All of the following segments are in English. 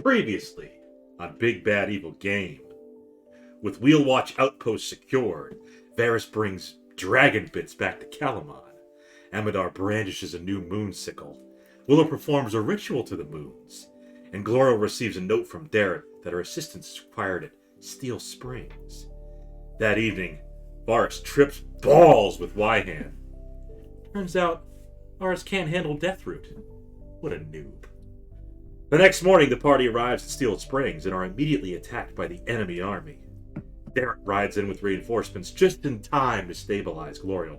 Previously, on Big Bad Evil Game. With Wheel Watch outposts secured, Varys brings dragon bits back to Kalaman. Amadar brandishes a new moon sickle. Willow performs a ritual to the moons. And Gloria receives a note from Derek that her assistance is required at Steel Springs. That evening, Varys trips balls with Wyhan. Turns out, Varys can't handle Deathroot. What a noob. The next morning, the party arrives at Steel Springs and are immediately attacked by the enemy army. Derek rides in with reinforcements just in time to stabilize Glorial,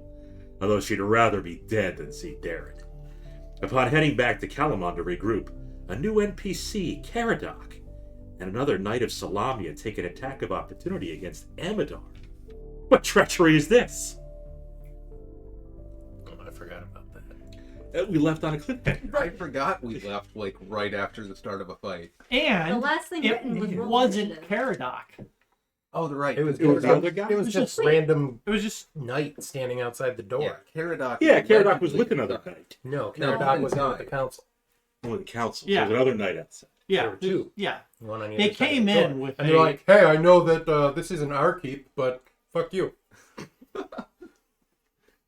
although she'd rather be dead than see Derek. Upon heading back to Kalaman to regroup, a new NPC, Caradoc, and another Knight of Solamnia take an attack of opportunity against Amadar. What treachery is this? Oh, I forgot about that. We left on a cliffhanger. I forgot we left like right after the start of a fight. And The last thing it written was roll wasn't initiative. Caradoc. Oh, the right. It was the other guy? It was just random It was just knight standing outside the Yeah, door. Caradoc. Yeah, Caradoc was with another knight. No, No, Caradoc was inside. with the council. With the council. Yeah. So there was another knight outside. yeah, There were two. yeah. One on They either side of came the door. in with and they're like, "Hey, I know that this isn't our keep, but fuck you."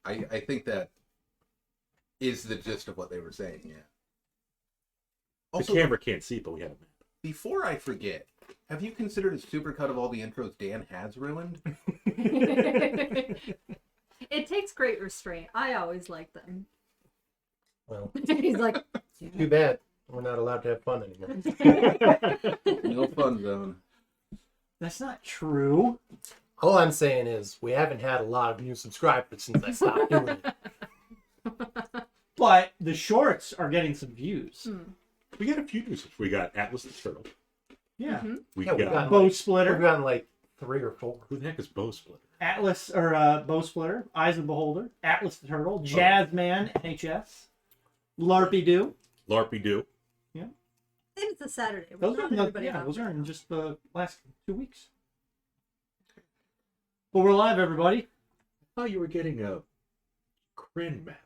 I think that is the gist of what they were saying. Yeah. The Also, camera can't see, but we have a map. before I forget, have you considered a supercut of all the intros Dan has ruined? It takes great restraint. I always like them. Well, He's like, too bad we're not allowed to have fun anymore. No fun zone. That's not true. All I'm saying is we haven't had a lot of new subscribers since I stopped doing it. But the shorts are getting some views. We got a few news. We got Atlas the Turtle. Yeah. We Yeah, we got... got- Bow We've Splitter, gotten like 3 or 4. Who the heck is Bow Splitter? Atlas or Bow Splitter, Eyes of the Beholder, Atlas the Turtle, Jazzman, NHS, Larpy Doo. Larpy Doo. I think it's a Saturday. Those We'll are tell everybody about those it. are in just the last 2 weeks. But we're live, everybody. I thought you were getting a Krynn map.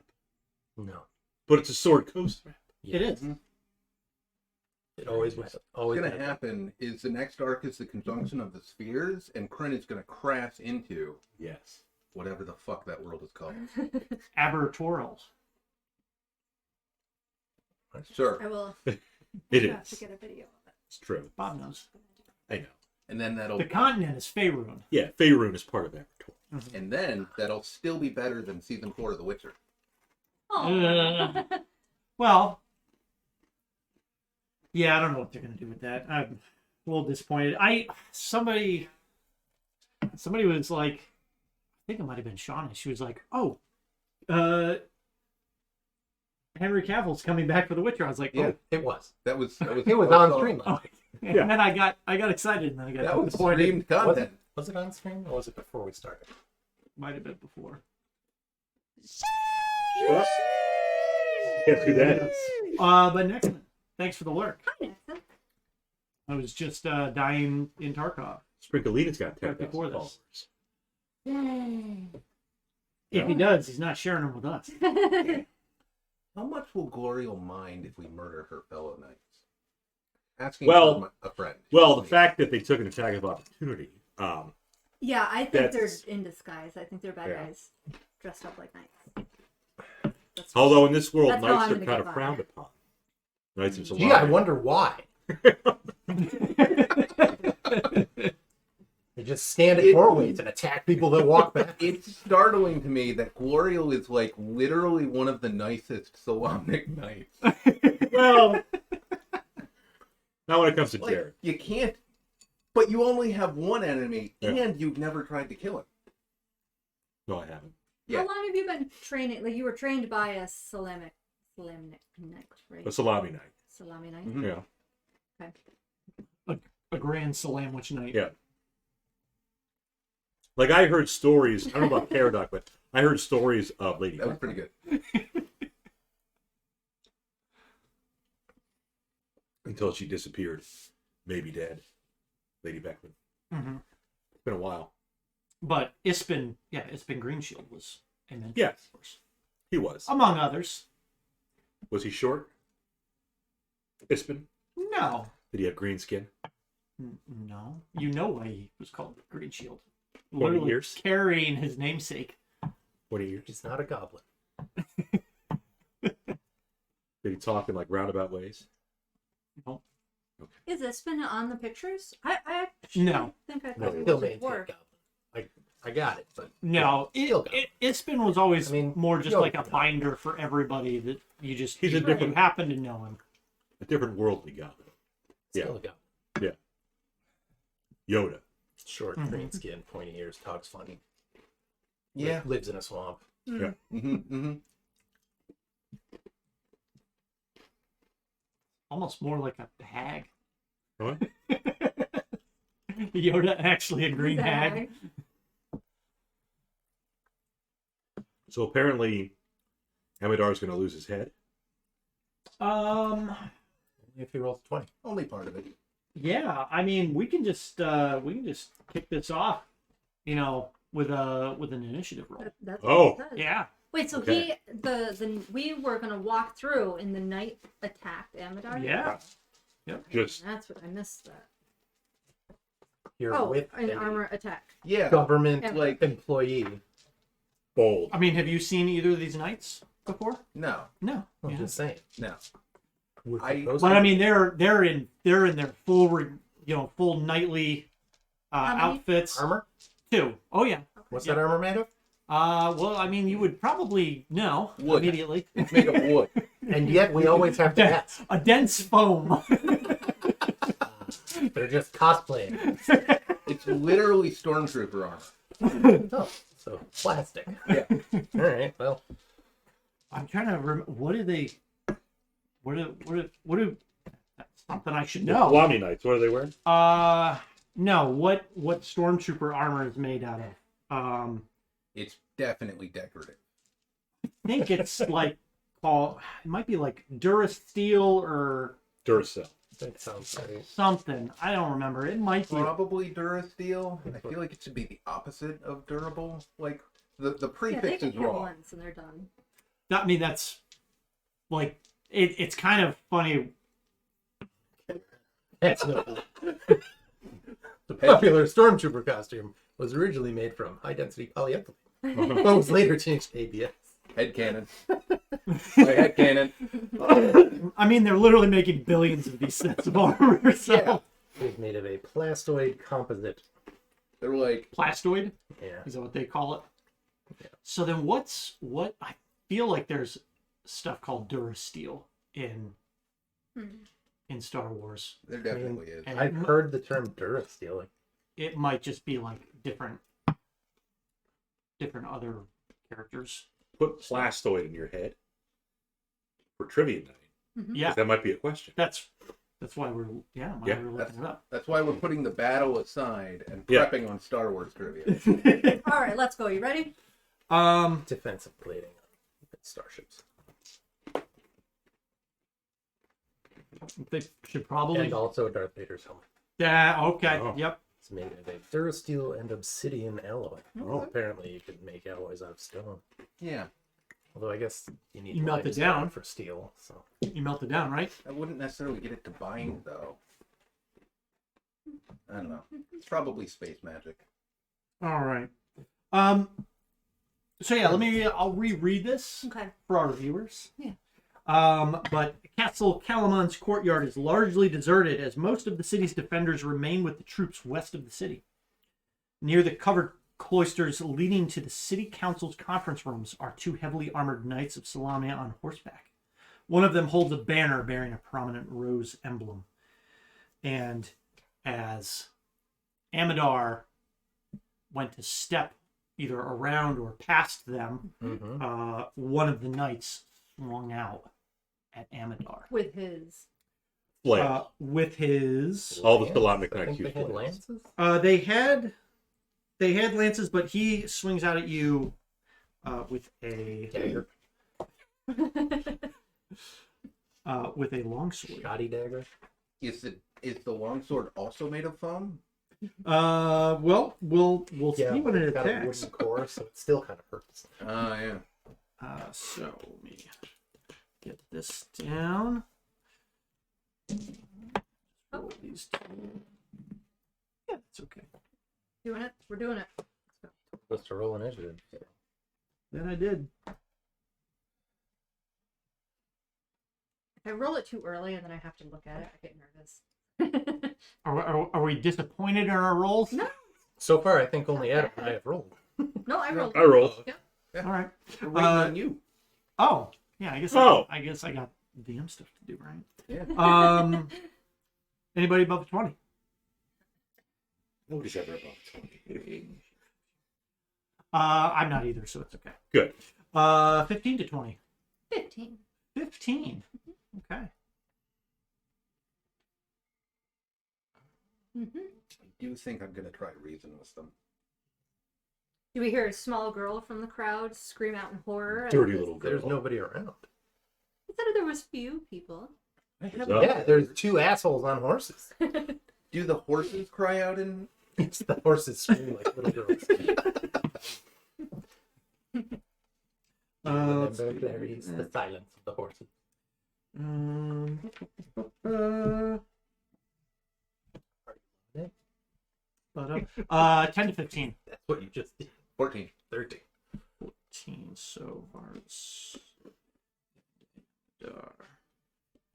No, But it's a Sword Coast map. It is. it always was. What's Always going to has. happen is the next arc is the conjunction of the spheres, and Krynn is going to crash into Yes. whatever the fuck that world is called. Abertorals. Sure. I will It have to is. get a video of it. It's true. Bob knows. I know. And then that'll The continent is Faerun. Yeah, Faerun is part of Avatar. and then that'll still be better than season 4 of The Witcher. Oh. Well, yeah, I don't know what they're gonna do with that. I'm a little disappointed. Somebody was like, I think it might have been Shauna. She was like, "Oh, Henry Cavill's coming back for The Witcher." I was like, Yeah. "Oh." It was. That was It was on stream. Oh. And Yeah. then I got excited, and then I got That was disappointed. streamed Was content. it, was it on stream or was it before we started? Might have been before. Guess who that is? But next one. Thanks for the lurk. Hi, Nathan. I was just dying in Tarkov. Sprinkalina's got Right 10,000 before this. followers. Yay. If he does, he's not sharing them with us. How much will Glorial mind if we murder her fellow knights? Asking Well- for a friend. Well, the fact that they took an attack of opportunity, Yeah, I think That's- they're in disguise. I think they're bad Yeah. guys dressed up like knights. That's although in this world, That's how knights I'm are gonna kind get of by. frowned upon. Knights of Gee, I Solamnia. wonder why. They just stand at doorways and attack people that walk back. It's startling to me that Glorial is like literally one of the nicest Solamnic Knights. Well, not when it comes to Like, Jared. you can't, but you only have one enemy, Yeah. and you've never tried to kill him. No, I haven't. Yeah. How long have you been training? Like you were trained by a Solamnic Knight, right? A salami knight. Salami Knight. Mhm. Yeah. Okay. A grand sandwich night. Yeah. Like I heard stories. I don't know about Caradoc, but I heard stories of Lady. That was Becca. pretty good. Until she disappeared, maybe dead. Lady Beckman. Mm-hmm. It's been a while. But Ispin Greenshield was immense. Yes. Of course. He was. Among others. Was he short? Ispin? No. Did he have green skin? No. You know why he was called the Green Shield. 20 Literally years? carrying his namesake. 20 years. He's not a goblin. Did he talk in like roundabout ways? No. Is Ispin on the pictures? I actually No. think I No, thought it still was maintain before. goblin. I got it, but No, Still got Ispin was always more just you like a always got binder for everybody that you just He's a you different- happen to know him. A different world we got. still a goblin. Yoda. Short, Mhm. green skin, pointy ears, talks funny. Yeah. Lives in a swamp. Yeah. Mm-hmm, mm-hmm. Almost more like a hag. What? Yoda actually a green hag. So apparently, Hamadar's going to lose his head. If he rolls 20. Only part of it. Yeah, I mean we can just kick this off, with an initiative roll. That's Oh. what it says. Yeah. Wait, so Okay. we were gonna walk through and the knight attacked Amadar? Yeah. Just That's what I missed that. You're Oh, with an a armor attack. Yeah. government Yeah. employee. bold. I mean, have you seen either of these knights before? No. No. I'm Yeah. just saying. No. We're I- supposed But to- I mean, they're in their full knightly How many? outfits. armor? 2. Oh yeah. What's Yeah. that armor made of? Well, I mean, you would probably know Wood. immediately. It's made of wood. And yet we always have to ask. A dense foam. They're just cosplaying. It's literally stormtrooper armor. Oh, so plastic. Yeah. All right. Well, I'm trying to remember. What do they? What do? That's something I should know. Solamnia Knights, what are they wearing? No. What stormtrooper armor is made out of? It's definitely decorative. I think it's like called. It might be like Durasteel or Duracell. that sounds right. something. I don't remember. It might be. Probably Durasteel. I feel like it should be the opposite of durable. Like the Yeah, they prefix can is hit wrong. once and they're done. I mean, that's like it's kind of funny. That's no. The popular stormtrooper costume was originally made from high-density polyethylene, but was later changed to ABS. Headcanon. My headcanon. I mean, they're literally making billions of these sets of armor. So Yeah. It was made of a plastoid composite. They're like, plastoid. Yeah. Is that what they call it? Yeah. So then what I feel like there's stuff called Durasteel in Star Wars. there definitely is. And I've heard the term Durasteel. Like, it might just be like different other characters. Put plastoid in your head for trivia night. Yeah, That might be a question. that's why we're why Yeah, we're looking it up. That's why we're putting the battle aside and Yeah. prepping on Star Wars trivia. All right, let's go. You ready? defensive plating on starships. They should probably. And also Darth Vader's helmet. Yeah. Okay. Oh. Yep. It's made of a Durasteel and obsidian alloy. Oh. Apparently you could make alloys out of stone. Yeah. Although I guess you need You melt it limestone down. for steel. So You melt it down, right? I wouldn't necessarily get it to bind though. I don't know. It's probably space magic. All right. So yeah, I'll reread this Okay. for our viewers. Yeah. But Castle Kalaman's courtyard is largely deserted as most of the city's defenders remain with the troops west of the city. Near the covered cloisters leading to the city council's conference rooms are 2 heavily armored knights of Solamnia on horseback. One of them holds a banner bearing a prominent rose emblem. And as Amadar went to step either around or past them, one of the knights swung out at Amadar. With his. Flail. With his... All the Solamnic I Knights think they use had flails. lances. They had lances, but he swings out at you with a Dagger. with a longsword. Shoddy dagger. Is the longsword also made of foam? Well, we'll see but when it it's got a attacks. wooden core, so it still kind of hurts. Oh yeah. So let me get this down. Oh, These two. Yeah, that's okay. doing it. We're doing it. Supposed to roll initiative. Then I did. If I roll it too early and then I have to look at it, I get nervous. Are we disappointed in our rolls? No. So far, I think only Adam and I have rolled. No, I rolled. I rolled. All right. We're waiting on you. Oh, yeah. I guess. Oh. I guess I got DM stuff to do, right? Yeah. Anybody above 20? Nobody's ever above 20. I'm not either, so it's okay. Good. 15 to 20. 15. 15. Okay. Mm-hmm. I do think I'm going to try reason with them. Do we hear a small girl from the crowd scream out in horror? Dirty little girl. There's nobody around. I said there was few people. Yeah, there's two assholes on horses. Do the horses cry out in? It's the horses scream like little girls. Let's Remember, see. there is the silence of the horses. 10 to 15. That's what you just did. 14. 13. 14. So Varts.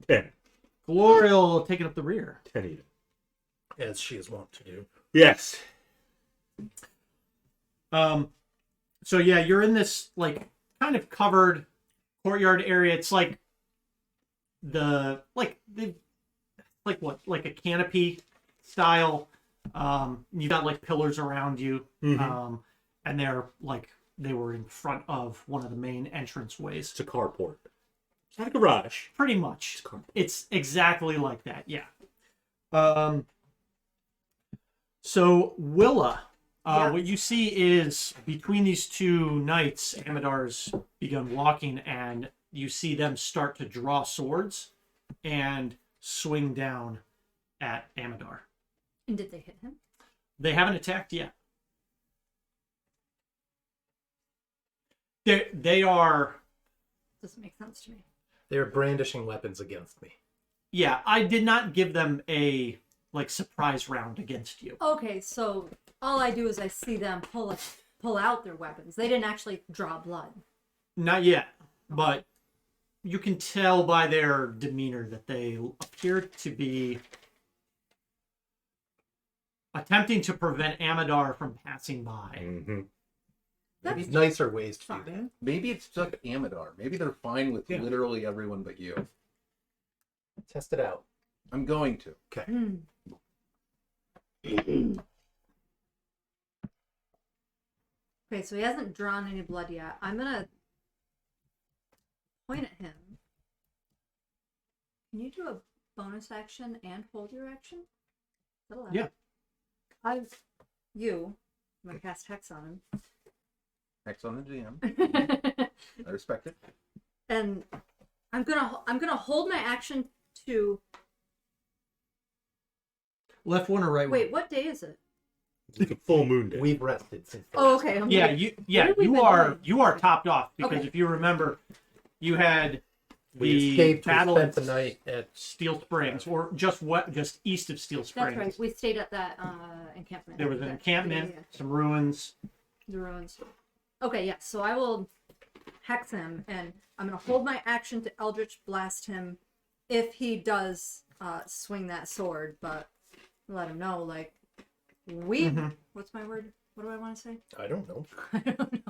10. Glorial taking up the rear. 10 even. As she is wont to do. Yes. So yeah, you're in this like kind of covered courtyard area. It's like like a canopy style. You got like pillars around you. Mhm. And they're like they were in front of one of the main entrance ways. It's a carport. It's not a garage. Pretty much. It's a carport. It's exactly like that, yeah. So Willa, Yeah. what you see is between these two knights, Amadar's begun walking, and you see them start to draw swords and swing down at Amadar. And did they hit him? They haven't attacked yet. They are. Doesn't make sense to me. They're brandishing weapons against me. Yeah, I did not give them a like surprise round against you. Okay, so all I do is I see them pull out their weapons. They didn't actually draw blood. Not yet, but you can tell by their demeanor that they appear to be attempting to prevent Amadar from passing by. Mm-hmm. That's Nicer ways to do fine. that. Maybe it's just Amadar. Maybe they're fine with Yeah. literally everyone but you. Test it out. I'm going to. Hmm. Okay, so he hasn't drawn any blood yet. I'm gonna point at him. Can you do a bonus action and hold your action? Is that allowed? Yeah. I'm gonna cast Hex on Hex on the GM. him. I respect it. And I'm gonna hold my action to Left one or right one? wait. What day is it? It's like a full moon day. We've rested since. the Oh, last okay. time. Yeah, okay. you have we been doing? you are topped off because Okay. if you remember, you had We the escaped. We battle spent at the night at. Steel Springs, or just east of Steel Springs. That's right. We stayed at that encampment. There was an That- encampment, yeah, some ruins. the ruins. Okay, yeah. So I will hex him, and I'm gonna hold my action to Eldritch Blast him if he does swing that sword. But let him know, like Mhm. What's my word? What do I want to say? I don't know. I don't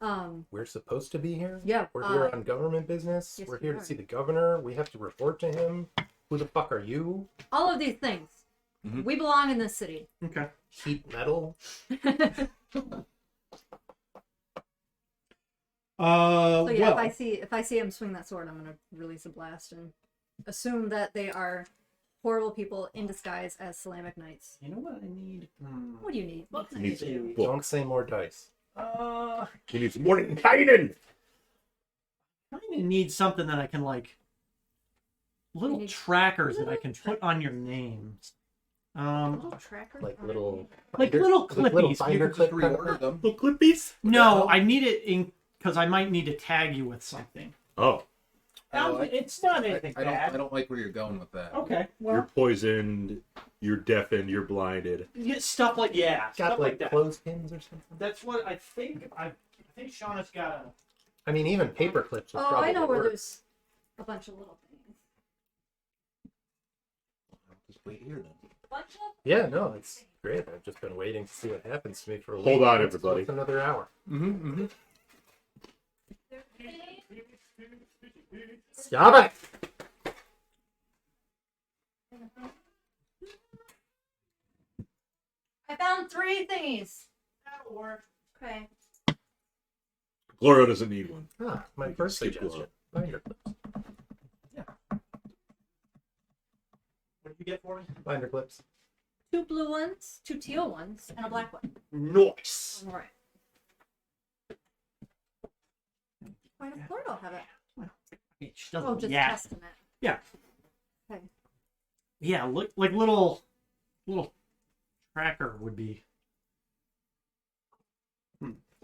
know. We're supposed to be here. Yeah. We're here on government business. yes, We're we here are. to see the governor. We have to report to him. Who the fuck are you? All of these things. Mhm. We belong in this city. Okay. Heat metal. So yeah, Well, if I see him swing that sword, I'm gonna release a blast and assume that they are horrible people in disguise as Solamnic Knights. you know what I need? What do you need? What can I Needs do? a book. Don't say more dice. He needs more Titan. I kind of need something that I can like little need trackers that I can put on your names. Little tracker? Like little. Like binder- little like little clippies. binder You could clip just kind of- reorder them. Little clippies. No, I need it in because I might need to tag you with something. Oh. It's not anything I bad. don't like where you're going with that. Okay, You're well, poisoned, you're deafened, you're blinded. stuff like Got stuff like that. clothespins or something. That's what I think. I think Shauna's got a. I mean, even paper clips would Oh, probably I know where work. there's a bunch of little things. I'll just wait here then. Bunch of Yeah, no, it's great. I've just been waiting to see what happens to me for a week. Hold on, It's everybody. worth another hour. Stop it! I found 3 thingies. That'll work. Okay. Gloria doesn't need one. Ah, my can first skip suggestion. Glow. Binder clips. What did you get for me? Binder clips. 2 blue ones, 2 teal ones, and a black one. Nice. All right. Why does Portal have it? She doesn't. Oh, just yeah. testing it. Yeah. Okay. Yeah. Look like little tracker would be.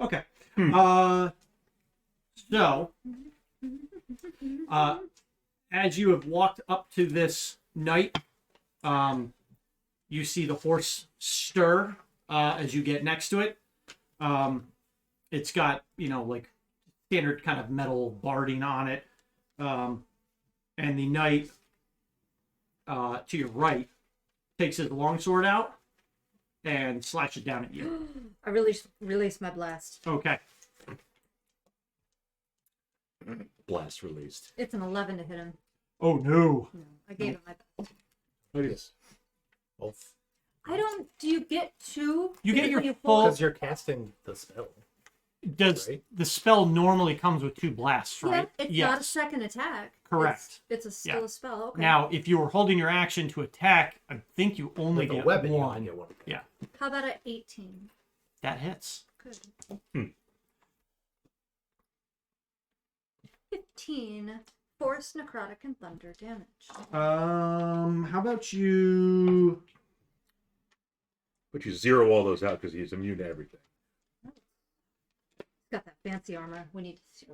Okay. So, as you have walked up to this knight, you see the horse stir as you get next to it. It's got, like standard kind of metal barding on it. And the knight to your right takes his longsword out and slashes down at you. I release my blast. Okay. Blast released. It's an 11 to hit him. Oh no. No, I gave him my best. Look at this. Both. I don't. Do you get 2? You get your When full- Because you're casting the spell. Does Right. the spell normally comes with 2 blasts, right? Yeah, it's not a second attack. Correct. It's still Yeah. a spell. Okay. Now, if you were holding your action to attack, I think you only With a get weapon, you one. only get one. Yeah, How about an 18? that hits. Good. 15 force, necrotic, and thunder damage. How about you? But you zero all those out because he's immune to everything. Got that fancy armor. We need to.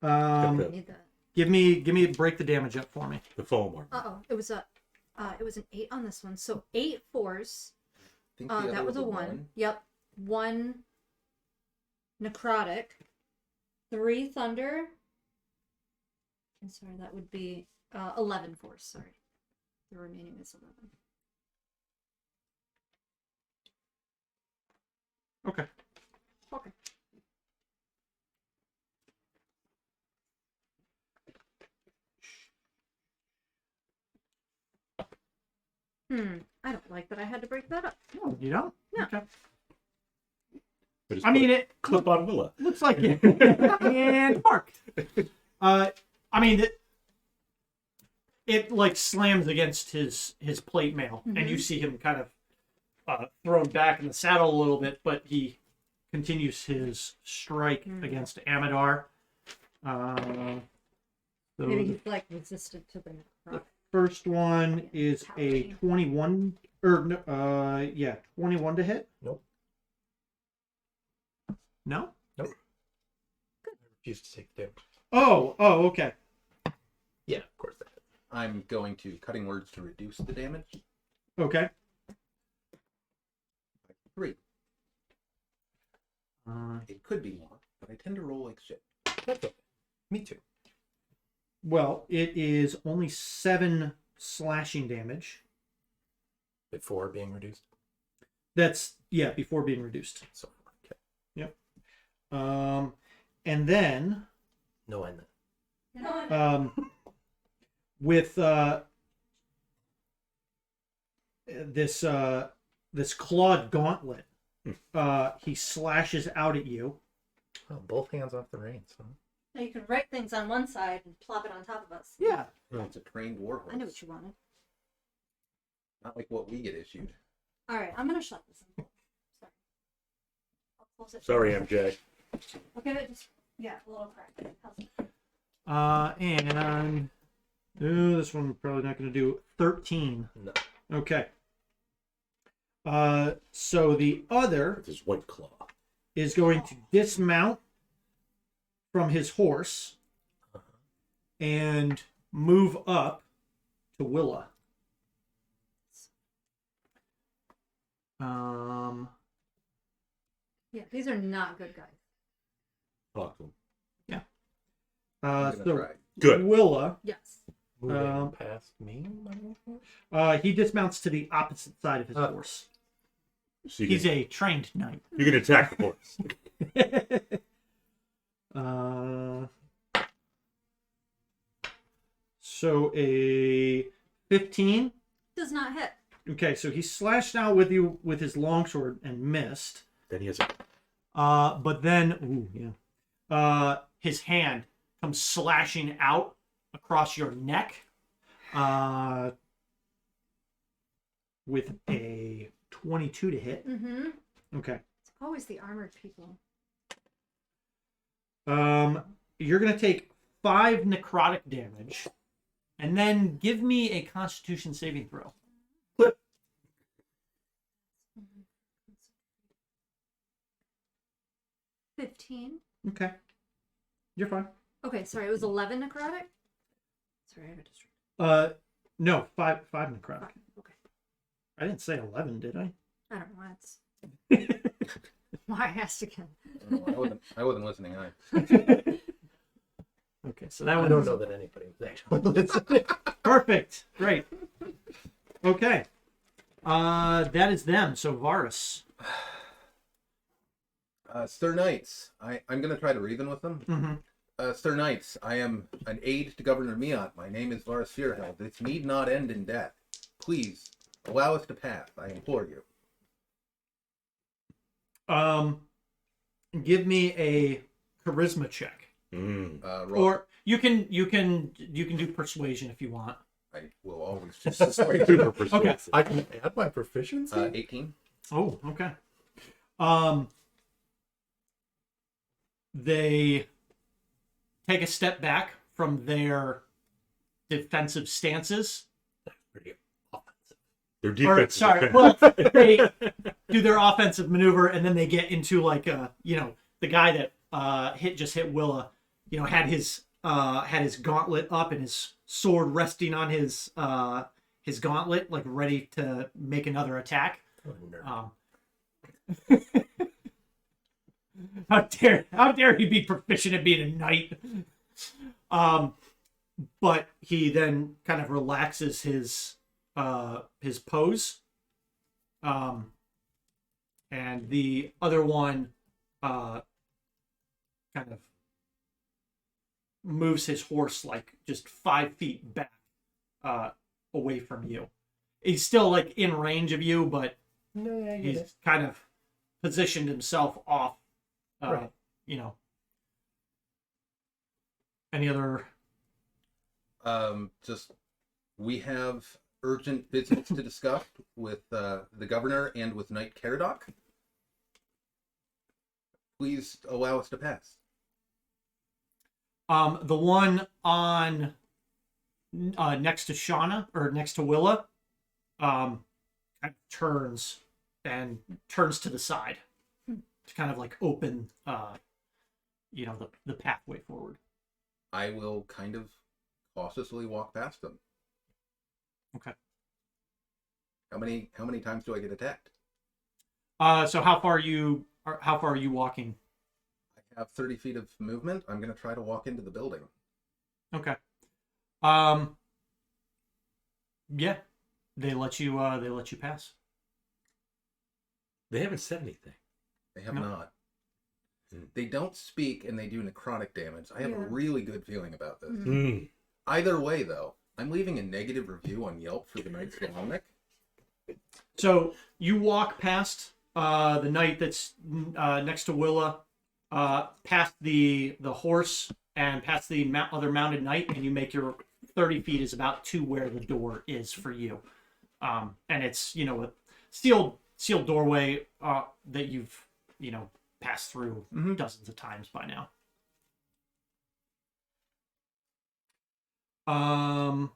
We Okay. need that. Give me break the damage up for me. The foam armor. It was an 8 on this one. So 8 force. I think the other That was a 1. Yep. 1 necrotic. 3 thunder. And sorry, that would be 11 force. Sorry, the remaining is 11. Okay. Okay. I don't like that I had to break that up. No, you don't. No. Okay. But just I mean, put a it clip on Willa. looks like it. And Mark. I mean, it like slams against his plate mail, and you see him kind of thrown back in the saddle a little bit, but he continues his strike against Amadar. So Maybe he's like resistant to the necrotic. first one is a 21, or 21 to hit. Nope. No. I refuse to take the damage. Oh, okay. Yeah, of course that. I'm going to cutting words to reduce the damage. Okay. 3. Uh, It could be more, but I tend to roll like shit. That's okay. Me too. well, it is only 7 slashing damage. Before being reduced. That's before being reduced. So, okay. And then No end. with this clawed gauntlet, he slashes out at you. Oh, both hands off the reins. Huh? Now you can write things on one side and plop it on top of us. Yeah. It's a trained warhorse. I know what you wanted. Not like what we get issued. All right, I'm gonna shut this. Sorry. I'll close it. Sorry, MJ. I'll give it just a little crack. How's it? And this one I'm probably not going to do 13. No. Okay. So the other With his white claw. is going to dismount from his horse and move up to Willa. Yeah, these are not good guys. Talk to him. I'm gonna So try. Good. Willa, Yes. Moving past me. he dismounts to the opposite side of his horse. So He's a trained knight. you can attack the horse. So a 15. Does not hit. Okay, so he slashed out with you with his longsword and missed. Then he has But then, his hand comes slashing out across your neck, with a 22 to hit. Mm-hmm. Okay. It's always the armored people. You're gonna take 5 necrotic damage, and then give me a Constitution saving throw. 15. Okay. You're fine. Okay, sorry, it was 11 necrotic? Sorry, I have a distract. No, five necrotic. Okay. I didn't say 11, did I? I don't know why it's... why I asked again. Oh, I wasn't listening. Okay, so that I one. don't know that anybody was actually listening. Perfect. Great. Okay. That is them. So Varus. Sir Knights, I'm going to try to reason with them. Mm-hmm. Sir Knights, I am an aide to Governor Miat. My name is Varus Fearheld. This need not end in death. Please, allow us to pass. I implore you. Give me a charisma check, Roll. or you can do persuasion if you want. I will always choose this way. super persuasive. I can add my proficiency? 18. Oh, okay. They take a step back from their defensive stances. Pretty offensive. Their Or, defense. sorry, well, they do their offensive maneuver, and then they get into like the guy that just hit Willa, had his gauntlet up and his sword resting on his gauntlet, like ready to make another attack. Oh, nerd. How dare he be proficient at being a knight? But he then kind of relaxes his pose. And the other one kind of moves his horse like just 5 feet back away from you. He's still like in range of you, but No, I get he's it. kind of positioned himself off. Right. Any other? Just we have urgent business to discuss with the governor and with Knight Caradoc. Please allow us to pass. The one on next to Shauna or next to Willa, kind of turns to the side to kind of like open, the pathway forward. I will kind of cautiously walk past them. Okay. How many times do I get attacked? So how far are you walking? I have 30 feet of movement. I'm going to try to walk into the building. Okay. Yeah, they let you pass. They haven't said anything. They have No. not. They don't speak and they do necrotic damage. I have a Yeah. really good feeling about this. Mhm. Either way, though, I'm leaving a negative review on Yelp for the Knights of Solamnia. So you walk past the knight that's next to Willa, past the horse, and past the other mounted knight, and you make your 30 feet is about to where the door is for you. And it's a sealed doorway that you've passed through dozens of times by now. So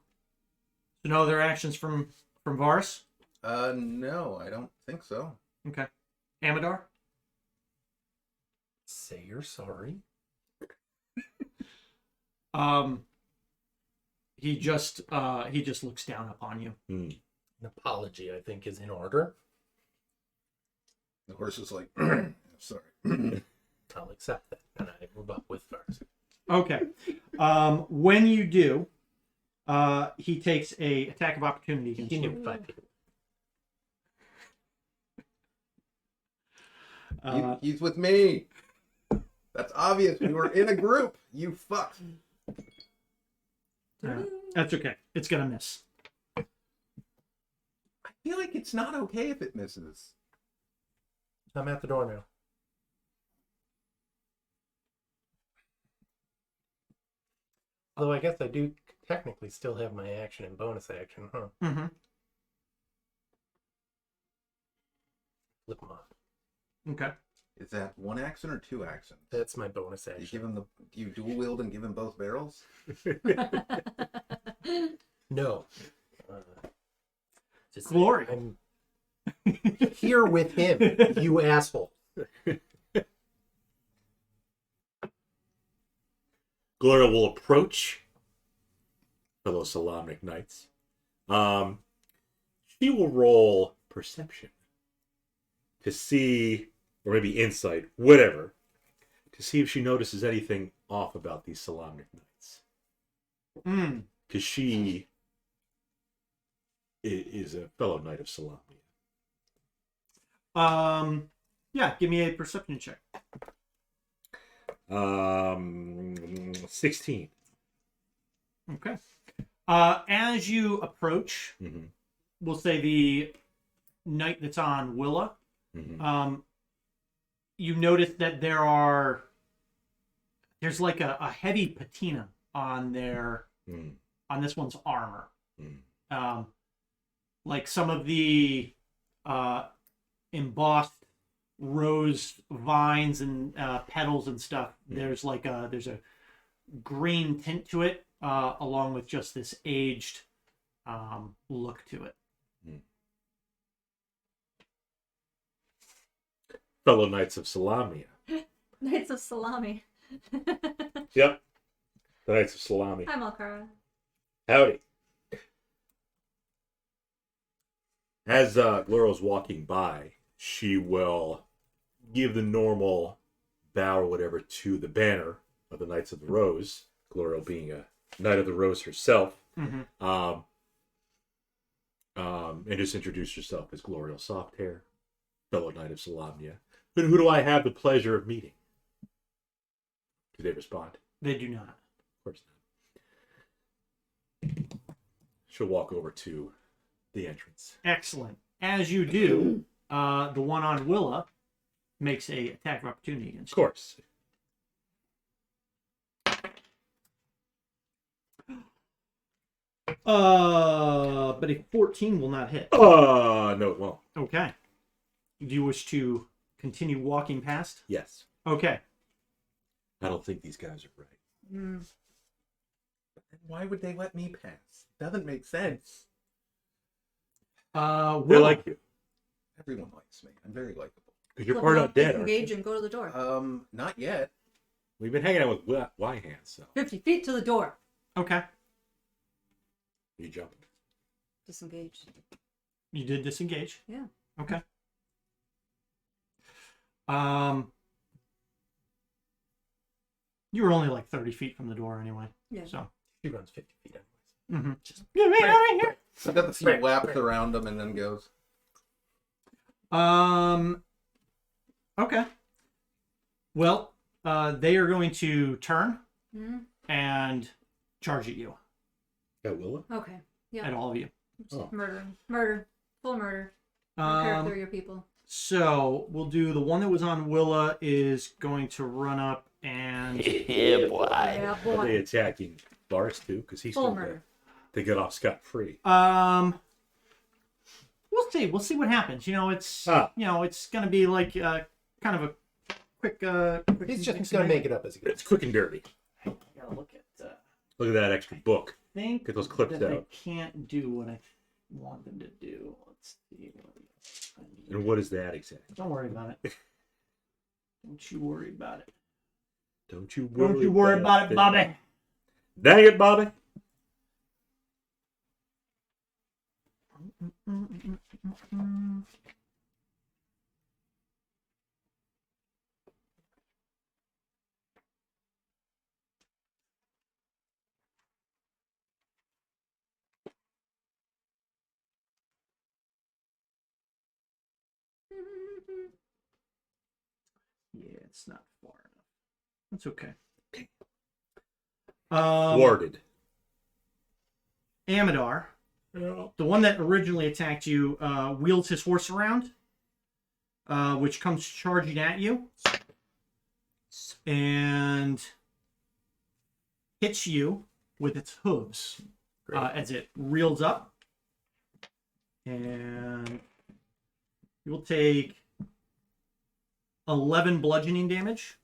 no other actions from Varus? No, I don't think so. Okay. Amador? Say you're sorry. He just looks down upon you. Hmm. An apology, I think, is in order. The horse is like, sorry. I'll accept that, and I move up with first. Okay. When you do, he takes a attack of opportunity against He you. knew 5 people. He's with me. That's obvious. We were in a group. You fucks. That's okay. It's gonna miss. I feel like it's not okay if it misses. I'm at the door now. Although I guess I do technically still have my action and bonus action, huh? Mm-hmm. Flip them off. Okay. Is that 1 action or 2 actions? That's my bonus Do you action. give him you dual wield and give him both barrels? No. Just Glory. I'm here with him, you asshole. Gloria will approach fellow Solamnic Knights. She will roll perception to see, or maybe insight, whatever, to see if she notices anything off about these Solamnic Knights. Mm. Because she is a fellow Knight of Solamnia. Yeah, give me a perception check. 16. Okay. As you approach, Mm-hmm. we'll say the knight that's on Willa, Mm-hmm. you notice that there's like a heavy patina on on this one's armor. Mm. Like some of the embossed rose vines and petals and stuff. There's a green tint to it, along with just this aged look to it. Fellow Knights of Solamnia. Knights of Salami. Yep. The Knights of Solamnia. Hi, Malkara. Howdy. As Gloro's walking by, she will give the normal bow or whatever to the banner of the Knights of the Rose, Gloro being a Knight of the Rose herself, Mm-hmm. and just introduce herself as Glorial Softhair, fellow Knight of Solamnia. Who do I have the pleasure of meeting? Do they respond? They do not. Of course not. She'll walk over to the entrance. Excellent. As you do, the one on Willa makes a attack of opportunity against Of course. you. But a 14 will not hit. No, it won't. Okay. Do you wish to continue walking past? Yes. Okay. I don't think these guys are right. Why would they let me pass? Doesn't make sense. They Willa. like you. Everyone likes me. I'm very likable. Because you're part of dead, aren't Disengage you? and go to the door. Not yet. We've been hanging out with Y-Hands, so 50 feet to the door. Okay. you jumping. Disengage. You did disengage. Yeah. Okay. You were only like 30 feet from the door anyway. Yeah. So. She runs 50 feet anyways. Mm-hmm. Just So got the few laps around him and then goes. Okay. Well, they are going to turn Mhm. and charge at you, Got Willa? Okay. Yeah. at all of you. Oh. Murder. Murder. Full murder. I don't care if they're Um, your people. so we'll do the one that was on Willa is going to run up and Yeah, boy. Yeah, Are they boy. attacking Lars too? Because he's Full still murder. they get off scot free. we'll see. We'll see what happens. It's Ah. it's gonna be like kind of a quick. He's just gonna make it up as he It's goes. quick and dirty. Gotta look at. Look at that extra book. Think Get those clips that they out. can't do what I want them to do. Let's see. And what is that exactly? Don't worry about it. Don't you worry about it. Don't you worry. Don't you worry about it, Bobby. Dang it, Bobby. Yeah, it's not far enough. That's okay. Thwarted. Amadar, the one that originally attacked you, wheels his horse around, which comes charging at you, and hits you with its hooves as it reels up. And you will take 11 bludgeoning damage.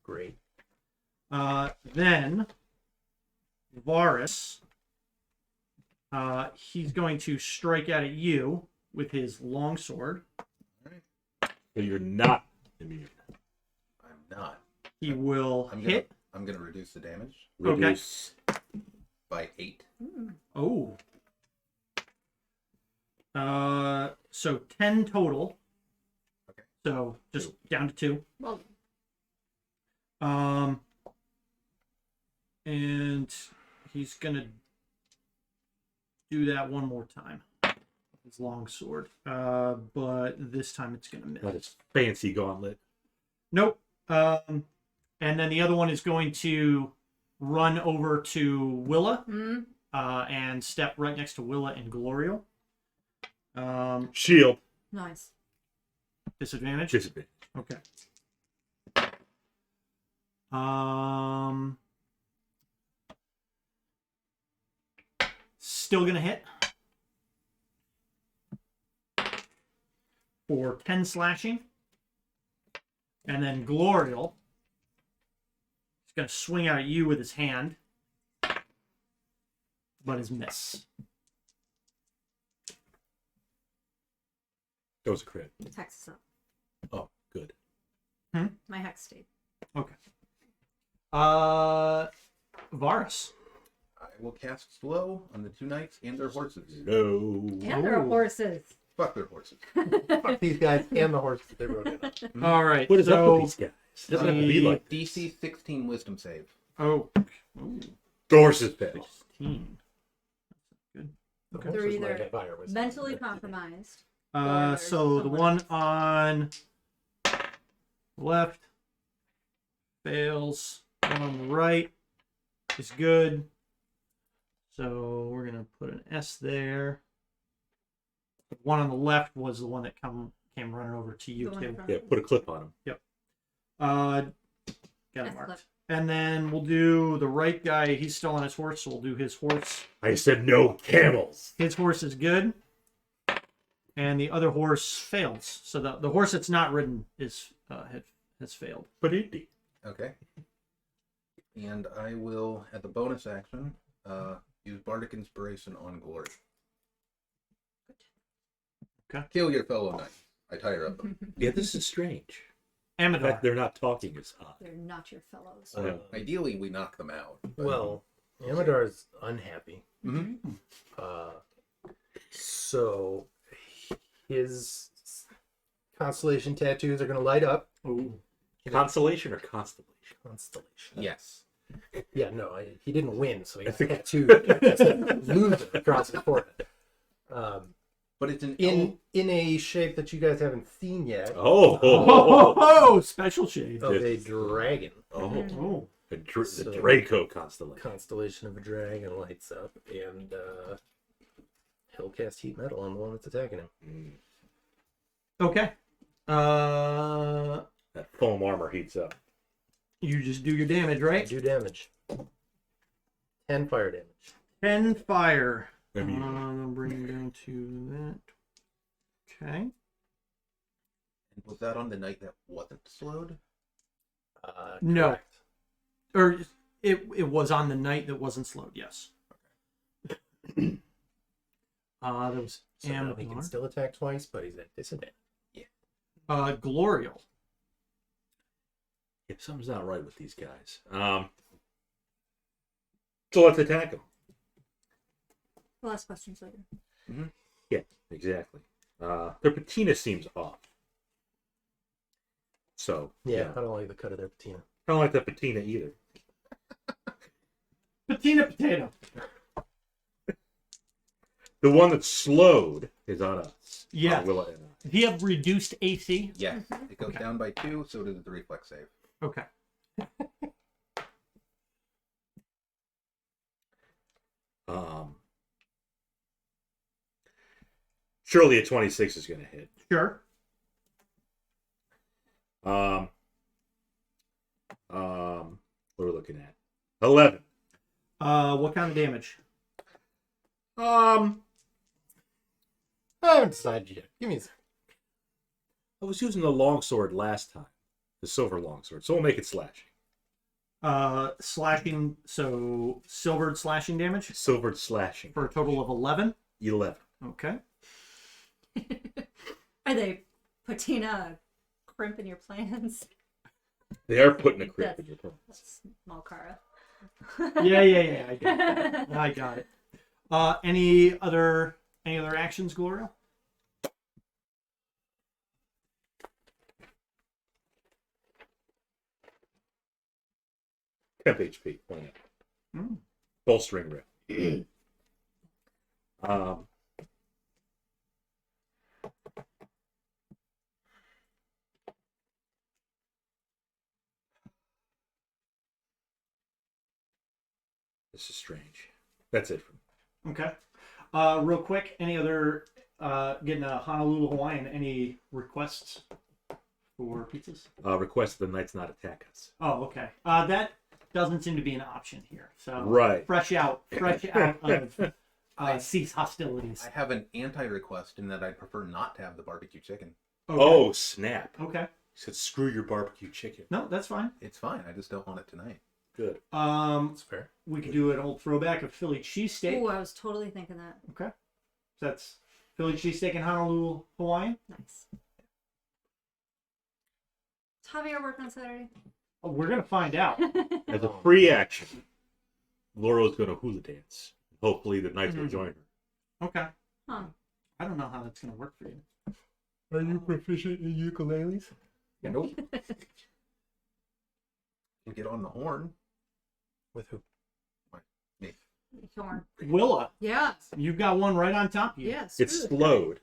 Great. Then Varus, he's going to strike out at you with his longsword. So you're not immune. I'm not. He will hit. I'm gonna reduce the damage Reduce. by 8. Oh. So 10 total. Okay. So just down to 2. Well, And he's gonna do that one more time. His long sword. But this time it's gonna miss. That is fancy gauntlet. Nope. And then the other one is going to run over to Willa and step right next to Willa and Glorial. Shield. nice. Disadvantage? Disadvantage. Okay. Still gonna hit for 10 slashing, and then Glorial is gonna swing out at you with his hand, but his miss. That was a crit. Hex is up. Oh, good. My hex stayed. Okay. Varus. I will cast slow on the 2 knights and their horses. No. And there are Oh. horses. Fuck their horses. Fuck these guys and the horses they rode in on. All right. What is up so, with these guys? It doesn't have to be like this. DC 16 wisdom save. Oh. The horses fail. 16. Good. Okay. They're so it's either like a fire with Mentally something. compromised. So the one on left fails. One on the right is good. So we're gonna put an S there. The one on the left was the one that came running over to you The one in too. front. Yeah, put a clip on him. Got it S marked. clip. And then we'll do the right guy. He's still on his horse, so we'll do his horse. I said no camels. His horse is good. And the other horse fails. So the horse that's not ridden is has failed. But indeed. Okay. And I will, at the bonus action, use Bardic Inspiration on Glory. Okay. Kill your fellow knight. I tire up them. Yeah, this is strange. The Amador. fact they're not talking is odd. They're not your fellows. Ideally, we knock them out. Well, Amadar's unhappy. Mm-hmm. So his constellation tattoos are going to light up. Ooh. Consolation or constellation? Constellation. Yes. Yeah, no, he didn't win, so he I got think- tattooed. Loser across his forehead. But it's an In a shape that you guys haven't seen yet, Oh, special shade. of a dragon. Oh. The So- Draco constellation. Constellation of a dragon lights up, and he'll cast heat metal on the one that's attacking him. Okay. That foam armor heats up. You just do your damage, I right? do damage. 10 fire damage. 10 fire. I mean- I'll bring it down to that. Okay. And was that on the knight that wasn't slowed? No. Correct. Or it was on the night that wasn't slowed, yes. There was So now he can Amador. still attack twice, but he's at disadvantage. Glorial. If something's not right with these guys. So let's attack them. We'll ask questions later. Yeah, exactly. Their patina seems off. So, Yeah, I don't like the cut of their patina. I don't like that patina either. Patina potato. The one that's slowed is on us. Yeah. On Willa and I. Do you have reduced AC? Yes, it goes down by 2, so does the reflex save. Okay. Surely a 26 is going to hit. Sure. What are we looking at? 11. What kind of damage? I haven't decided yet. Give me a second. I was using the longsword last time. The silver longsword. So we'll make it slashing. Slashing, so silvered slashing damage Silvered slashing. for a total of 11. 11. Okay. Are they patina crimp in your plans? They are putting a crit in your pants. That's Malkara. Yeah. I got it. Any other actions, Gloria? Temp HP. Why not? Mm. Bolstering rip. This is strange. That's it for me. Okay. Real quick, any other getting a Honolulu Hawaiian? Any requests for pizzas? Request the Knights not attack us. Oh, okay. That doesn't seem to be an option here. So Right. fresh out of cease hostilities. I have an anti-request in that I'd prefer not to have the barbecue chicken. Okay. Oh, snap. Okay. He said, screw your barbecue chicken. No, that's fine. It's fine. I just don't want it tonight. Good. That's fair. We could do an old throwback of Philly cheesesteak. Ooh, I was totally thinking that. Okay. So that's Philly cheesesteak and Honolulu Hawaiian. Nice. Does Javier work on Saturday? Oh, we're gonna find out. As a free action, Laura's going to hula dance. Hopefully the Knights will join her. Okay. Huh. I don't know how that's gonna work for you. Are you proficient in ukuleles? Nope. You get on the horn. With who? Me. Horn. Willa, Yeah. you've got one right on top of you. Yes. It's slowed,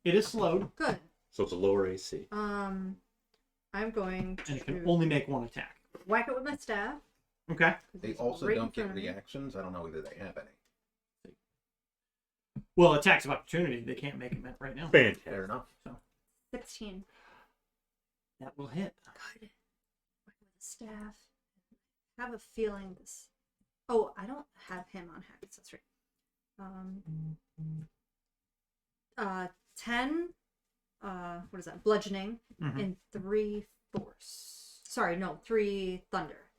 It is slowed, Good. so it's a lower AC. I'm going and it can to only make one attack. whack it with my staff. Okay. They It's also right in don't get front of me. reactions. I don't know whether they have any. Well, attacks of opportunity. They can't make it right now. Fair Fantastic. enough. 16. That will hit. Good. Whack with the staff. I have a feeling this. Oh, I don't have him on hacks. That's right. 10. What is that? Bludgeoning Mhm. and 3 force. Sorry, no, 3 thunder.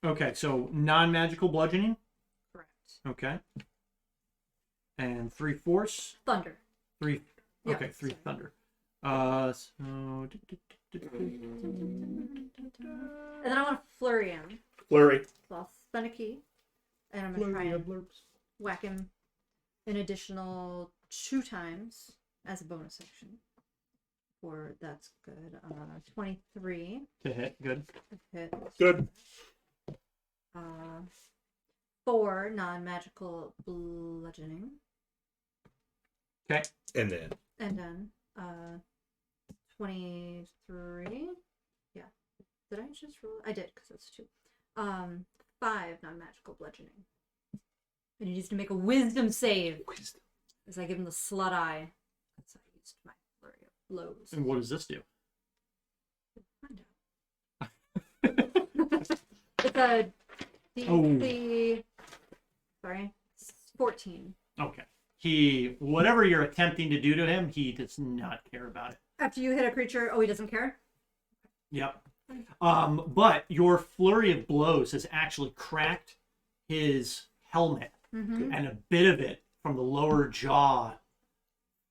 Okay, so non-magical bludgeoning. Correct. Okay. And 3 force. Thunder. 3. Yeah, Okay, 3 sorry. thunder. So. And then I want to flurry him. Flurry. So I'll spend a key. And I'm going to try and whack him an additional 2 times as a bonus action. Or that's good. 23 To hit. Good. hit. Good. 4 non-magical bludgeoning. Okay. And then And then 23. Yeah. Did I just roll? I did, because that's 2. 5 non-magical bludgeoning. And he needs to make a wisdom save. wisdom. As I give him the slut eye. That's how I used my flurry of blows. And what does this do? Find out. It's a DC. Sorry. 14. Okay. Whatever you're attempting to do to him, he does not care about it. After you hit a creature, oh, he doesn't care? Yep. But your flurry of blows has actually cracked his helmet, Mm-hmm. and a bit of it from the lower jaw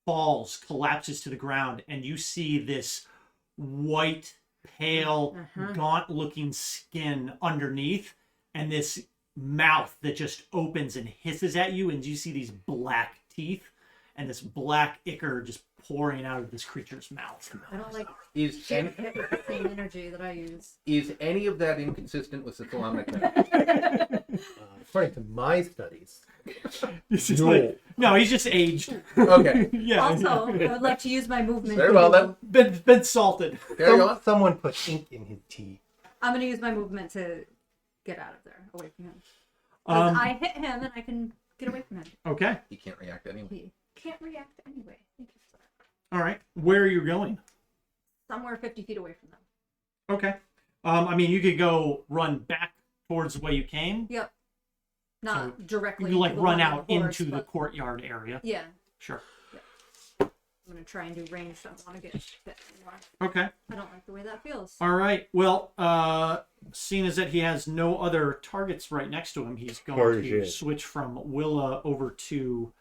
falls, collapses to the ground, and you see this white, pale, gaunt-looking skin underneath, and this mouth that just opens and hisses at you, and you see these black teeth, and this black ichor just pouring out of this creature's mouth. I don't like Is shit hit with the same energy that I use. any of that inconsistent with the Solamnic Knights? According to my studies, This is like, no, he's just aged. Okay. Yeah. Also, I would like to use my movement. Very well then. Been salted. Carry on. someone put ink in his tea. I'm gonna use my movement to get out of there, away from him. 'Cause I hit him and I can get away from him. Okay. He can't react anyway. He can't react anyway. Thank you for that. All right. Where are you going? Somewhere 50 feet away from them. Okay. I mean, you could go run back towards the way you came. Yep. Not directly. You like into the run one on out the horse, into the but- courtyard area. Yeah. Sure. I'm gonna try and do ranged. I don't want to get hit anymore. Okay. I don't like the way that feels. All right. Well, seeing as that he has no other targets right next to him, he's going to Gorgeous. switch from Willa over to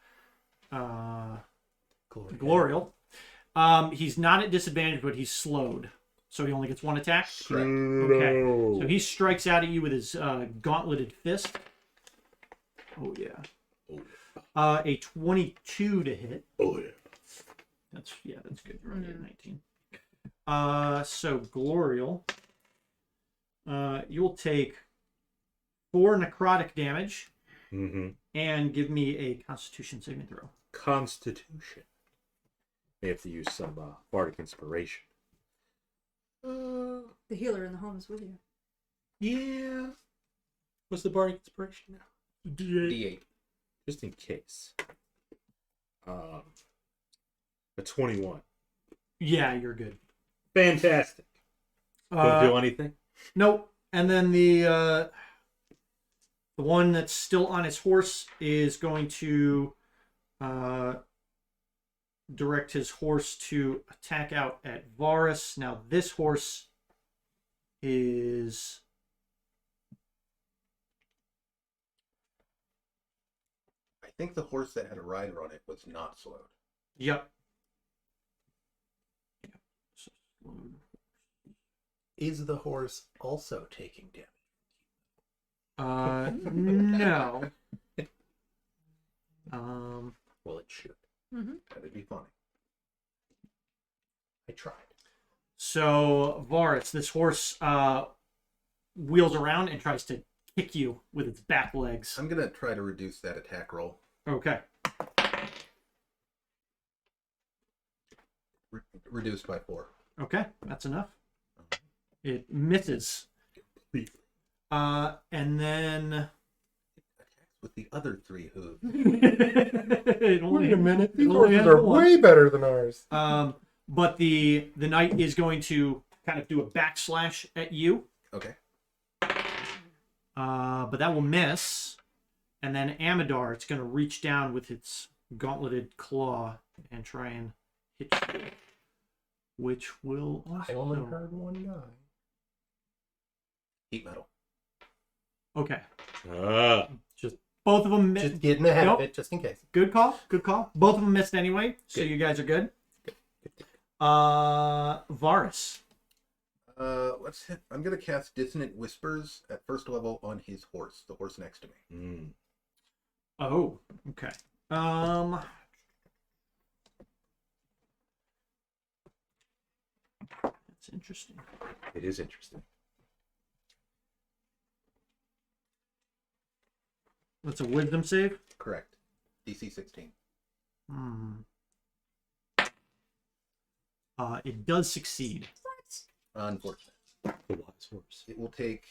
Glory. Glorial. He's not at disadvantage, but he's slowed, so he only gets one attack. Correct. Okay. So he strikes out at you with his gauntleted fist. Oh yeah. A 22 to hit. Oh yeah. That's good. You're only at 19. So Glorial, you'll take 4 necrotic damage Mm-hmm. and give me a Constitution saving throw. Constitution. May have to use some bardic inspiration. The healer in the home is with you. Yeah. What's the bardic inspiration now? D8. Just in case. A 21. Yeah, you're good. Fantastic. Don't do anything. Nope. And then the one that's still on his horse is going to direct his horse to attack out at Varus. Now this horse is I think the horse that had a rider on it was not slowed. yep. Is the horse also taking damage? No. Well, it should. Mm-hmm. That'd be funny. I tried. So Varus, this horse wheels around and tries to kick you with its back legs. I'm gonna try to reduce that attack roll. Okay. Reduced by 4. Okay, that's enough. It misses. And then With the other 3 hooves. it only, Wait a minute. it These only horses has are one. way better than ours. But the knight is going to kind of do a backslash at you. Okay. But that will miss. And then Amadar, it's going to reach down with its gauntleted claw and try and hit you. Which will also... I only heard one guy. Heat metal. Okay. Just Both of them missed. just getting ahead Nope. of it, just in case. Good call. Good call. Both of them missed anyway, so Good. you guys are good. Varus. Let's hit. I'm gonna cast Dissonant Whispers at first level on his horse, the horse next to me. Oh, okay. That's interesting. It is interesting. That's a wisdom save. Correct. DC 16. It does succeed. Unfortunate. The wise horse. It will take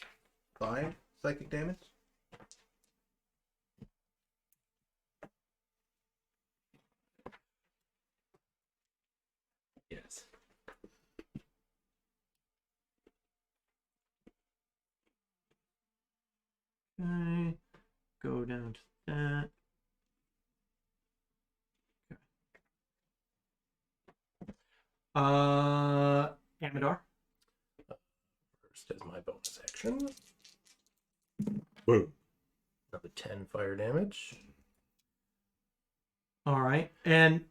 5 psychic damage. Yes. Okay. Go down to that. Okay. Amadar. First is my bonus action. Boom. Another 10 fire damage. All right. And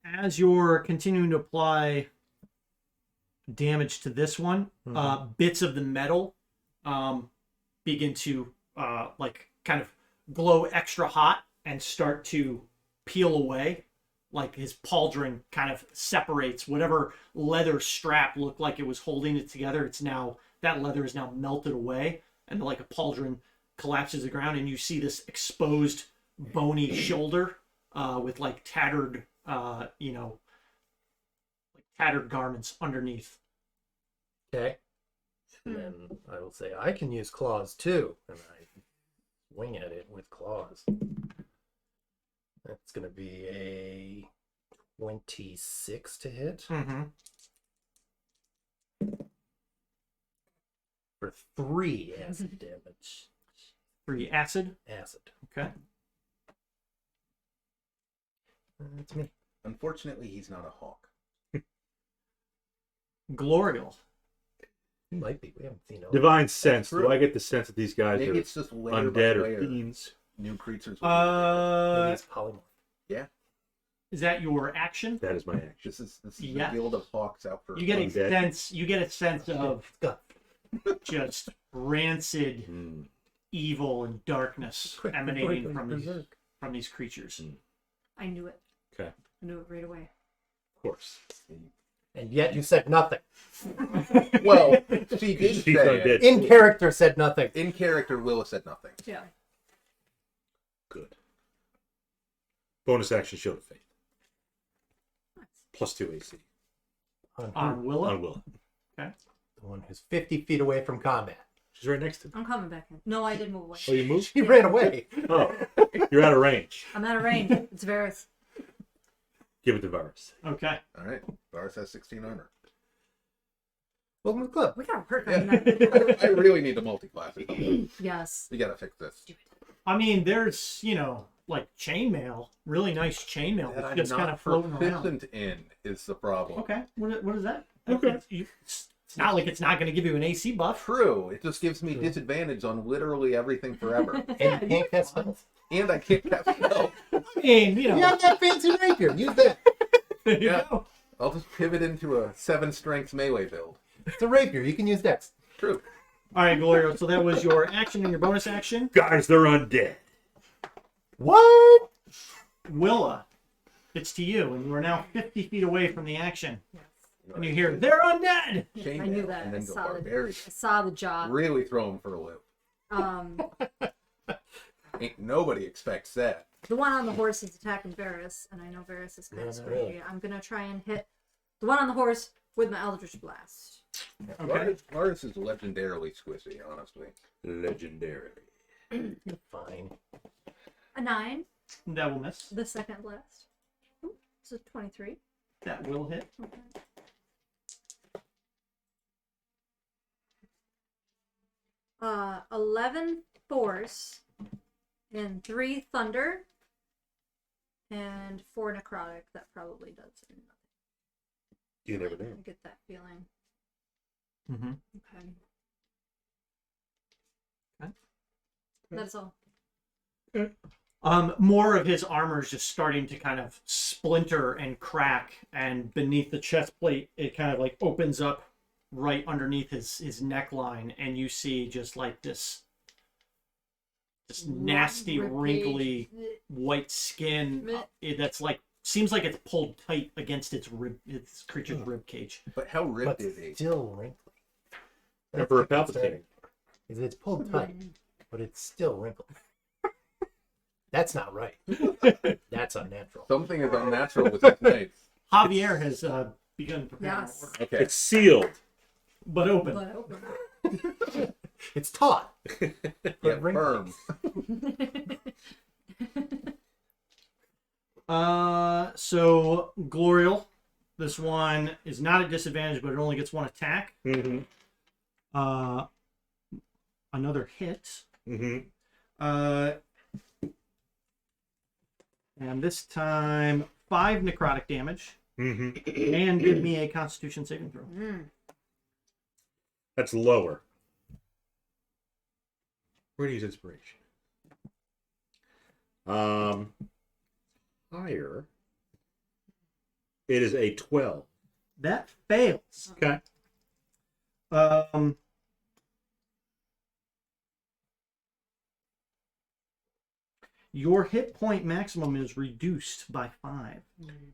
as you're continuing to apply damage to this one, bits of the metal begin to like kind of glow extra hot and start to peel away. Like his pauldron kind of separates. Whatever leather strap looked like it was holding it together, it's now, that leather is now melted away, and like a pauldron collapses to the ground, and you see this exposed bony shoulder with like tattered, like tattered garments underneath. Okay. And then I will say I can use claws too, and I swing at it with claws. That's going to be a 26 to hit Mm-hmm. for 3 acid damage. 3 acid. Acid. Okay. That's me. Unfortunately, he's not a hawk. Glorial. He might be. We haven't seen him. Divine sense. true. Do I get the sense that these guys Maybe are it's just layer by undead or layer. fiends? New creatures. Maybe he's polymorph. Is that your action? That is my action. This is Yeah. the guild of hawks out for You get a Undead. sense. You get a sense of Got just rancid Mm. evil and darkness emanating from berserk. these creatures. I knew it. Okay. I knew it right away. Of course. And yet you said nothing. Well, she did She's say undead. it. In character said nothing. In character, Willa said nothing. Yeah. Good. Bonus action, Shield of Faith. Nice. Plus 2 AC. On Willow. On Will. The one who's 50 feet away from combat. She's right next to me. I'm coming back in. No, I did move away. Oh, you moved? She ran away. Oh, you're out of range. I'm out of range. It's Varys. Give it to Varus. Okay. All right. Varus has 16 armor. Welcome to the club. We gotta work Yeah. on that. I really need to multi-class it. Yes. We gotta fix this. I mean, there's like chainmail, really nice chainmail, That that's I'm just kind not of floating around. proficient in is the problem. Okay. What is that? Okay. It's not like it's not going to give you an AC buff. True. It just gives me disadvantage on literally everything forever. And you can't cast spells. And I can't cast spells. I mean, You have that fancy rapier. Use that. there you Yeah. go. I'll just pivot into a 7 strength melee build. It's a rapier. You can use dex. True. All right, Glorio. So that was your action and your bonus action. Guys, they're undead. What? Willa, it's to you, and you are now 50 feet away from the action. Yes. And you hear, "They're undead!" Chainmail, I knew that. And I then go saw, barbarian. I saw the job. Really throw him for a loop. Ain't nobody expects that. The one on the horse is attacking Varys, and I know Varys is kind Yeah, of no, scary. really. I'm gonna try and hit the one on the horse with my Eldritch Blast. Okay. Varus is legendarily squishy, honestly. Legendary. You're fine. A 9. That will miss. The second blast. Ooh, it's a 23. That will hit. Okay. 11 force, and 3 thunder, and 4 necrotic. That probably does nothing. You never know. I get that feeling. Mm-hmm. Okay. Okay. That's all. More of his armor is just starting to kind of splinter and crack, and beneath the chest plate, it kind of like opens up right underneath his neckline, and you see just like this nasty, Rib wrinkly cage. white skin that's like seems like it's pulled tight against its creature's rib cage. But how ripped But is he? still wrinkly. Emperor That's the Palpatine. concern, is it's pulled tight, but it's still wrinkled. That's not right. That's unnatural. Something is unnatural with his knights. Javier has begun preparing Yes. order, Okay. It's sealed. but open. But open. It's taut. Yeah, wrinkly. firm. So Glorial, this one is not at disadvantage, but it only gets 1 attack. Mm-hmm. Another hit. Mm-hmm. And this time 5 necrotic damage, Mm-hmm. and give me a Constitution saving throw. That's lower. We're gonna use inspiration. Higher. It is a 12. That fails. Okay. Your hit point maximum is reduced by 5.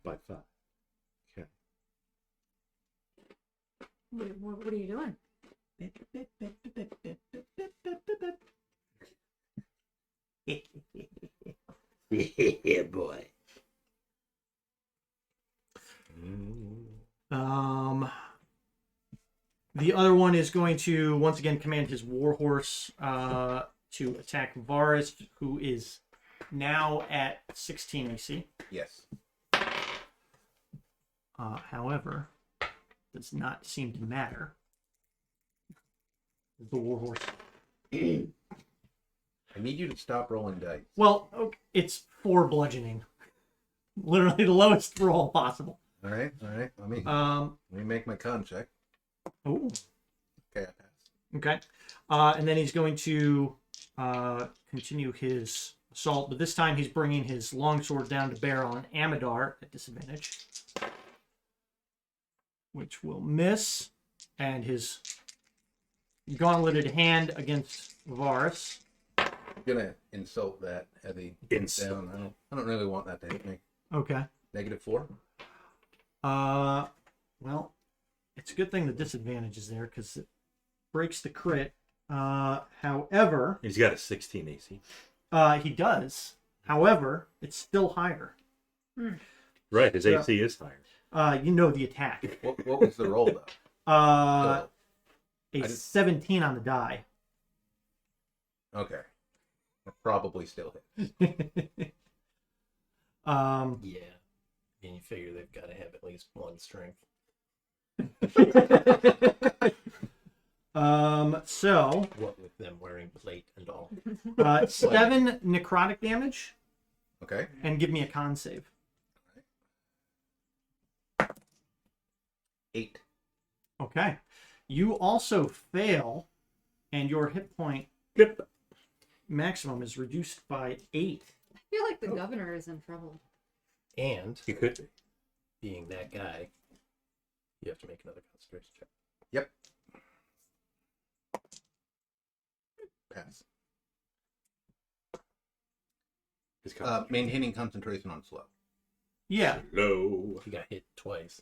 By 5. Okay. What are you doing? Yeah, boy. The other one is going to once again command his warhorse to attack Varus, who is now at 16 AC. Yes. However, does not seem to matter. The warhorse. I need you to stop rolling dice. Well, okay, it's 4 bludgeoning. Literally the lowest roll possible. All right. Let me make my con check. Oh, Okay, I pass. okay. And then he's going to continue his assault, but this time he's bringing his longsword down to bear on Amadar at disadvantage, which will miss, and his gauntleted hand against Varus. I'm gonna insult that heavy Insult. down. I don't really want that to hit me. Okay. -4. Well, it's a good thing the disadvantage is there because it breaks the crit. However, He's got a 16 AC. he does. However, it's still higher. Right, his AC is higher. You know the attack. What was the roll though? A I did- 17 on the die. Okay. That probably still hit. Yeah. And you figure they've got to have at least 1 strength. So What with them wearing plate and all. 7 necrotic damage, Okay. and give me a con save. 8. Okay. You also fail, and your hit point Yep. maximum is reduced by 8. I feel like the governor is in trouble. And He could be. being that guy, you have to make another concentration check. Yep. Pass. His con- Maintaining concentration on slow. Yeah. Low. You got hit twice.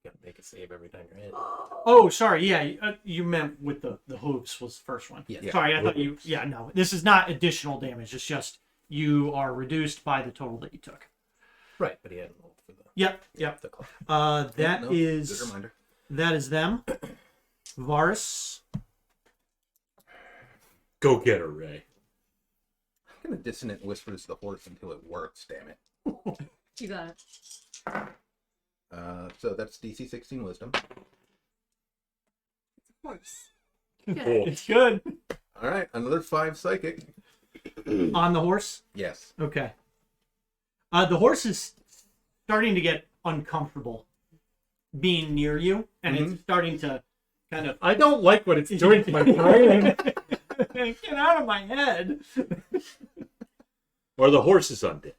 You got to make a save every time you're hit. Oh, sorry. Yeah, you meant with the hooves was the first one. Yeah. Sorry, I thought you... Yeah, no. This is not additional damage. It's just you are reduced by the total that you took. Right, but he hadn't rolled for the Yep. the clock. That No, is... Good reminder. That is them. Varus. Go get her, Ray. I'm gonna dissonant whispers the horse until it works. Damn it. You got it. So that's DC 16 Wisdom. Horse. Cool. It's good. All right, another 5 psychic. On the horse? Yes. Okay. The horse is starting to get uncomfortable being near you, and it's starting to kind of... I don't like what it's doing to my brain. Get out of my head. Or the horse is undead.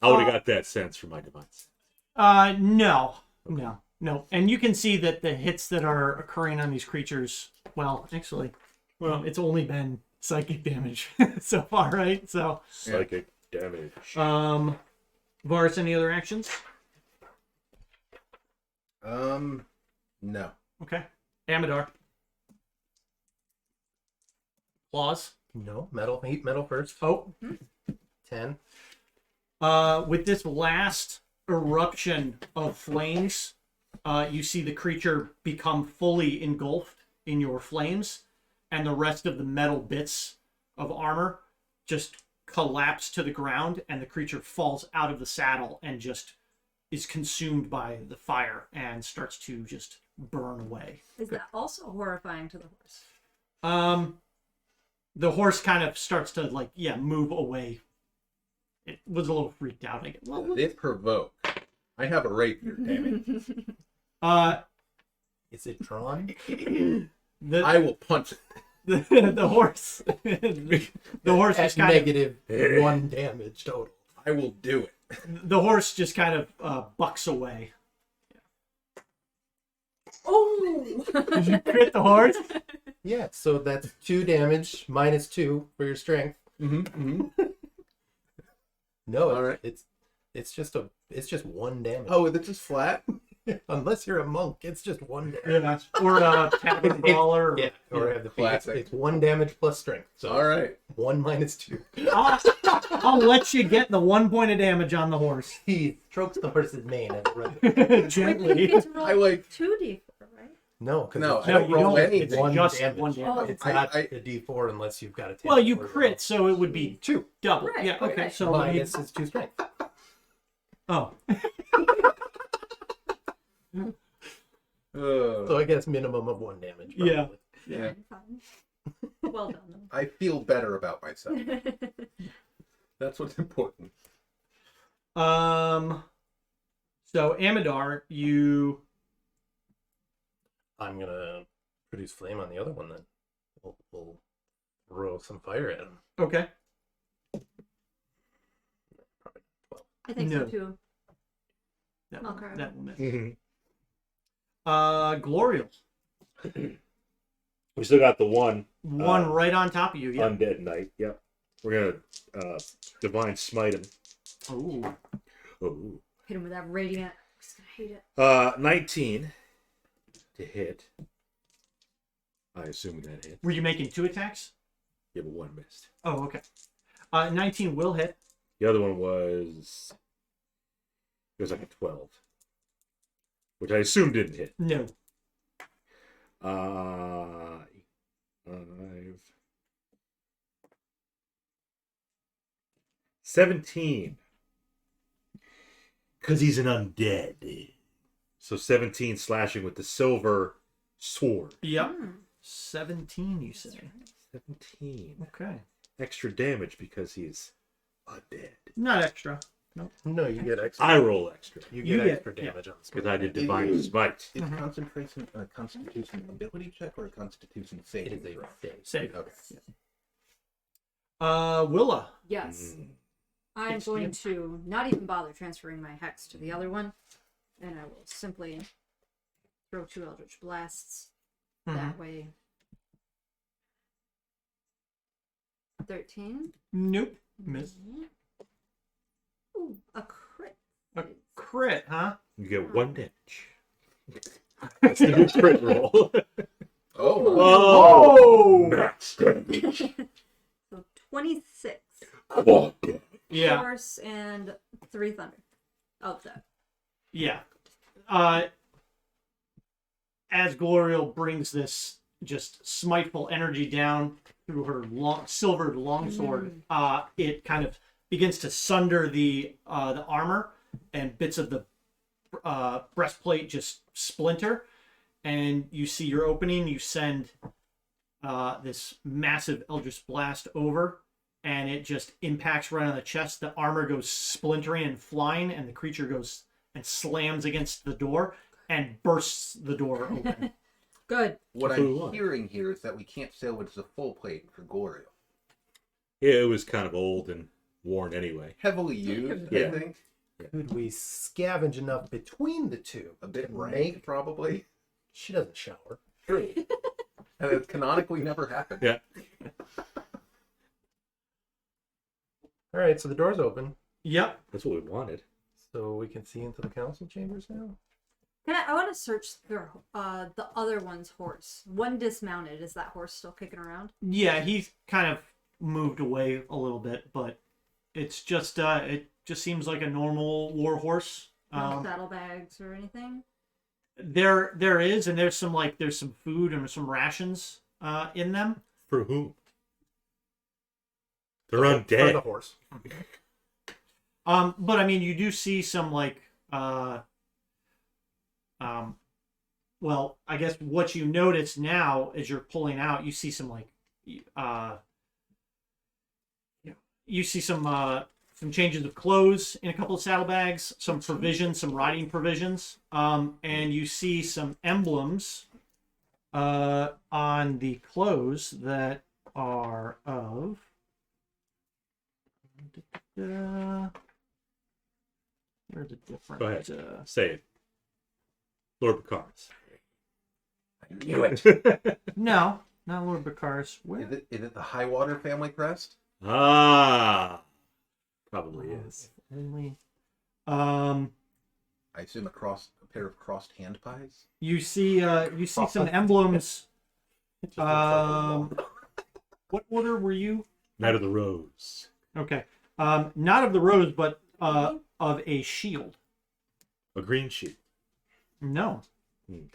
I would have got that sense from my device. No. And you can see that the hits that are occurring on these creatures, well, actually, it's only been psychic damage so far, right? So, Psychic damage. Varus, any other actions? No. Okay. Amadar. Claws. No, metal. Heat metal first. Oh. 10. With this last eruption of flames, you see the creature become fully engulfed in your flames, and the rest of the metal bits of armor just collapse to the ground, and the creature falls out of the saddle and just is consumed by the fire and starts to just burn away. Is that also horrifying to the horse? The horse kind of starts to move away. It was a little freaked out. I guess. It provoke. I have a rapier, damn it. Is it drawn? I will punch it. The horse. The horse At just kind of -1 damage total. I will do it. the horse just kind of bucks away. Oh! Did you crit the horse? Yeah, so that's 2 damage, -2 for your strength. No, All right. it's just one damage. Oh, is it just flat? Unless you're a monk, it's just one damage. Yeah. Or a tavern brawler. Yeah, or have the Classic. it's 1 damage plus strength. So All right. 1 minus 2. I'll let you get the 1 point of damage on the horse. He strokes the horse's mane as it runs. Wait, but you Gently. get to roll I like. 2d4, right? No, because No, it's I No, don't you roll don't. anything. It's one just damage. 1 damage. Oh. It's I- not I- a D4 unless you've got a 10. Well, you crit, so it would be 2. double. Right, Yeah, okay. right. So let me... Minus is 2 strength. Oh. So I guess minimum of 1 damage. Probably. Yeah. Yeah. Fine. Well done. I feel better about myself. That's what's important. So Amadar, you... I'm gonna produce flame on the other one then. We'll throw some fire at him. Okay. I think No. so too. That, Okay. that will miss. Mm-hmm. Glorial. We still got the one One right on top of you. Yeah. undead knight. Yep. We're gonna divine smite him. Ooh. Oh. Hit him with that radiant. I'm just gonna hate it. 19 to hit. I assume that hit. Were you making 2 attacks? Yeah, but 1 missed. Oh, okay. 19 will hit. The other one was like a 12, which I assume didn't hit. No. 5, 17. Because he's an undead. So 17 slashing with the silver sword. Yep. Hmm. 17, you say. 17. Okay. Extra damage because he's undead. Not extra. No, you get extra. I roll extra You You get get- extra damage on this. because I did divine smite. Is Mhm. concentration a constitution ability check or a constitution It saving is a throw? save. Save. Okay. Willa. Yes. Mm. I'm It's going you. to not even bother transferring my hex to the other one, and I will simply throw 2 Eldritch Blasts. Mhm. That way. 13. Nope. Miss. Ooh, a crit. A crit, huh? You get 1 damage. That's the new crit roll. Oh, Oh! Max damage. So 26. Oh, Yeah. Force and 3 thunder. Of that. Yeah. As Glorial brings this just smiteful energy down through her silvered longsword, it kind of begins to sunder the armor, and bits of the breastplate just splinter. And you see your opening. You send this massive Eldritch Blast over, and it just impacts right on the chest. The armor goes splintering and flying, and the creature goes and slams against the door and bursts the door open. Good. what That's what we I'm want. hearing here is that we can't salvage the full plate for Glorial. Yeah, it was kind of old and worn anyway. Heavily used, Yeah. I think. Could we scavenge enough between the two? A bit to rank, make- probably. She doesn't shower. True. And it's canonically never happened. Yeah. All right, so the door's open, Yep. That's what we wanted. so we can see into the council chambers now. I want to search the other one's horse. One dismounted. Is that horse still kicking around? Yeah, he's kind of moved away a little bit, but it's just it just seems like a normal war horse. No saddlebags or anything? There is, and there's some food and some rations in them. For whom? They're For the undead. horse. But I mean, you do see some well, I guess what you notice now as you're pulling out, you see some you see some changes of clothes in a couple of saddlebags, some provisions, some riding provisions, and you see some emblems on the clothes that are of. Where's the different? Go ahead. Say it. Lord Picard's. I knew it. No, not Lord Bacar's. Where? Is it the Highwater family crest? Ah. Probably is. Only. I assume a pair of crossed hand pies. You see some emblems. Just looks like a wall. What order were you? Knight of the Rose. Okay. Not of the rose, but of a shield. A green sheet. No,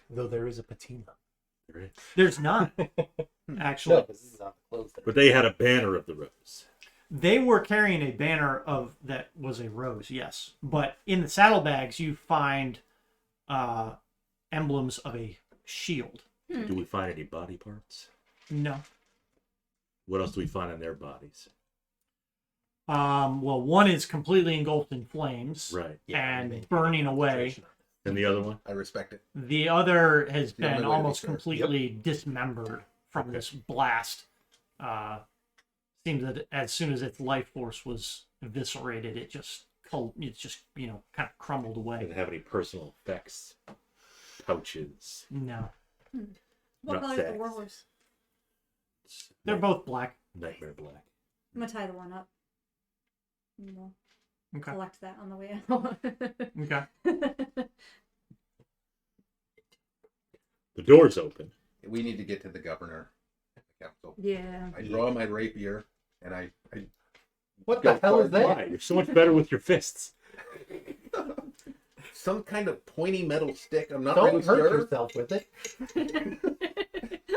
Though there is a patina. There is. there's not. Actually, because this is not the clothes that But they had a banner of the rose. they were carrying a banner of that was a rose. Yes, but in the saddlebags you find emblems of a shield. Do we find any body parts? No. What else do we find on their bodies? Well, one is completely engulfed in flames Right. and burning away. And the other one? I respect it. The other has The only been way to be almost sure. completely dismembered from this blast. Seems that as soon as its life force was eviscerated, it just kind of crumbled away. Doesn't have any personal effects. Pouches. No, What Not color is the sex. warhorse? they're both black. Nightmare black. I'm gonna tie the one up. And we'll Okay. collect that on the way out. Okay. The door's open. We need to get to the governor at the council. Yeah. I draw my rapier and I What go the hell is forward. that? Why? You're so much better with your fists. Some kind of pointy metal stick. I'm not Don't really hurt sure. yourself with it.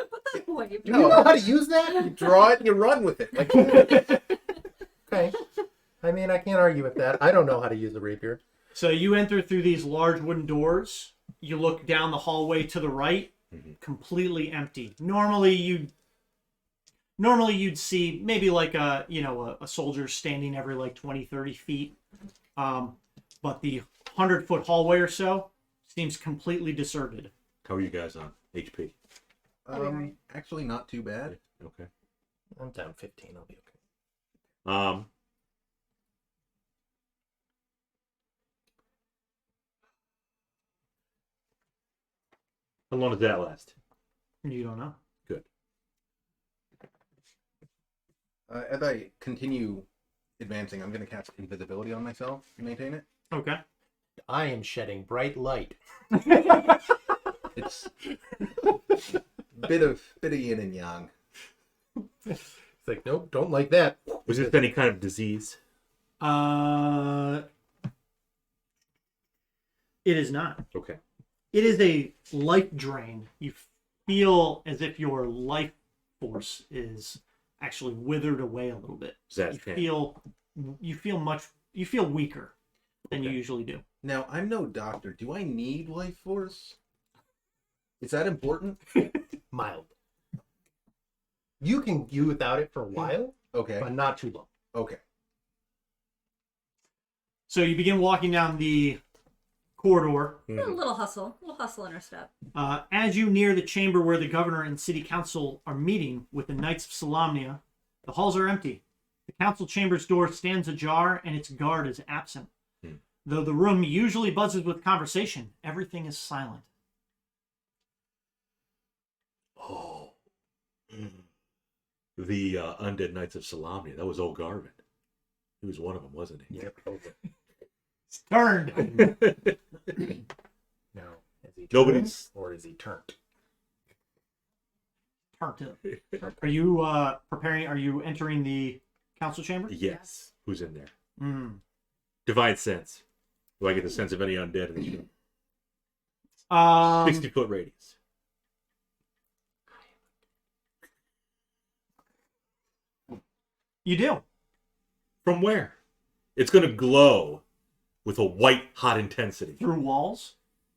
What the wave? Do you know how to use that? You draw it and you run with it. Like, Okay. I mean, I can't argue with that. I don't know how to use a rapier. So you enter through these large wooden doors. You look down the hallway to the right, completely empty. Normally you'd see maybe like a soldier standing every like 20, 30 feet. But the 100-foot hallway or so seems completely deserted. How are you guys on HP? actually not too bad. Okay. I'm down 15. I'll be okay. How long does that last? You don't know. Good. As I continue advancing, I'm going to cast invisibility on myself to maintain it. Okay. I am shedding bright light. It's bit of yin and yang. It's like, nope, don't like that. Was this any kind of disease? It is not. Okay. It is a life drain. You feel as if your life force is actually withered away a little bit. You feel weaker than you Okay. usually do. Now, I'm no doctor. Do I need life force? Is that important? Mild. You can do without it for a while, Okay. but not too long. Okay. So you begin walking down the corridor. A little hustle in our step. As you near the chamber where the governor and city council are meeting with the Knights of Solamnia, the halls are empty. The council chamber's door stands ajar and its guard is absent. Though the room usually buzzes with conversation, everything is silent. Oh. The undead Knights of Solamnia. That was old Garvin. He was one of them, wasn't he? Yep. It's turned. No. Is he Nobody's- turned or is he turned? Turned. Are you preparing? Are you entering the council chamber? Yes. Who's in there? Mm. Divine sense. Do I get the sense of any undead in this room? 60-foot radius. You do. From where? It's going to glow with a white hot intensity. Through walls?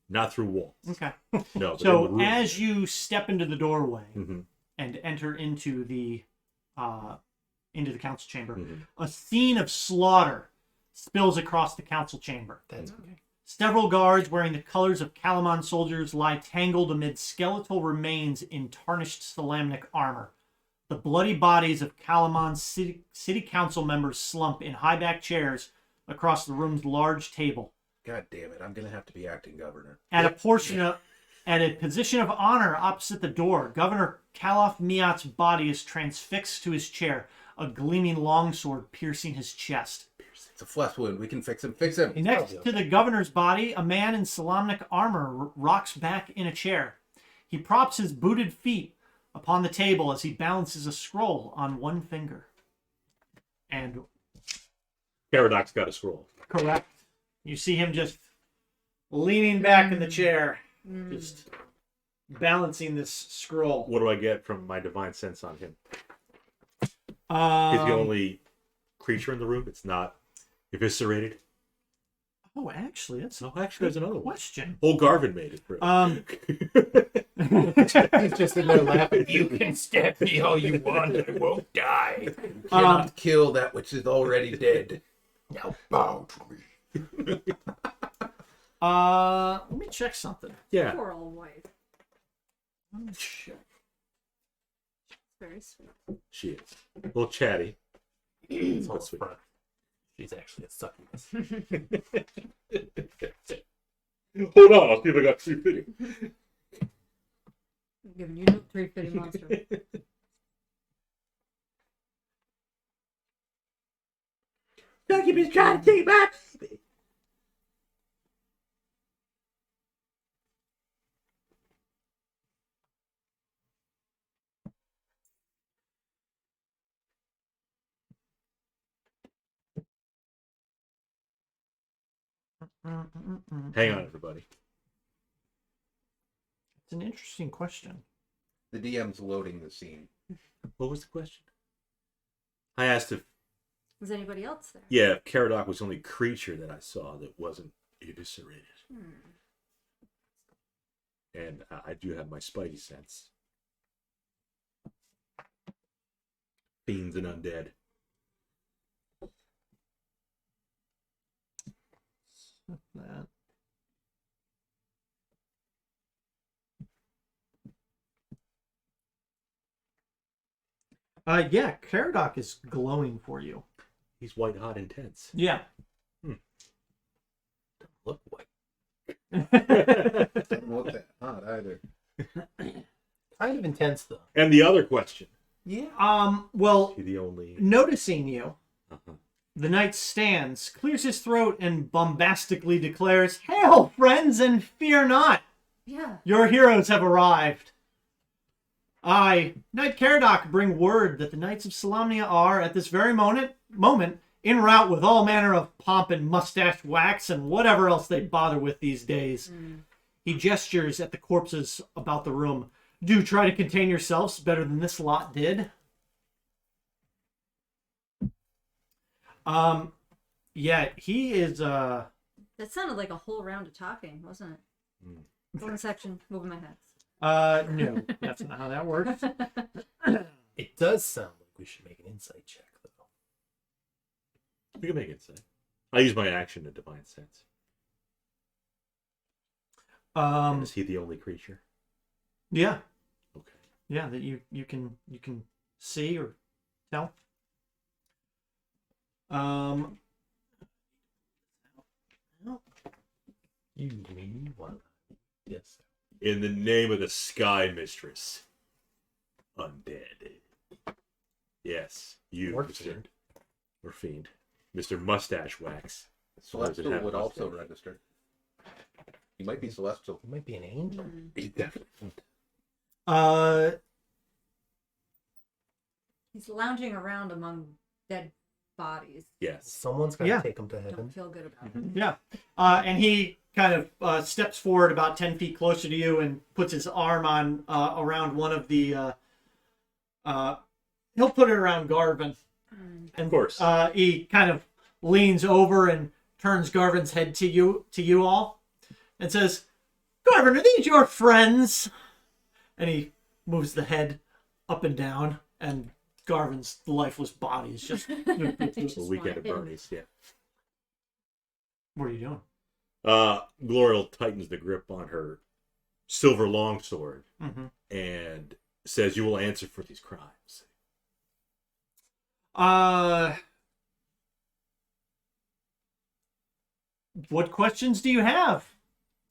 Not through walls. Okay. No. But in the So room. as you step into the doorway Mhm. and enter into the council chamber, Mhm. a scene of slaughter spills across the council chamber. That's okay. Several guards wearing the colors of Kalaman soldiers lie tangled amid skeletal remains in tarnished Solamnic armor. The bloody bodies of Kalaman's city council members slump in high-back chairs across the room's large table. God damn it. I'm going to have to be acting governor. At a position of honor opposite the door, Governor Kalaf Miat's body is transfixed to his chair, a gleaming longsword piercing his chest. It's a flesh wound. We can fix him. Fix him. Next to the governor's body, a man in Solamnic armor rocks back in a chair. He props his booted feet upon the table as he balances a scroll on one finger. And Karadoc's got a scroll. correct. You see him just leaning back in the chair, just balancing this scroll. What do I get from my divine sense on him? He's the Um, only creature in the room. It's not eviscerated. Oh, actually, that's No, actually, there's another one. question. Old Garvin made it. He's just in there laughing. You can stab me all you want. I won't die. Cannot kill that which is already dead. Now bow to me. Let me check something. Yeah. Poor old wife. Let me check. Very sweet. She is. A little chatty. It's all That's sweet. front. She's actually a succubus. Hold on, I'll see if I got 350. I'm giving you no 350 monster. Succubus trying to take my baby. Hang on, everybody. It's an interesting question. The DM's loading the scene. What was the question? I asked if, Is anybody else there? yeah, if Karadoc was the only creature that I saw that wasn't eviscerated. And I do have my spidey sense. Fiends and undead. That. Yeah, Karadoc is glowing for you. He's white hot intense. Yeah. Look white. Doesn't look that hot either. Kind of intense though. And the other question. Well, Is he the only... noticing you, Uh-huh. the knight stands, clears his throat, and bombastically declares, "Hail, friends, and fear not! Yeah. Your heroes have arrived. I, Knight Karadoc, bring word that the Knights of Solamnia are, at this very moment, en route with all manner of pomp and mustache wax and whatever else they bother with these days." He gestures at the corpses about the room. "Do try to contain yourselves better than this lot did." Yeah, he is, That sounded like a whole round of talking, wasn't it? Bonus section, moving my head. no, that's not how that works. It does sound like we should make an insight check though. We can make it say. I use my action to divine sense. Is he the only creature? Yeah, Okay. yeah, that you can see or tell. You mean one? Yes. In the name of the Sky Mistress. Undead. Yes, you, Or Mr. fiend. Or Fiend. Mr. Mustache Wax. Celestial have would also mustache? register. He might be celestial. You might be an angel. He definitely. He's lounging around among dead bodies. Yes. Someone's got to Yeah. take him to heaven. Don't feel good about it. Yeah, and he kind of steps forward about 10 feet closer to you and puts his arm on around one of the. He'll put it around Garvin. And, Of course. he kind of leans over and turns Garvin's head to you all, and says, "Garvin, are these your friends?" And he moves the head up and down, and Garvin's lifeless body is just. Just The weekend at wanna hit him. Bernie's, yeah. What are you doing? Gloriel tightens the grip on her silver longsword Mm-hmm. and says, "You will answer for these crimes." What questions do you have?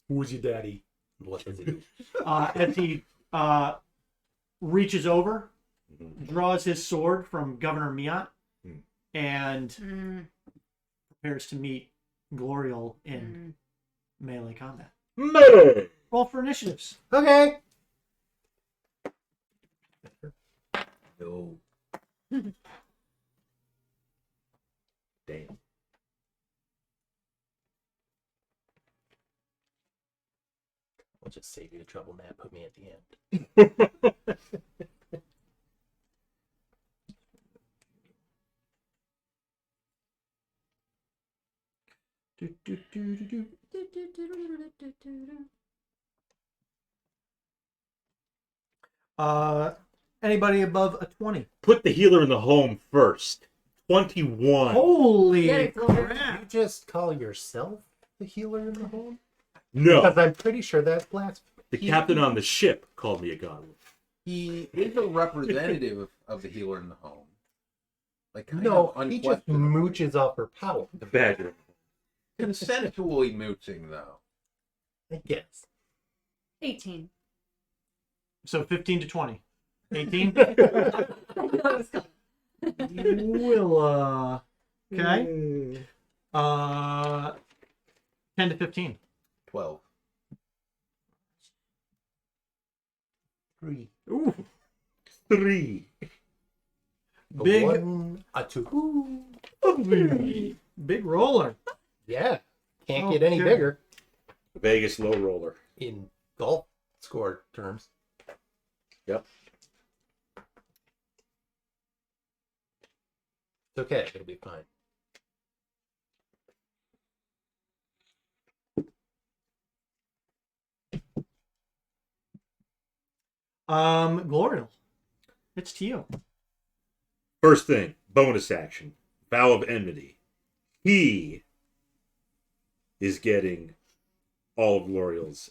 Who's your daddy? What does he do? As he reaches over, draws his sword from Governor Miat, and prepares to meet Glorial in melee combat. Melee! Roll for initiatives. Okay. No. Damn. I'll just save you the trouble, Matt. Put me at the end. Do, do, do, do, do. Anybody above a 20? Put the healer in the home first. 21. Holy Get it, Gloria. crap. You just call yourself the healer in the home? No, Because I'm pretty sure that's blasphemy. the captain on the ship called me a godly. He is a representative of the healer in the home. Like, kind No, of he just unquestionably. mooches off her power. The badger. Consensually mooching, though. I guess. 18. So 15 to 20. 18? That was coming. Willa. Okay. 10 to 15. 12. 3. Ooh. 3. A Big, 1, a 2. big roller. Yeah. Can't get any Okay. bigger Vegas low roller. in golf score terms. Yep. It's okay. It'll be fine. Glorial. It's to you. First thing, bonus action. Vow of enmity. He is getting all of L'Oreal's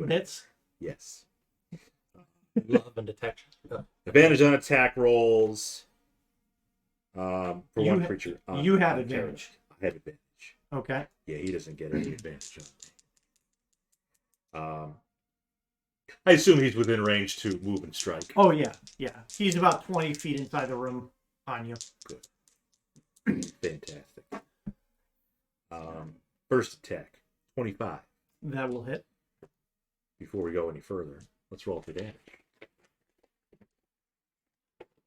Hits. yes. Love and detection. Advantage on attack rolls. For You one ha- creature. you have on advantage. terrorist. I have advantage. Okay. Yeah, he doesn't get any advantage on me. I assume he's within range to move and strike. Oh, yeah. Yeah. He's about 20 feet inside the room on you. Fantastic. First attack, 25. That will hit. Before we go any further, let's roll for damage.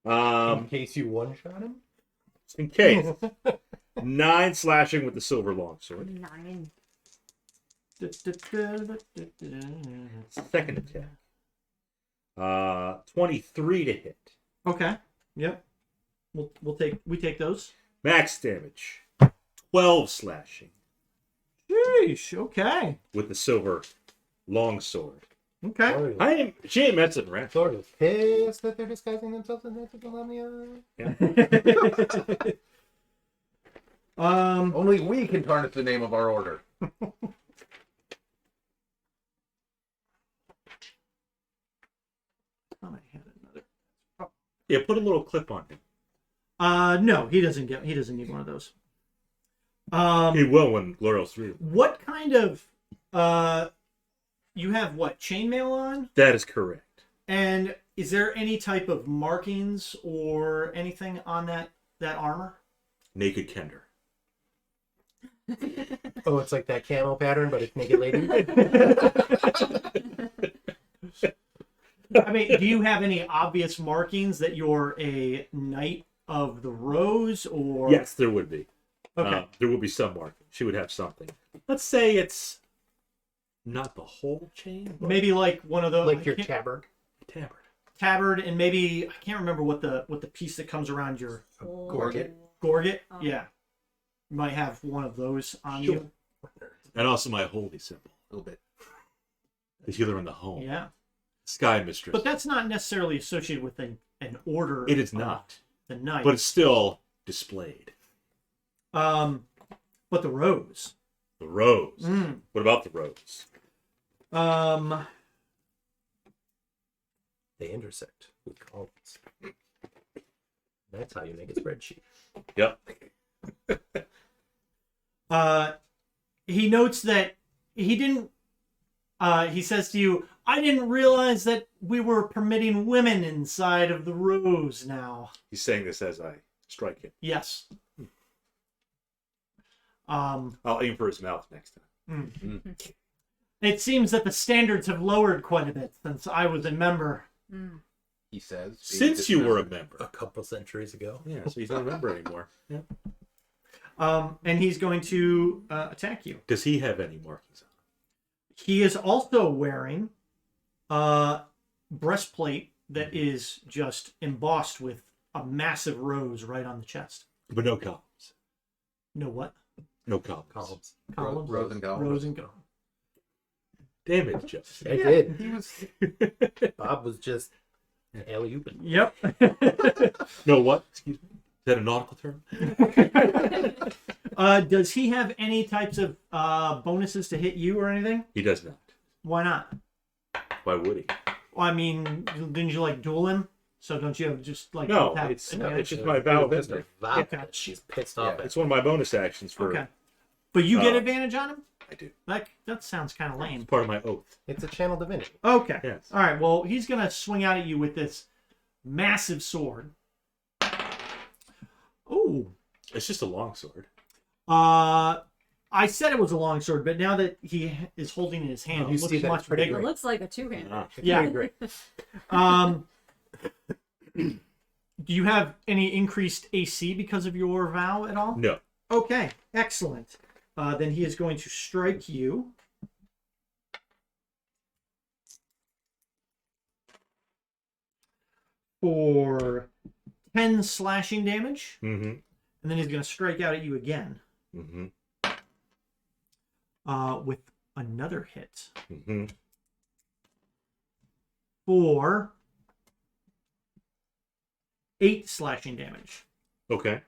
In case you one-shot him? Just in case. 9 slashing with the silver longsword. 9. Second attack. 23 to hit. Okay. Yep. We take those. Max damage. 12 slashing Sheesh. Okay. with the silver longsword. Okay. She ain't messing around. Sort of pissed that they're disguising themselves as Knights of Solamnia. Only we can tarnish the name of our order. Yeah, put a little clip on him. No, he doesn't need one of those. He will when L'Oreal's through. What kind of you have what, chainmail on? That is correct. And is there any type of markings or anything on that armor? Naked Kender. Oh, it's like that camo pattern, but it's naked lady. I mean, do you have any obvious markings that you're a Knight of the Rose or Yes, there would be. Okay. There will be some marking. She would have something. Let's say it's not the whole chain, but maybe like one of those Like your tabard. tabard. and maybe I can't remember what the piece that comes around your Gorget. gorget. Oh. Yeah. You might have one of those on you. And also my holy symbol. A little bit. The healer in the home. Yeah. Sky Mistress. But that's not necessarily associated with an order. It is of not. the knight. But it's still displayed. But the rose. The rose. Mm. What about the rose? They intersect with columns. That's how you make a spreadsheet. Yep. He notes that he didn't. He says to you, "I didn't realize that we were permitting women inside of the rose now." He's saying this as I strike him. Yes. I'll aim for his mouth next time. It seems that the standards have lowered quite a bit since I was a member. He says. Since you were a member. A couple centuries ago. Yeah, so he's not a member anymore. Yeah. And he's going to attack you. Does he have any markings on him? He is also wearing a breastplate that is just embossed with a massive rose right on the chest. But no columns. No what? No columns. Columns. Columns? Rose and columns. Rose and columns. Damn it, Jeff. I did. He was. Bob was just alley-ooping. Yep. No, what? Excuse me. Is that a nautical term? Does he have any types of bonuses to hit you or anything? He does not. Why not? Why would he? Well, I mean, didn't you like duel him? So don't you have just like No, attack it's advantage? just my vow of Just victory. a vow. Okay. She's pissed off. Yeah. At It's one of my bonus actions for. Okay. But you get Uh, advantage on him? I do. That sounds kind of lame. It's part of my oath. It's a channel divinity. Okay. Yes. All right. Well, he's gonna swing out at you with this massive sword. Ooh. It's just a long sword. I said it was a long sword, but now that he is holding it in his hand, You it see looks that much it's pretty bigger. It looks like a two-handed. Ah. Yeah. Great. Do you have any increased AC because of your vow at all? No. Okay, excellent. Then he is going to strike you. For 10 slashing damage, Mm-hmm. and then he's going to strike out at you again Mm-hmm. with another hit Mm-hmm. for 8 slashing damage. Okay.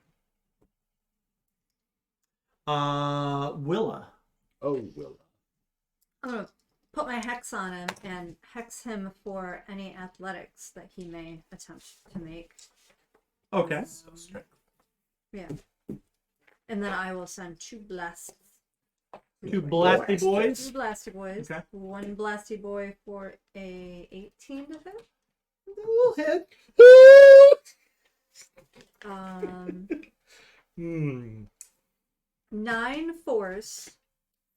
Willa. Oh, Willa. I'm gonna put my hex on him and hex him for any athletics that he may attempt to make. Okay. Yeah. And then I will send 2 blasts. 2 blasty Two boys. blasty boys. Okay. 1 blasty boy for a 18 to hit. Hmm. 9 force,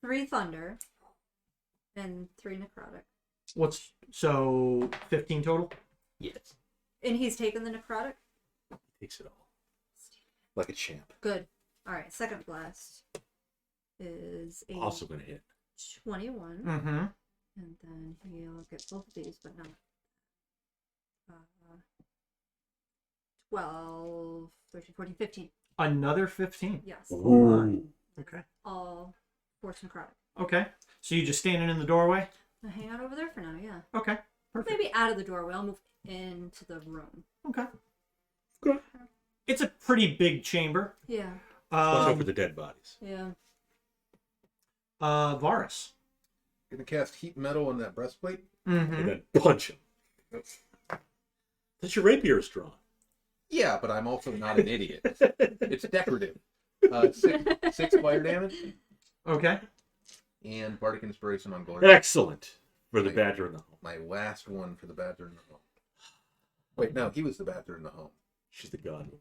3 thunder, and 3 necrotic. What's so 15 total? Yes. And he's taken the necrotic? Takes it all. Like a champ. Good. Alright, second blast is a Also gonna hit. 21. Mm-hmm. And then he'll get both of these, but not 12, 13, 14, 15. Another 15. Yes. Ooh. Okay. All force necrotic. Okay. So you just standing in the doorway? I'll hang out over there for now, yeah. Okay. Perfect. Maybe out of the doorway. I'll move into the room. Okay. Okay. It's a pretty big chamber. Yeah. Watch out for the dead bodies. Yeah. Varus. Gonna cast heat metal on that breastplate. Mm-hmm. And then punch him. That's your rapier is drawn. Yeah, but I'm also not an idiot. It's decorative. 6 fire damage Okay. and bardic inspiration on glory. Excellent. For the badger in the home. My last one for the badger in the home. Wait, no, he was the badger in the home. She's the god woman.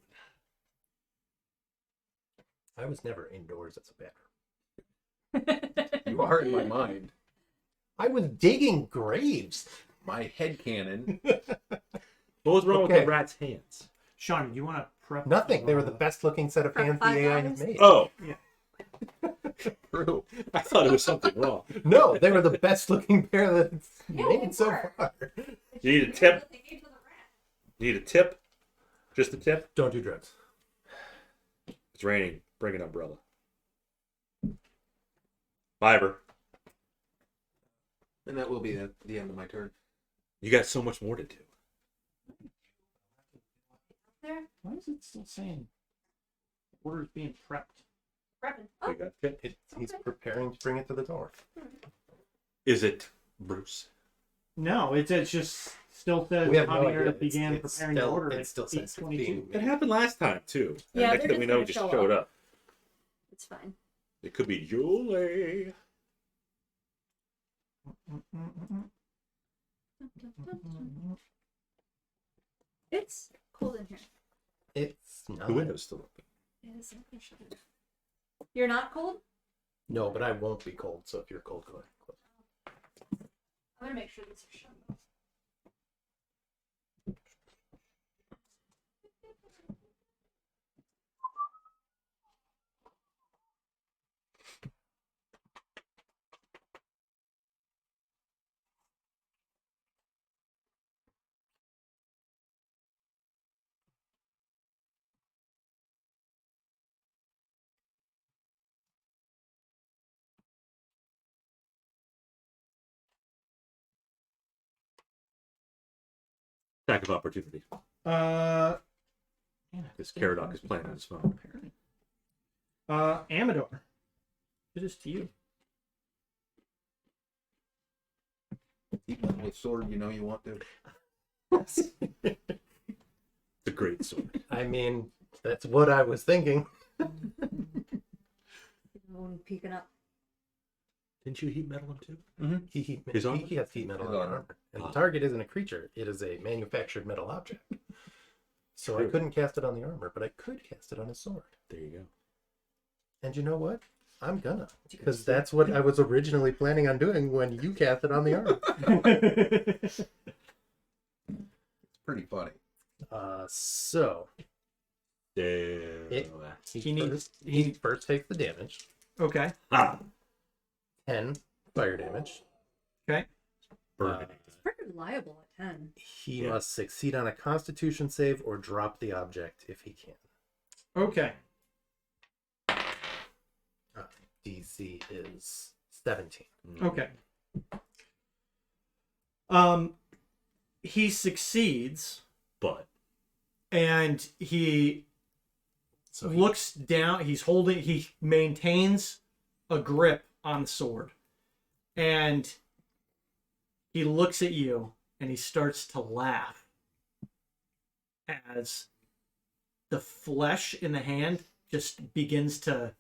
I was never indoors as a better. You are in my mind. I was digging graves. My headcanon. What was wrong with Okay. the rat's hands? Sean, do you want to prep? Nothing. They were the best looking set of For hands the 5 AI hours? has made. Oh, True. I thought it was something wrong. No, they were the best looking pair that's Yeah, made they so were. far. You need a tip? Need a tip? Just a tip? Don't do drugs. It's raining. Bring an umbrella. Fiver. And that will be the end of my turn. You got so much more to do. There. Why is it still saying orders being prepped? Prepping. You Oh, got tip? He's preparing to bring it to the door. Is it Bruce? No, it's just still says We have no Javier idea. began It's preparing still- the order it at still says 8:22. 15. It happened last time, too. And Yeah, next they're thing we just know, gonna it just show showed up. it's fine. It could be Julie. It's cold in here. It's not. The window's still open. It is. Let me shut it. You're not cold? No, but I won't be cold, so if you're cold, go ahead. I'm gonna make sure these are shut off. Attack of opportunity. This Caradoc is playing on his phone. Amador. It is to you. Even with sword, you know you want to. It's a great sword. I mean, that's what I was thinking. One peeking up. Didn't you heat metal him too? He His armor? has heat metal His on armor. armor. And the target isn't a creature, it is a manufactured metal object. So True. I couldn't cast it on the armor, but I could cast it on his sword. There you go. And you know what? I'm gonna. Because that's what I was originally planning on doing when you cast it on the armor. It's pretty funny. So Damn. he first takes the damage. Okay. Ah, 10 fire damage. Okay. burning. It's pretty reliable at 10. He Yeah. must succeed on a constitution save or drop the object if he can. Okay. DC is 17. Okay. He succeeds, But and he So looks down. He maintains a grip on the sword, and he looks at you, and he starts to laugh as the flesh in the hand just begins to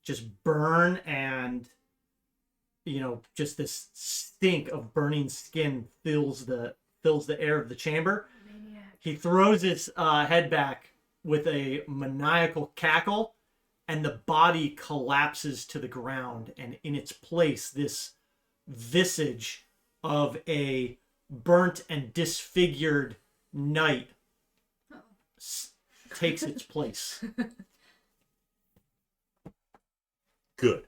just burn, and just this stink of burning skin fills the air of the chamber. Maniac. He throws his head back with a maniacal cackle, and the body collapses to the ground, and in its place this visage of a burnt and disfigured knight takes its place. good.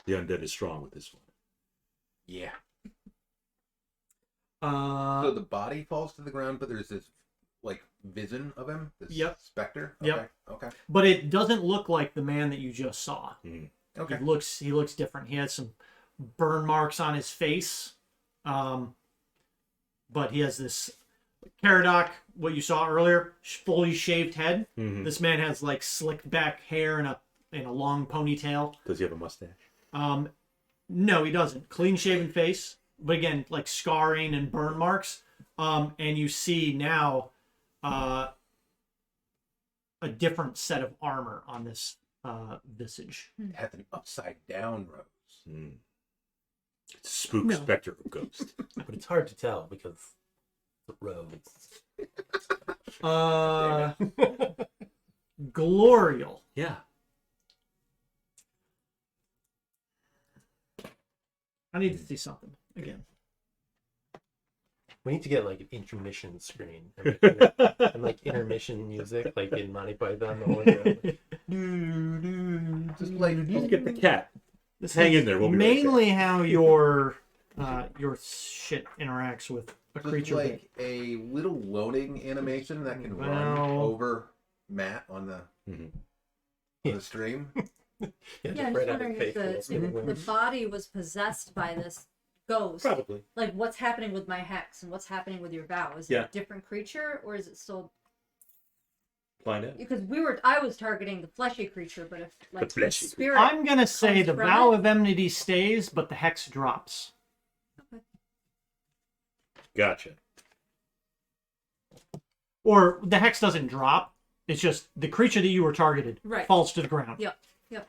The undead is strong with this one. yeah. So the body falls to the ground, but there's this like vision of him. This Yep. specter. Yep. Okay. But it doesn't look like the man that you just saw. Okay. He looks different. He has some burn marks on his face, but he has this Caradoc, what you saw earlier, fully shaved head. Mhm. This man has like slicked back hair and a long ponytail. Does he have a mustache? No, he doesn't. Clean shaven face, but again, like scarring and burn marks. And you see now a different set of armor on this visage. It has an upside down rose. It's a spook, No. specter, or ghost. But it's hard to tell because the roads. Glorial. Yeah. I need to see something again. We need to get like an intermission screen and like intermission music, like in Monty Python. The whole time. Just like Let's get the cat. This Hang is in there, we'll be right mainly how your shit interacts with a just creature. like a little loading animation that can run Well- over Matt on the Mhm. on the stream. Yeah, just I'm right just out of wondering if faithfulness the, with if the wings. body was possessed by this ghost. Probably. Like, what's happening with my hex and what's happening with your vow? Is it Yeah. a different creature, or is it still? Find out. Because I was targeting the fleshy creature, but if like the fleshy spirit. I'm gonna say comes the from vow it? of enmity stays, but the hex drops. Gotcha. Or the hex doesn't drop. It's just the creature that you were targeted Right. falls to the ground. Yep. Yep.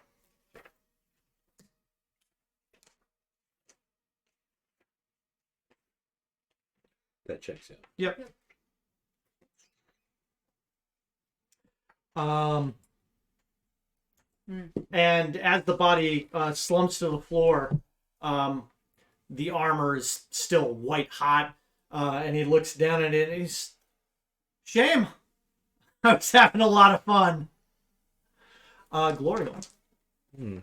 That checks out. Yep. Um, And as the body slumps to the floor, the armor is still white hot, and he looks down at it and he's, shame. I was having a lot of fun. Gloria. So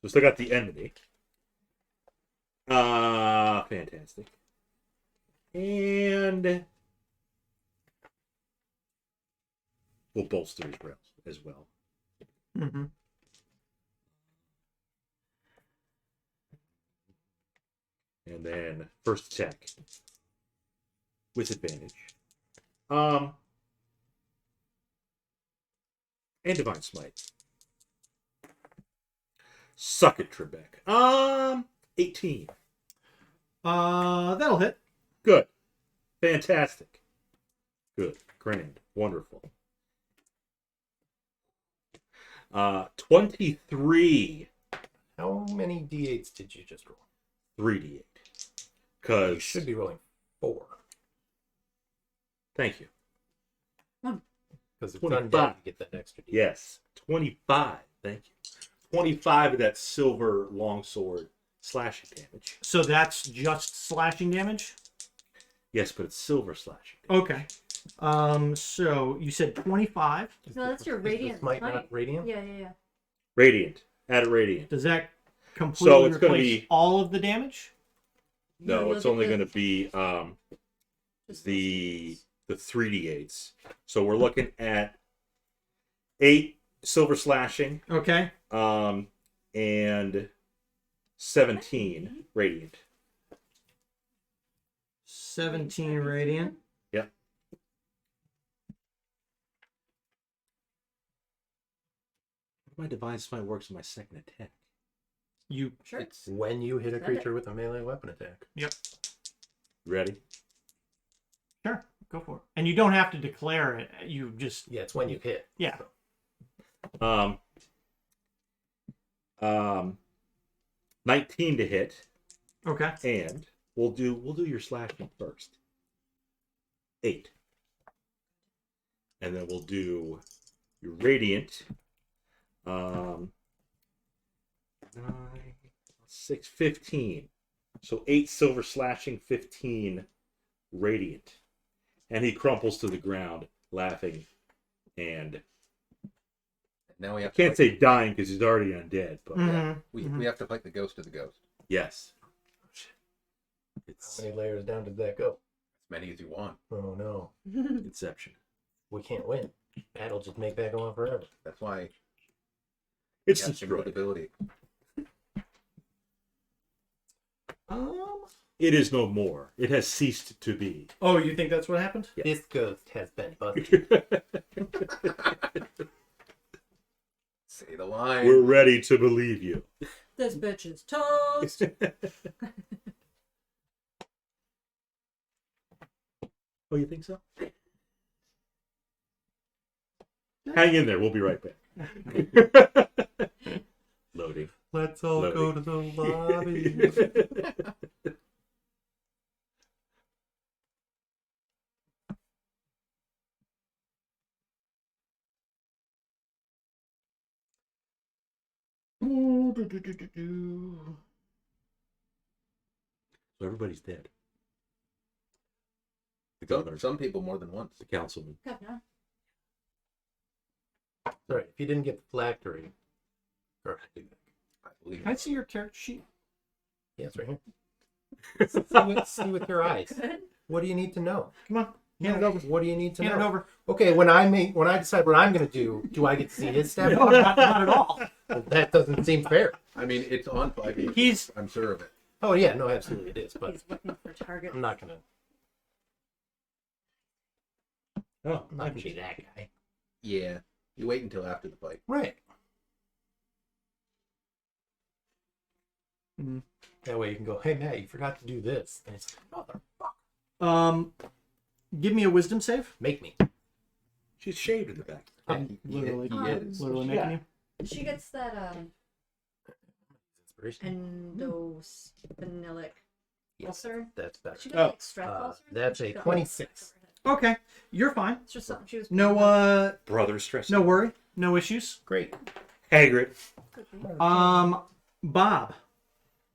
we still got the enemy. Fantastic. And we'll bolster his rails as well. Mm-hmm. And then first attack with advantage. And Divine Smite. Suck it, Trebek. 18. That'll hit. Good. Fantastic. Good. Grand. Wonderful. 23. How many d8s did you just roll? 3d8. You Because... should be rolling 4. Thank you. Because it's 25. undead, you get that extra d8. Yes. 25. Thank you. 25 of that silver longsword slashing damage. So that's just slashing damage? Yes, but it's silver slashing damage. Okay. So you said 25. No, that's your Is this radiant. Smite Smite. not radiant? Yeah. Radiant. Add a radiant. Does that completely it's gonna replace be- all of the damage? No, you'll it's get only the- going to be just the 3d8s. So we're looking at 8 silver slashing Okay. and 17 radiant. 17 radiant. Yep. My divine smite works in my second attack. You Sure. It's When you hit a Send creature with a melee weapon attack. Ready? sure go for it. And you don't have to declare it. You just Yeah, it's when you hit. yeah. Um, 19 to hit, Okay. and we'll do your slashing first. 8. And then we'll do your radiant. 9, 6, 15. So 8 silver slashing, 15 radiant. And he crumples to the ground, laughing, and now we have to can't fight, say dying because he's already undead, but Mhm. we have to fight the ghost of the ghost. yes. How It's many layers down did that go? As many as you want. Oh no. Inception. We can't win. That'll just make that go on forever. That's why It's you have destroyed. invisibility. It is no more. It has ceased to be. Oh, you think that's what happened? Yeah. This ghost has been busted. Say the line. We're ready to believe you. This bitch is toast. Oh, you think so? Hang in there. We'll be right back. Loading. Let's all Loading. go to the lobby. So everybody's dead. The governor, Some people more than once. the councilman. Governor. Sorry, if you didn't get the phylactery. Or, I believe. Can I see your character sheet? yeah, it's right here. See with your eyes. Good. What do you need to know? Come on. Hand it over. What do you need to Hand it know? over. Okay, when I decide what I'm going to do I get to see his step? No, not at all. Well, that doesn't seem fair. I mean, it's on 5 He's I'm sure of it. Oh yeah, no, absolutely it is, but He's looking for target. I'm not gonna Oh, be that guy. Yeah. You wait until after the fight. Right. Mhm. That way you can go, hey Matt, you forgot to do this. And it's like, motherfucker. give me a wisdom save. Make me. she's shaved in the back. Yeah, he literally- is. Literally making you. She gets that Inspiration. endosphenic Yes, ulcer. that's better. She got like strep Uh, ulcer. that's a She got 26. Okay, you're fine. It's just something she was. No, Brother stress. no worry, no issues. Great. Hagrid. Bob,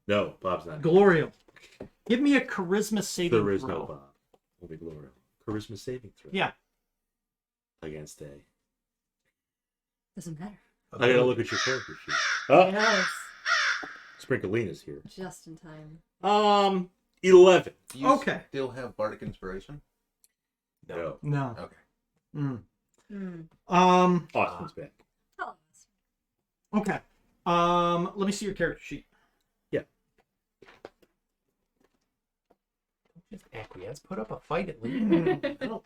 No, Bob's not. Glorial, give me a charisma saving There is throw. no Bob. Only Gloria. Charisma saving throw. Yeah. Against a. Doesn't matter. I gotta look at your character sheet. Oh, Yes. Sprinklina's here. Just in time. 11. Do you Okay. still have bardic inspiration? No. No. Okay. Mm. Austin's back. Tell us. Okay. Let me see your character sheet. Just acquiesce. Put up a fight at least.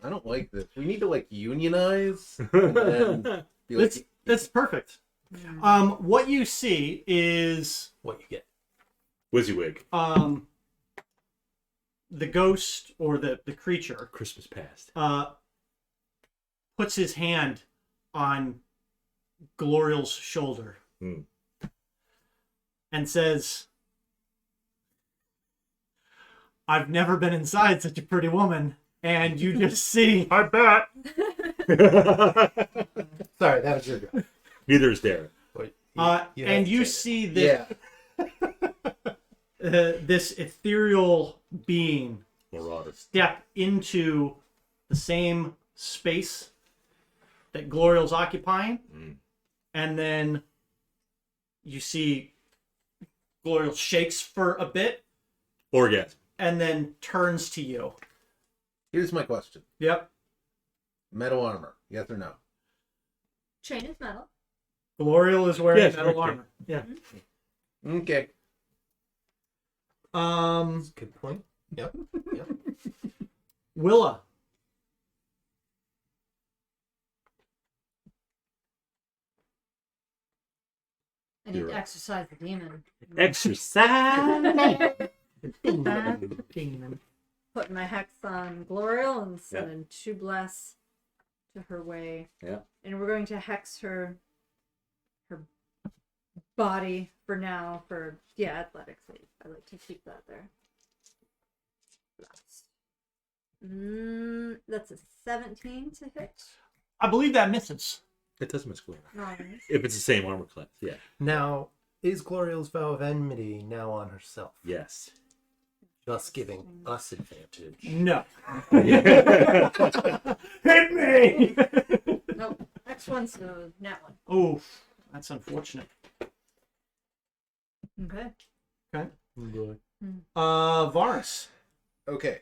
I don't like this. We need to like unionize and then be like, That's perfect. What you see is What you get? WYSIWYG. the ghost or the creature Christmas past. puts his hand on Glorial's shoulder Hmm. and says, I've never been inside such a pretty woman, and you just see. I bet. Sorry, that was your job. Neither is Darren. But And you see this, this ethereal being Marauder. step into the same space that Glorial's occupying, and then you see Glorial shakes for a bit Orgasm. and then turns to you. Here's my question. Yep. Metal armor, yes or no? Chain is metal. Glorial is wearing Yes, metal okay. armor. Yeah. Okay. Good point. Yep. Willa. I need You're to right. exercise the demon. Exercise. Demon. Putting my hex on Glorial and sending 2 blasts to her way. Yeah. And we're going to hex her body for now for athletics. I like to keep that there. That's a 17 to hit. I believe that misses. It doesn't miss Gloria. Nice. If it's the same armor class, yeah. Now, is Glorial's vow of enmity now on herself? Yes. Thus giving us advantage. No. Hit me! Nope. Next one's the nat one. Oh, that's unfortunate. Okay. Okay. Good. Varus. Okay.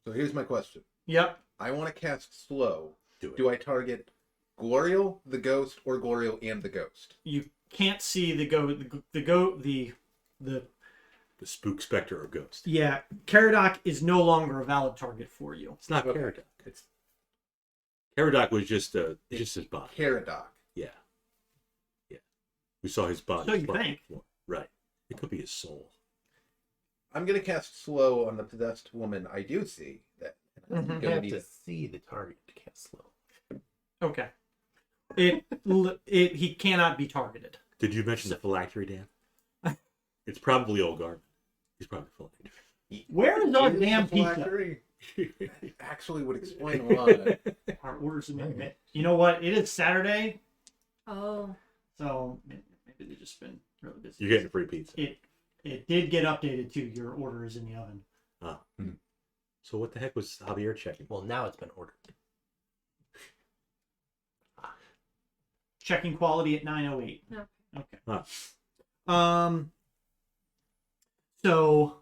So here's my question. Yep. I want to cast slow. Do it. Do I target Glorial, the ghost, or Glorial and the ghost? You can't see the The spook, specter, or ghost. yeah. Caradoc is no longer a valid target for you. It's not Okay. Caradoc. It's Caradoc was just his body. Caradoc. Yeah. Yeah. We saw his body. So you spark think. before. Right. It could be his soul. I'm going to cast slow on the possessed woman I do see. That You I'm gonna have need to it. see the target to cast slow. Okay. He cannot be targeted. Did you mention the phylactery, Dan? It's probably old Garmin. He's probably phylactery. Where is our Is damn the pizza? phylactery? Actually would explain a lot. Our orders in a minute. You know what? It is Saturday, Oh. so maybe they've just been really busy. You're getting free pizza. It did get updated too. Your order is in the oven. Oh. So what the heck was Javier checking? Well, now it's been ordered. Checking quality at 9:08. No. Okay. Huh. So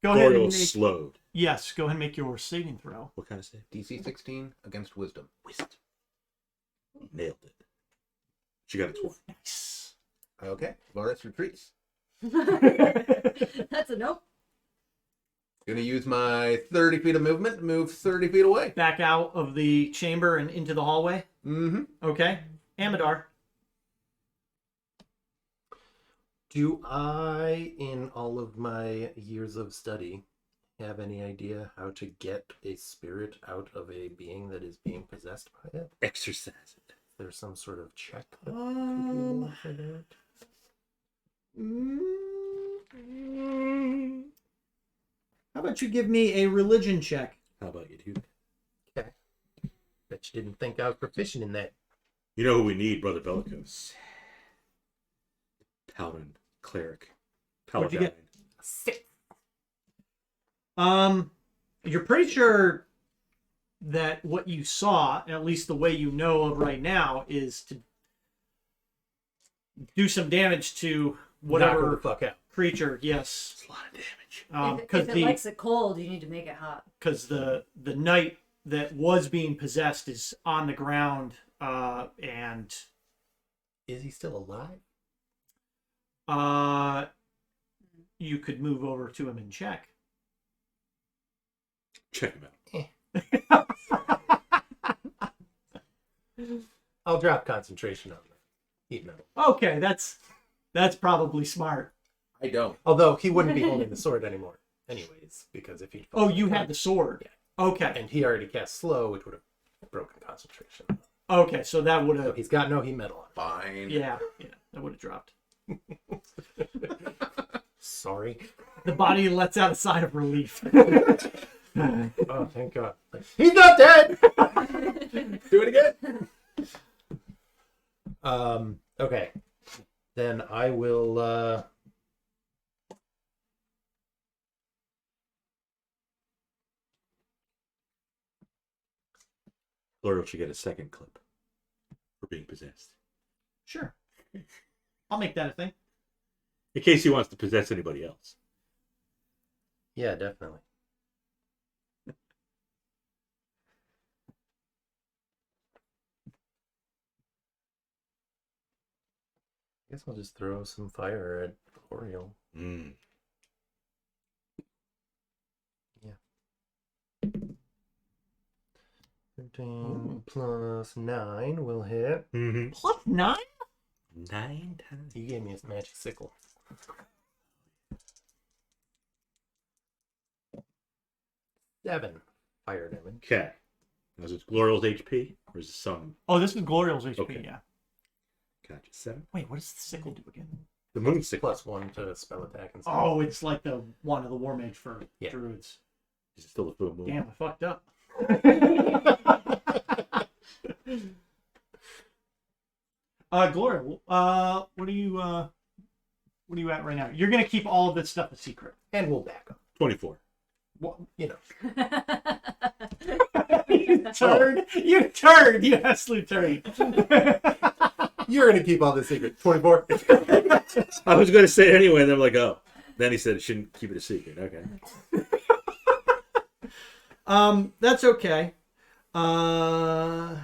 go ahead and Glorial make, slowed. yes, go ahead and make your saving throw. What kind of save? DC 16 against wisdom. Wisdom. Nailed it. She got a 12. Nice. Okay. Varus retreats. That's a nope. Gonna use my 30 feet of movement to move 30 feet away. Back out of the chamber and into the hallway. Mm-hmm. Okay. Amadar. Do I, in all of my years of study, have any idea how to get a spirit out of a being that is being possessed by it? Exercise it. Is there some sort of check that could be rolled for that? How about you give me a religion check? How about you, dude? Just didn't think I was proficient in that. You know who we need, Brother Bellicose? Paladin, cleric, What'd you Paladin. get? 6. You're pretty sure that what you saw, at least the way you know of right now, is to do some damage to Knock her whatever the fuck out. creature. Yes, It's a lot of damage. If it likes it cold, you need to make it hot. because the knight that was being possessed is on the ground, and Is he still alive? you could move over to him and check. Check him out. I'll drop concentration on the heat metal. Okay, that's probably smart. I don't. Although he wouldn't be holding the sword anymore, anyways, because if he. Oh, you had the sword. Yeah. Okay. And he already cast slow, which would have broken concentration. Okay, so that would So have. he's got no heat metal on. Fine. Yeah, that would have dropped. Sorry. The body lets out a sigh of relief. Oh, thank God. He's not dead! Do it again. Okay. Then I will, Laurel should get a second clip for being possessed. Sure. I'll make that a thing. In case he wants to possess anybody else. yeah, definitely. I guess I'll just throw some fire at Oriole. Mm. 13 plus 9 will hit. Mm-hmm. Plus 9? 9 times. You gave me a magic sickle. 7 fire damage. Okay. Now, is it Glorial's HP? Or is it some... Oh, this is Glorial's HP, Okay. yeah. Gotcha. 7. Wait, what does the sickle do again? The moon sickle. Plus 1 to spell attack and stuff. Oh, it's like the one of the War Mage for Yeah. druids. Is it still a full moon? Damn, I fucked up. Gloria, what are you at right now? You're gonna keep all of this stuff a secret. And we'll back up. 24. Well, you know. You turd, you absolute turd. You're going to keep all this secret. 24. I was going to say it anyway, and I'm like, oh. Then he said it shouldn't keep it a secret. Okay. That's okay. But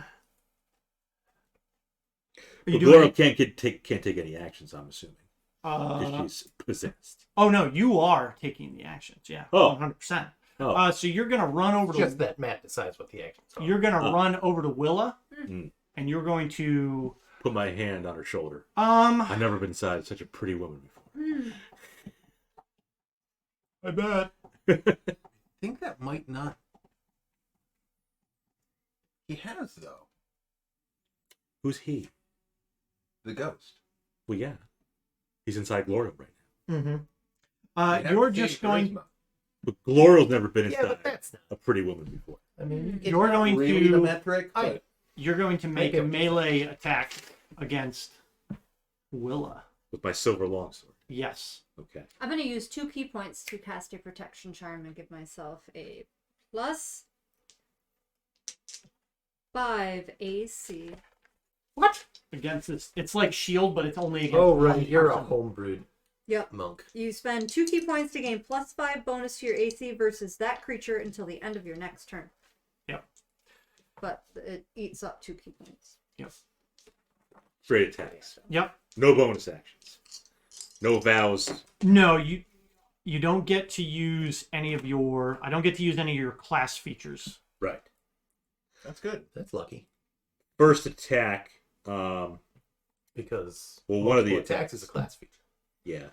Gloria can't take any actions, I'm assuming. Because she's possessed. Oh no, you are taking the actions. Yeah. Oh. 100%. Oh. So you're gonna run over Just to. that Matt decides what the actions are. You're gonna run over to Willa, Mm. and you're going to. Put my hand on her shoulder. I've never been inside such a pretty woman before. I bet. I think that might not. He has, though. Who's he? The ghost. Well, yeah. He's inside Glorial right now. Mm-hmm. You'd have You're to see just going. charisma. But Glorial's never been Yeah, inside but that's not. a pretty woman before. I mean, You're going Really the to. metric, but You're going to make Okay. a melee attack against Willa. With my silver longsword. Yes. Okay. I'm going to use 2 key points to cast a protection charm and give myself a plus 5 AC. What? Against this, it's like shield, but it's only against. oh, one right. You're a person. homebrewed Yep. monk. You spend 2 key points to gain plus 5 bonus to your AC versus that creature until the end of your next turn. Yep. But it eats up 2 key points. Yep. Straight attacks. Yep. No bonus actions. No vows. No, you don't get to use any of your. I don't get to use any of your class features. Right. that's good. That's lucky. First attack. Because Well, one of the multiple attacks attacks. is a class feature. Yeah.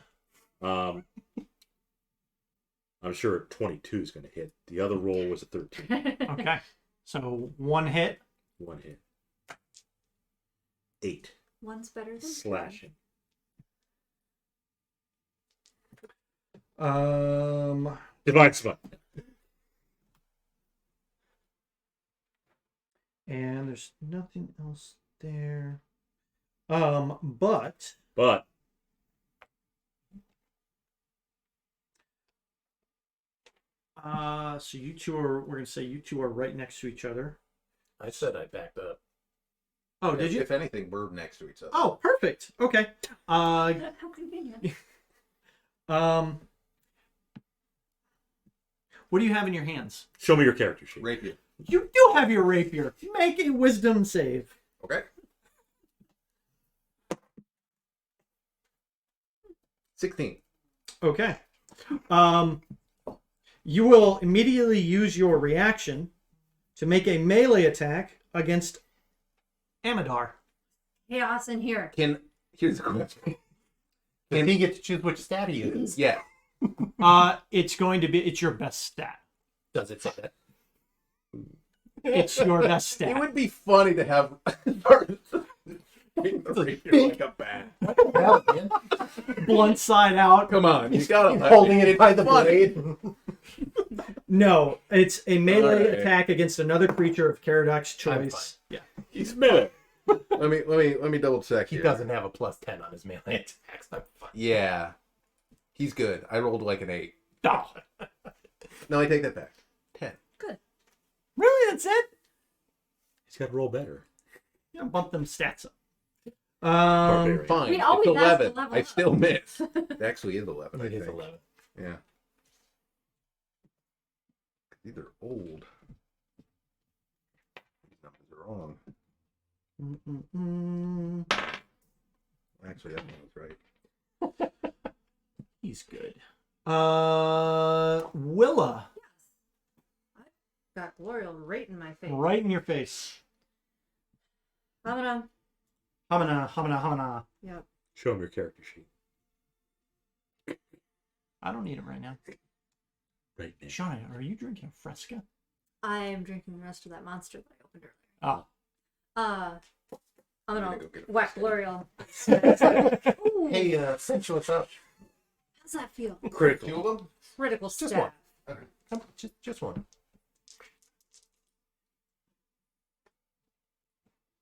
I'm sure 22 is going to hit. The other roll was a 13. Okay. So 1 hit. One hit. 8. One's better than 2. Slashing. Divine Smite. And there's nothing else there. But so you two are, we're gonna say you two are right next to each other. I said I backed up. Oh, did you? If anything, we're next to each other. Oh, perfect. Okay. How convenient. What do you have in your hands? Show me your character sheet. Rapier. You do have your rapier. Make a wisdom save. Okay. 16. Okay. You will immediately use your reaction to make a melee attack against Amadar. Chaos in here. Here's the question. Can he get to choose which stat he uses? Yeah. It's your best stat. Does it say that? It's your best It stat. would be funny to have the rapier like a bat. Paladin. Blunt side out. Come on, you gotta let Holding me. it by the funny. blade. No, it's a melee Alright. attack against another creature of Karadoc's choice. Yeah. He's melee. Let me double check He here. doesn't have a +10 on his melee attacks. I'm fine. Yeah. He's good. I rolled like an 8. Oh, No, I take that back. 10. really? That's it? He's got to roll better. Yeah, bump them stats up. Barbarian. Fine. We always it's ask 11. to level I up. still miss. It actually is 11. I It is think. 11. Yeah. These are old. These numbers are wrong. Actually, that one was right. He's good. Willa, Got Glorial right in my face. right in your face. Hamana. Hamana. Yep. Show him your character sheet. I don't need it right now. Right now. Shauna, are you drinking Fresca? I am drinking the rest of that monster that I opened earlier. Oh. I'm gonna gonna go get a whack Glorial. Hey, Cinch, what's up? How's that feel? Critical. 2 of them? Critical Just stab. one. Come, just one.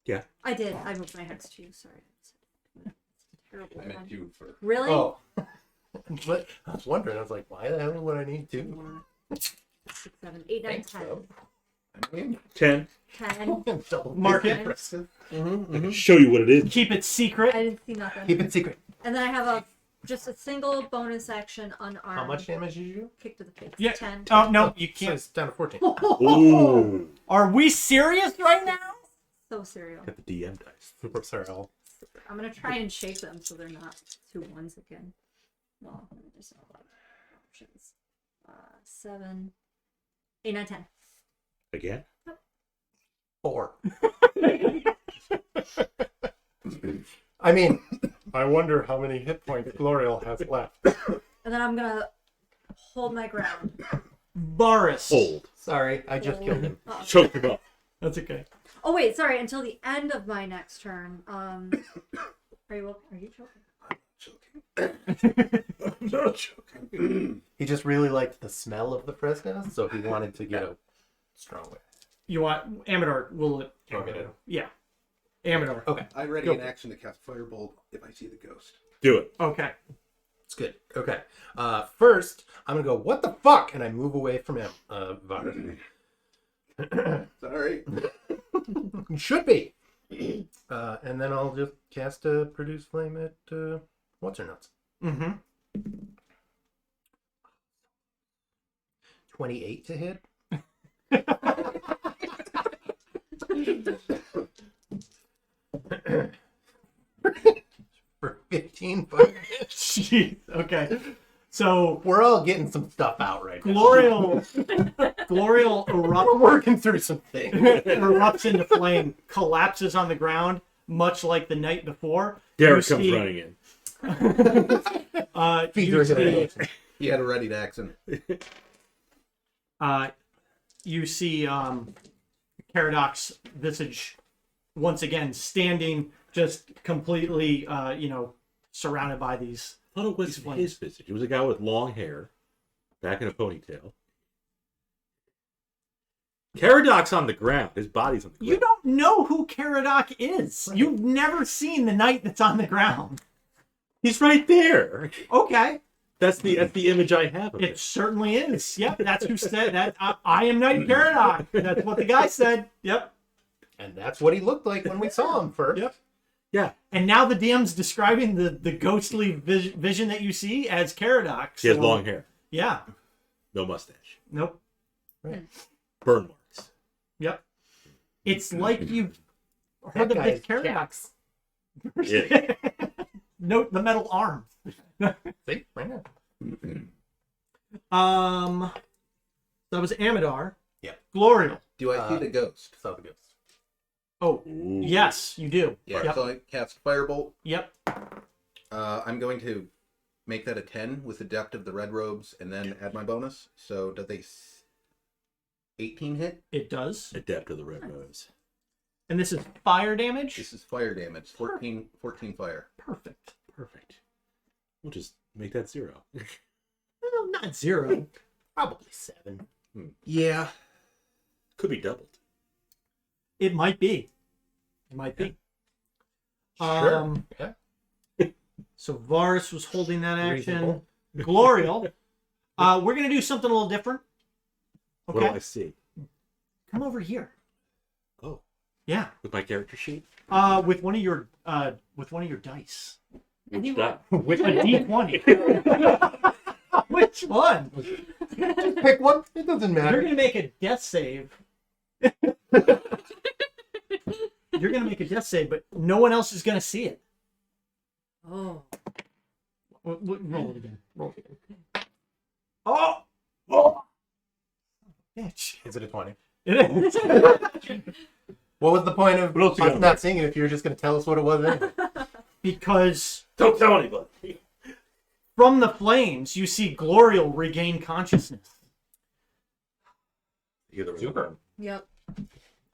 Yeah. I did. I moved my hex too. Sorry. It's a terrible I meant one. 2 for. Really? Oh. But I was wondering. I was like, why the hell would I need 2? 6, 7, 8, 9, Thanks, 10. though. I mean, 10. 10. Double Mark it. impressive. I can show you what it is. Keep it secret. I didn't see nothing. Keep it secret. And then I have just a single bonus action unarmed. How much damage did you do? Kick to the face. Yeah. 10. Oh, no, you So can't. it's down to 14. Ooh. Are we serious right now? So serial. Got the DM dice. Super Sorrel. I'm gonna try and shape them so they're not 2 1s again. Well, there's a lot of options. 7, 8, 9, 10. Again? 4. I mean, I wonder how many hit points Glorial has left. And then I'm gonna hold my ground. Boris. Hold. Sorry, I just killed him. Uh-oh. Choke him up. That's okay. Oh wait, sorry. Until the end of my next turn. Are you joking? I'm not joking. He just really liked the smell of the Fresca, so he wanted to get a strong way. You want Amador? Will it? You want me to- Yeah. Amador. Okay, I ready Go. in action to cast Firebolt if I see the ghost. Do it. Okay. it's good. Okay, first I'm gonna go. What the fuck? And I move away from him. Varus. Sorry. You should be. And then I'll just cast a Produce Flame at what's her nuts. Mm-hmm. 28 to hit. For 15 bucks. Jeez. Okay. So We're all getting some stuff out right now. Glorial We're working through some things. erupts into flame, collapses on the ground, much like the night before. Derek You comes see- running in. Feet you are see, hitting. He had a ready accent. you see Karadoc's visage once again standing just completely surrounded by these. I thought it was These flames. his visage. It was a guy with long hair, back in a ponytail. Caradoc's on the ground. His body's on the ground. You don't know who Caradoc is. You've never seen the knight that's on the ground. He's right there. Okay. That's the image I have of It certainly is. Yep, that's who said that. I am Knight Caradoc. That's what the guy said. Yep. And that's what he looked like when we saw him first. Yep. Yeah. And now the DM's describing the ghostly vision that you see as Caradoc. He has long hair. Yeah. No mustache. Nope. Burn marks. Yep. It's like you've That heard of guy's this Caradoc. Cax. Yeah. Note the metal arm. See? Right now. That was Amadar. Yep. Glorial. Do I see the ghost? Saw the ghost. Oh, Ooh. yes, you do. Yeah. Yep. So I cast Firebolt. Yep. I'm going to make that a 10 with the depth of the red robes, and then add my bonus. So does a 18 hit? It does. Adept of the Red Rose. And this is fire damage. This is fire damage. 14 fire. Perfect. Perfect. We'll just make that 0. Well, not 0. Probably 7. Yeah. Could be doubled. It might be. It might be. Sure. Yeah. So Varus was holding that action. Reasonable. Glorial. We're gonna do something a little different. What do I Okay. see? Come over here. Oh, Yeah. with my character sheet? With one of your dice. Which die? Which A D20. Which one? Pick one. It doesn't You're matter. gonna make a death save. You're gonna make a death save, but no one else is gonna see it. Oh. Roll it again. Roll it again. Oh! Oh! Bitch. Is it a 20? It is. What was the point of What else you us got? not seeing it if you were just going to tell us what it was anyway? Because Don't tell anybody. from the flames, you see Glorial regain consciousness. Super. Yep.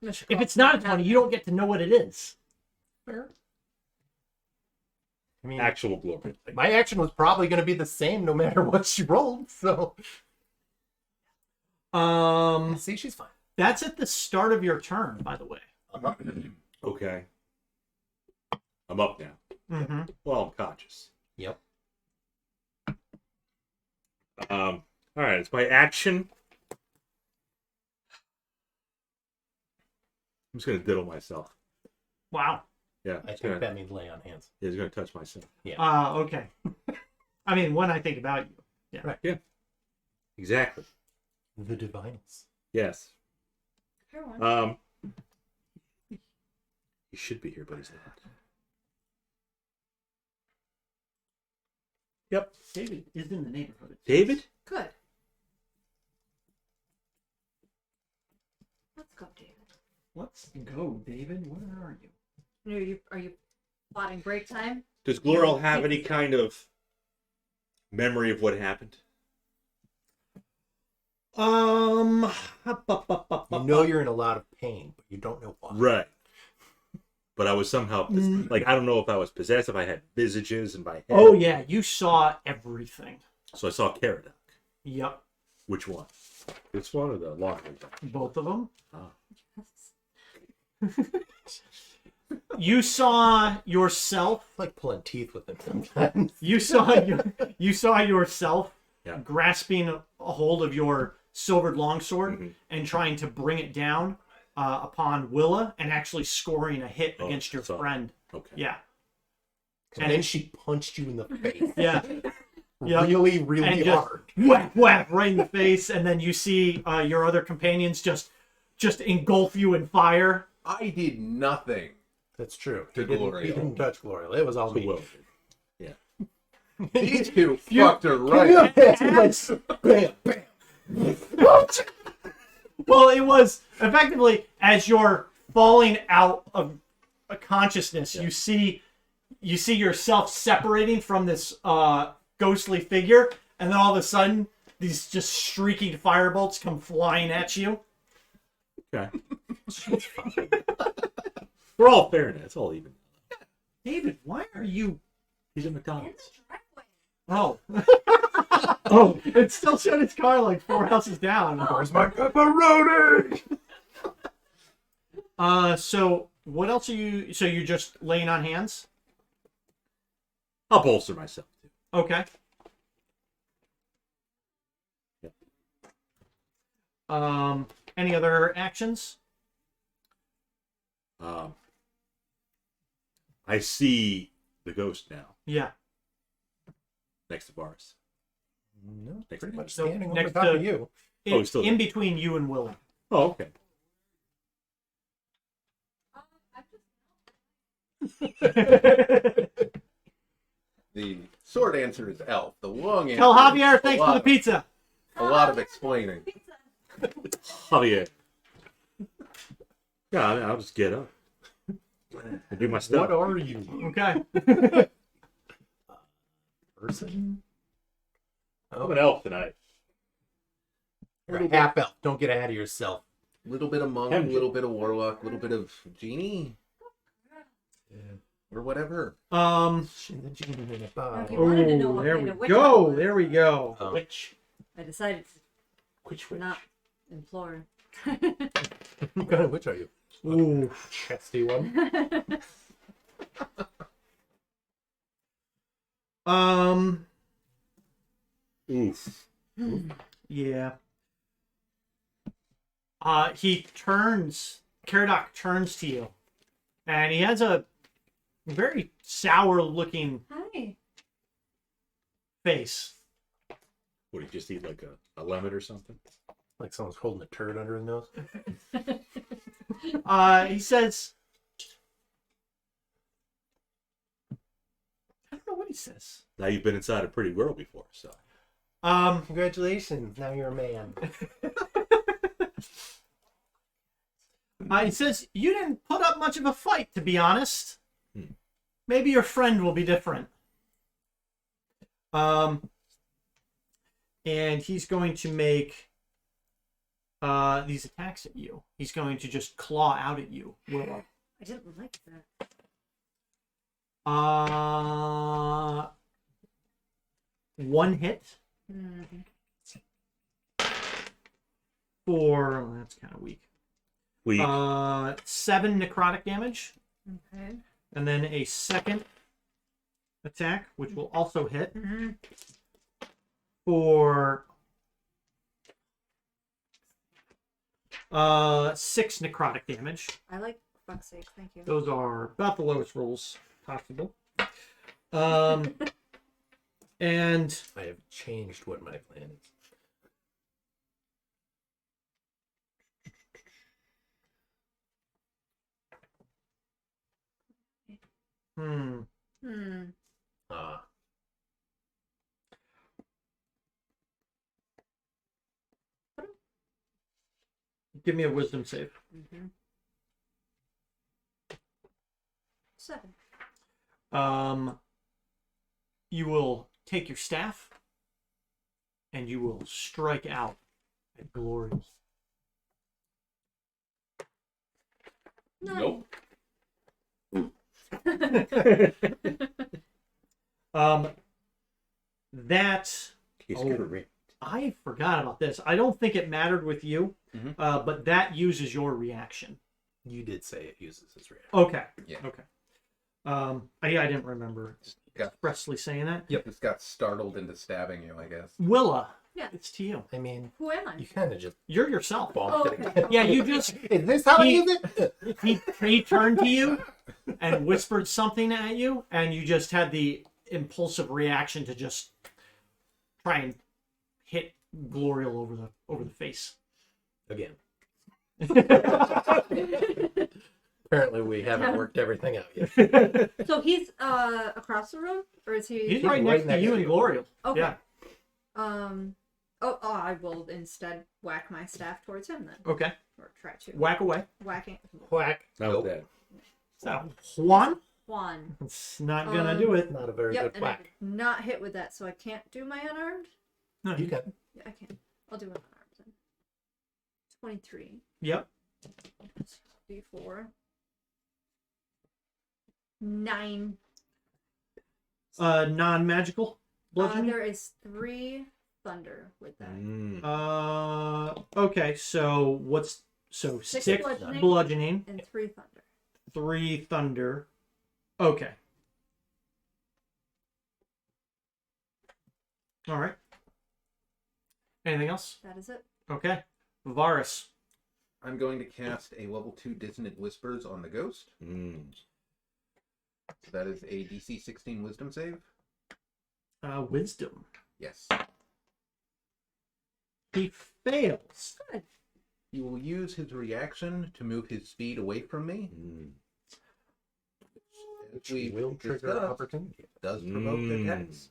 If it's not a 20, you don't get to know what it is. Fair. I mean, Actual glory. my action was probably going to be the same no matter what she rolled, so... See, she's fine. That's at the start of your turn, by the way. Okay. I'm up now. Mm-hmm. Well, I'm conscious. Yep. All right, it's my action. I'm just gonna diddle myself. Wow. Yeah, I it's think gonna, that means lay on hands. yeah, he's gonna touch myself. Okay. I mean, when I think about you. Yeah. Right. Yeah. Exactly. The diviners. Yes. Fair one. He should be here, but he's not. Yep. David is in the neighborhood. David? Good. Let's go, David. Let's go, David. Where are you? Are you plotting break time? Does Glorel have any kind of memory of what happened? You know you're in a lot of pain, but you don't know why. Right. But I was somehow like, I don't know if I was possessed, if I had visages in my head. Oh, yeah. You saw everything. So I saw Caradoc. Yep. Which one? This one or the long one? Both of them. Oh. You saw yourself. It's like pulling teeth with them sometimes. You saw yourself Yeah. grasping a hold of your silvered longsword Mhm. and trying to bring it down upon Willa and actually scoring a hit Oh, against your so- friend. Okay. Yeah. And then she punched you in the face. Yeah. Yeah. Really, And really just hard. whack, whack, right in the face. And then you see your other companions just engulf you in fire. I did nothing. That's true. To He didn't, Glorial. he didn't touch Glorial. It was all So me. well. Yeah. These two fucked her right. Bam, bam. Well, it was effectively as you're falling out of a consciousness, you see yourself separating from this ghostly figure, and then all of a sudden these just streaking firebolts come flying at you. Okay. We're all fair now. It's all even. David, why are you? He's a In McDonald's. the driveway. Oh, oh! It still showed its car like 4 houses down. Where's my pepperoni? So what else are you? So you're just laying on hands? I'll bolster myself. Okay. Any other actions? I see the ghost now, Yeah. next to Varus. No, Next pretty to much Nope, standing over next top to- of you. Oh, he's still in there. between you and Willie. Oh, okay. The short answer is elf. The long answer Tell is Javier a thanks for lot the of- pizza. A lot of explaining. Oh yeah. Yeah, I'll just get up and do my stuff. What are you? Okay. Person? I'm an elf tonight. You're a half elf. Don't get ahead of yourself. A little bit of monk, a little bit of warlock, a little bit of genie, or whatever. She's a genie in a bottle. Okay. You wanted to know what there kind we of witch go. I was. There we go. Oh. Which? I decided Which to not implore. What kind of witch are you? Ooh. Chesty one. Oof. Yeah. Caradoc turns to you, and he has a very sour-looking Hi. What face. do you just eat like a lemon or something? Like someone's holding a turd under his nose. He says, I don't know what he says. Now you've been inside a pretty world before, so. Congratulations. Now you're a man. He says, you didn't put up much of a fight, to be honest. Hmm. Maybe your friend will be different. And he's going to make these attacks at you. He's going to just claw out at you. Willow. I didn't like that. One hit for that's kind of weak. We 7 necrotic damage, Okay. and then a second attack, which will also hit for 6 necrotic damage. I like fuck's sake. Thank you. Those are about the lowest rolls possible. And I have changed what my plan is. give me a wisdom save. 7. You will take your staff and you will strike out at Glory. No. That is oh, correct. I forgot about this. I don't think it mattered with you, but that uses your reaction. You did say it uses his reaction. Okay. Yeah. Okay. I didn't remember expressly saying that. Yep. Just got startled into stabbing you, I guess. Willa. Yeah. It's to you. I mean, Who am I? you kind of just You're yourself. bonked it okay. again. Yeah, you just Is this how I He- use it? he turned to you and whispered something at you, and you just had the impulsive reaction to just try and hit Glorial over the face. Again. Apparently, we haven't worked everything out yet. So he's across the room, or is he? He's right next to you and Glorial. Okay. Yeah. Oh, I will instead whack my staff towards him then, Okay. or try to Whack away. whacking Whack. Not with that. So Juan. Juan. It's not gonna do it. Not a very Yep, good and I whack. did not hit with that, so I can't do my unarmed. No, You can. Yeah, I can. I'll do unarmed then. 23. Yep. D4. 9. Non-magical bludgeoning. There is 3 thunder with that. Okay, so So Six 6 bludgeoning. bludgeoning, And 3 thunder. 3 thunder. Okay. All right. Anything else? That is it. Okay. Varus. I'm going to cast a level 2 Dissonant Whispers on the ghost. So that is a DC 16 Wisdom save. Wisdom. Yes. He fails. Good. He will use his reaction to move his speed away from me. Which we will trigger discussed, opportunity. does provoke attacks.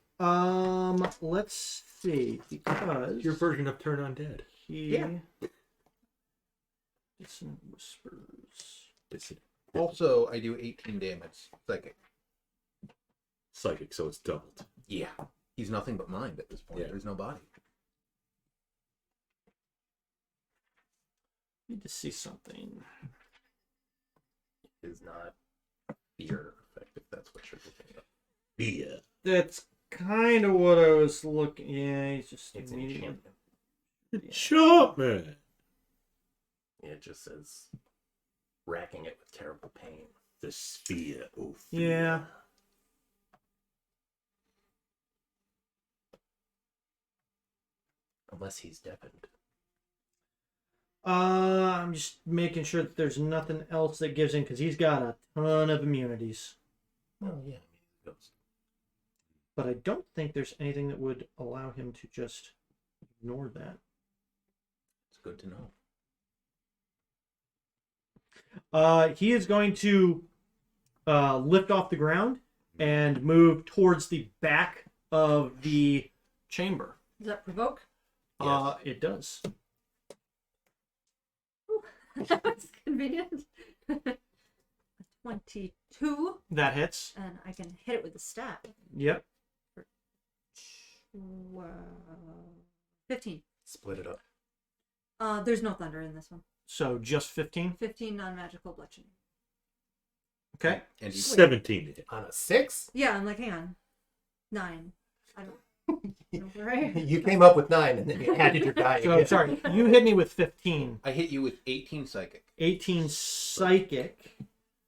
Let's see, because Your version of Turn Undead. he Yeah. Dissonant Whispers. Also, I do 18 damage. Psychic. Psychic, so it's doubled. Yeah. He's nothing but mind at this point. Yeah. There's no body. Need to see something. Is not fear effect, if that's what you're looking at. Yeah. That's kind of what I was looking. Yeah, he's just It's immediately. enchantment. Shut man. It just says racking it with terrible pain. The sphere. Oh, Yeah. Unless he's deafened. I'm just making sure that there's nothing else that gives in because he's got a ton of immunities. Well, yeah, ghost. But I don't think there's anything that would allow him to just ignore that. It's good to know. He is going to lift off the ground and move towards the back of the chamber. Does that provoke? Yes. It does. That was convenient. 22. That hits. And I can hit it with the staff. Yep. 15. Split it up. There's no thunder in this one. So just 15. 15 non-magical bludgeoning. Okay. And you 17 to hit. On a 6? Yeah, I'm like, hang on. 9. I don't. Right? You came up with 9 and then you added your die So again. sorry, you hit me with 15. I hit you with 18 psychic. 18 psychic.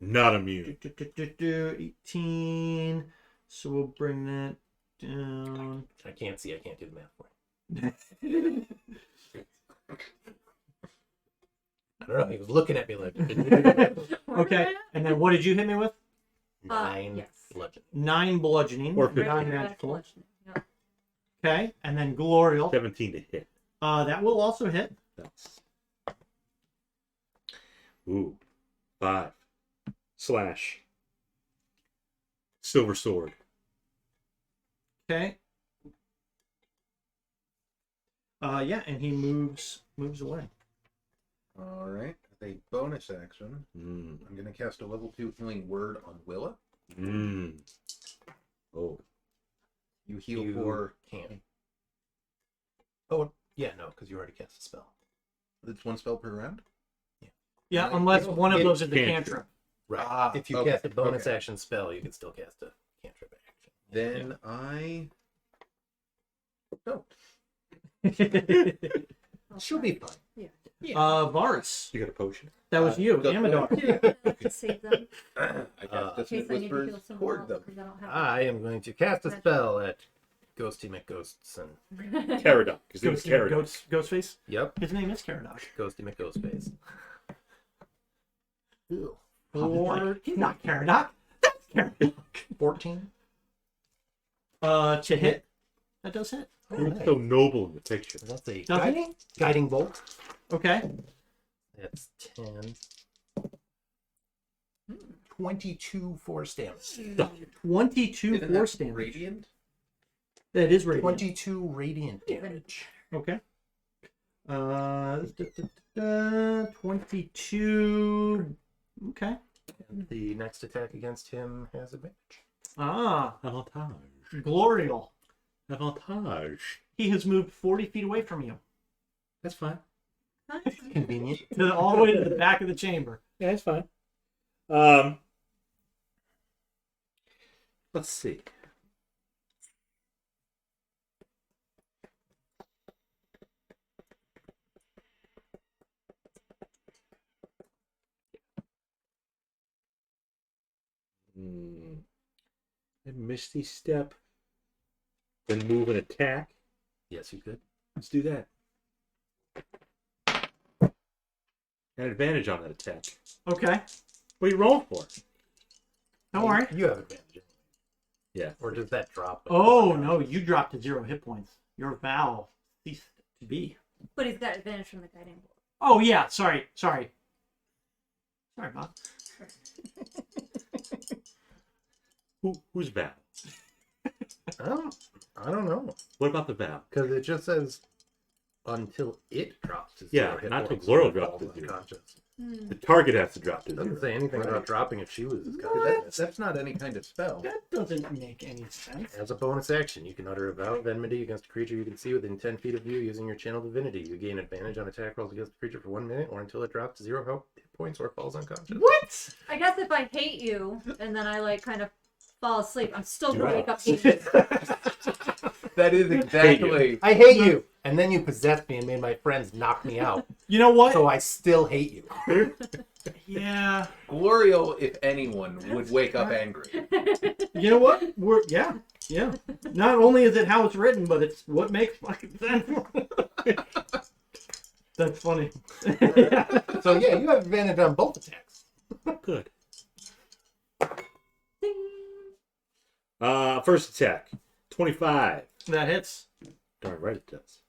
Not immune. 18. So we'll bring that down. I can't see. I can't do the math for you. I don't know. He was looking at me like, Okay. And then what did you hit me with? 9 yes. bludgeoning. 9 bludgeoning. Or Regular non-magical. bludgeoning. Yeah. Okay. And then Glorial. 17 to hit. That will also hit. That's. Ooh. 5. Slash. Silver sword. Okay. Yeah, and he moves away. All right. With a bonus action, Mm. I'm going to cast a level 2 healing word on Willa. Mm. Oh. You heal You for. can't. Oh, yeah, no, because you already cast a spell. It's 1 spell per round? Yeah, Right. unless one of It those is the can't. cantrip. Right. Ah, if you okay, cast a bonus okay. action spell, you can still cast a cantrip action. Then I. Don't. I'll She'll try. be fine. Varus. You got a potion? That was you, go- Amador. To save them. I cast In case Dissonant I need to heal Whispers someone toward else them. because I don't have I am going to cast a spell at Ghosty McGhosts and Caradoc. His name's Caradoc. Ghostface. yep, His name is Caradoc. Ghosty McGhostface. Ew. He's not Caradoc. That's Caradoc. 14. To hit. That does hit. Oh, You're nice. so noble in the picture. That's a Does guiding, guiding bolt. Okay. That's 10. 22 force damage. 22 Isn't force that damage. Radiant? That is radiant. 22 radiant damage. Okay. 22. Okay. And the next attack against him has advantage. Avantage. Glorial. Avantage. He has moved 40 feet away from you. That's fine. Convenient. All the way to the back of the chamber. Yeah, that's fine. Let's see. A Misty Step. Then move and attack. Yes, you could. Let's do that. An advantage on that attack. Okay. What are you rolling for? Don't worry. You have advantage. Yeah. Or does that drop? Oh, no. You dropped to 0 hit points. Your vow ceased to be. But he's got advantage from the guiding bolt. Oh, yeah. Sorry, Bob. Who's Val? I don't know. What about the Val? Because it just says until it drops to 0 Yeah, hit not till points, Gloria it drops falls to 0. unconscious. The target has to drop to It doesn't 0. say anything Right. about dropping if she loses That's, consciousness. that's not any kind of spell. That doesn't make any sense. As a bonus action, you can utter a vow of enmity against a creature you can see within 10 feet of you using your channel divinity. You gain advantage on attack rolls against the creature for 1 minute or until it drops to 0 hit points or falls unconscious. What? I guess if I hate you and then I like kind of fall asleep, I'm still gonna wake up hating you. That is exactly. I hate you! And then you possessed me and made my friends knock me out. You know what? So I still hate you. Yeah. Glorio, if anyone, would wake up angry. You know what? Yeah. Not only is it how it's written, but it's what makes fucking sense. That's funny. So yeah, you have advantage on both attacks. Good. First attack. 25. That hits. Darn right it does.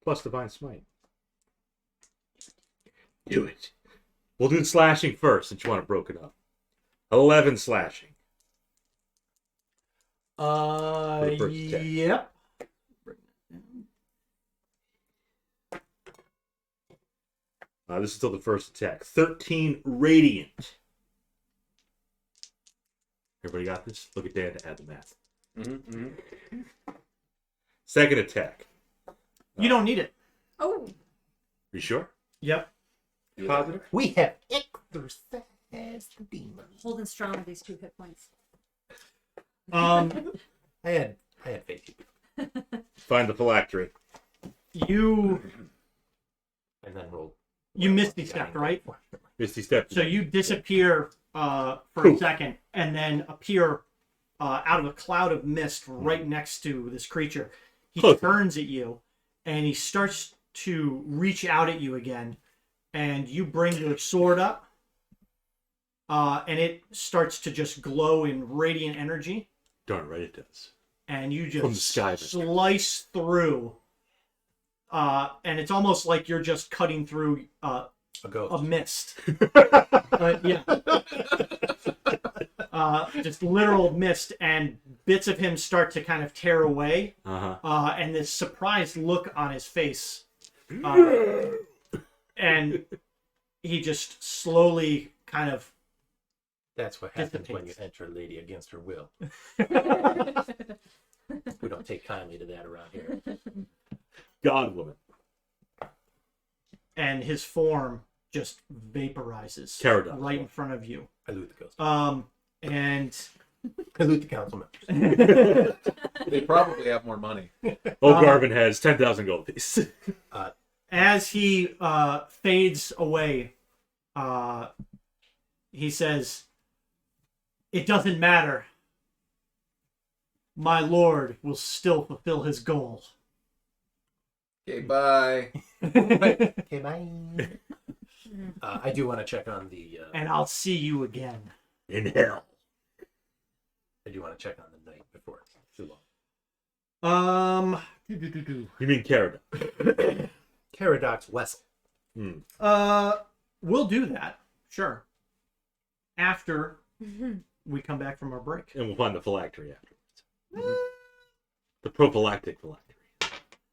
Plus Divine Smite. Do it. We'll do the slashing first since you want it broken up. 11 slashing. For the first attack. Yep. This is still the first attack. 13 radiant. Everybody got this? Look at Dan to add the math. Mm-hmm. Second attack. You don't need it. Oh, You sure? Yep. Positive? We have exorcised the demon. holding strong with these 2 hit points. I I had faith. Find the phylactery. you And then roll. misty stepped, right? Misty Step. So you disappear for a second and then appear out of a cloud of mist right next to this creature. He Close. turns at you and he starts to reach out at you again, and you bring your sword up and it starts to just glow in radiant energy, Darn right it does. and you From the just sky. slice through and it's almost like you're just cutting through A ghost. a mist. Yeah. Just literal mist, and bits of him start to kind of tear away, and this surprised look on his face, and he just slowly kind of That's what happens when you dissipates. enter a lady against her will. We don't take kindly to that around here. God woman. and his form just vaporizes Pterodon. right in front of you. I loot the ghost. And I loot the council members. They probably have more money. Old Garvin has 10,000 gold pieces. as he fades away, he says, "It doesn't matter. My lord will still fulfill his goal." Okay, bye. Okay, bye. I do want to check on the. And I'll see you again. In hell. I do want to check on the night before it's too long. You mean Caradon? Caradox Wessel. We'll do that. Sure. After we come back from our break. And we'll find the phylactery afterwards. The prophylactic phylactery.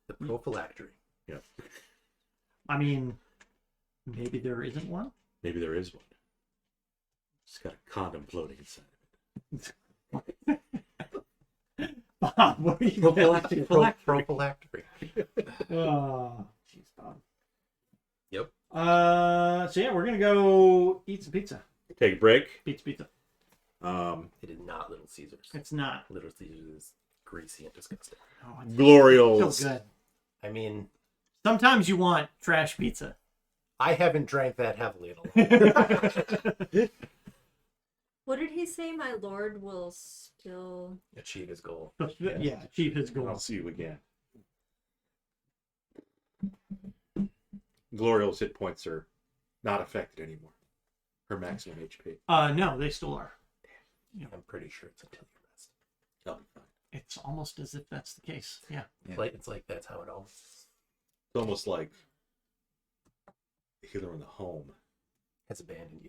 The prophylactory. Yeah. I mean, maybe there isn't one. Maybe there is one. It's got a condom floating inside Bob, what are you Prophylactic phylactery. Prophylactory. Oh, jeez, Bob. Yep. So yeah, we're gonna go eat some pizza. Take a break. Pizza. It is not Little Caesars. It's not. Little Caesars is greasy and disgusting. Oh, it's Glorials. still good. I mean, Sometimes you want trash pizza. I haven't drank that heavily in a long What did he say? My lord will still. achieve his goal. Yeah, achieve his I'll goal. see you again. Gloriel's hit points are not affected anymore. Her maximum HP. No, they still are. I'm pretty sure it's until you rest. That'll be fine. It's almost as if that's the case. Yeah. Yeah. It's like that's how it always is. It's almost like the healer in the home. Has abandoned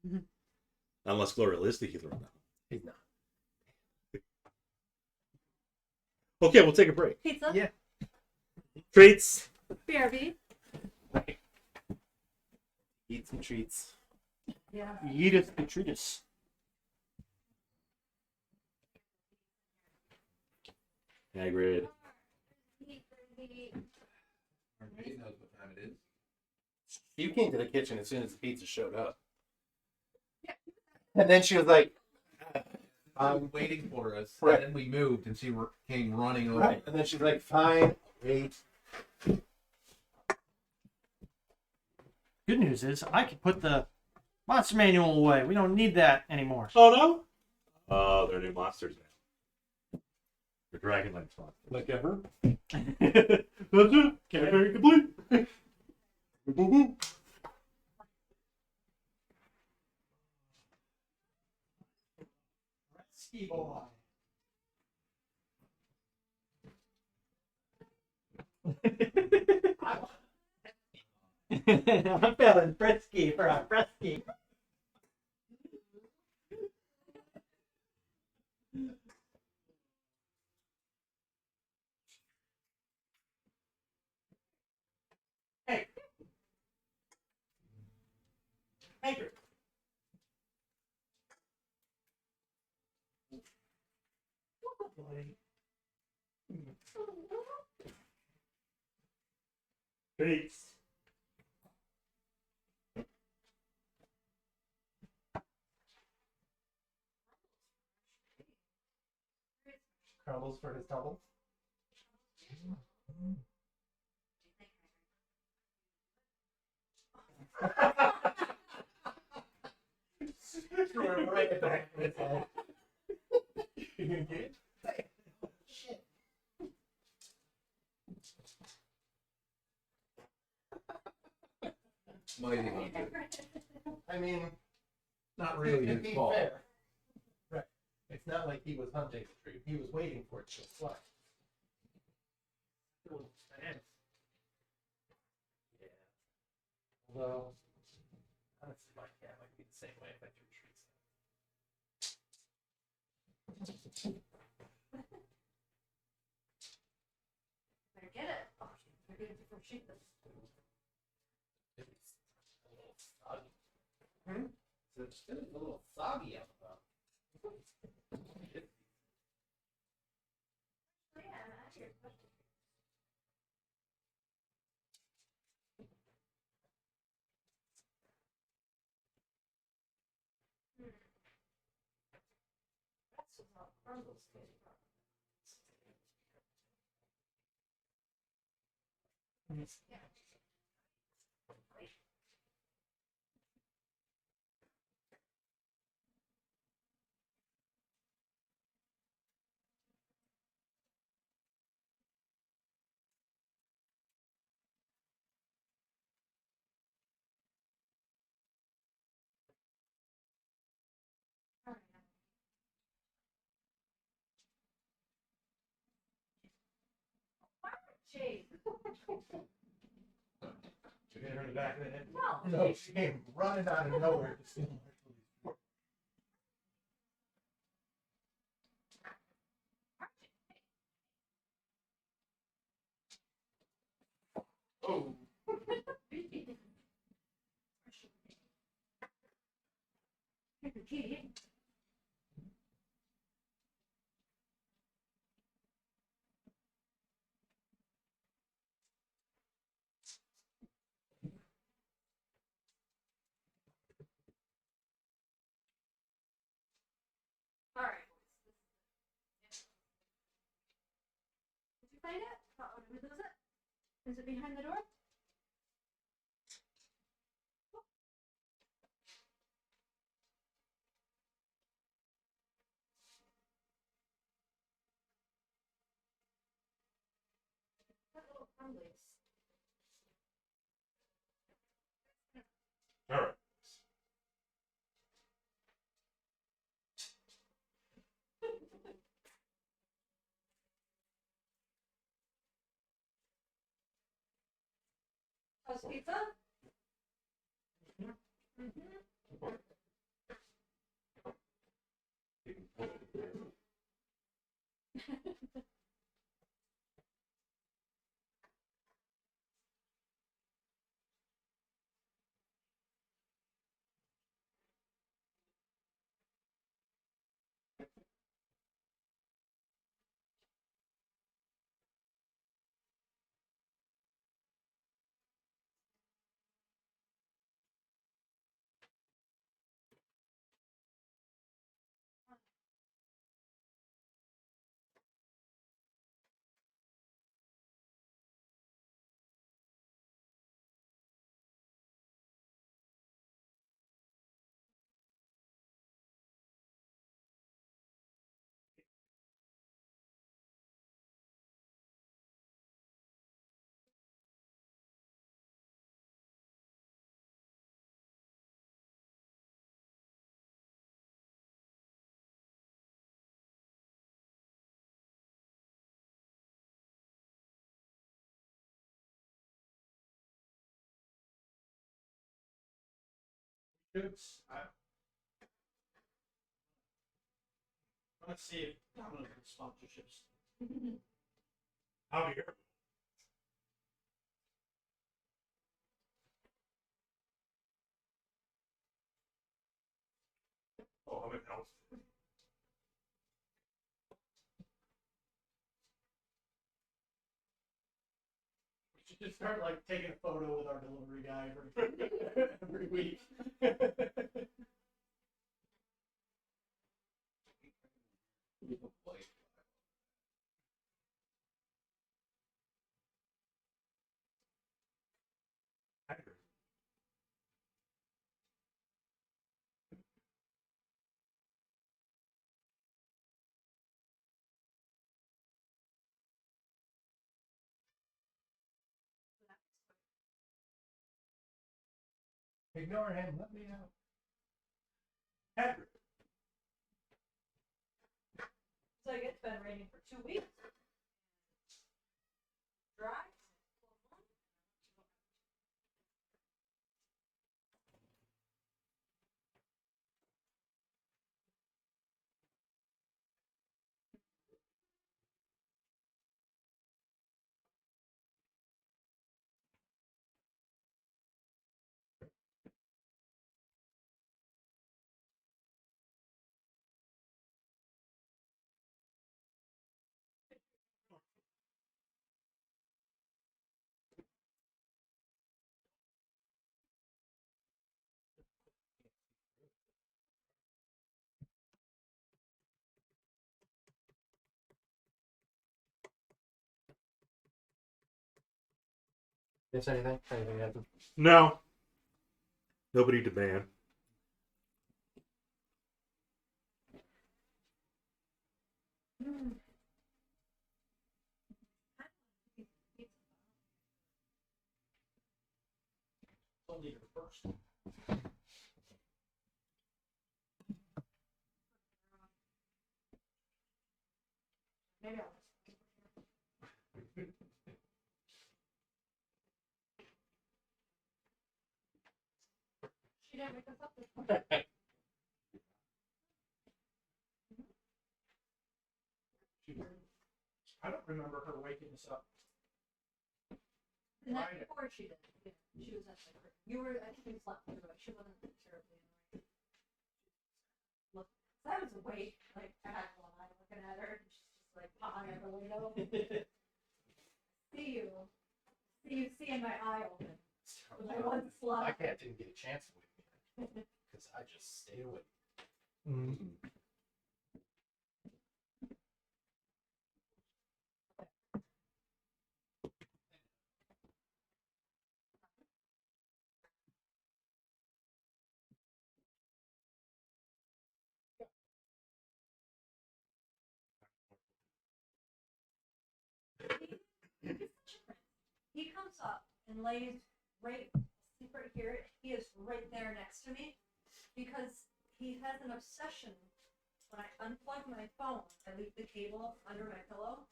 you. Unless Gloriel is the healer in the home. He's not. Okay, we'll take a break. Pizza? Yeah. Treats. BRB? Eat some treats. Yeah. Edith Petridis. Hagrid. Everybody knows what time it is. You came to the kitchen as soon as the pizza showed up. And then she was like, Waiting for us. Right. And then we moved, and she came running over. right. And then she's like, fine, wait. Good news is I can put the monster manual away. We don't need that anymore. Oh no? Oh, they're new monsters now. They're Dragonlance monsters. Like ever? That's it. Category complete. Boo-boo. I'm feeling frisky for a frisky. Hey. Hey. Treats. Crumbles for his double. Right back in his head. Shit. Mighty hunter. I mean, Not really to his be fault. fair. Right. It's not like he was hunting the tree. He was waiting for it to fly. Yeah. Although, honestly, my cat might be the same way if I threw trees. Better get it. Oh, better get it before she does. It's a little soggy. So it's still a little soggy out about. Jeez. Did you hit her in the back of the head? No. No, she came running out of nowhere to steal my Oh. All right. Did you find it? Did we lose it? Is it behind the door? That little crumblies. All right. How's pizza? Mm-hmm. Oops. Let's see if I'm gonna put sponsorships. How do you hear? Oh, I'm in house. We should just start like taking a photo with our delivery guy every week. Ignore him. Let me out. Hagrid. So it's been raining for 2 weeks. Dry. Miss anything? Anything happen? No. Nobody demand. Only your first. Maybe I'll. She didn't wake us up this morning. I don't remember her waking us up. The night before she did. Yeah, she was at the Crypt. You were, I think you slept through it. She wasn't terribly annoying. Look, I was awake, like, I had one eye looking at her, and she's just like pawing at the window. See you in my eye open. I once My slept. cat didn't get a chance to wake me up because I just stayed awake. up and lays right here. He is right there next to me because he has an obsession. When I unplug my phone, I leave the cable under my pillow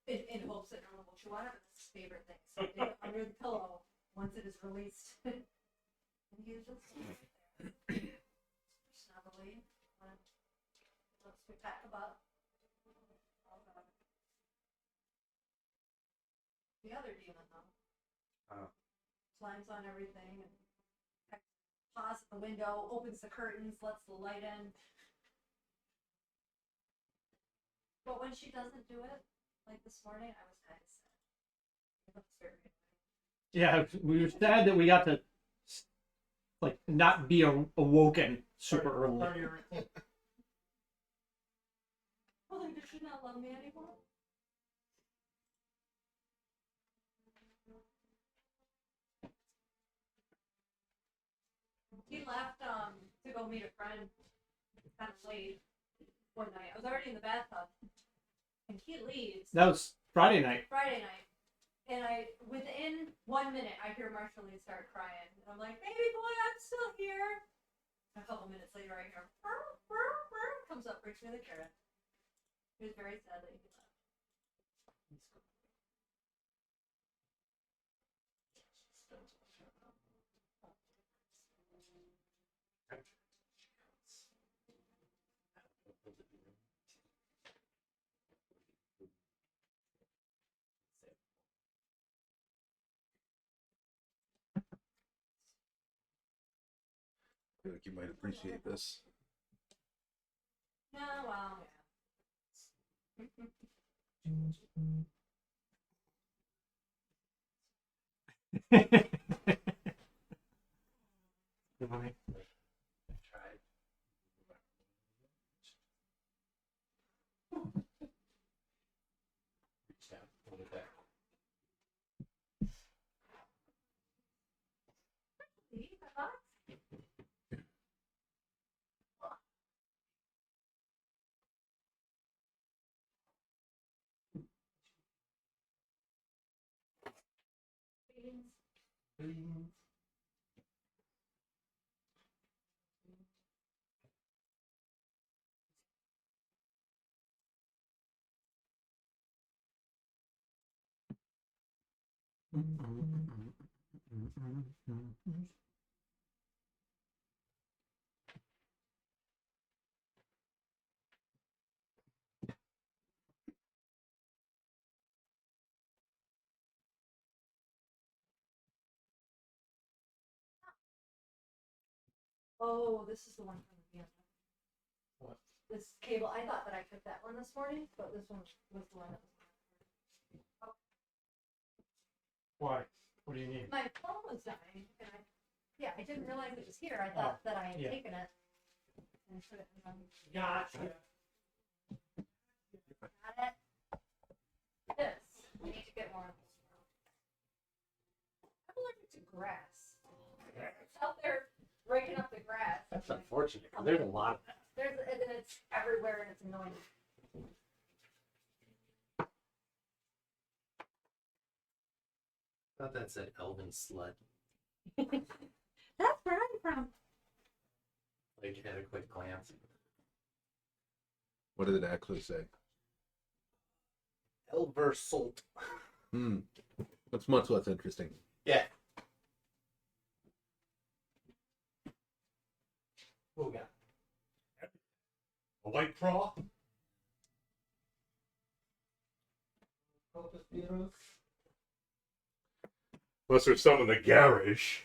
in hopes that no one will chew on it. It's his favorite thing. So I leave it under the pillow once it is released. And he is just right there. Snuggly. Let's pack him up. The other demon, though, climbs on everything and paws at the window, opens the curtains, lets the light in. But when she doesn't do it, like this morning, I was kind of sad. It looks very good. Yeah, we were sad that we got to like not be awoken super early. Well, then does she not love me anymore? He left to go meet a friend kind of late one night. I was already in the bathtub. And he leaves That was Friday night. Friday night. And within 1 minute, I hear Marceline start crying. And I'm like, baby boy, I'm still here. And a couple minutes later, I hear, comes up, brings me the carrot. He was very sad that he left. I feel like you might appreciate this. No, well, oh, this is the one from the beginning. What? This cable, I thought that I took that one this morning, but this one was the one that was. Why? What do you need? My phone was dying, and I didn't realize it was here. I thought that I had yeah. taken it and put it in. Gotcha. Got it. This. We need to get more of this. I'm allergic to grass. It's out there breaking up the grass. That's unfortunate, because there's a lot of that. And it's everywhere, and it's annoying. I thought that said elven slut. That's where I'm from. Like, at a quick glance. What did it actually say? Elver salt. That's much less interesting. Yeah. What we got? A white craw? Unless there's some in the garage.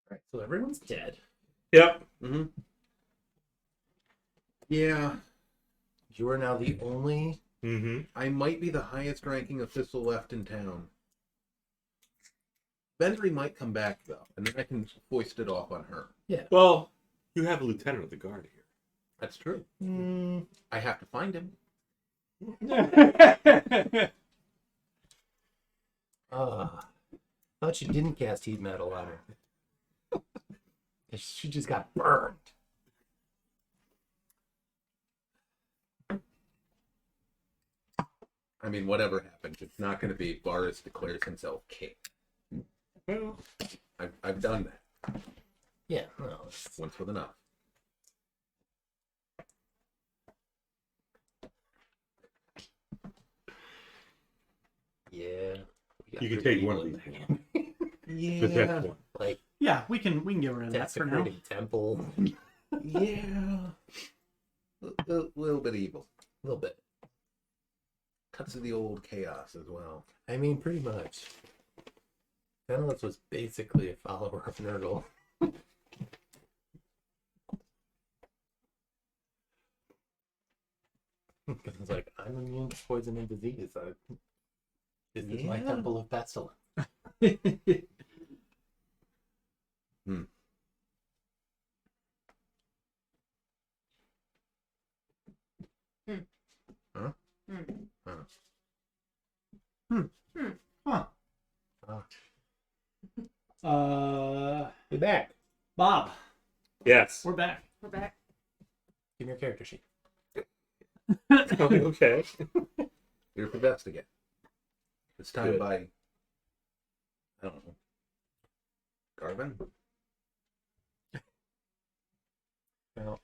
Alright, so everyone's dead. Yep. Mm-hmm. Yeah, You are now the only. Mm-hmm. I might be the highest ranking official left in town. Benry might come back though, and then I can foist it off on her. Well, you have a lieutenant of the guard here. That's true. I have to find him. Thought she didn't cast heat metal on her. She just got burned. I mean, whatever happens, it's not going to be Varus declares himself king. Well, I've done that Yeah, no. once with enough. Yeah. you can take one of these. The death one. Like, Yeah, we can get rid of that for now. desecrating temple. Yeah. A little bit evil. A little bit. Touch of the old chaos as well. I mean, pretty much. Fenelus was basically a follower of Nurgle. Because it's like, I'm immune to poison and disease. This is my Yeah. temple of pestilence. Huh. Be back. Bob, Yes. we're back. We're back. Give me your character sheet. Okay. You're the best again. It's time Good. by, I don't know, Garvin? Well,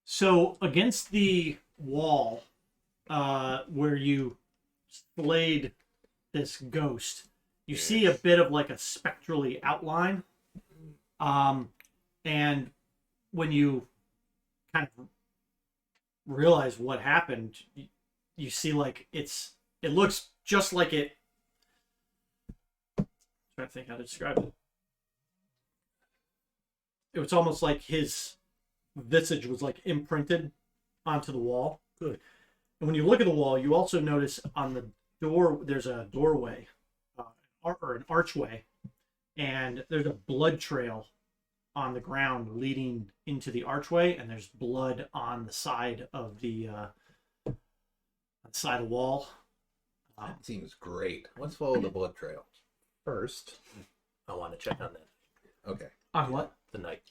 So against the wall, where you slayed this ghost, you see a bit of like a spectrally outline. And when you kind of realize what happened, you see like it looks just like it. I'm trying to think how to describe it. It was almost like his visage was like imprinted onto the wall. Good. And when you look at the wall, you also notice on the door there's a doorway, or an archway, and there's a blood trail on the ground leading into the archway, and there's blood on the side of the side of the wall. That seems great. Let's follow the blood trail. first, I want to check on that. Okay. On what? The knight.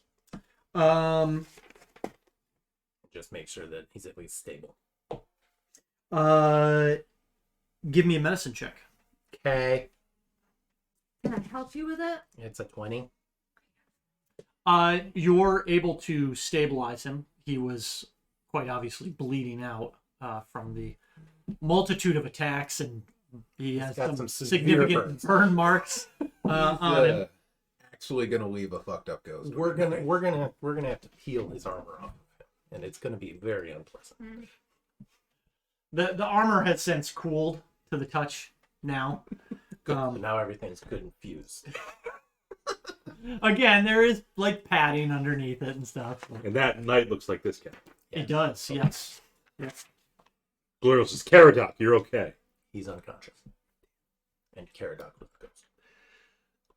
Just make sure that he's at least stable. Give me a medicine check. Okay. Can I help you with it? It's a 20. You're able to stabilize him. He was quite obviously bleeding out from the multitude of attacks, and he has got some some severe significant burns. burn marks on him. Actually gonna leave a fucked up ghost. We're gonna have to peel his armor off, and it's gonna be very unpleasant. The armor has since cooled to the touch now. But now everything's good and fused. Again, there is like padding underneath it and stuff. And that knight looks like this guy. It does, yes. Yes. Glorial says, Caradoc, you're okay. He's unconscious. And Caradoc with the ghost.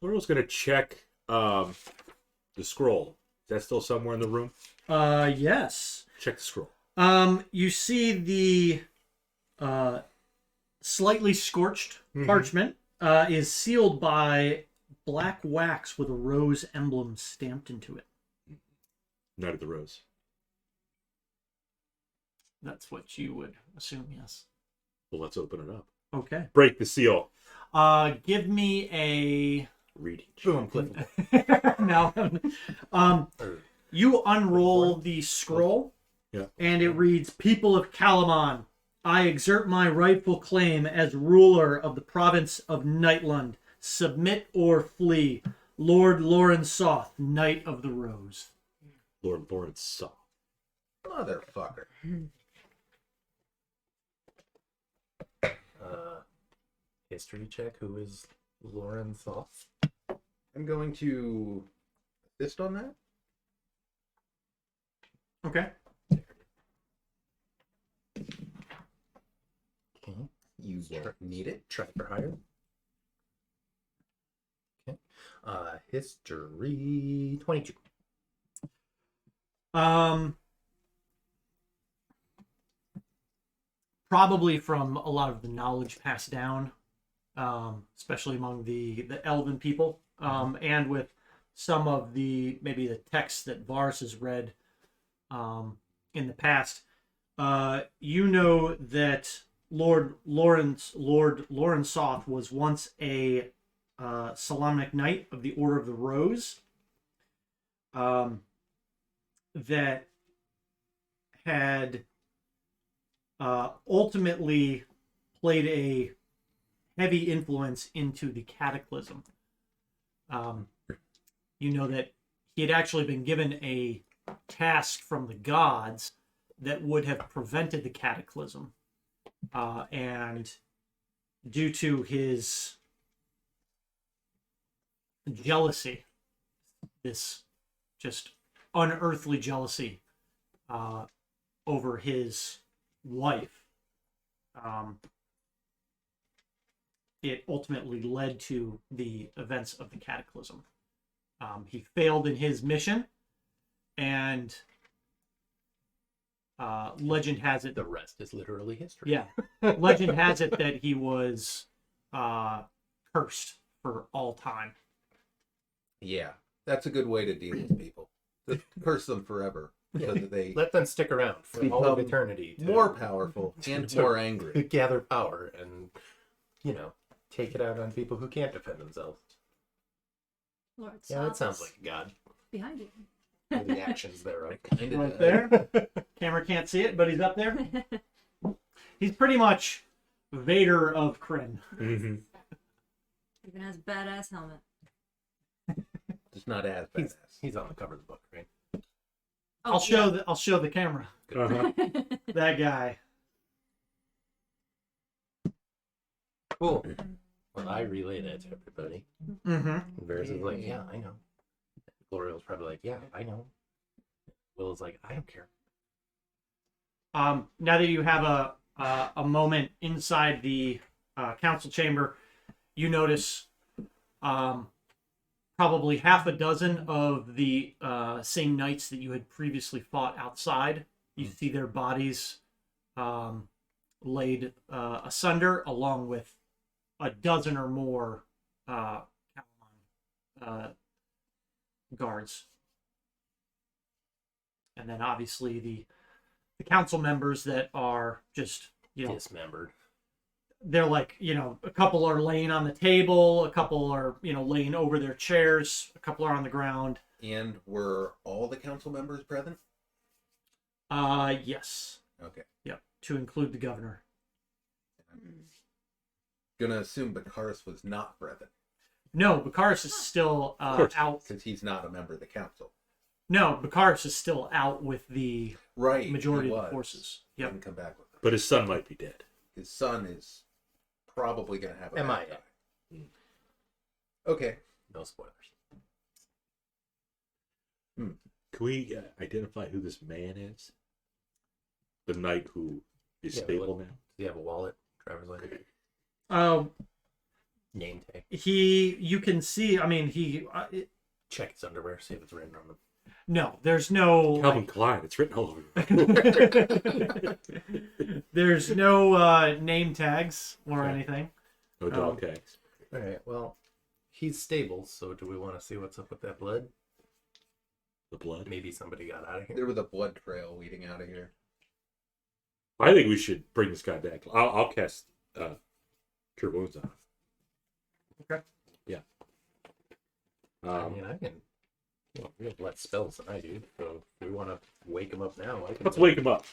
Glorial's gonna check the scroll. Is that still somewhere in the room? Yes. Check the scroll. You see the slightly scorched parchment is sealed by black wax with a rose emblem stamped into it. Knight of the Rose. That's what you would assume, yes. Well, let's open it up. Okay. Break the seal. Give me a Reading. Boom, clip. no. You unroll the scroll, Yeah. and it reads, "People of Kalaman, I exert my rightful claim as ruler of the province of Nightland. Submit or flee. Lord Loren Soth, Knight of the Rose." Lord Lawrence saw. Motherfucker. History check. Who is Lauren Soth? I'm going to assist on that. Okay. Okay. You won't need it. Try for higher. Okay. History 22. Probably from a lot of the knowledge passed down, especially among the elven people, and with some of maybe the texts that Vars has read in the past. You know that Lord Lorensoth was once a Solamnic Knight of the Order of the Rose, that had ultimately played a heavy influence into the Cataclysm. You know that he had actually been given a task from the gods that would have prevented the Cataclysm. And due to his jealousy, this just unearthly jealousy over his wife, it ultimately led to the events of the Cataclysm. He failed in his mission, and legend has it... The rest is literally history. Yeah. Legend has it that he was cursed for all time. Yeah, that's a good way to deal with people. Just curse them forever. So that they Let them stick around for all of become eternity. To more powerful and more angry. gather power and, take it out on people who can't defend themselves. Lord Yeah, that Soth sounds is like a god. behind you. Or the actions thereof. Kinda Right does. there. Camera can't see it, but he's up there. He's pretty much Vader of Krynn. Mm-hmm. Even has badass helmet. Just not as badass. He's on the cover of the book, right? Oh, I'll show the camera. Uh-huh. That guy. Cool. Well, I relay that to everybody. Mm-hmm. And Varys is like, yeah, I know. Gloriel's probably like, yeah, I know. Will is like, I don't care. Now that you have a moment inside the council chamber, you notice probably half a dozen of the same knights that you had previously fought outside. You see their bodies laid asunder, along with a dozen or more Kalaman guards. And then obviously the council members that are just, Dismembered. they're like, a couple are laying on the table, a couple are, laying over their chairs, a couple are on the ground. And were all the council members present? Yes. Okay. Yep. To include the governor. Gonna assume Bakaris was not present. No, Bakaris is still out. Since he's not a member of the council. No, Bakaris is still out with the Right. majority he of the was. forces. Yep. Didn't come back with them. But his son might be dead. His son is probably gonna have a MIA. bad time. Okay. No spoilers. Can we identify who this man is? The knight who is Yeah, stable what- now? Do you have a wallet? Driver's license? Name tag? You can see, he, Check his underwear, see if it's written on them. no, there's no, Calvin Klein. It's written all over. there's no name tags or anything. No dog tags. Alright, well, he's stable, so do we want to see what's up with that blood? The blood. Maybe somebody got out of here. There was a blood trail leading out of here. I think we should bring this guy back. I'll cast Cure Wounds on him. Okay. Yeah. I mean, I can. We have less spells than I do, so if we want to wake him up now, I can. Let's wake him up.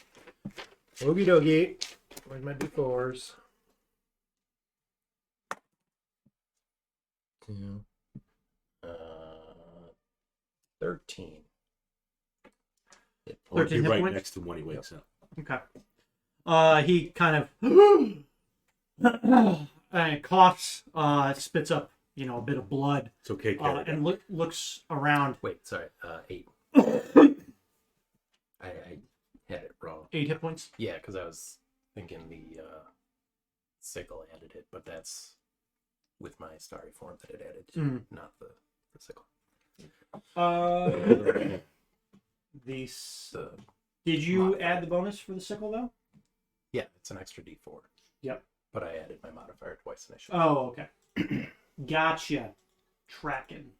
Okie dokie. Where's my d4s? 2. 13. I'll be 13 hit right points? next to him when he wakes up. Okay. He kind of and coughs, spits up, a bit of blood, It's okay, carry and looks around. Wait, sorry. 8. I had it wrong. 8 hit points. Yeah, because I was thinking the sickle added it, but that's with my starry form that it added to, not the sickle. These. Did you Modifier. add the bonus for the sickle though? Yeah, it's an extra D4. Yep. But I added my modifier twice and I should. Oh, okay. Gotcha. Tracking.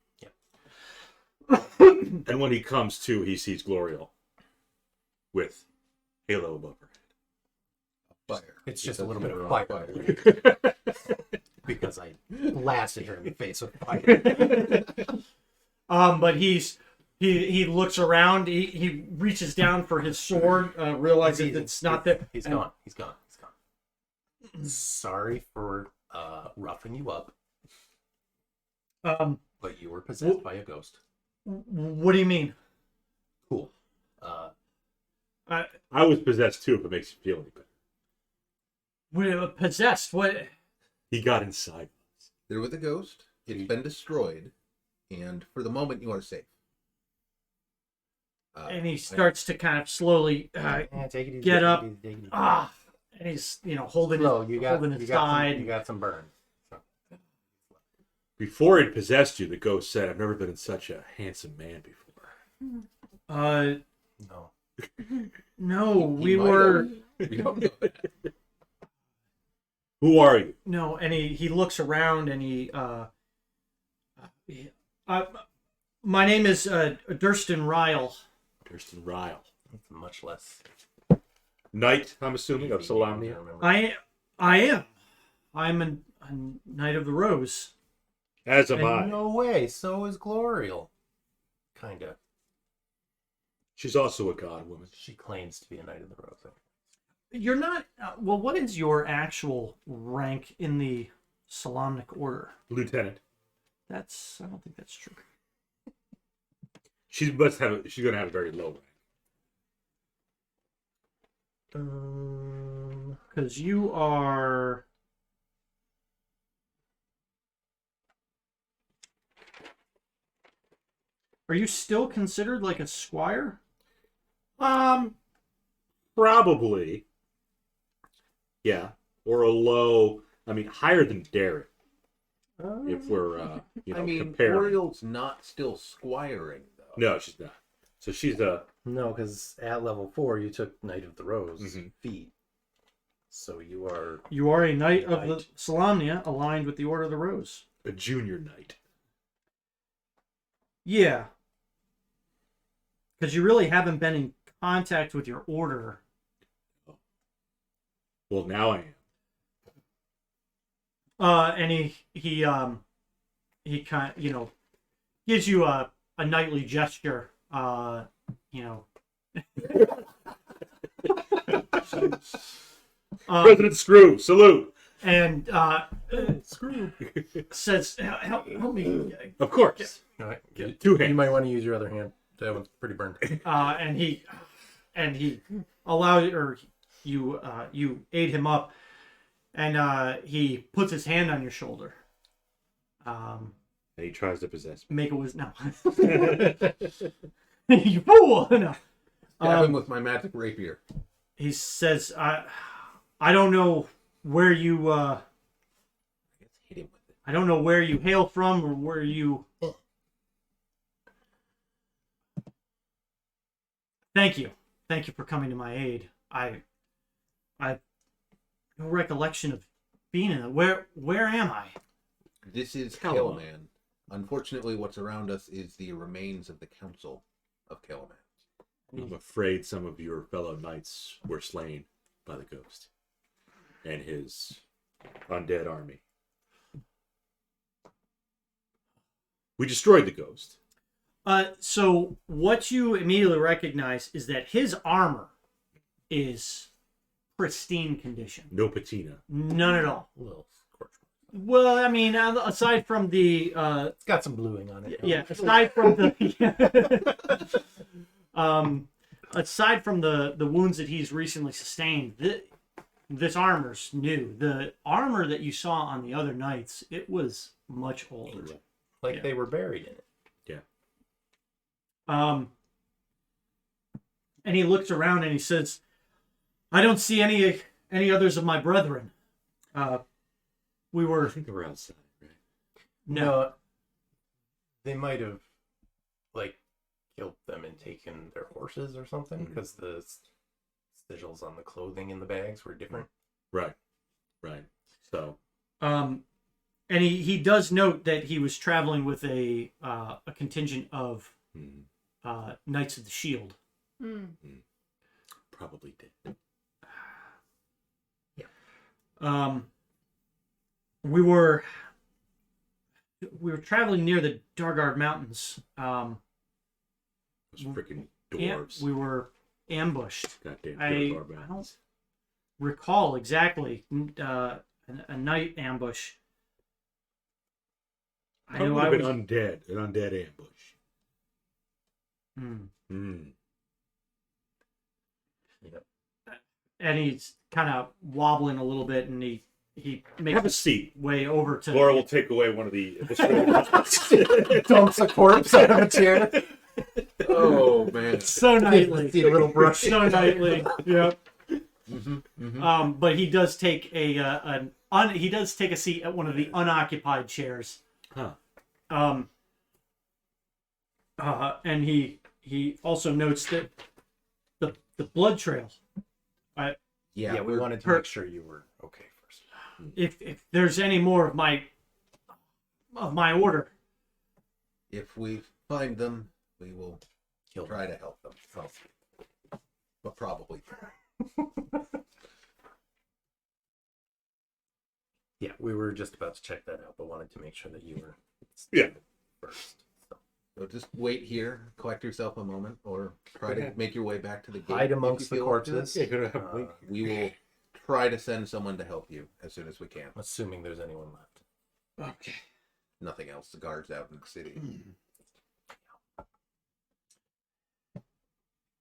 And when he comes to, he sees Glorial with Halo above her Fire. It's just a Because little bit you're of on fire. head. Because I blasted her in the face with fire. But he looks around. He reaches down for his sword, realizes it's not there. He's and- gone. He's gone. He's gone. Sorry for roughing you up, but you were possessed by a ghost. What do you mean? Cool. I was possessed too, if it makes you feel any better. We're possessed. What? He got inside. There was a ghost. It's been destroyed, and for the moment, you are safe. And he starts to kind of slowly Take it easy, get take it up. easy, take it easy. And he's holding Slow, holding his side. You got some burn. Before it possessed you, the ghost said, "I've never been such a handsome man before." No. No, He we might were have. We don't know that. Who are you? no, and he looks around and my name is Durston Ryle. Kirsten Ryle. It's much less. Knight, I'm assuming, of Solamnia. I am. I'm a Knight of the Rose. As am I. No way. So is Glorial. Kinda. She's also a god woman. She claims to be a Knight of the Rose. You're not. Well, what is your actual rank in the Solamnic Order? Lieutenant. I don't think that's true. She's going to have a very low rank. Because you are. Are you still considered like a squire? Probably. Yeah. Or a low, higher than Derek. If we're, comparing. Glorial's not still squiring, though. No, she's not. So she's a, No, because at level 4 you took Knight of the Rose Mhm. feat. So you are. You are a knight of the Knight. Solamnia, aligned with the Order of the Rose. a junior knight. Yeah. Because you really haven't been in contact with your order. Well, now I am. And he kind of, gives you a knightly gesture. President Screw, salute. And Screw says, help me. Of course. All right, good. Two You hands. might want to use your other hand. That one's pretty burned. And he allows, or you aid him up, and he puts his hand on your shoulder. And he tries to possess me. Make a wisdom. No. You fool! No. Stab him with my magic rapier. He says, I don't know where you Hit him with it. I don't know where you hail from or where you. Thank you for coming to my aid. I no recollection of being in it. Where am I? This is Kalaman. Kalaman. Unfortunately, what's around us is the remains of the Council of Kalaman. I'm afraid some of your fellow knights were slain by the ghost and his undead army. We destroyed the ghost. So what you immediately recognize is that his armor is pristine condition. No patina. None at all. A little scorch. Well, aside from the It's got some bluing on it. yeah, aside from the aside from the wounds that he's recently sustained, this armor's new. The armor that you saw on the other knights, it was much older. Like Yeah. they were buried in it. And he looks around and he says, "I don't see any others of my brethren. We I were think they were outside, right? no." They might have, like, killed them and taken their horses or something? Because the sigils on the clothing in the bags were different. Right. So, And he does note that he was traveling with a contingent of Knights of the Shield. probably did. We were traveling near the Dargard Mountains. Those freaking dwarves. We were ambushed. Goddamn I dwarf don't barbarians. recall exactly a night ambush. I know Probably I was. been undead. An undead ambush. Yep. And he's kind of wobbling a little bit, and he makes Have a his seat. way over to. Laura will take away one of the. Dumps a corpse out of a chair. Oh man. So knightly. See a little brush. So knightly. Yep. But he does take he does take a seat at one of the unoccupied chairs. Huh. And he also notes that the blood trail. Yeah, we wanted to per- make sure you were okay first. If there's any more of my order, If we find them, we will try to help them. But probably. Yeah, we were just about to check that out, but wanted to make sure that you were first. So just wait here, collect yourself a moment, or try to make your way back to the gate. Hide if amongst you the feel like doing corpses. Yeah, gonna have it. We will try to send someone to help you as soon as we can. Assuming there's anyone left. Okay. Nothing else. The guards out in the city.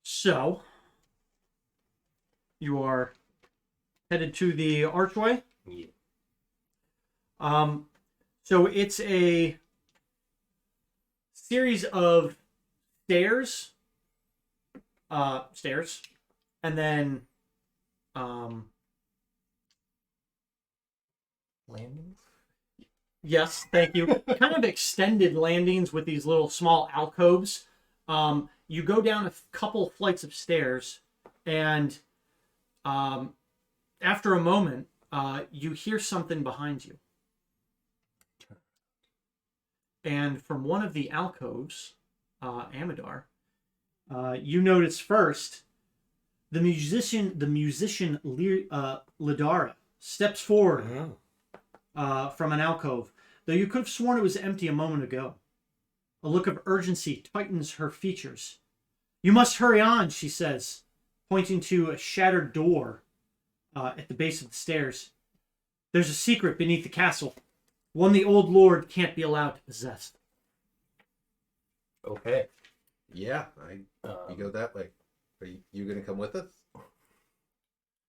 so you are headed to the archway. Yeah. So it's a series of stairs, and then Landings? yes, thank you. Kind of extended landings with these little small alcoves. You go down a couple flights of stairs, and after a moment, you hear something behind you. And from one of the alcoves, Amadar, you notice first the musician Ladara steps forward from an alcove, though you could have sworn it was empty a moment ago. A look of urgency tightens her features. "You must hurry on," she says, pointing to a shattered door at the base of the stairs. "There's a secret beneath the castle. One the old lord can't be allowed to possess." Okay. Yeah, you go that way. Are you going to come with us?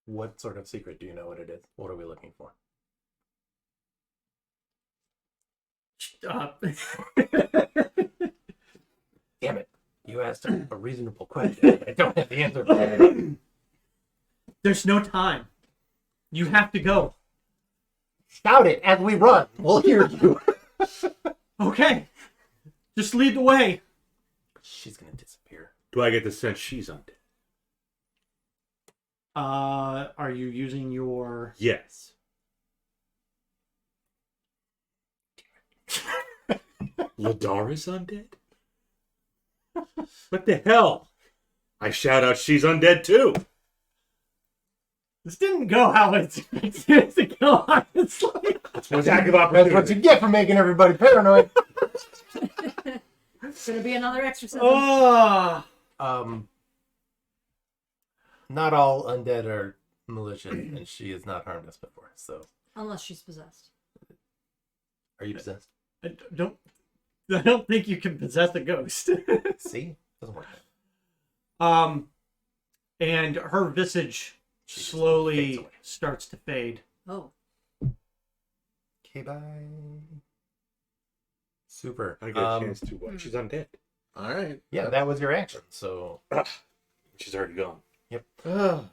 What sort of secret? Do you know what it is? What are we looking for? Damn it. You asked a reasonable question. I don't have the answer for it. There's no time. You have to go. Shout it as we run. We'll hear you. Okay. Just lead the way. She's going to disappear. Do I get the sense she's undead? Are you using your... Yes. Ladara's undead? What the hell? I shout out she's undead too. This didn't go how it's expected to go, honestly. That's one attack of That's what you opportunity. get for making everybody paranoid. It's gonna be another exorcism. Oh. Not all undead are malicious, and she has not harmed us before. So, Unless she's possessed. are you possessed? I don't think you can possess a ghost. See, doesn't work. And her visage She just fades slowly away. starts to fade. Oh. Okay, bye. Super. I get a chance to watch. She's undead. All right. Yeah, that was your action. So, She's already gone. yep.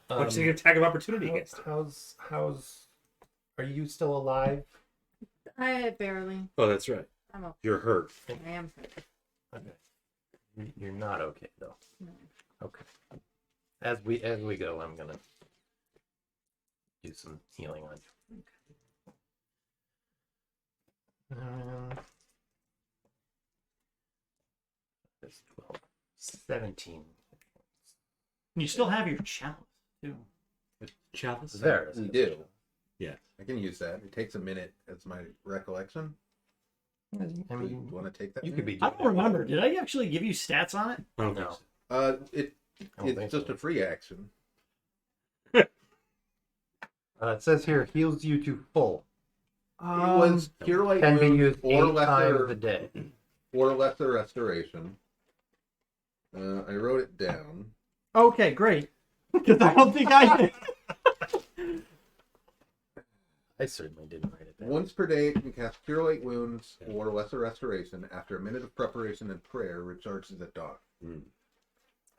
What's the attack of opportunity against her? How's? Are you still alive? I barely. Oh, that's right. I'm okay. You're hurt. I am. Okay. You're not okay though. No. Okay. As we go, I'm gonna do some healing on you. That's 12. 17. You still have your chalice too. Chalice? There. We do. Yeah. I can use that. It takes a minute as my recollection. I Do you mean, want to take that? you could minute? be. I don't remember. Did I actually give you stats on it? I don't think No. so. It's I don't think just so. a free action. It says here heals you to full. It was cure light Can be wounds used or 8 times a day. lesser restoration. I wrote it down. Okay, great. Because I don't think I did. I certainly didn't write it down. Once per day, you can cast Cure Light Wounds or Lesser Restoration. After a minute of preparation and prayer, recharges at dawn.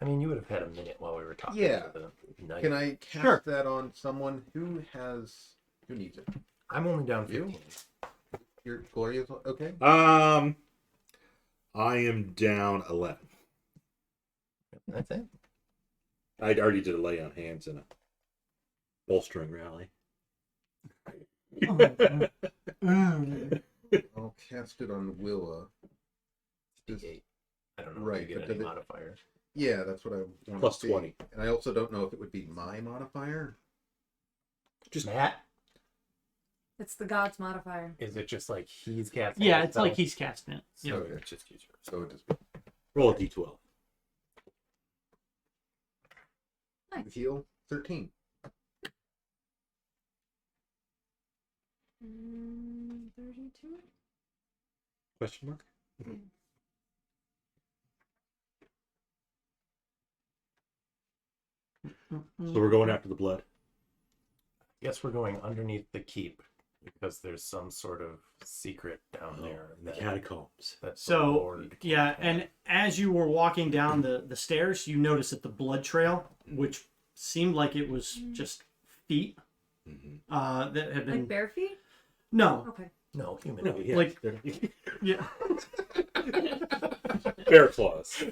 I mean, you would have had a minute while we were talking. Yeah. To the knight. Can I cast Sure. that on someone who needs it? I'm only down You? 15. Your Gloria's okay? I am down 11. That's it. I already did a lay on hands and a bolstering rally. I'll cast it on Willa. Just- D8. I don't know Right, if you but get does any it- modifiers. Yeah, that's what I want Plus to see. 20. And I also don't know if it would be my modifier. Just Matt, It's the gods modifier. is it just like he's casting? Yeah, it it's like himself? he's casting it. So Yeah. Okay. just use yours. So it just roll a d12. heal 13. 32? Question mark? So we're going after the blood. Yes, we're going underneath the keep because there's some sort of secret down there. In the catacombs. that the So, Lord yeah, can't and as you were walking down the stairs, you noticed that the blood trail, which seemed like it was just feet that had been... Like bare feet? No. Okay. No, human. No, feet. yeah, Like- they're- Yeah. bear claws.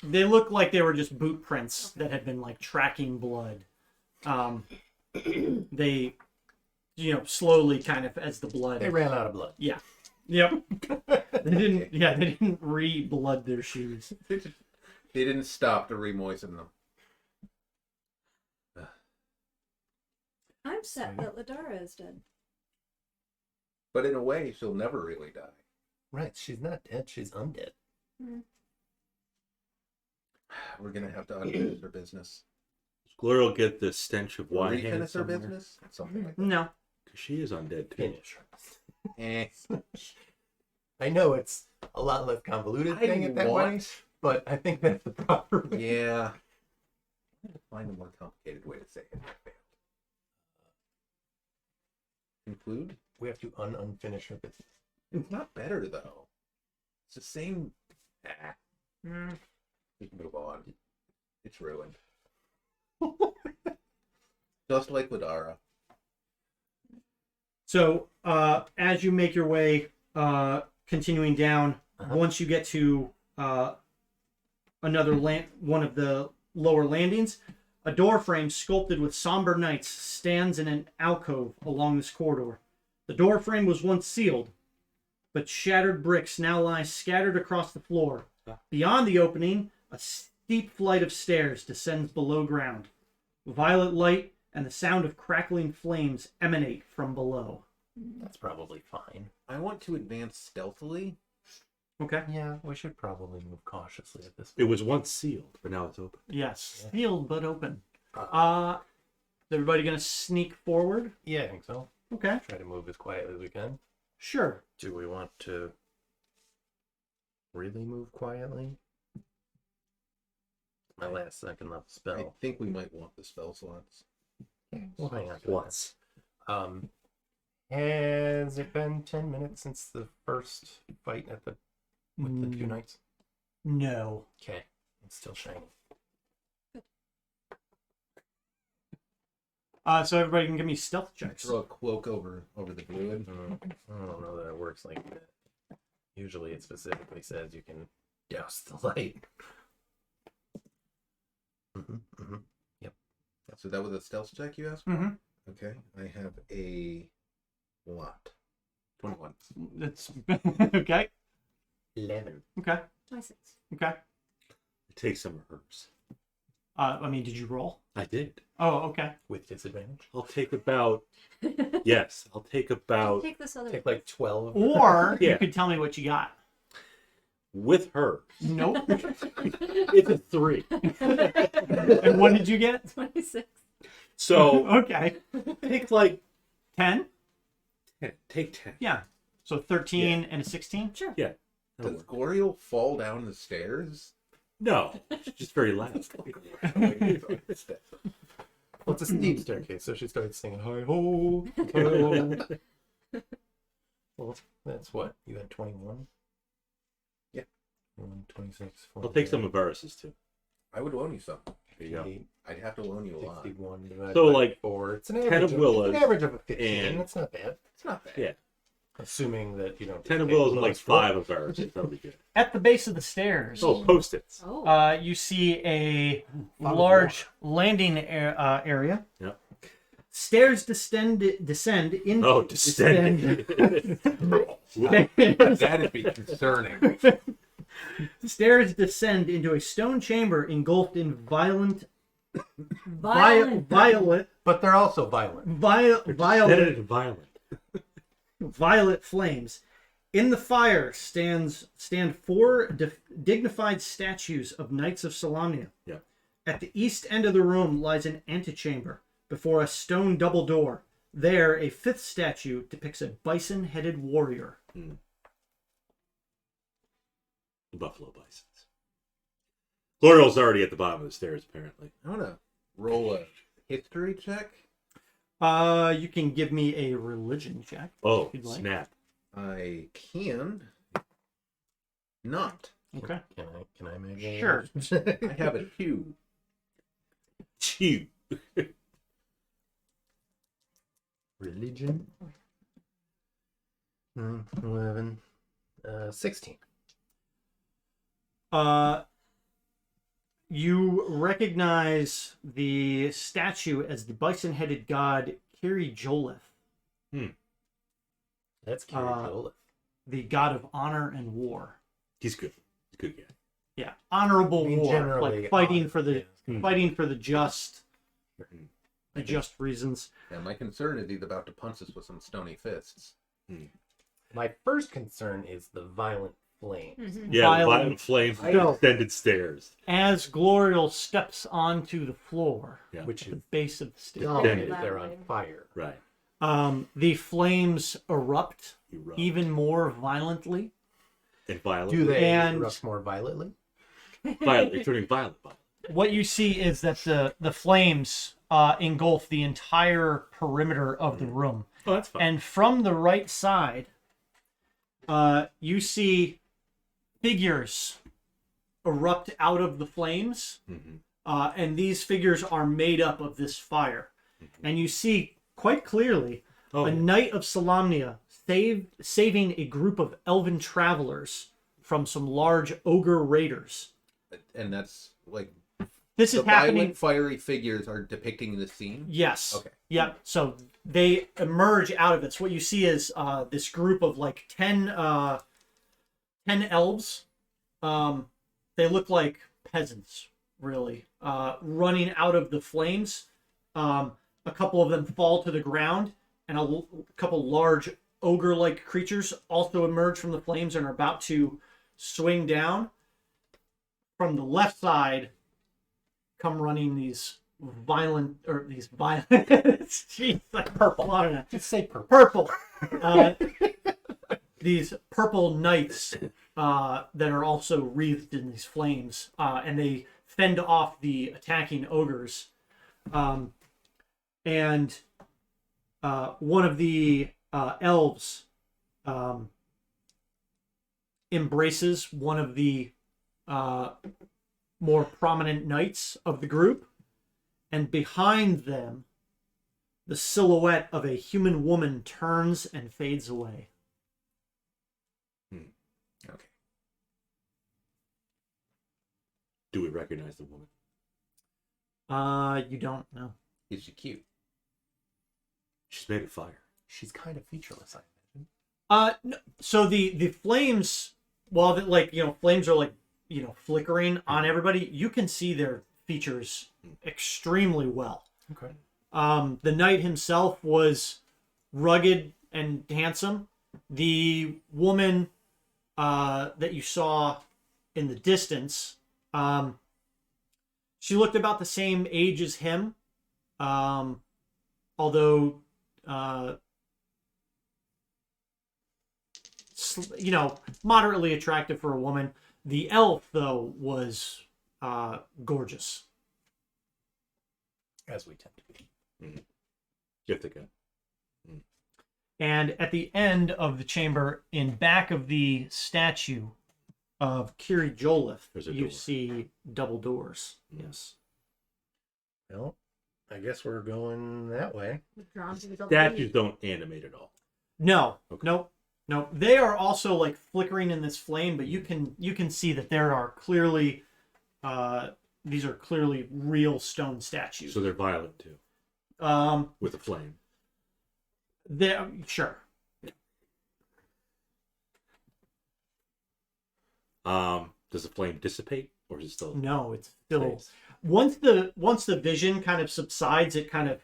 They looked like they were just boot prints that had been like tracking blood. They, slowly kind of as the blood. They ran out of blood. Yeah. Yep. They didn't. Yeah, they didn't re-blood their shoes. They didn't stop to re-moisten them. I'm set that Ladara is dead. But in a way, she'll never really die. Right, she's not dead. She's undead. We're gonna have to unfinish her business. Gloria will get the stench of wine Refinish hand her somewhere. business? Something like that. No. Because she is undead too. Finish. Eh. I know it's a lot less convoluted I saying it that way, but I think that's the proper way. Yeah. I'm gonna find a more complicated way to say it. Conclude? We have to unfinish her business. It's not better though. It's the same. We can move on. It's ruined. Just like Ladara. So as you make your way, continuing down, once you get to one of the lower landings, a door frame sculpted with somber knights stands in an alcove along this corridor. The door frame was once sealed, but shattered bricks now lie scattered across the floor. Beyond the opening, a steep flight of stairs descends below ground. Violet light and the sound of crackling flames emanate from below. That's probably fine. I want to advance stealthily. Okay. Yeah, we should probably move cautiously at this It point. was once sealed, but now it's open. Yes. Sealed but open. Is everybody gonna sneak forward? Yeah, I think so. Okay. Try to move as quietly as we can. Sure. Do we want to really move quietly? My last second left I spell. think we might want the spell slots. We'll hang on to Once. that. Has it been 10 minutes since the first fight with the two knights? No. Okay, it's still shiny. So everybody can give me stealth checks. Throw a cloak over the druid. I don't know that it works like that. Usually it specifically says you can douse the light. Yep. So that was a stealth check you asked for? Mm-hmm. Okay. I have a what? 21. That's okay. 11. Okay. 26. Okay. Take some of hers. I mean, did you roll? I did. Oh, okay. With disadvantage. I'll take about. Yes, I'll take about. Take this other. Take like 12. Or you Yeah. could tell me what you got. With her. Nope. It's a 3. And what did you get? 26. So Okay. take like 10? 10. Take 10. Yeah. So 13 and a 16? Sure. Yeah. that'll Does work. Goriel fall down the stairs? No, it's just very loud. Well, it's a steep staircase, so she starts singing hi ho, hi ho. Well, that's what? You had 21? Yeah. 26. I'll take some of Varus's too. I would loan you some. There you go. I'd have to loan you a lot. 61 divided So, by like, 4. It's an 10 average of Willows an average of a 15. and- That's not bad. It's not bad. Yeah. Assuming that you don't. 10 of take Willows and like lowest 5 of Varus's. That'll be good. At the base of the stairs, Oh, Post-its. Oh. you see a lot of large landing area. Yep. Stairs descend into. Oh, descending. That'd be concerning. Stairs descend into a stone chamber engulfed in Violent. But they're also violent. Descended and violent. violet flames. In the fire stand 4 dignified statues of Knights of Solamnia. Yeah. At the east end of the room lies an antechamber before a stone double door. There, a 5th statue depicts a bison-headed warrior. The buffalo bisons. Gloriel's already at the bottom of the stairs, apparently. I want to roll a history check. You can give me a religion check. Oh, If you'd like. snap. I can not. Okay. Can I make a Sure. I have a 2. Chew. religion? 11. 16. You recognize the statue as the bison-headed god Kiri Jolith, That's Kiri Jolith. the god of honor and war. He's good. He's a good guy. Yeah, honorable I mean, war, generally like fighting honor, for the yeah. fighting for the just reasons. Yeah, my concern is he's about to punch us with some stony fists. My first concern is the violent flames. Mhm. Yeah, Violent. violent flames, So- extended stairs. As Gloriel steps onto the floor, Yeah. Which at the is base of the stairs, dominated. Loud. They're on fire. Right. the flames erupt Erupt. even more violently. And violent. Do they And- erupt more violently? Violet. They're turning violent. What you see is that the flames engulf the entire perimeter of the room. Oh, that's fine. And from the right side, you see figures erupt out of the flames. Mhm. And these figures are made up of this fire. And you see quite clearly Oh, a Knight of Solamnia saving a group of elven travelers from some large ogre raiders. And that's like This the is happening. violent, fiery figures are depicting the scene. Yes. Okay. Yep. So they emerge out of it. So what you see is this group of like 10 elves. They look like peasants, really, running out of the flames. A couple of them fall to the ground, and a couple large ogre-like creatures also emerge from the flames and are about to swing down. From the left side come running these violent, jeez, like purple. I don't know. Just say purple. Purple. These purple knights that are also wreathed in these flames, and they fend off the attacking ogres. And one of the elves embraces one of the more prominent knights of the group, and behind them, the silhouette of a human woman turns and fades away. Okay. Do we recognize the woman? You don't know. Is she cute? She's made of fire. She's kind of featureless, I imagine. No, so the flames, while flames are flickering on everybody, you can see their features extremely well. Okay. The knight himself was rugged and handsome. The woman that you saw in the distance, she looked about the same age as him, although moderately attractive for a woman. The elf, though, was gorgeous. As we tend to be. Ithaca. And at the end of the chamber, in back of the statue of Kiri Jolith, There's a you door. see double doors. Yes. Well, I guess we're going that way. Drawn to the double Statues don't animate at all. No. Okay. Nope. No. They are also like flickering in this flame, but you can see that there are clearly these are clearly real stone statues. So they're violent too, with a flame. They're sure. Does the flame dissipate, or is it still? No, it's still Stays. once the vision kind of subsides, it kind of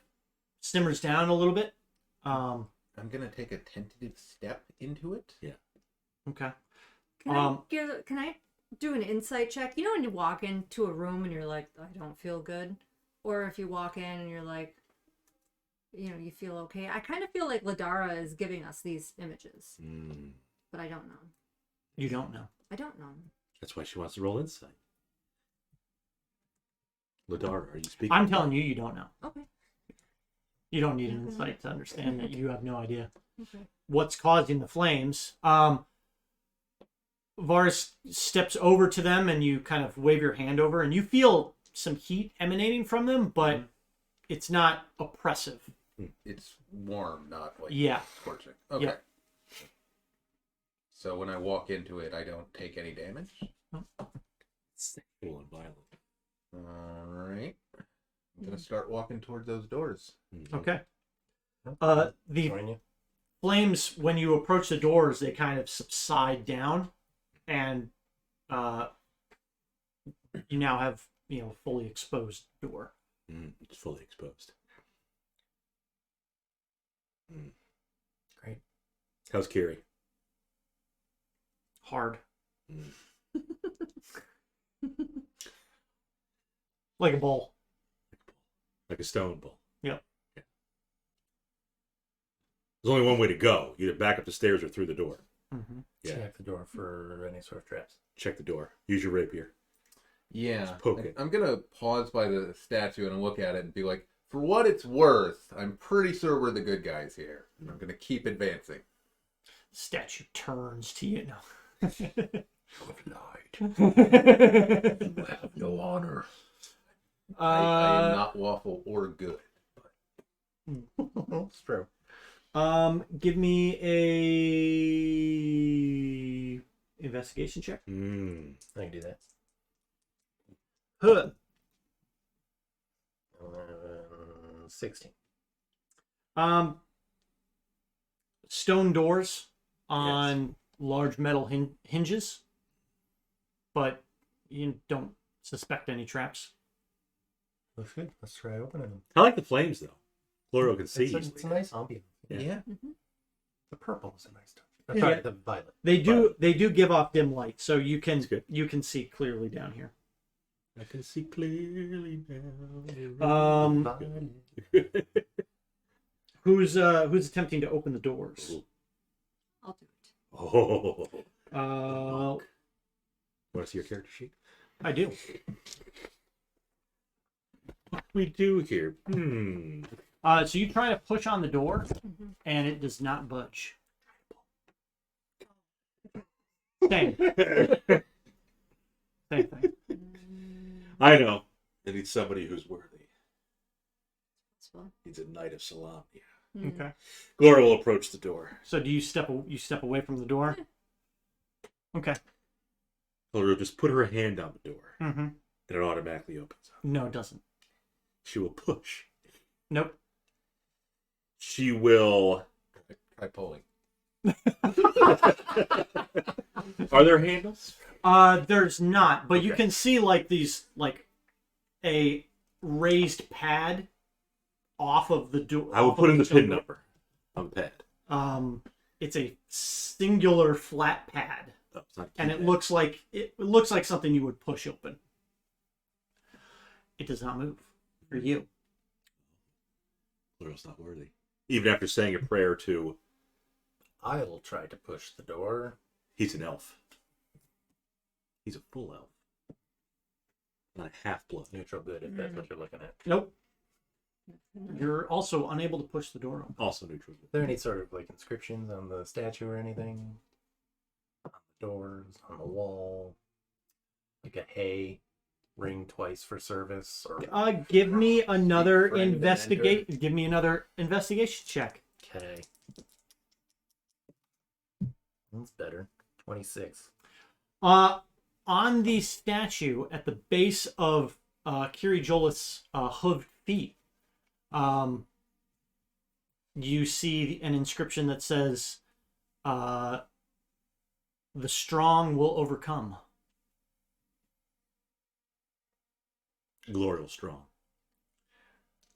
simmers down a little bit. I'm gonna take a tentative step into it. Okay. Can I do an insight check? You know when you walk into a room and you're like, I don't feel good? Or if you walk in and you're like, you feel okay? I kind of feel like Ladara is giving us these images. But I don't know. You don't know. I don't know. That's why she wants to roll insight. Ladara, are you speaking? I'm telling you, you don't know. Okay. You don't need an insight to understand that you have no idea Okay. what's causing the flames. Varus steps over to them and you kind of wave your hand over and you feel some heat emanating from them, but it's not oppressive. It's warm, not like Yeah. scorching. Okay. Yep. So when I walk into it, I don't take any damage. Sexual and violent. All right. I'm gonna start walking towards those doors. Okay. The Join you. flames, when you approach the doors, they kind of subside down, and you now have fully exposed door. It's fully exposed. Great. How's Kiri? Hard. Like a bowl. Like a stone bull. Yep. Yeah. There's only one way to go: either back up the stairs or through the door. Mm-hmm. Yeah. Check the door for any sort of traps. Check the door. Use your rapier. Yeah. Just poke it. I'm gonna pause by the statue and look at it and be like, for what it's worth, I'm pretty sure we're the good guys here. I'm gonna keep advancing. Statue turns to you. No. Lied. You have no honor. I am not lawful or good. It's true. Give me a investigation check. I can do that. Huh. 16. Stone doors on large metal hinges, but you don't suspect any traps. Looks good. Let's try opening them. I like the flames though. Chloro can see. It's a nice ambient. Yeah. The purple is a nice touch. Yeah. Sorry, the violet. They do give off dim light, so you can That's good. see clearly down here. I can see clearly now. Who's attempting to open the doors? I'll do it. Oh. Uh, Want to see your character sheet? I do. What we do here? So you try to push on the door, and it does not budge. Same. Same thing. I know. It needs somebody who's worthy. That's fun. Needs a Knight of Solamnia. Okay. Glora will approach the door. So do you step away from the door? Okay. Glora will just put her hand on the door Mm-hmm. And it automatically opens up. No, it doesn't. She will push. Nope. She will... Try pulling. Are there handles? There's not, but you Okay. can see like these, like a raised pad off of the door. I will put in the pin number on the pad. It's a singular flat pad, Oh, it's not and it keypad. looks like something you would push open. It does not move for you. Plural's not worthy. Even after saying a prayer to... I will try to push the door. He's an elf. He's a full elf. Not a half-blood. Neutral good, if that's what you're looking at. Nope. You're also unable to push the door open. Also neutral. Are there any sort of like inscriptions on the statue or anything? On the doors, on the wall? Like a hey, ring twice for service? Or Give me another Friend and Give me another investigation check. okay. That's better. 26. On the statue at the base of Kiri Jolis' hooved feet, you see an inscription that says, "The strong will overcome." Glorial strong.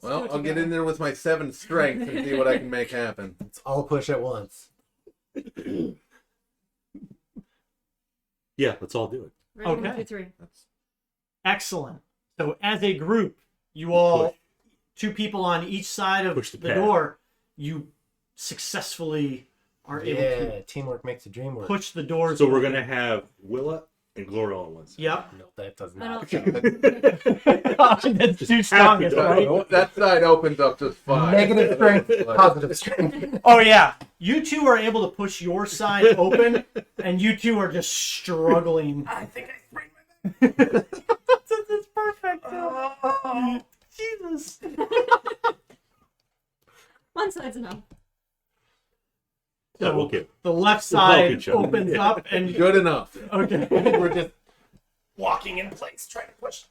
Well, I'll get in there with my 7 strength and see what I can make happen. Let's all push at once. Yeah, let's all do it. Ready? Okay. 1, 2, 3. Excellent. So as a group, you all, Push. 2 people on each side of Push the the pad. door, you successfully are able to teamwork makes the dream work. push the doors. So we're going to have Willa and Gloria on one side. Yep. No, that does I not. don't- That's too strongest, right? That side opens up just fine. Negative strength, positive strength. Oh yeah, you 2 are able to push your side open, and you 2 are just struggling. I think I sprained my neck. This is perfect. Jesus. One side's enough. Yeah, So okay. the left We'll help side each other. opens up, and Good enough. okay, We're just walking in place, trying to push.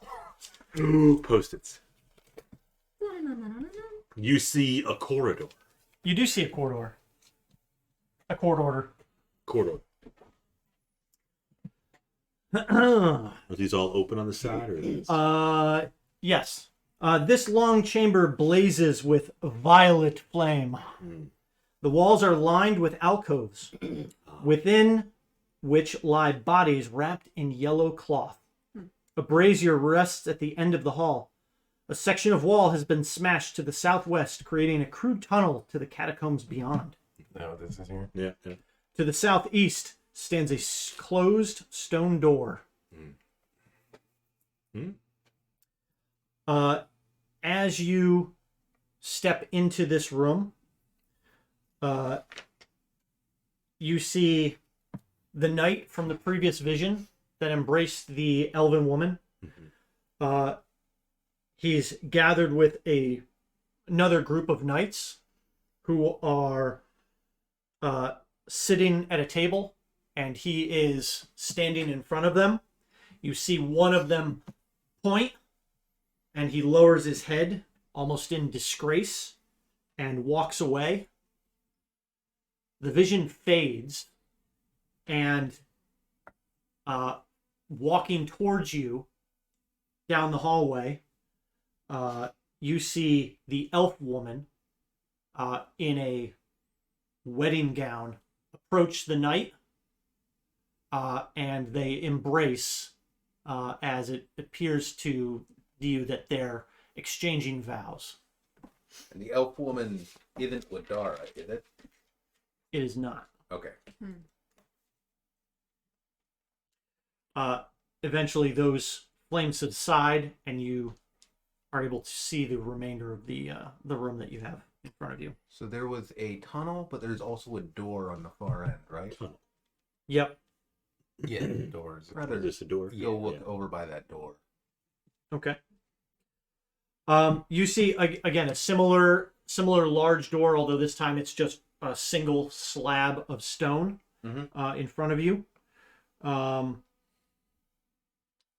Ooh, Post-its. No. You see a corridor. you do see a corridor. A court order. Corridor. Are these all open on the side? Or are these... Yes. This long chamber blazes with violet flame. The walls are lined with alcoves, within which lie bodies wrapped in yellow cloth. A brazier rests at the end of the hall. A section of wall has been smashed to the southwest, creating a crude tunnel to the catacombs beyond. No, this is here. Yeah, yeah. To the southeast stands a closed stone door. As you step into this room, you see the knight from the previous vision that embraced the elven woman. He's gathered with another group of knights who are sitting at a table, and he is standing in front of them. You see one of them point, and he lowers his head almost in disgrace and walks away. The vision fades, and walking towards you down the hallway, you see the elf woman in a wedding gown approach the knight, and they embrace as it appears to you that they're exchanging vows. And the elf woman isn't Ladara, is it? It is not. Okay. Eventually, those flames subside, and you are able to see the remainder of the room that you have in front of you. So there was a tunnel, but there's also a door on the far end, right? Yep. Yeah, doors. Rather Just a door. go look over by that door. Okay. You see again a similar large door, although this time it's just a single slab of stone in front of you.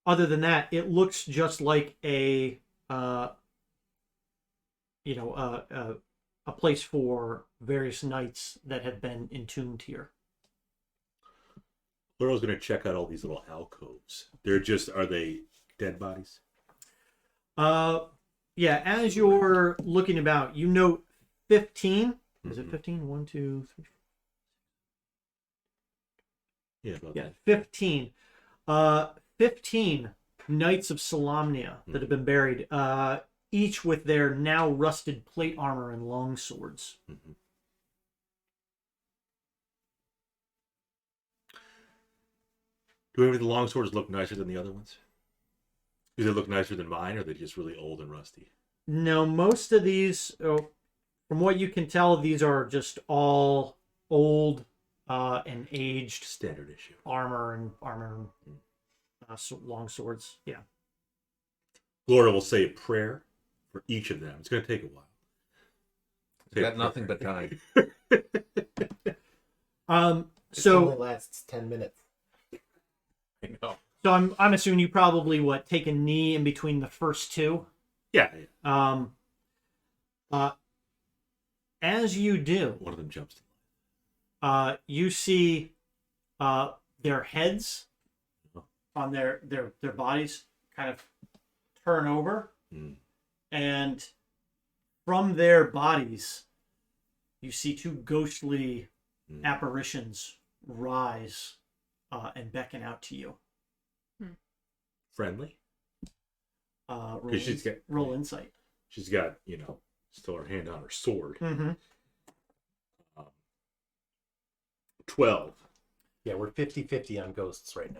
other than that, it looks just like a place for various knights that have been entombed here. Laurel's going to check out all these little alcoves. Are they dead bodies? Yeah, as you're looking about, you note 15. Is it 15? 1, 2, 3. Yeah, about Yeah, that. 15. 15 Knights of Solamnia that have been buried, each with their now rusted plate armor and long swords. Mm-hmm. Do any of the long swords look nicer than the other ones? Do they look nicer than mine, or are they just really old and rusty? No, most of these, from what you can tell, these are just all old and aged Standard issue. armor and long swords. Yeah. Laura will say a prayer for each of them. It's going to take a while. We've got nothing but time. It So only lasts 10 minutes. I know. So I'm assuming you probably take a knee in between the first two. Yeah. As you do, One of them jumps. you see their heads on their bodies kind of turn over, and from their bodies, you see two ghostly apparitions rise and beckon out to you. Friendly. Roll insight. She's got, still her hand on her sword. Mm-hmm. 12. Yeah, we're 50-50 on ghosts right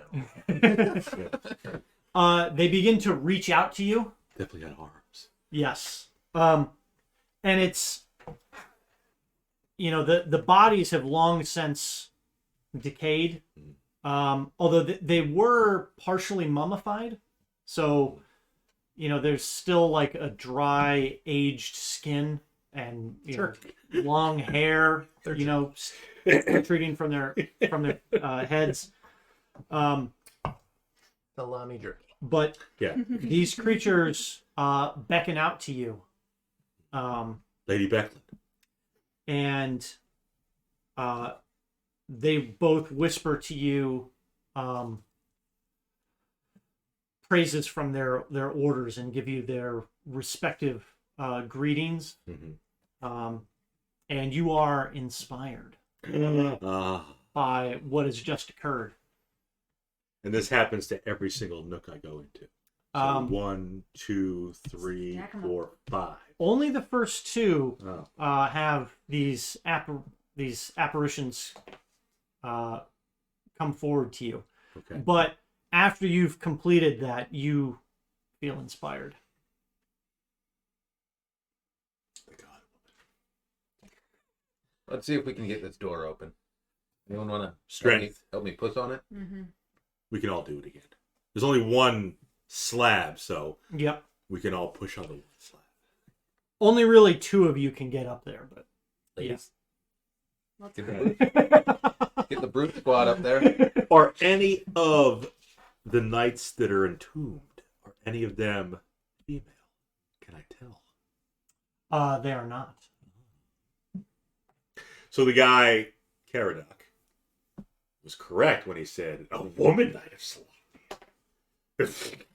now. They begin to reach out to you. Definitely got arms. Yes. And it's, the bodies have long since decayed. Although they were partially mummified. So, there's still like a dry, aged skin and long hair, protruding from their heads. Salami jerky. But Yeah. these creatures beckon out to you. Lady Becklin. And they both whisper to you praises from their orders and give you their respective greetings. And you are inspired by what has just occurred. And this happens to every single nook I go into. So 1, 2, 3, Stack 'em 4, 5. Only the first two Oh. have these apparitions come forward to you. Okay. But after you've completed that, you feel inspired. Let's see if we can get this door open. Anyone want to Strength. help me push on it? Mm-hmm. We can all do it again. There's only one slab, so Yep. we can all push on the one slab. Only really two of you can get up there, but Ladies. Let's Get go. Get the brute squad up there. Are any of the knights that are entombed, are any of them female? Can I tell? they are not. So the guy, Caradoc, was correct when he said, a woman knight of Solamnia.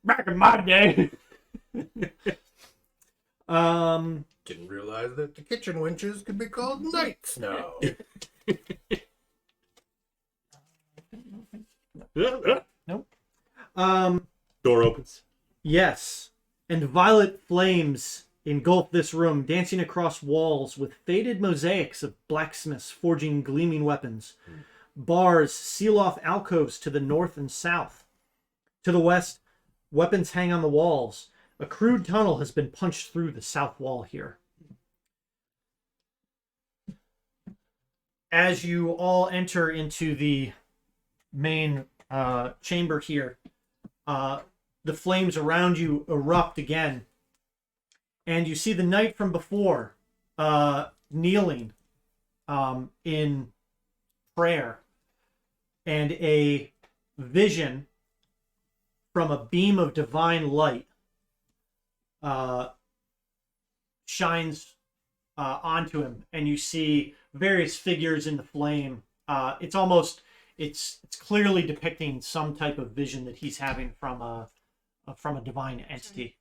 Back in my day. Didn't realize that the kitchen winches could be called knights now. Nope. Door opens. Yes. And violet flames engulf this room, dancing across walls with faded mosaics of blacksmiths forging gleaming weapons. Bars seal off alcoves to the north and south. To the west, weapons hang on the walls. A crude tunnel has been punched through the south wall here. As you all enter into the main chamber here, the flames around you erupt again. And you see the knight from before kneeling in prayer. and a vision from a beam of divine light shines onto him, and you see various figures in the flame. It's clearly depicting some type of vision that he's having from a divine entity.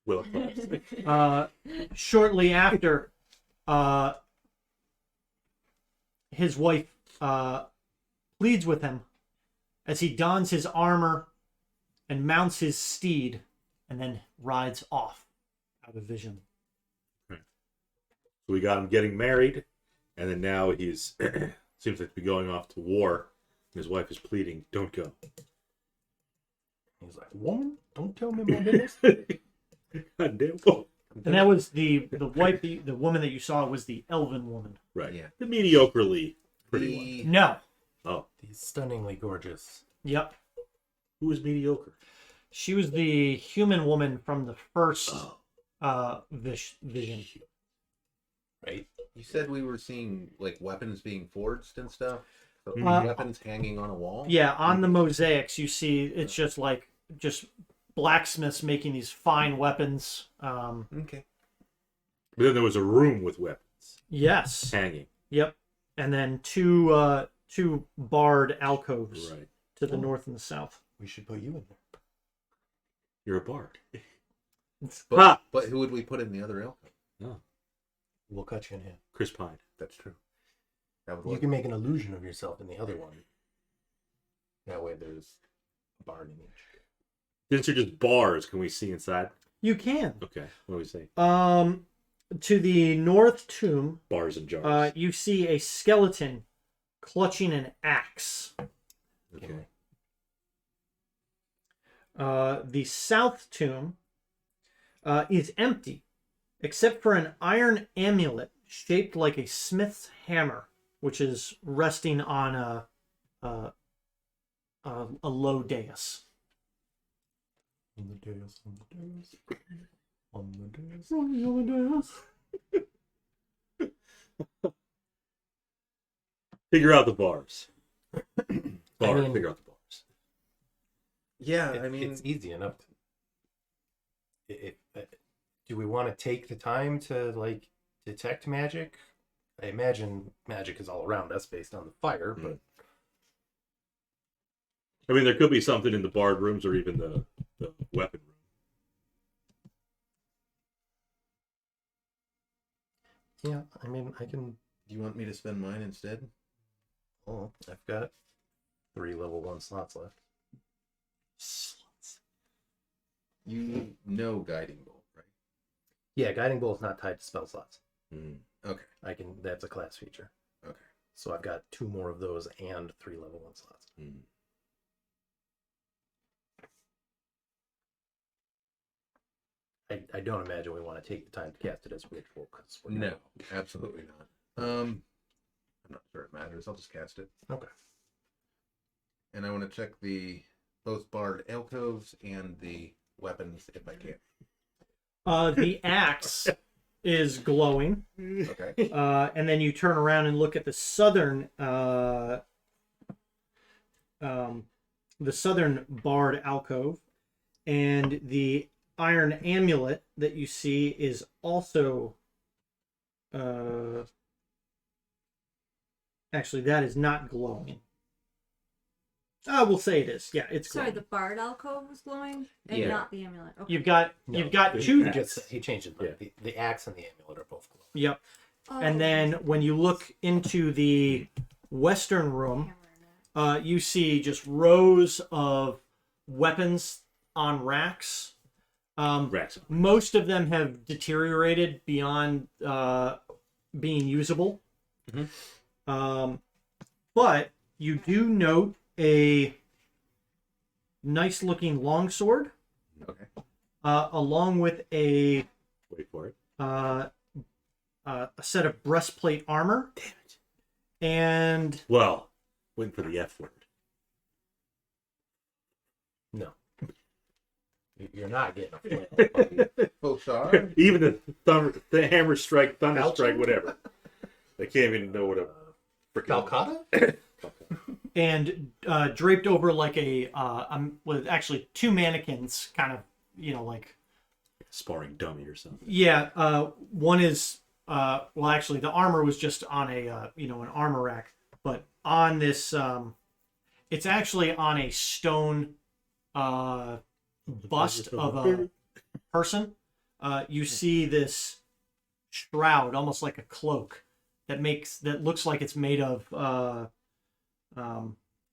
Will. Shortly after, his wife pleads with him as he dons his armor and mounts his steed and then rides off out of vision. So we got him getting married, and then now he's seems like to be going off to war. His wife is pleading, "Don't go." He's like, woman, don't tell me my business. God damn. Oh. And that was the wife, the woman that you saw was the elven woman. Right. Yeah. The mediocrely pretty one. No. Oh. He's stunningly gorgeous. Yep. Who was mediocre? She was the human woman from the first vision. Right? You said we were seeing like weapons being forged and stuff. So Uh, weapons hanging on a wall. Yeah, on the mosaics you see it's just blacksmiths making these fine weapons. Okay. But then there was a room with weapons Yes. hanging. Yep. And then two barred alcoves Right. to the north and the south. We should put you in there. You're a bard. But, Ha! but who would we put in the other alcove? No. We'll cut you in half. Chris Pine. That's true. That would You work. can make an illusion of yourself in the other one. That way there's a bard in each. Since they're just bars, can we see inside? You can. Okay. What do we say? To the north tomb, Bars and jars. you see a skeleton clutching an axe. Okay. The south tomb is empty, except for an iron amulet shaped like a smith's hammer, which is resting on a low dais. On the dais, on the dais, on the dais. Figure out the bars. I mean- Figure out the bars. Yeah, It's easy enough. Do we want to take the time to like detect magic? I imagine magic is all around us based on the fire, but I mean, there could be something in the bard rooms or even the weapon room. yeah, I mean, I can. do you want me to spend mine instead? Oh, I've got 3 level 1 slots left. You know guiding bolt, right? Yeah, guiding bolt is not tied to spell slots. Okay. I can. That's a class feature. Okay. So I've got 2 more of those and 3 level 1 slots. I don't imagine we want to take the time to cast it as ritual because No, absolutely not. I'm not sure it matters. I'll just cast it. Okay. And I want to check both barred alcoves and the weapons if I can. The axe is glowing. Okay. And then you turn around and look at the southern barred alcove, and the iron amulet that you see is also actually that is not glowing. We'll say it is. Yeah, it's glowing. Sorry, the bard alcove was glowing, and Yeah. not the amulet. Okay. You've got two. He changed it. Yeah. The axe and the amulet are both glowing. Yep. Oh, And then when you look into the western room, you see just rows of weapons on racks. Racks. Most of them have deteriorated beyond being usable. But you do note a nice looking longsword, Okay. along with a Wait for it. a set of breastplate armor. Damn it. And Well, waiting for the F word. No. You're not getting a flail. Boshar? Even the hammer strike, thunder strike, whatever. They can't even know what a freaking Calcutta? and draped over like with actually two mannequins, kind of, like. Sparring dummy or something. Yeah, one is well, actually, the armor was just on an armor rack, but on this, it's actually on a stone bust of a person. You see this shroud, almost like a cloak, that looks like it's made of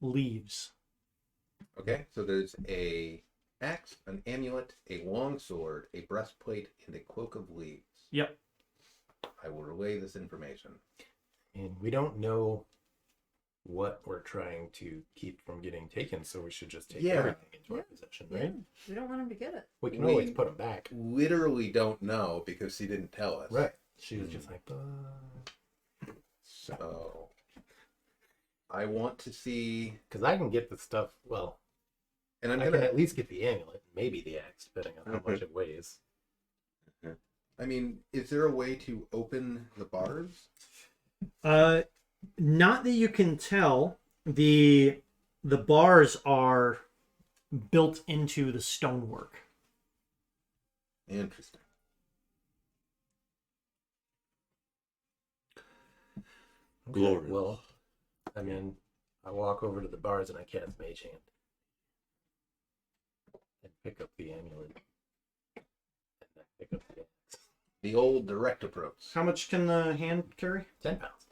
leaves. Okay, so there's a axe, an amulet, a long sword, a breastplate, and a cloak of leaves. Yep. I will relay this information. And we don't know what we're trying to keep from getting taken, so we should just take everything into our possession, right? We don't want him to get it. We can always put them back. Literally don't know because she didn't tell us. Right. She was just like, So I want to see, because I can get the stuff, well, and I'm I gonna can at least get the amulet, maybe the axe, depending on how much it weighs. I mean, is there a way to open the bars? Not that you can tell. The bars are built into the stonework. Interesting. Glorious. Well, I mean, I walk over to the bars and I cast Mage Hand. And pick up the amulet. And I pick up the axe. The old direct approach. How much can the hand carry? 10 pounds.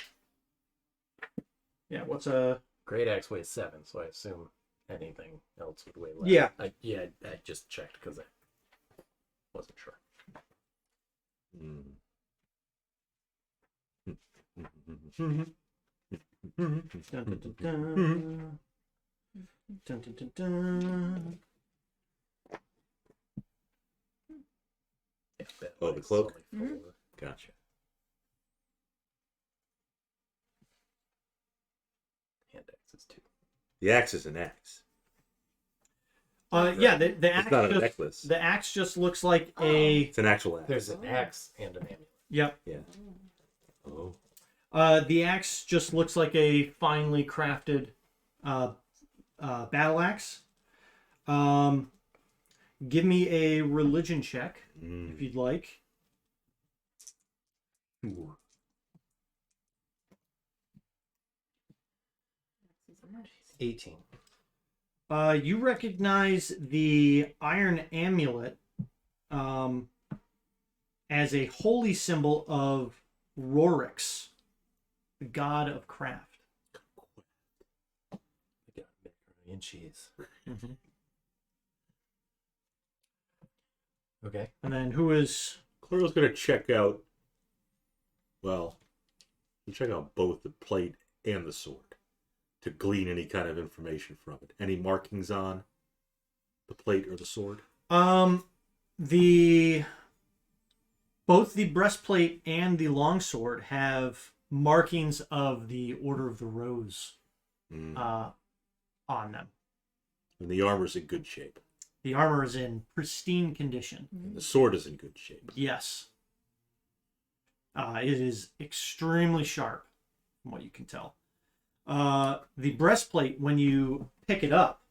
Yeah, what's a... Great axe weighs 7, so I assume anything else would weigh less. Yeah. I just checked because I wasn't sure. Dun, dun, dun, dun. Dun, dun, dun, dun. Yeah, that Oh, the weighs cloak? only 4. Gotcha. Hand axe is 2. The axe is an axe. Yeah, the axe It's not a just, necklace. the axe just looks like a... It's an actual axe. There's an axe and an amulet. Yep. Yeah. Oh. The axe just looks like a finely crafted battle axe. Give me a religion check if you'd like. Ooh. 18. You recognize the iron amulet as a holy symbol of Rorix, the god of craft. I got macaroni and cheese. Okay. And then who is... Claro's gonna check out. Well, you check out both the plate and the sword to glean any kind of information from it. Any markings on the plate or the sword? Both the breastplate and the longsword have markings of the Order of the Rose on them. And the armor's in good shape. The armor is in pristine condition. And the sword is in good shape. Yes. It is extremely sharp, from what you can tell. The breastplate, when you pick it up,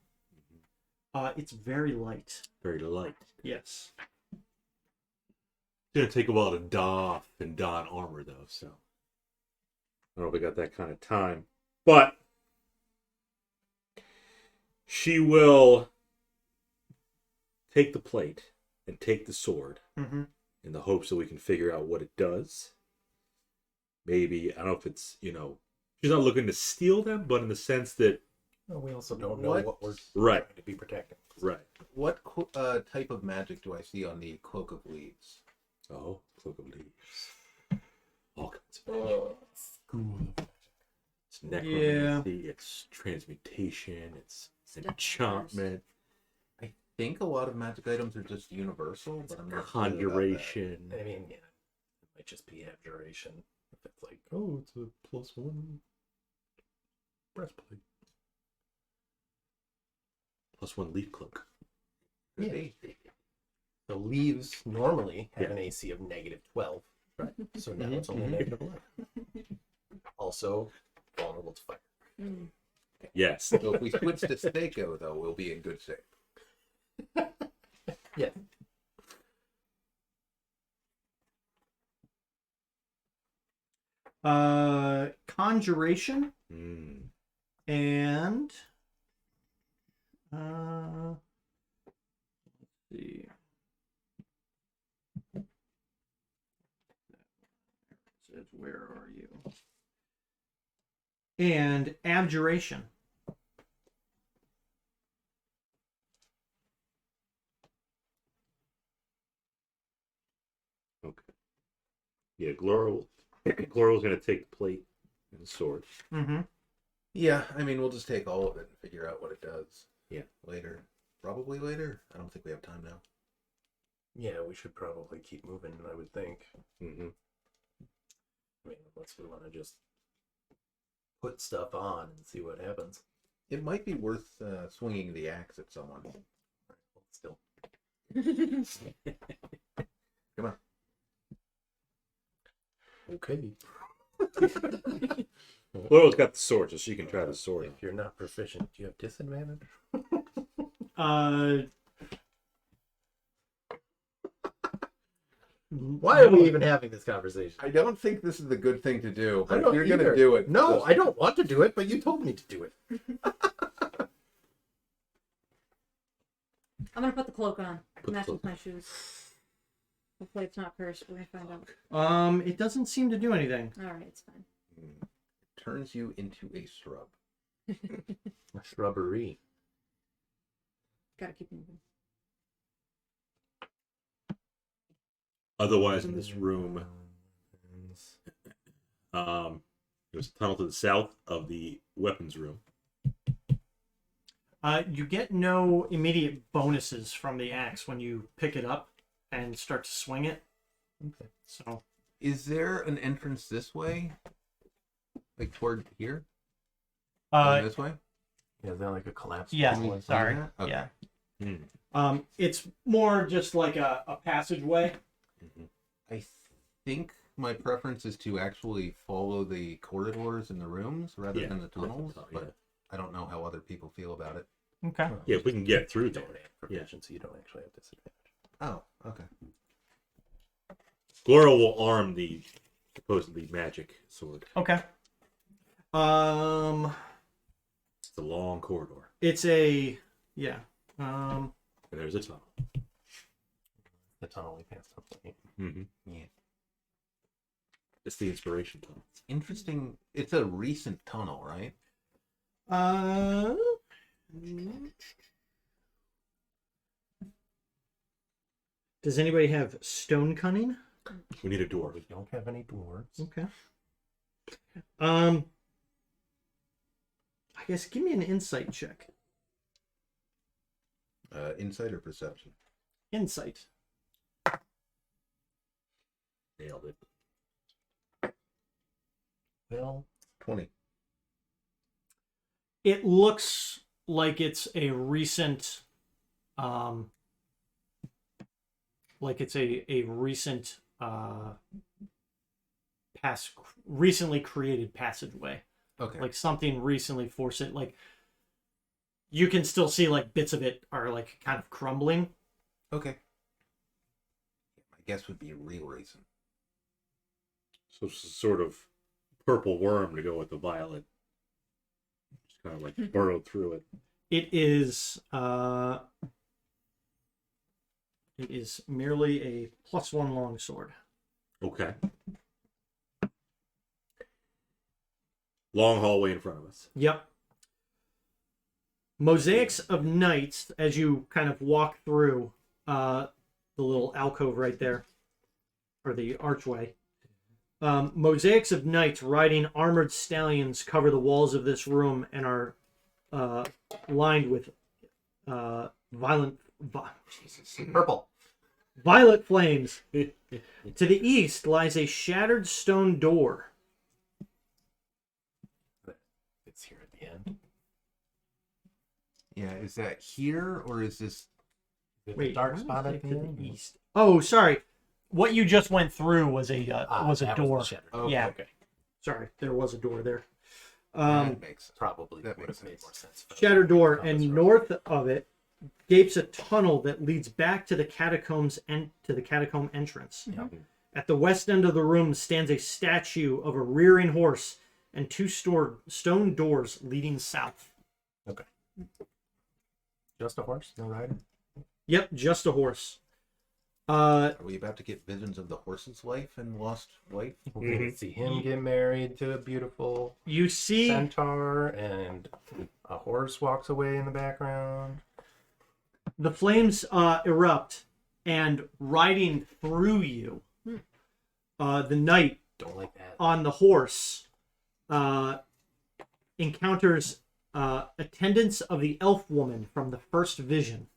it's very light. Very light. Yes. It's gonna take a while to doff and don armor though, so I don't know if we got that kind of time. But she will take the plate and take the sword in the hopes that we can figure out what it does. Maybe, I don't know if it's, she's not looking to steal them, but in the sense that... Well, we also don't know what we're Right. trying to be protecting. Right. What type of magic do I see on the cloak of leaves? Oh, cloak of leaves. All kinds of magic. School of magic. It's necromancy, it's transmutation, it's enchantment, I think a lot of magic items are just universal, but I'm not conjuration. I mean, yeah, it might just be abjuration. If it's like, oh, it's a +1 breastplate. +1 leaf cloak. Could Yeah. be. The leaves normally have Yeah. an AC of -12. Right. So now it's only -11. Also, vulnerable to fire. Yes. So if we switch to Stako, though, we'll be in good shape. Yeah. Conjuration Mm. and let's see. It says, where are you? And abjuration. Okay. Yeah, Gloral's going to take the plate and the sword. Mm-hmm. Yeah, I mean, we'll just take all of it and figure out what it does. Yeah. Later. Probably later. I don't think we have time now. Yeah, we should probably keep moving, I would think. Mm-hmm. I mean, unless we want to just put stuff on and see what happens. It might be worth swinging the axe at someone. Still. Come on. Okay. Gloral's got the sword, so she can try the sword. If you're not proficient, do you have disadvantage? Why are we even having this conversation? I don't think this is the good thing to do, I but if don't you're going either. to do it... No, just- I don't want to do it, but you told me to do it. I'm gonna put the cloak on. Put the Match cloak with my shoes. Hopefully it's not cursed. We're gonna find out. It doesn't seem to do anything. Alright, it's fine. Turns you into a shrub. A shrubbery. Gotta keep moving. Otherwise, in this room, there's a tunnel to the south of the weapons room. You get no immediate bonuses from the axe when you pick it up and start to swing it. Okay. So, Is there an entrance this way? Like toward here? This way? Yeah, is that like a collapse? yeah, wall or sorry. that? Okay. Yeah. Hmm. It's more just like a passageway. I think my preference is to actually follow the corridors in the rooms rather Yeah, than the tunnels, yeah. but I don't know how other people feel about it. Okay. something? Yeah, if we can get through You there. don't have proficiency, you don't actually have disadvantage. Oh, okay. Gloral will arm the supposedly magic sword. Okay. It's a long corridor. It's a yeah. And there's a tunnel. The tunnel we passed up. Mm-hmm. Yeah. It's the inspiration tunnel. Interesting. It's a recent tunnel, right? Does anybody have stone cunning? We need a door. We don't have any dwarves. Okay. I guess give me an insight check. Insight or perception? Insight. Nailed it. Well, 20. It looks like it's a recent recently created passageway. Okay. Like something recently forced it. Like you can still see like bits of it are like kind of crumbling. Okay. My guess would be real reason. So it's a sort of purple worm to go with the violet. Just kind of like burrowed through it. It is merely a +1 longsword. Okay. Long hallway in front of us. Yep. Mosaics of Knights, as you kind of walk through the little alcove right there, or the archway. Mosaics of Knights riding armored stallions cover the walls of this room and are lined with purple. violet flames. To the east lies a shattered stone door. It's here at the end. Yeah, is that here or is this... Wait, dark why spot was at it the to end? the east? Oh, sorry. What you just went through was a That door. the shattered Oh, Yeah. Okay. Sorry, there was a door there. That makes sense. Probably That would makes have made more sense. sense. Shattered door, Compass and right. north of it gapes a tunnel that leads back to the catacombs and to the catacomb entrance. Yeah. At the west end of the room stands a statue of a rearing horse and two stone doors leading south. Okay. Just a horse, no rider. Yep, just a horse. Are we about to get visions of the horse's wife and lost wife? We're gonna see him get married to a beautiful You see, centaur, and a horse walks away in the background. the flames erupt, and riding through you, the knight Don't like that. on the horse encounters attendants of the elf woman from the first vision.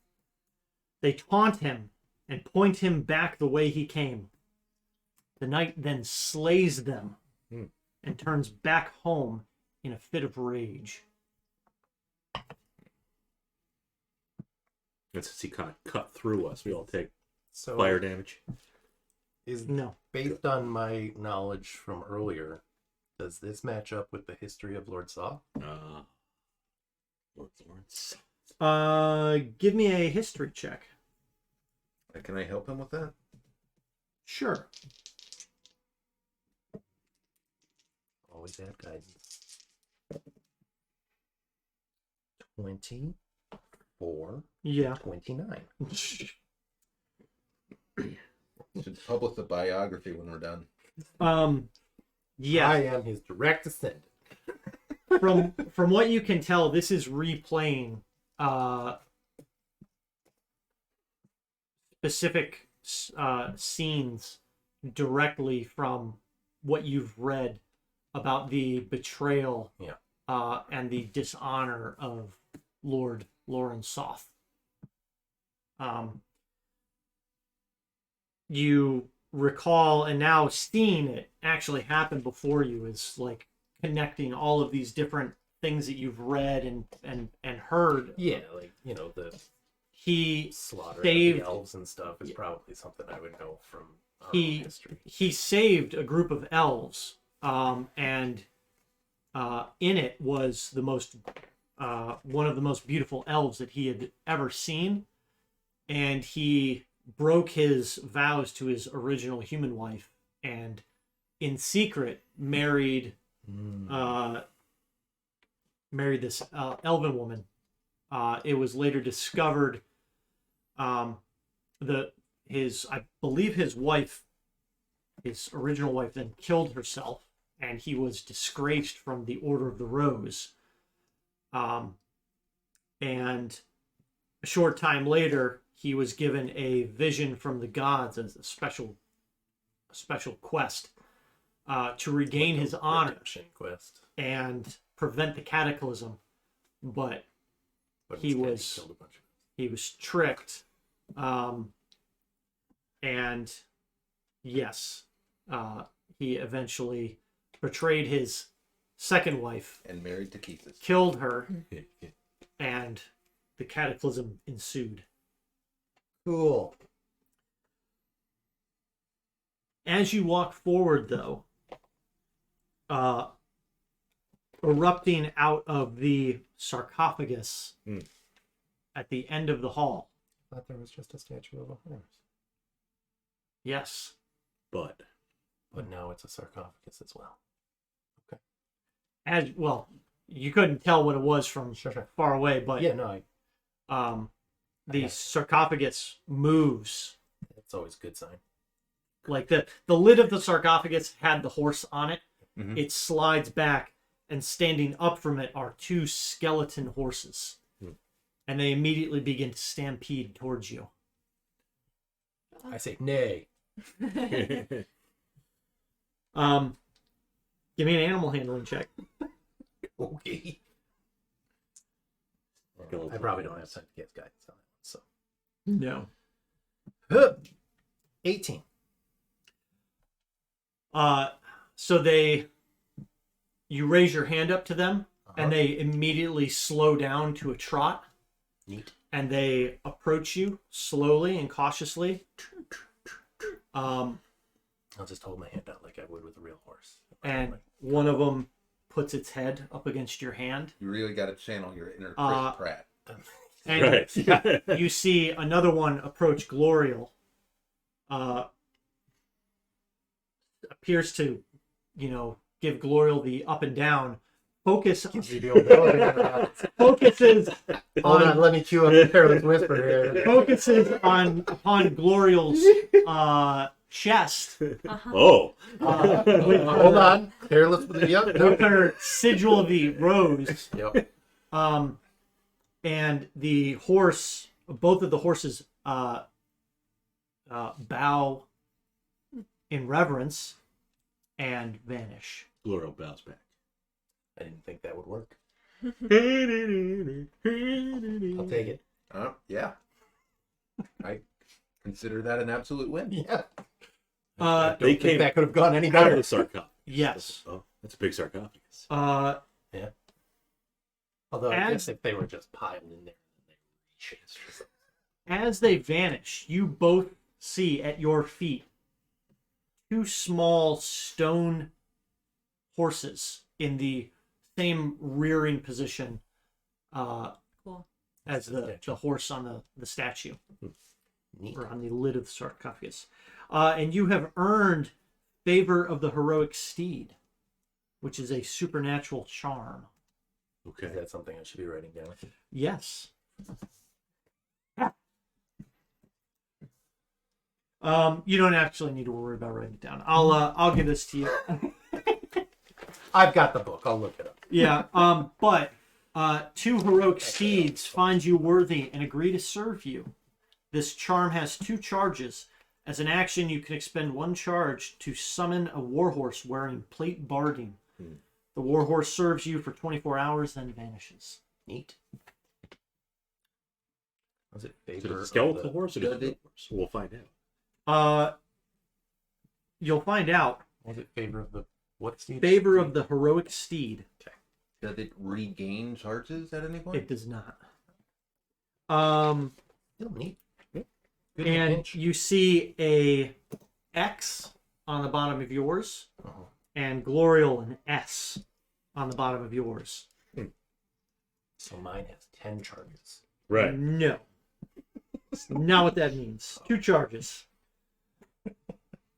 They taunt him and point him back the way he came. The knight then slays them and turns back home in a fit of rage. And since he kind of cut through us, we all take So fire damage. is No. based on my knowledge from earlier, does this match up with the history of Lord Saw? Lord Lawrence. Give me a history check. Can I help him with that? Sure. Always have guidance. 24, Yeah. 29. Should publish a biography when we're done. Yeah. I am his direct descendant. From what you can tell, this is replaying specific scenes directly from what you've read about the betrayal and the dishonor of Lord Lauren Soth. You recall, and now seeing it actually happen before you is like connecting all of these different things that you've read and heard. Yeah, like, you know, the He slaughter saved- of the elves and stuff is probably something I would know from our He- own history. he saved a group of elves, and in it was the most one of the most beautiful elves that he had ever seen, and he broke his vows to his original human wife and in secret married this elven woman. It was later discovered I believe his original wife then killed herself, and he was disgraced from the Order of the Rose. And a short time later, he was given a vision from the gods as a special quest to regain his honor Redemption quest. and prevent the cataclysm. But But He instead was- killed a bunch of he was tricked, and yes, he eventually betrayed his second wife, And married to Keith's. killed her, and the cataclysm ensued. Cool. As you walk forward, though, erupting out of the sarcophagus at the end of the hall, I thought there was just a statue of a horse. yes, But But now it's a sarcophagus as well. as well, you couldn't tell what it was from Sure. far away, but Yeah, no, the sarcophagus moves. it's always a good sign. Like the lid of the sarcophagus had the horse on it. Mhm. It slides back, and standing up from it are two skeleton horses. And they immediately begin to stampede towards you. I say nay. Give me an animal handling check. Okay. I probably don't have time to get guidance on that. So No. 18. So you raise your hand up to them, and they immediately slow down to a trot, Neat. and they approach you slowly and cautiously. I'll just hold my hand out like I would with a real horse. And one of them puts its head up against your hand. You really got to channel your inner Uh, Chris Pratt. And Right. you see another one approach Glorial. Appears to, give Glorial the up and down. Focuses Hold on, on let me cue up the Careless Whisper here. focuses upon Glorial's chest Oh. Hold on. Careless with the with her sigil of the rose. Yep. And the horse, both of the horses bow in reverence and vanish. Laurel bows back. I didn't think that would work. I'll I'll take it. Yeah. I consider that an absolute win. Yeah. Uh, Don't They think came that could have gone any Out of better. the sarcophagus. yes. Oh, that's a big sarcophagus. Although I As- guess if they were just piled in there, they chased or something. As they vanish, you both see at your feet two small stone horses in the same rearing position Cool. as the horse on the statue, Neat. or on the lid of the sarcophagus. And you have earned favor of the heroic steed, which is a supernatural charm. Is Okay. that something I should be writing down? Yes. You don't actually need to worry about writing it down. I'll give this to you. I've got the book. I'll look it up. Yeah. But two heroic steeds find you worthy and agree to serve you. This charm has 2 charges. As an action, you can expend 1 charge to summon a warhorse wearing plate barding. The warhorse serves you for 24 hours, then vanishes. Neat. Was it Is it favor a of skeletal the- horse or just a Does it- horse? We'll find out. You'll find out. Was it favor of the what steed? Favor of the heroic steed. Does it regain charges at any point? It does not. Still neat. Good And pinch. you see a X on the bottom of yours, Uh-huh. and Glorial an S on the bottom of yours. So mine has 10 charges. Right. No. That's not what that means. 2 charges.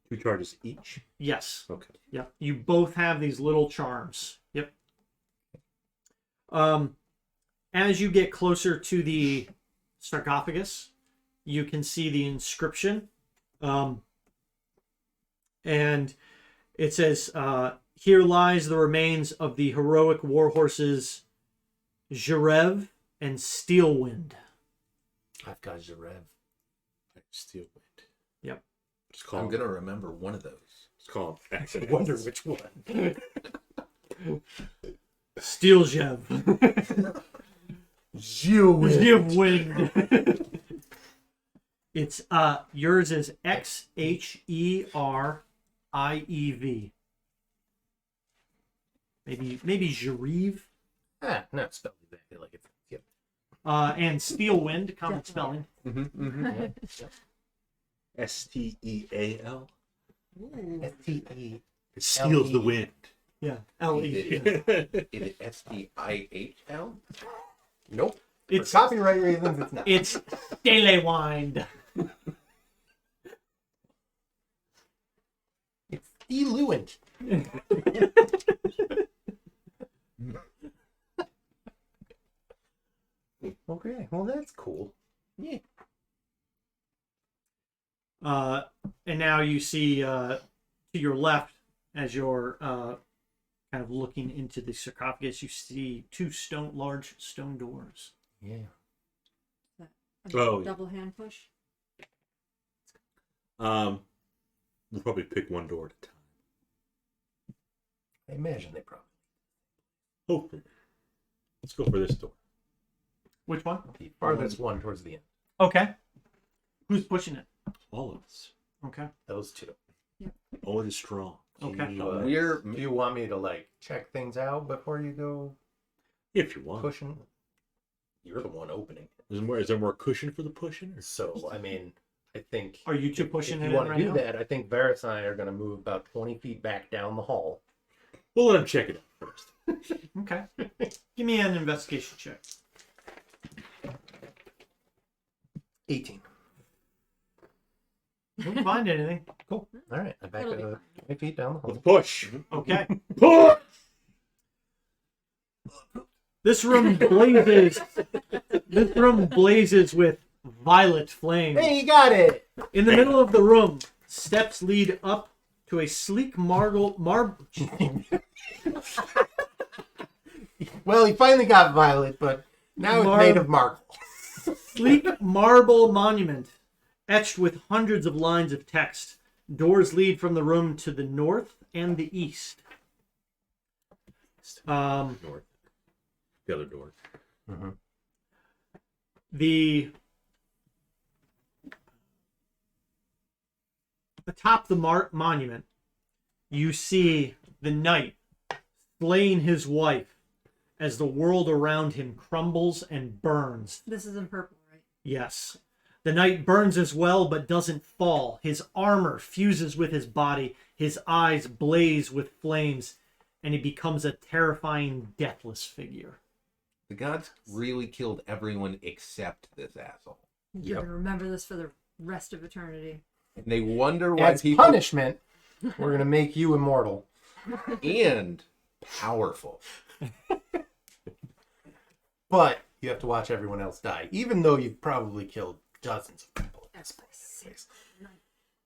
2 charges each. Yes. Okay. Yep. You both have these little charms. Yep. As you get closer to the sarcophagus, you can see the inscription. And it says, here lies the remains of the heroic war horses Jarev and Steelwind. I've got Jarev. Steel wind. Yep. Just call I'm him. gonna remember one of those. Just call him I accident. wonder which one. Steeljev. Wind. It's yours is Xheriev. Maybe Jareev. No, spelled exactly like it's. Yep. And Steelwind, common spelling. Steal. S-T-E. It steals the wind. Yeah. Is L-E. it S-T-I-H-L? Nope. It's For copyright reasons, it's not. it's Stelewind. It's eluent. Okay, well that's cool. Yeah. And now you see to your left, as you're kind of looking into the sarcophagus, you see 2 large stone doors. Yeah. Oh, yeah. Double hand push. We'll probably pick one door at a time. I imagine they probably. Hopefully. Let's go for this door. Which one? The farthest one towards the end. Okay. Who's pushing it? All of us. Okay. Those 2. Owen is strong. Okay. Do you want me to like check things out before you go If you want. pushing? You're the one opening. Is there more cushion for the pushing? Or? So I mean, I think Are you 2 pushing if it you in want right to do now? that, I think Varys and I are going to move about 20 feet back down the hall, We'll let him check it out first. Okay. Give me an investigation check. 18. Didn't find anything. Cool. All right. I back It'll be 20 feet down the Let's hole. push. Okay. Push! This room blazes. This room blazes with violet flames. Hey, you got it! In the middle of the room, steps lead up to a sleek marble. Well, he finally got violet, but now it's made of marble. Sleek marble monument, etched with hundreds of lines of text. Doors lead from the room to the north and the east. North. The other door. Atop the monument, you see the knight slaying his wife as the world around him crumbles and burns. This is in purple, right? Yes. The knight burns as well, but doesn't fall. His armor fuses with his body. His eyes blaze with flames, and he becomes a terrifying, deathless figure. The gods really killed everyone except this asshole. You're gonna remember this for the rest of eternity. And they wonder why As people punishment, we're going to make you immortal. and powerful. But you have to watch everyone else die, even though you've probably killed dozens of people at this point,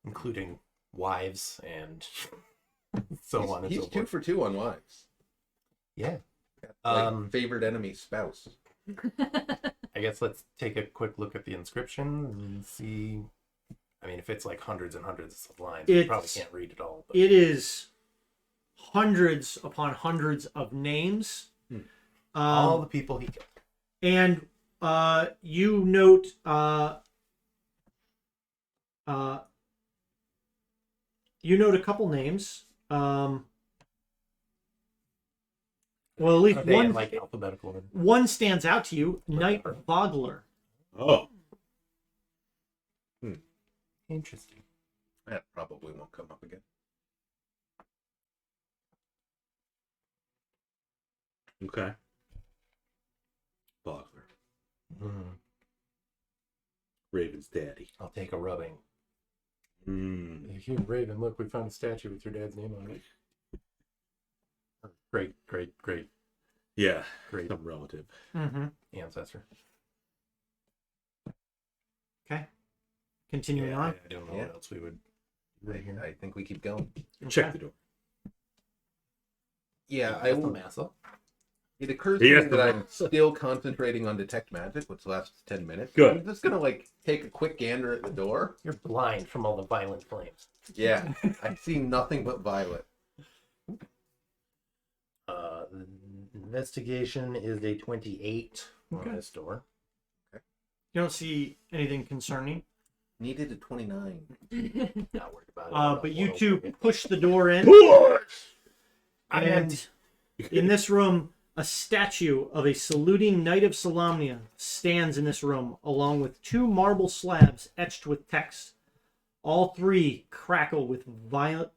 including wives and so on and He's so 2 forth. for 2 on wives. Yeah. Like favorite enemy spouse. I guess let's take a quick look at the inscription and see. I mean, if it's like hundreds and hundreds of lines, you probably can't read it all. But... It is hundreds upon hundreds of names. all the people he killed. And you note a couple names. Well, at least Are they one in, like alphabetical order? one stands out to you, Knight Vogler. Oh. Interesting. That probably won't come up again. Okay. Bogler. Raven's daddy. I'll take a rubbing. Mm. Raven, look, we found a statue with your dad's name on it. Great, great, great, Yeah. great Some relative. Mm-hmm. ancestor. Okay. Continuing Yeah, on. I don't know what else we would. I think we keep going. Check the door. Yeah, I will massa. It occurs to Yes, me that I'm still concentrating on detect magic, which lasts 10 minutes. Good. I'm just gonna take a quick gander at the door. You're blind from all the violent flames. Yeah, I see nothing but violet. The investigation is a 28 Okay. on this door. You don't see anything concerning. Needed a 29. Not worried about it. But you two push the door in, and in this room, a statue of a saluting Knight of Solamnia stands in this room, along with 2 marble slabs etched with text. All 3 crackle with violet.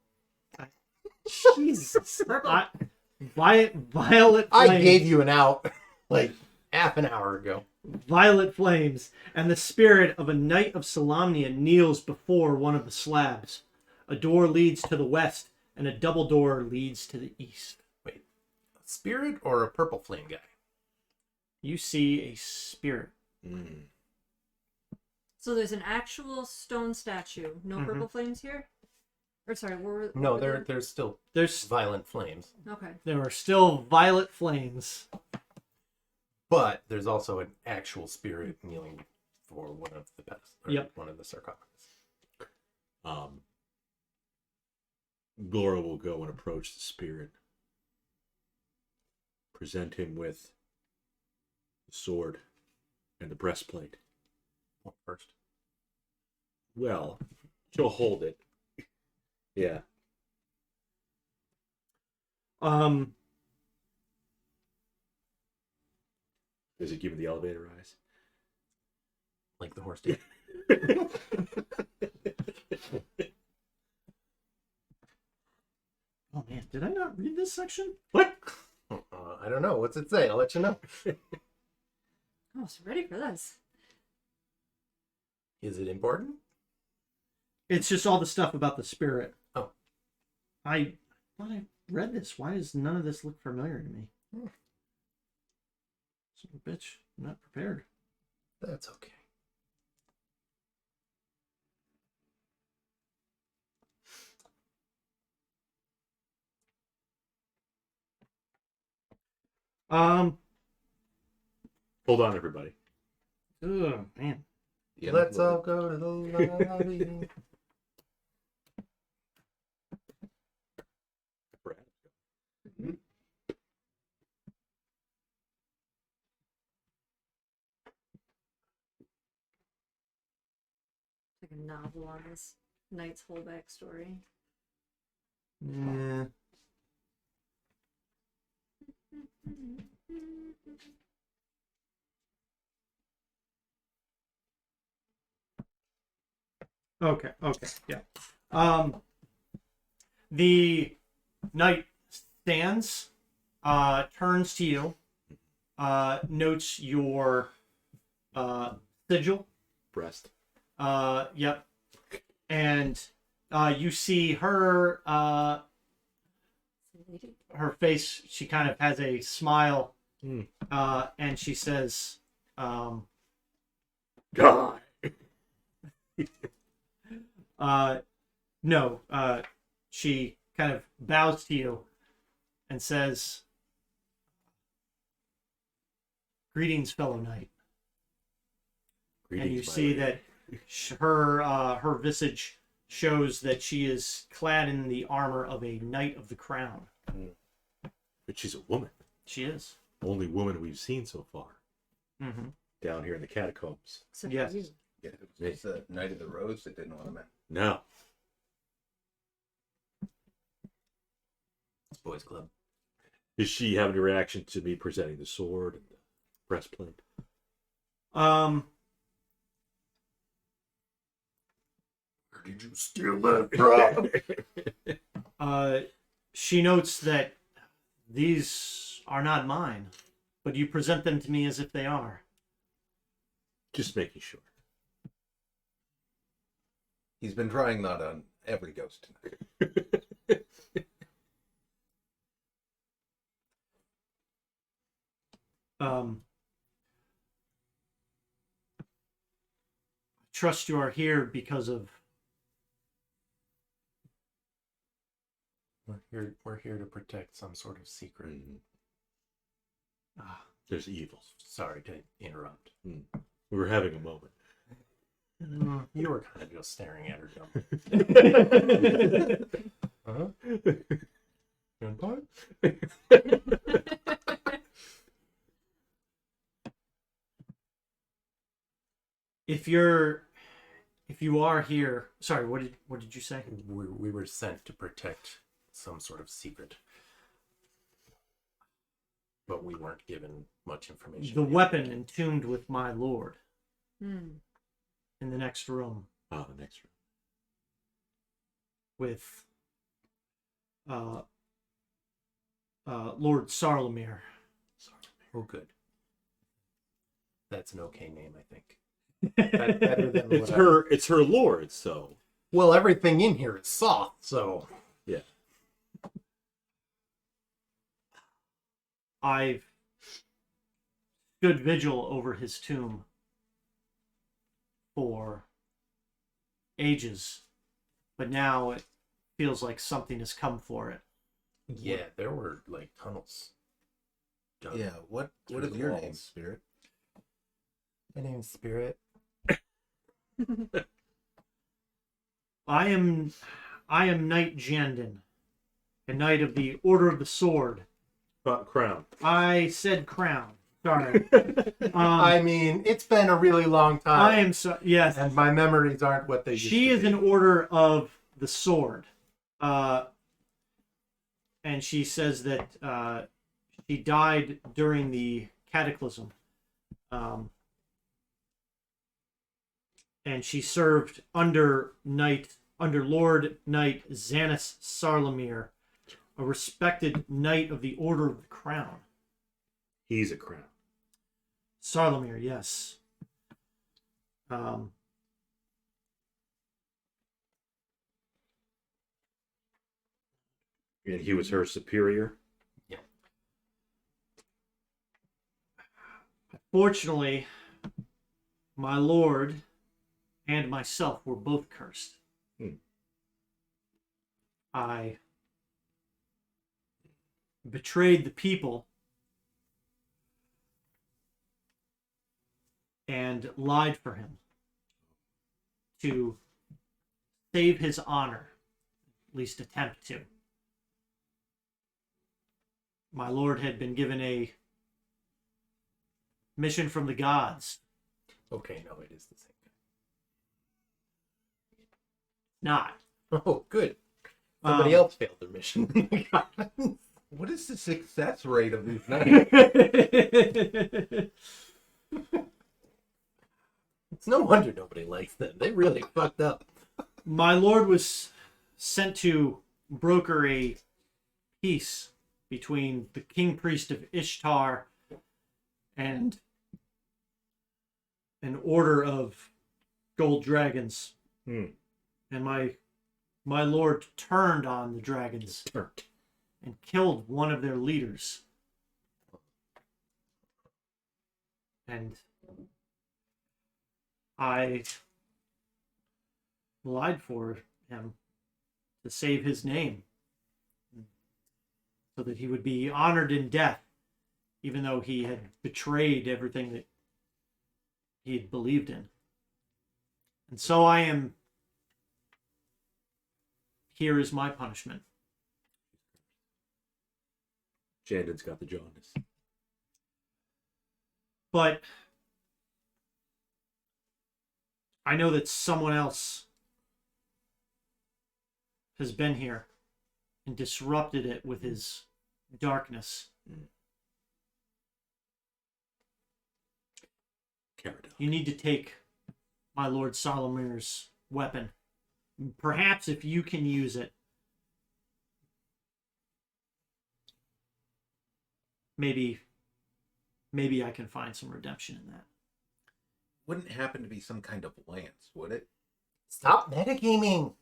Jesus, violet flames. I gave you an out like half an hour ago. Violet flames, and the spirit of a Knight of Solamnia kneels before one of the slabs. A door leads to the west, and a double door leads to the east. Wait, a spirit or a purple flame guy? You see a spirit. So there's an actual stone statue. No purple flames here? Or sorry, No, there's still There's violent flames, Okay. there are still violet flames. but there's also an actual spirit kneeling for one of the pedestals. Yep. One of the sarcophagus. Glora will go and approach the spirit. Present him with the sword and the breastplate. What first? Well, she'll hold it. Yeah. Does it give him the elevator eyes? Like the horse did. Oh man, Did I not read this section? What? I don't know. What's it say? I'll let you know. I was ready for this. Is it important? It's just all the stuff about the spirit. Oh. I thought I read this. Why does none of this look familiar to me? Son of a bitch. I'm not prepared. That's okay. Um. Hold on, everybody. Oh man. Yeah, Let's all go to the lobby. Like a novel on this knight's whole backstory. Yeah. Okay. Yeah. The knight stands, turns to you, notes your sigil. Breast. Yep. And you see her her face, she kind of has a smile, and she says, God. no, she kind of bows to you and says, greetings, fellow knight. And you see that her visage shows that she is clad in the armor of a knight of the crown. But she's a woman. She is. Only woman we've seen so far. Mm-hmm. Down here in the catacombs. Except Yes. for you. Yeah, it was just a Knight of the Rose that didn't want to man. No. It's boys' club. Is she having a reaction to me presenting the sword and the breastplate? Where did you steal that from? She notes that these are not mine, but you present them to me as if they are. Just making sure. He's been trying that on every ghost tonight. Trust you are here because of We're here to protect some sort of secret. There's evils. Sorry to interrupt. We were having a moment. You were kind of just staring at her dumb. Good part? if you are here. Sorry, what did you say? We were sent to protect some sort of secret, but we weren't given much information. The weapon entombed with my lord Hmm. in the next room Ah, the next room. with Lord Solamnia. Oh, good. That's an okay name, I think. Better than It's what it's her lord, so Well, everything in here is soft, so yeah. I've stood vigil over his tomb for ages, but now it feels like something has come for it. yeah, there were like tunnels. dug Yeah, what through is the your walls. name, Spirit? My name's Spirit. I am Knight Jandin, a knight of the Order of the Sword. Crown. I said crown. Sorry. I mean, it's been a really long time. I am so yes. And my memories aren't what they used She to is be. an Order of the Sword, and she says that she died during the Cataclysm, and she served under Lord Knight Xanus Solamnia, a respected knight of the Order of the Crown. He's a crown. Solamnia, yes. And he was her superior. Fortunately, my lord and myself were both cursed. I betrayed the people and lied for him to save his honor, at least attempt to. My lord had been given a mission from the gods. Okay, no, it is the same Not. guy. Oh, good. Somebody else failed their mission. What is the success rate of these knights? It's no wonder nobody likes them. They really fucked up. My lord was sent to broker a peace between the king priest of Ishtar and an order of gold dragons. And my lord turned on the dragons and killed one of their leaders. And I lied for him to save his name so that he would be honored in death, even though he had betrayed everything that he had believed in. And so I am here is my punishment. Jandon's got the jaundice. But I know that someone else has been here and disrupted it with his darkness. You need to take my Lord Solomir's weapon. Perhaps if you can use it, maybe I can find some redemption in that. Wouldn't happen to be some kind of lance, would it? Stop metagaming.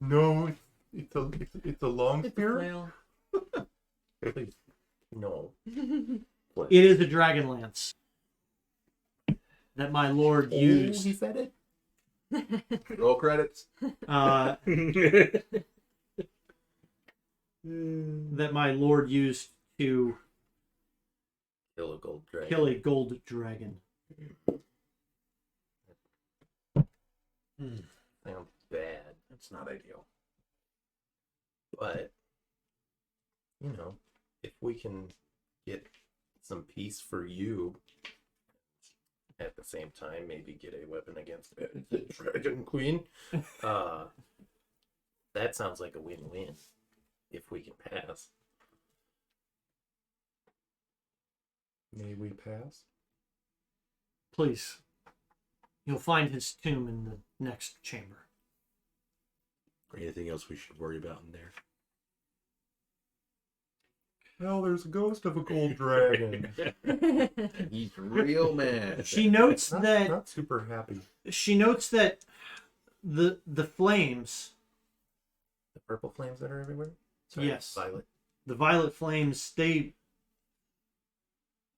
No, it's a long spear. Flail. Please, no. It is a dragon lance that my lord used. He said it. Roll credits. That my lord used to Kill a gold dragon. kill a gold dragon. Sounds bad, That's not ideal. but you know, if we can get some peace for you, at the same time, maybe get a weapon against the Dragon Queen. That sounds like a win-win. If we can pass. May we pass? Please. You'll find his tomb in the next chamber. Anything else we should worry about in there? Well, there's a ghost of a gold dragon. He's real mad. She notes not, that not super happy. she notes that the flames, The purple flames that are everywhere? Sorry, yes, violet. the violet flames, they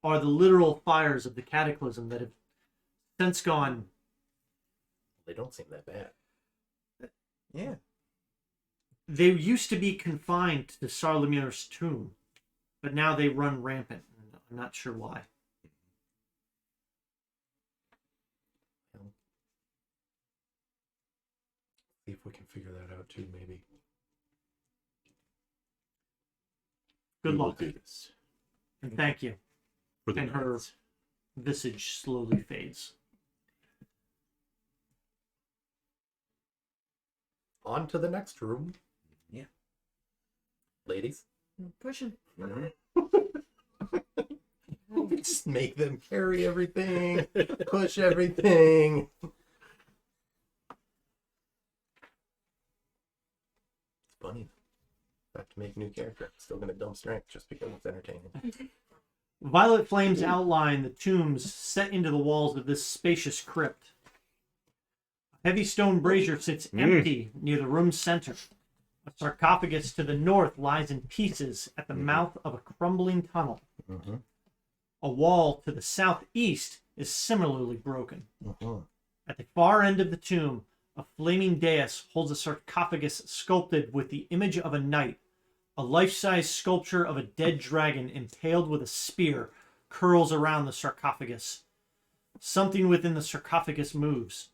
are the literal fires of the cataclysm that have since gone. They don't seem that bad. Yeah. They used to be confined to Sarlamir's tomb, but now they run rampant. I'm not sure why. See if we can figure that out too, maybe. Good We will luck, do this. and thank you. For the And her knights. visage slowly fades. On to the next room. Yeah. Ladies. Pushing. Mhm. Just make them carry everything, push everything. It's funny. I have to make a new character. I'm still gonna dump strength just because it's entertaining. Violet flames outline the tombs set into the walls of this spacious crypt. A heavy stone brazier sits empty near the room's center. A sarcophagus to the north lies in pieces at the mouth of a crumbling tunnel. A wall to the southeast is similarly broken. At the far end of the tomb, a flaming dais holds a sarcophagus sculpted with the image of a knight. A life-size sculpture of a dead dragon impaled with a spear curls around the sarcophagus. Something within the sarcophagus moves,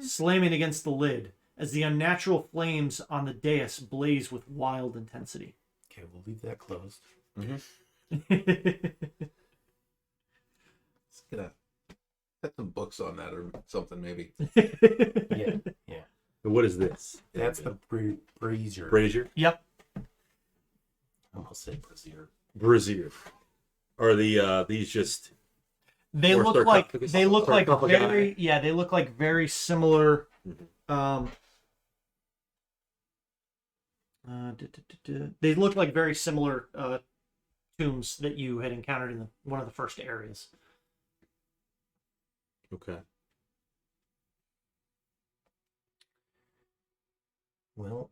slamming against the lid, as the unnatural flames on the dais blaze with wild intensity. Okay, we'll leave that closed. Let's get set some books on that or something, maybe. Yeah. What is this? That's the brazier. Brazier? Yep. I almost said brazier. Brazier. Are these just They or look like sarcophagus? they look like Sarcophagi? they look like very similar. They look like very similar tombs that you had encountered in one of the first areas. Okay. Well,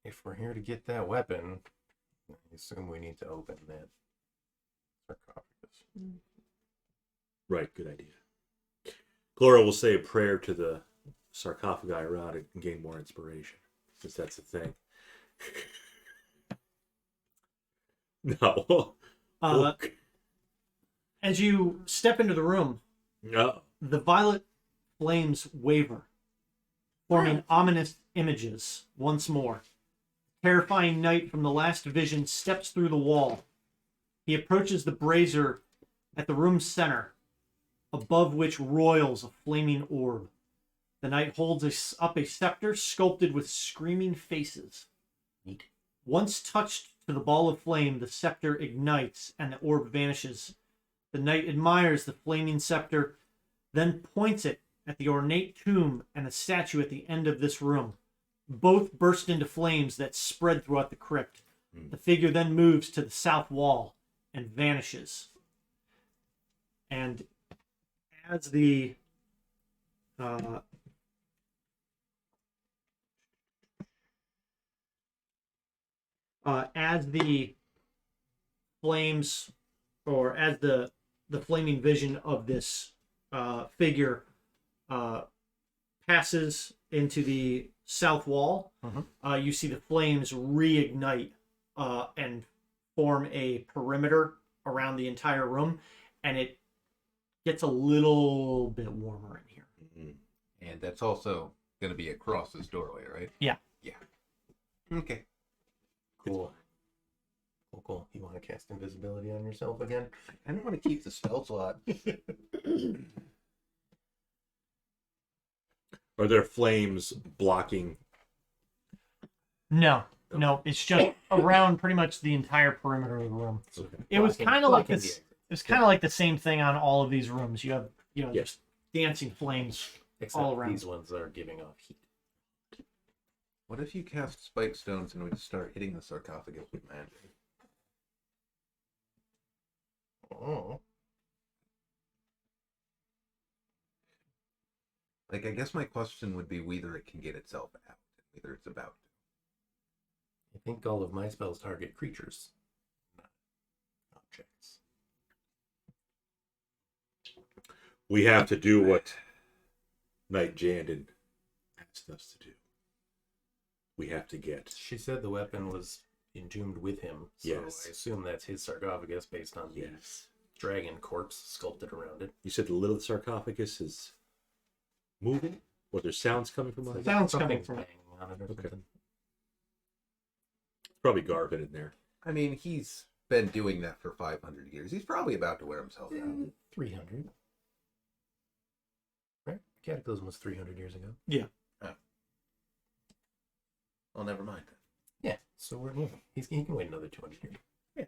if we're here to get that weapon, I assume we need to open that sarcophagus. Right, good idea. Gloria will say a prayer to the sarcophagi around it and gain more inspiration, since that's the thing. No. As you step into the room, No. the violet flames waver, forming ominous images once more. Terrifying knight from the last vision steps through the wall. He approaches the brazier at the room's center, above which roils a flaming orb. The knight holds up a scepter sculpted with screaming faces. Neat. Once touched to the ball of flame, the scepter ignites and the orb vanishes. The knight admires the flaming scepter, then points it at the ornate tomb and the statue at the end of this room. Both burst into flames that spread throughout the crypt. The figure then moves to the south wall and vanishes. And as the flames, or as the flaming vision of this figure passes into the south wall, you see the flames reignite and form a perimeter around the entire room, and it gets a little bit warmer in here. And that's also going to be across this doorway, right? Yeah. Yeah. Okay. Cool. Cool. You want to cast invisibility on yourself again? I don't want to keep the spell slot. Are there flames blocking? No, it's just around pretty much the entire perimeter of the room. Okay. It was kind of like blocking this. It was kind of like the same thing on all of these rooms. You have, Yes. just dancing flames. Except all around. these ones are giving off heat. What if you cast spike stones and we just start hitting the sarcophagus with magic? Oh. Like, I guess my question would be whether it can get itself out, whether it's about to. I think all of my spells target creatures, not objects. We have to do what Knight Jandon asked us to do. We have to get. She said the weapon was entombed with him, so Yes. I assume that's his sarcophagus based on the Yes. dragon corpse sculpted around it. You said the lid of the sarcophagus is moving? Or there's sounds coming from it? Sounds coming Something's from it. banging on it or Okay. something. Probably Garvin in there. I mean, he's been doing that for 500 years. He's probably about to wear himself out. 300. Right? Cataclysm was 300 years ago. Well, never mind. Yeah, so he can wait another 200 years.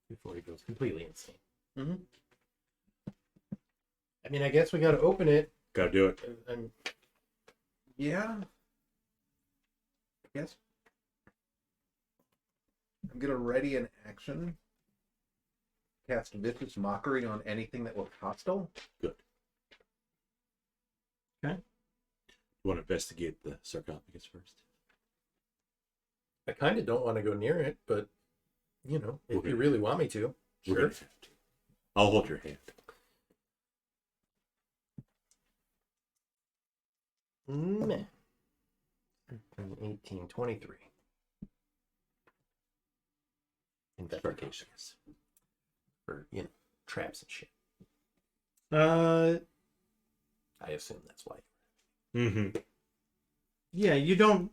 before he goes completely insane. Mm-hmm. I mean, I guess we got to open it. Gotta do it. I'm Yeah. I guess. I'm gonna ready an action. Cast Vicious Mockery on anything that looks hostile. Good. Okay. You want to investigate the sarcophagus first? I kind of don't want to go near it, but you know, if Okay. you really want me to, We're sure. gonna have to. I'll hold your hand. Meh. 1823. Investigations for traps and shit. I assume that's why. Mm-hmm. Yeah, you don't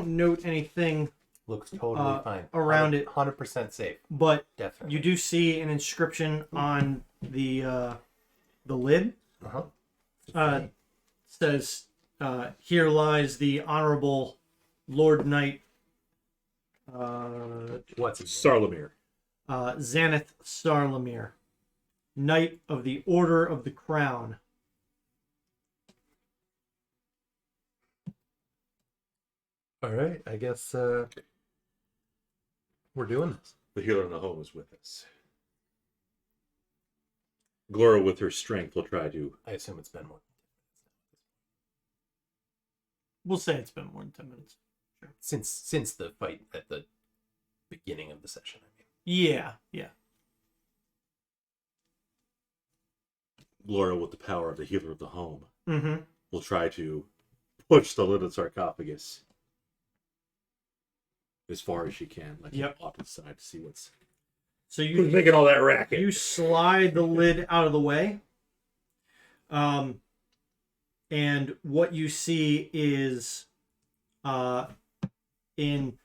note anything, Looks totally fine around it. 100% safe. but Definitely. you do see an inscription on the lid. Uh-huh. Says, "Here lies the honorable Lord Knight What's his name? Solamnia. Xanath Sarlamir, Knight of the Order of the Crown." All right, I guess we're doing this. The healer in the home is with us. Gloria, with her strength, will try to. I assume it's been more. We'll say it's been more than 10 minutes. Since the fight at the beginning of the session. I mean. Yeah. Gloria, with the power of the healer of the home, Mm-hmm. will try to push the lid of the sarcophagus as far as she can, like Yep. off to the side to see what's So who's making all that racket. you slide the lid out of the way. And what you see is in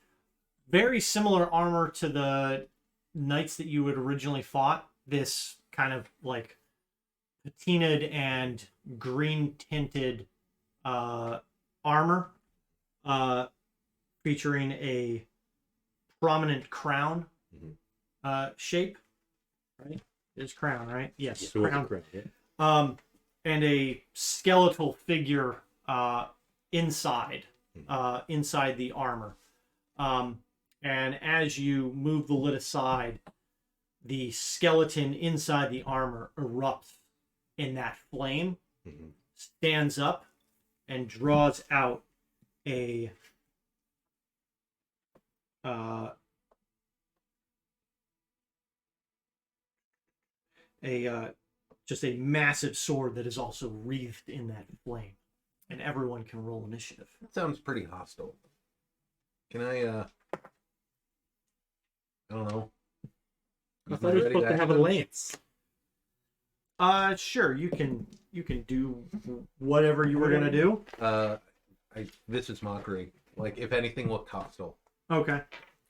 very similar armor to the knights that you had originally fought, this kind of like patinaed and green tinted armor featuring a prominent crown shape, right? It's crown, right? Yes, So with the crown. crown, yeah. And a skeletal figure inside the armor. And as you move the lid aside, the skeleton inside the armor erupts in that flame, Mhm. stands up, and draws out a just a massive sword that is also wreathed in that flame, and everyone can roll initiative. That sounds pretty hostile. Can I don't know. I use thought my he was ready supposed to have a action? lance. Sure, you can do whatever you were gonna do. Vicious Mockery. Like, if anything looked hostile. Okay.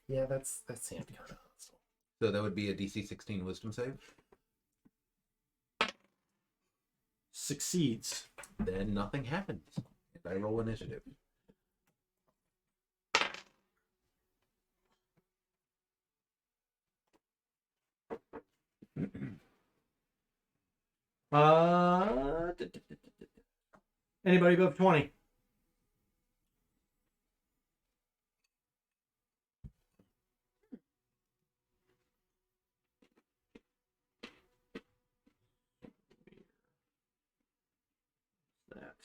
Yeah, that seemed kind of hostile. So that would be a DC 16 Wisdom save. Succeeds. Then nothing happens. If I roll initiative. Anybody above 20? That.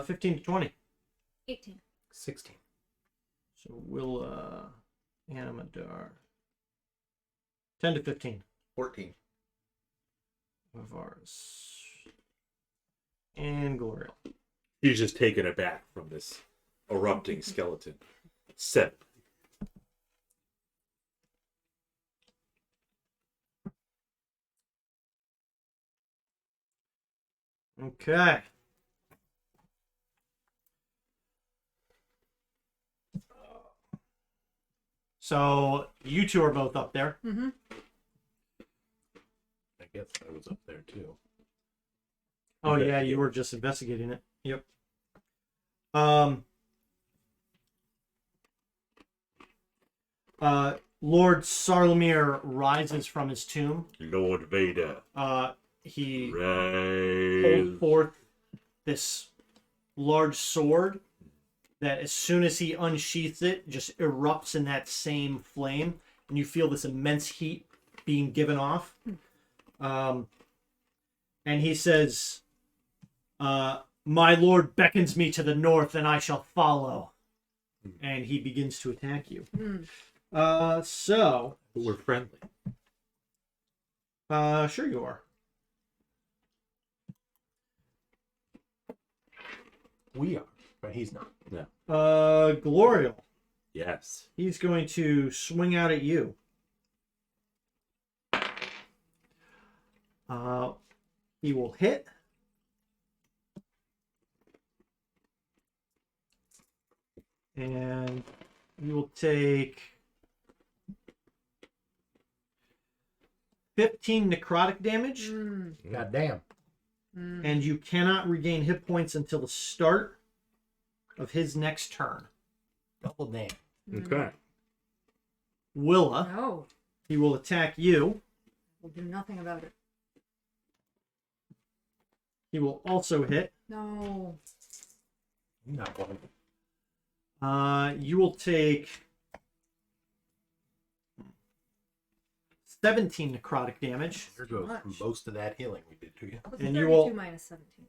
15 to 20. 18. 16. So we'll Amadar. 10 to 15. 14. Avaris. And Gloria. He's just taken aback from this erupting skeleton. 7. Okay. So you two are both up there. Mm-hmm. I guess I was up there too. Oh yeah, you were just investigating it. Yep. Lord Sarlamir rises from his tomb. Lord Vader. He Rise. holds forth this large sword that as soon as he unsheaths it, just erupts in that same flame, and you feel this immense heat being given off. And he says, my lord beckons me to the north, and I shall follow. And he begins to attack you. So... But we're friendly. Sure you are. We are, but he's not. No. Glorial. Yes. He's going to swing out at you. He will hit. And you will take 15 necrotic damage. God damn. And you cannot regain hit points until the start of his next turn. Double damn. Okay. Willa, No, he will attack you. we'll do nothing about it. He will also hit. No. Not one. You will take 17 necrotic damage. There goes Much. most of that healing we did to you. That was And 32 you will- minus 17.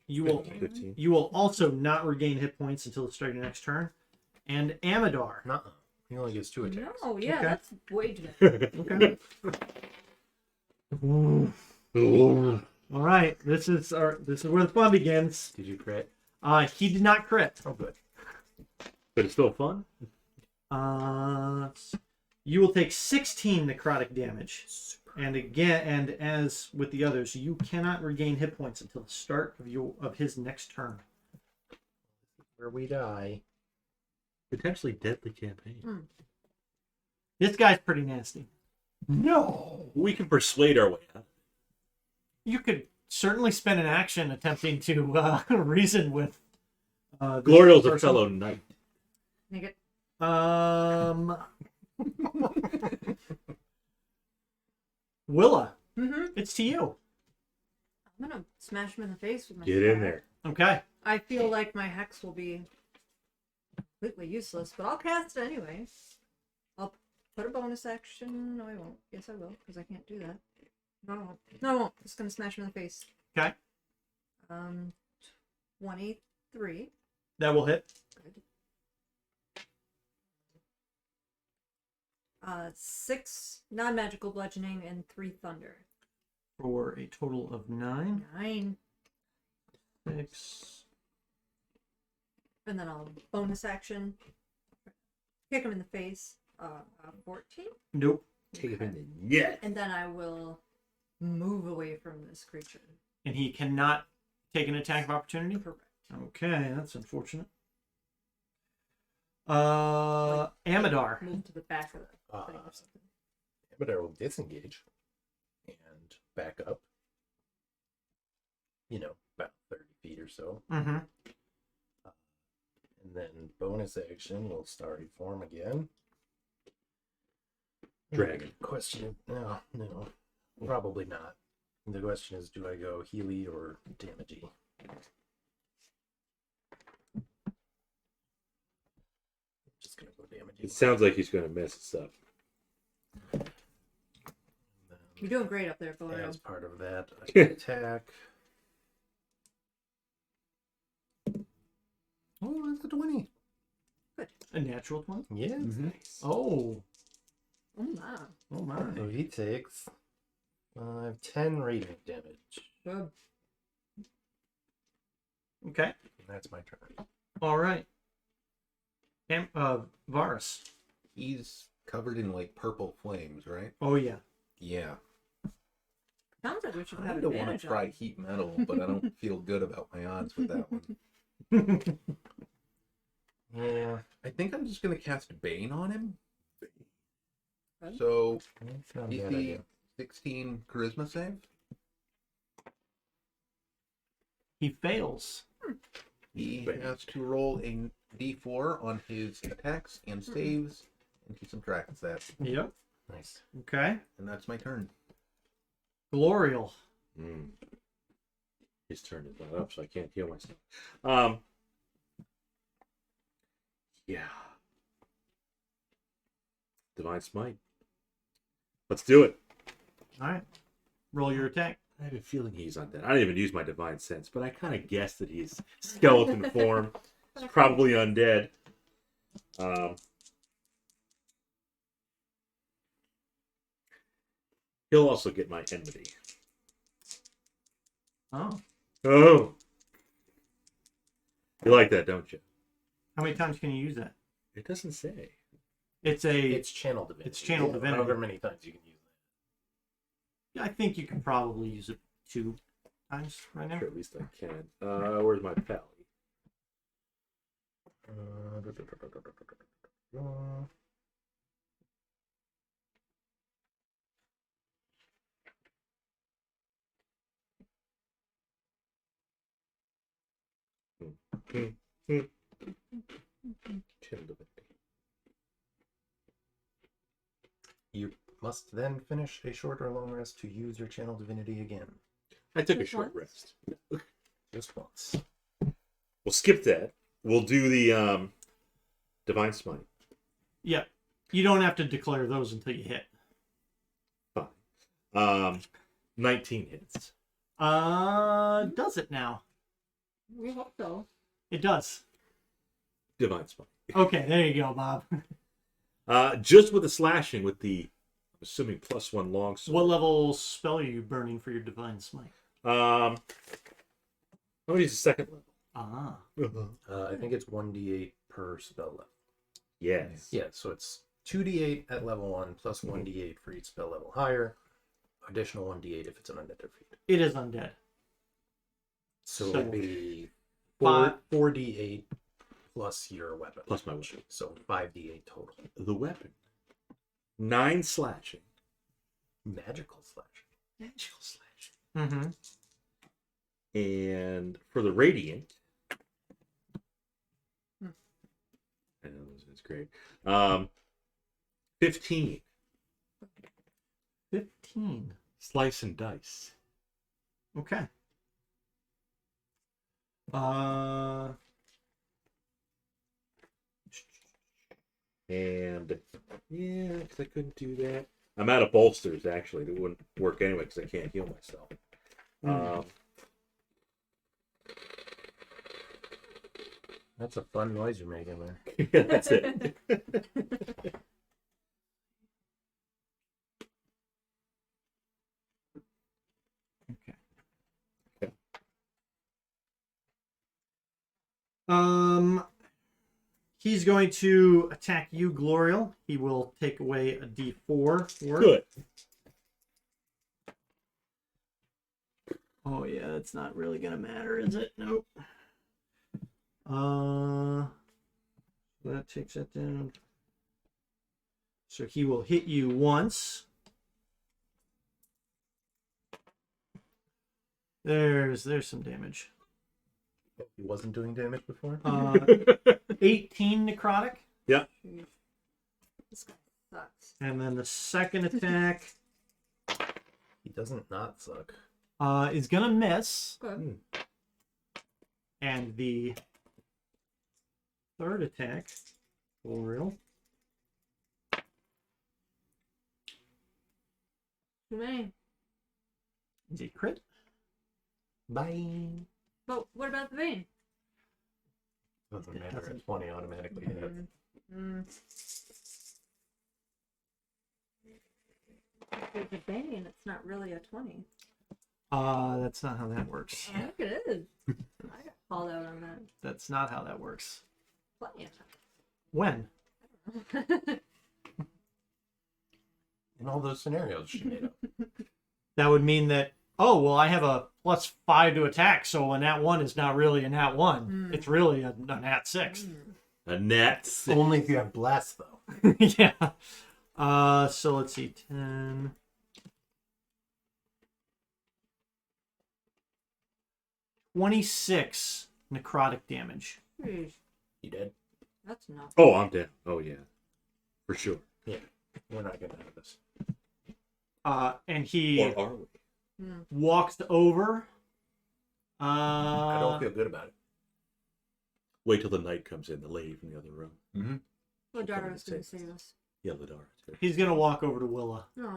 You will also not regain hit points until the start of your next turn. And Amadar. Nuh-uh. He only gets 2 attacks. No, yeah, Okay. that's way too bad. Okay. All right. This is where the fun begins. Did you crit? He did not crit. Oh, good. But it's still fun. You will take 16 necrotic damage. And again, and as with the others, you cannot regain hit points until the start of his next turn. Where we die. Potentially deadly campaign. This guy's pretty nasty. No. We can persuade our way out. You could certainly spend an action attempting to reason with. This Gloriel's a person. fellow knight. Make it. Willa, Mm-hmm. it's to you. I'm gonna smash him in the face with my Get in staff. there. Okay. I feel like my hex will be completely useless, but I'll cast it anyway. I'll put a bonus action. No, I won't. Yes, I will, because I can't do that. No, I won't. No, I won't. Just gonna smash him in the face. Okay. 23. That will hit. Good. 6 non-magical bludgeoning and 3 thunder. For a total of 9. 9. 6. And then I'll bonus action. Kick him in the face. 14. Nope. Take him in the net. And then I will move away from this creature. And he cannot take an attack of opportunity? Correct. Okay, that's unfortunate. Amadar. Move to the back of the thing or something. Amadar will disengage and back up. You know, about 30 feet or so. Mm-hmm. And then bonus action will starry form again. Dragon. Question. No, probably not. The question is, do I go healy or damagey? Just gonna go damagey. It sounds like he's going to mess us up. And You're doing great up there, then, Gloria. as part of that, I can attack. Oh, that's a 20. A natural 20? Yeah. Nice. Oh. Oh my. Oh my. So he takes 10 radiant damage. Good. Okay. And that's my turn. All right. Varus. He's covered in like purple flames, right? Oh, yeah. Yeah. Sounds like we should I have don't want advantage to on try it. heat metal, but I don't feel good about my odds with that one. Yeah. I think I'm just gonna cast Bane on him. Okay. So That's not a bad DC idea. 16 charisma save. He fails. He has to roll a D4 on his attacks and saves, and he subtracts that. Yep. Nice. Okay. And that's my turn. Glorial. His turn is not up, so I can't heal myself. Yeah. Divine Smite. Let's do it. All right. Roll your attack. I have a feeling he's undead. I didn't even use my Divine Sense, but I kind of guessed that he's skeleton form. He's probably undead. He'll also get my enmity. Oh. Oh! You like that, don't you? How many times can you use that? It doesn't say. It's channel divinity. It's channel divinity. However many times you can use that. I think you can probably use it 2 times right now. Sure, at least I can. Where's my pally? Channel divinity. You must then finish a short or long rest to use your channel divinity again. I took a Just short once? rest. Just once. We'll skip that. We'll do the Divine Smite. Yeah. You don't have to declare those until you hit. Fine. 19 hits. Does it now? We hope so. It does. Divine Smite. Okay, there you go, Bob. Just with the slashing, with the, I'm assuming +1 longsword. What level spell are you burning for your Divine Smite? I'm gonna use the second level. Ah. I think it's 1d8 per spell level. Yes. Yeah, so it's 2d8 at level 1 plus 1d8 for each spell level higher. Additional 1d8 if it's an undead defeat. It is undead. So So it'd be five- 4d8 plus your weapon. Plus my weapon. So 5d8 total. The weapon. 9 slashing. Magical slashing. Magical slashing. Mm-hmm. And for the radiant, I know this is great. 15. 15. Slice and dice. Okay. And yeah, because I couldn't do that. I'm out of bolsters actually. It wouldn't work anyway because I can't heal myself. That's a fun noise you're making there. Yeah, that's it. Okay. He's going to attack you, Glorial. He will take away a D4 for it. Good. Oh yeah, that's not really gonna matter, is it? Nope. That takes that down. So he will hit you once. There's some damage. He wasn't doing damage before? 18 necrotic. Yeah. This guy sucks. And then the second attack He doesn't not suck. is gonna miss. Good. And the third attack, for real, Too many. is a crit. Bye. But what about the vein? Doesn't It matter. doesn't. It's 20 automatically hit. There's a vein. It's not really a 20. That's not how that works. I think it is. I got called out on that. That's not how that works. Plenty When? of time. In all those scenarios she made up. That would mean that, oh, well, I have a +5 to attack, so a nat 1 is not really a nat 1. It's really a nat 6. A net. Only if you have blast, though. Yeah. So let's see. 10. 26 necrotic damage. Jeez. You dead? That's enough. Oh, I'm down. Oh yeah, for sure. Yeah, we're not getting out of this. And he Or are we? walks over. I don't feel good about it. Wait till the knight comes in, the lady from the other room. Mm-hmm. Ladara was going to save us. Yeah, Ladara. Too. He's gonna walk over to Willa. No,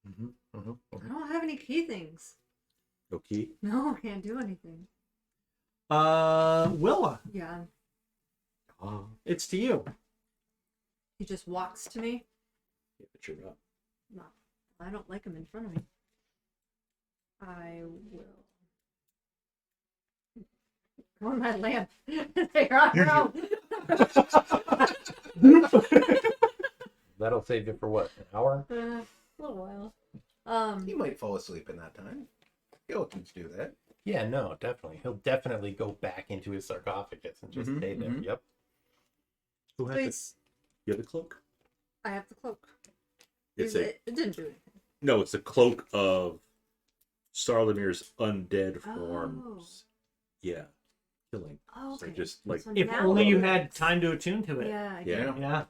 Mm-hmm. I don't have any key things. Okay. No, I can't do anything. Willa, Yeah, it's to you. he just walks to me. Yeah, but you're up. No, I don't like him in front of me. I will. Oh, my lamp. They're on their own. That'll save you for what? An hour? A little while. He might fall asleep in that time. Skeletons do that. Yeah, no, definitely. He'll definitely go back into his sarcophagus and just stay there. mhm. Yep. Who has Please, You have the cloak? I have the cloak. It's It didn't do anything. No, it's the cloak of Sarlamir's undead forms. Yeah, killing. Oh, So okay. just like So If now only you it had works. time to attune to it. Yeah, I Yeah. do. Yeah.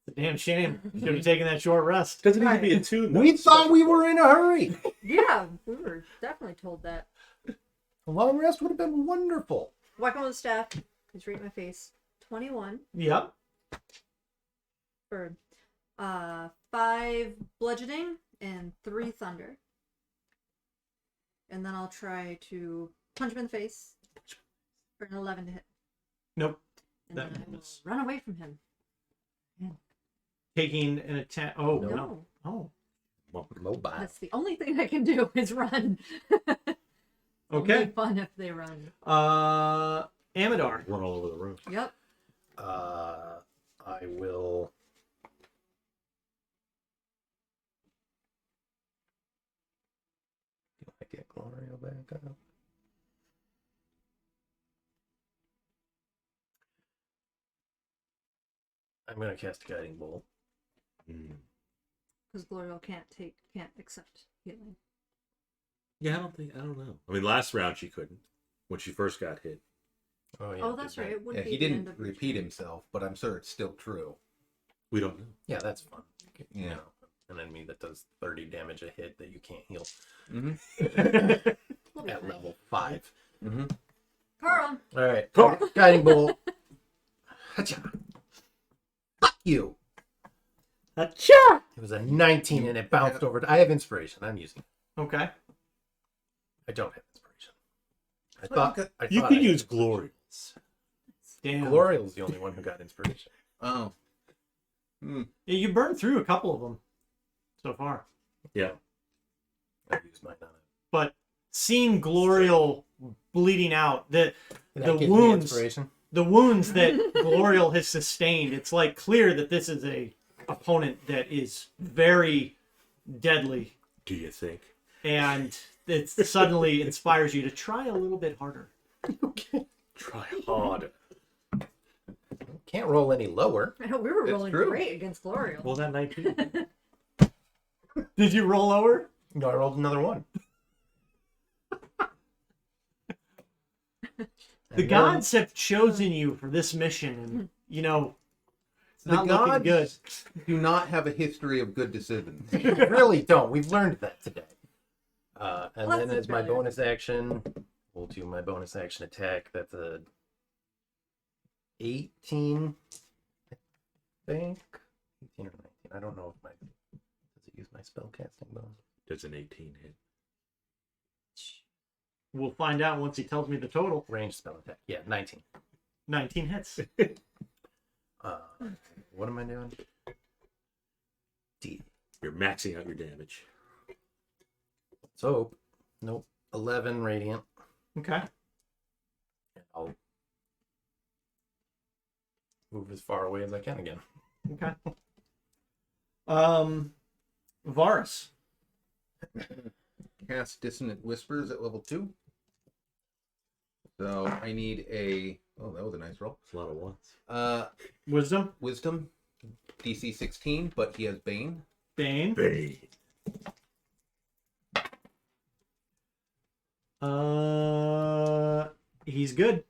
It's a damn shame. Should have taken that short rest. doesn't need to be attuned. We thought we were in a hurry. Yeah, we were definitely told that. A long rest would have been wonderful. Whack him with the staff. He's right in my face. 21 Yep. for 5 bludgeoning and 3 thunder. And then I'll try to punch him in the face for an 11 to hit. Nope. And That then I will was- run away from him. Taking an attack. Oh, No. no. Oh. Mobile. That's the only thing I can do is run. Okay. Only fun if they run. Amadar. run all over the room. Yep. I will. Do I get Gloria back up? I'm gonna cast a guiding bolt. Because Glorial can't accept healing. Yeah, I don't know. I mean, last round she couldn't when she first got hit. Oh yeah. Oh, that's did right. that. It would Yeah, be he the end didn't of each repeat round. himself, but I'm sure it's still true. We don't know. Yeah, that's fun. Yeah. You know, an enemy that does 30 damage a hit that you can't heal Mm-hmm. We'll be at fine. level 5. Mm-hmm. Carl. All right. Carl. Guiding bolt. Hacha. Fuck you. Achoo! It was a 19 and it bounced over. I have inspiration. I'm using it. Okay. I don't have inspiration. I Well, thought You I could had use inspiration. Glorious. Damn. Glorial's the only one who got inspiration. Oh. Hmm. Yeah, you burned through a couple of them so far. Yeah. I used mine on it. But seeing Glorial bleeding out, the That The gives me wounds- inspiration. wounds that Glorial has sustained, it's like clear that this is a opponent that is very deadly, Do you think? and it suddenly inspires you to try a little bit harder. Try hard. Can't roll any lower. I know we were It's rolling true. great against Glorial. Well, that 19. Did you roll lower? No, I rolled another one. The gods have chosen you for this mission, and you know it's The not looking gods good. do not have a history of good decisions. We really don't. We've learned that today. And Well, then that's as my better. bonus action, we'll do my bonus action attack. That's a 18, I think. 18 or 19. I don't know if my does it use my spell casting bonus. Does an 18 hit? We'll find out once he tells me the total. Range spell attack. Yeah, 19. 19 hits. What am I doing? D. You're maxing out your damage. So, nope. 11 radiant. Okay. And I'll move as far away as I can again. Okay. Varus. Cast Dissonant Whispers at level 2. So I need a... Oh, that was a nice roll. It's a lot of ones. Wisdom. Wisdom, DC 16, but he has Bane. Bane. Bane. He's good.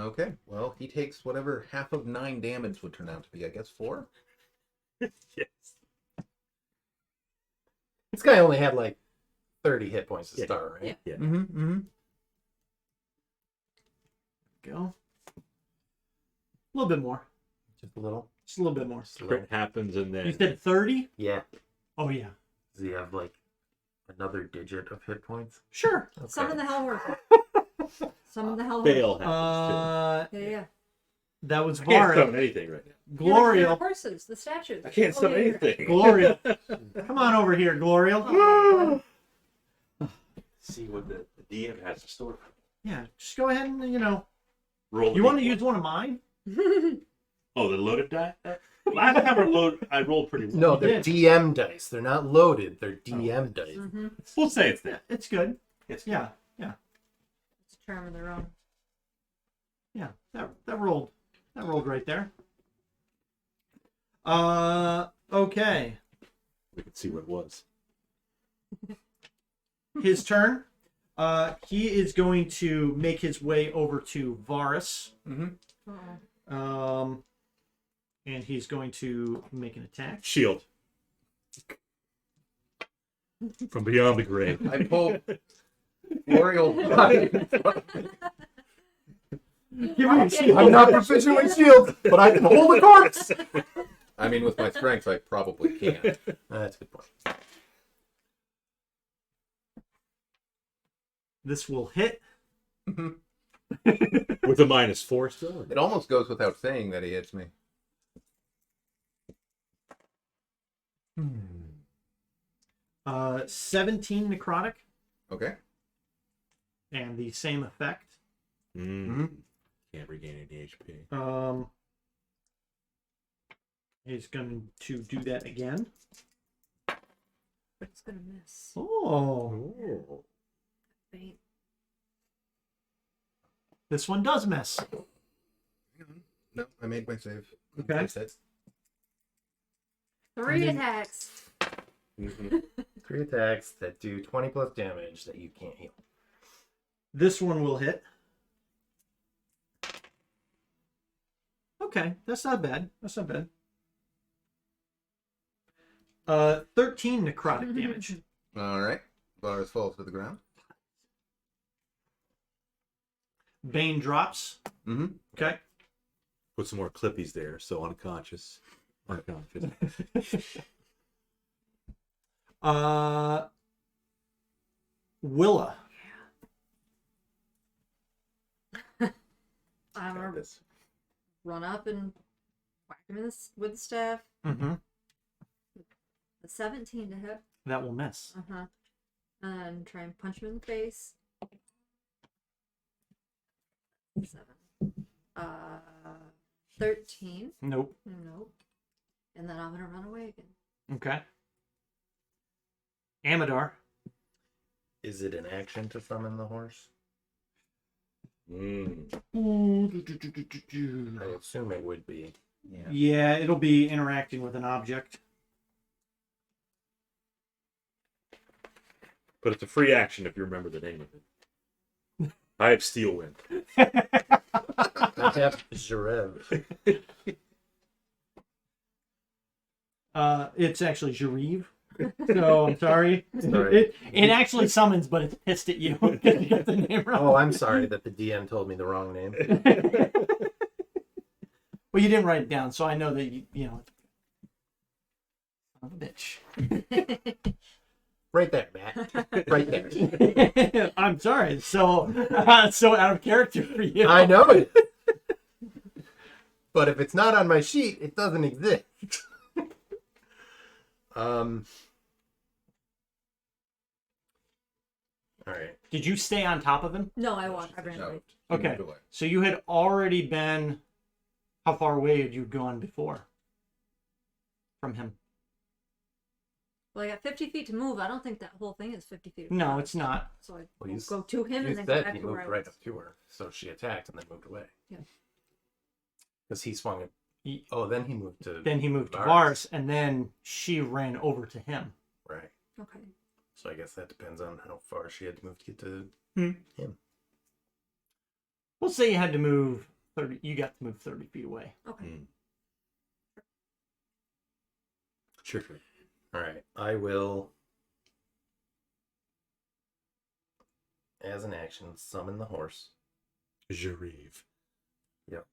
Okay, well, he takes whatever half of 9 damage would turn out to be. I guess 4? Yes. This guy only had like 30 hit points to Yeah. start, right? Yeah. Go. A little bit more. Just a little. Just a little bit more. Just a little. Crit happens and then You said 30? Yeah. Oh, yeah. Does he have like another digit of hit points? Sure. Okay. Summon the hell horse. Summon the hell fail horse. happens Yeah. That was too. I can't summon Var. anything right now. The Glorial. horses, the statues. I can't summon yeah. anything. Glorial. Come on over here, Glorial. Oh, See what the DM has in store. Yeah, just go ahead and, Roll. You want to use one of mine? Oh, the loaded die? Last time I rolled pretty well. No, they're did. DM dice. They're not loaded. They're DM dice. mm-hmm. We'll say it's that. It's good. It's Yeah. It's a charm of their own. Yeah, that rolled right there. Okay. We can see what it was. His turn. He is going to make his way over to Varus. Uh-oh. And he's going to make an attack. Shield. From beyond the grave. I pull Oriole. Give me your shield. I'm not proficient with shields, but I can hold a corpse. I mean, with my strength, I probably can't. That's a good point. This will hit. With a -4 still? It almost goes without saying that he hits me. 17 necrotic, Okay. and the same effect. Can't regain any HP. He's going to do that again. It's gonna miss. Oh, Faint. this one does miss. No, I made my save. Okay. That's it. 3 attacks. 3 attacks that do 20 plus damage that you can't heal. This one will hit. Okay, that's not bad. That's not bad. 13 necrotic damage. All right. Varus falls to the ground. Bane drops. Mm-hmm. Okay. Put some more clippies there, so unconscious. Unconscious. Willa. I'm Got gonna this. run up and whack him in with the staff. Mm-hmm. The 17 to hit. That will miss. Uh-huh. And try and punch him in the face. 7. 13. Nope. Nope. And then I'm gonna run away again. Okay. Amadar. Is it an action to summon the horse? I assume it would be. Yeah. Yeah, it'll be interacting with an object. But it's a free action if you remember the name of it. I have Steel Wind. I have Jarev. It's actually Jariv. So I'm sorry. Sorry. It actually summons, but it's pissed at you because you got the name wrong. Oh, I'm sorry that the DM told me the wrong name. Well, you didn't write it down, so I know that you know. Son of a bitch. Right there, Matt. Right there. I'm sorry. So out of character for you. I know it. But if it's not on my sheet, it doesn't exist. All right. Did you stay on top of him? No, I won't. I ran away. No, Okay. moved away. So you had already been. How far away had you gone before? From him? Well, I got 50 feet to move. I don't think that whole thing is 50 feet. No, across. it's not. So I Well, will you go to him You and then go said back he to where moved I right was. up to her, so she attacked and then moved away. Yeah. Because he swung it. Then he moved to. Then he moved to Varus. Varus, and then she ran over to him. Right. Okay. So I guess that depends on how far she had to move to get to Hmm. him. We'll say you had to move 30. You got to move 30 feet away. Okay. Sure. All right, I will, as an action, summon the horse. Jarive. Yep.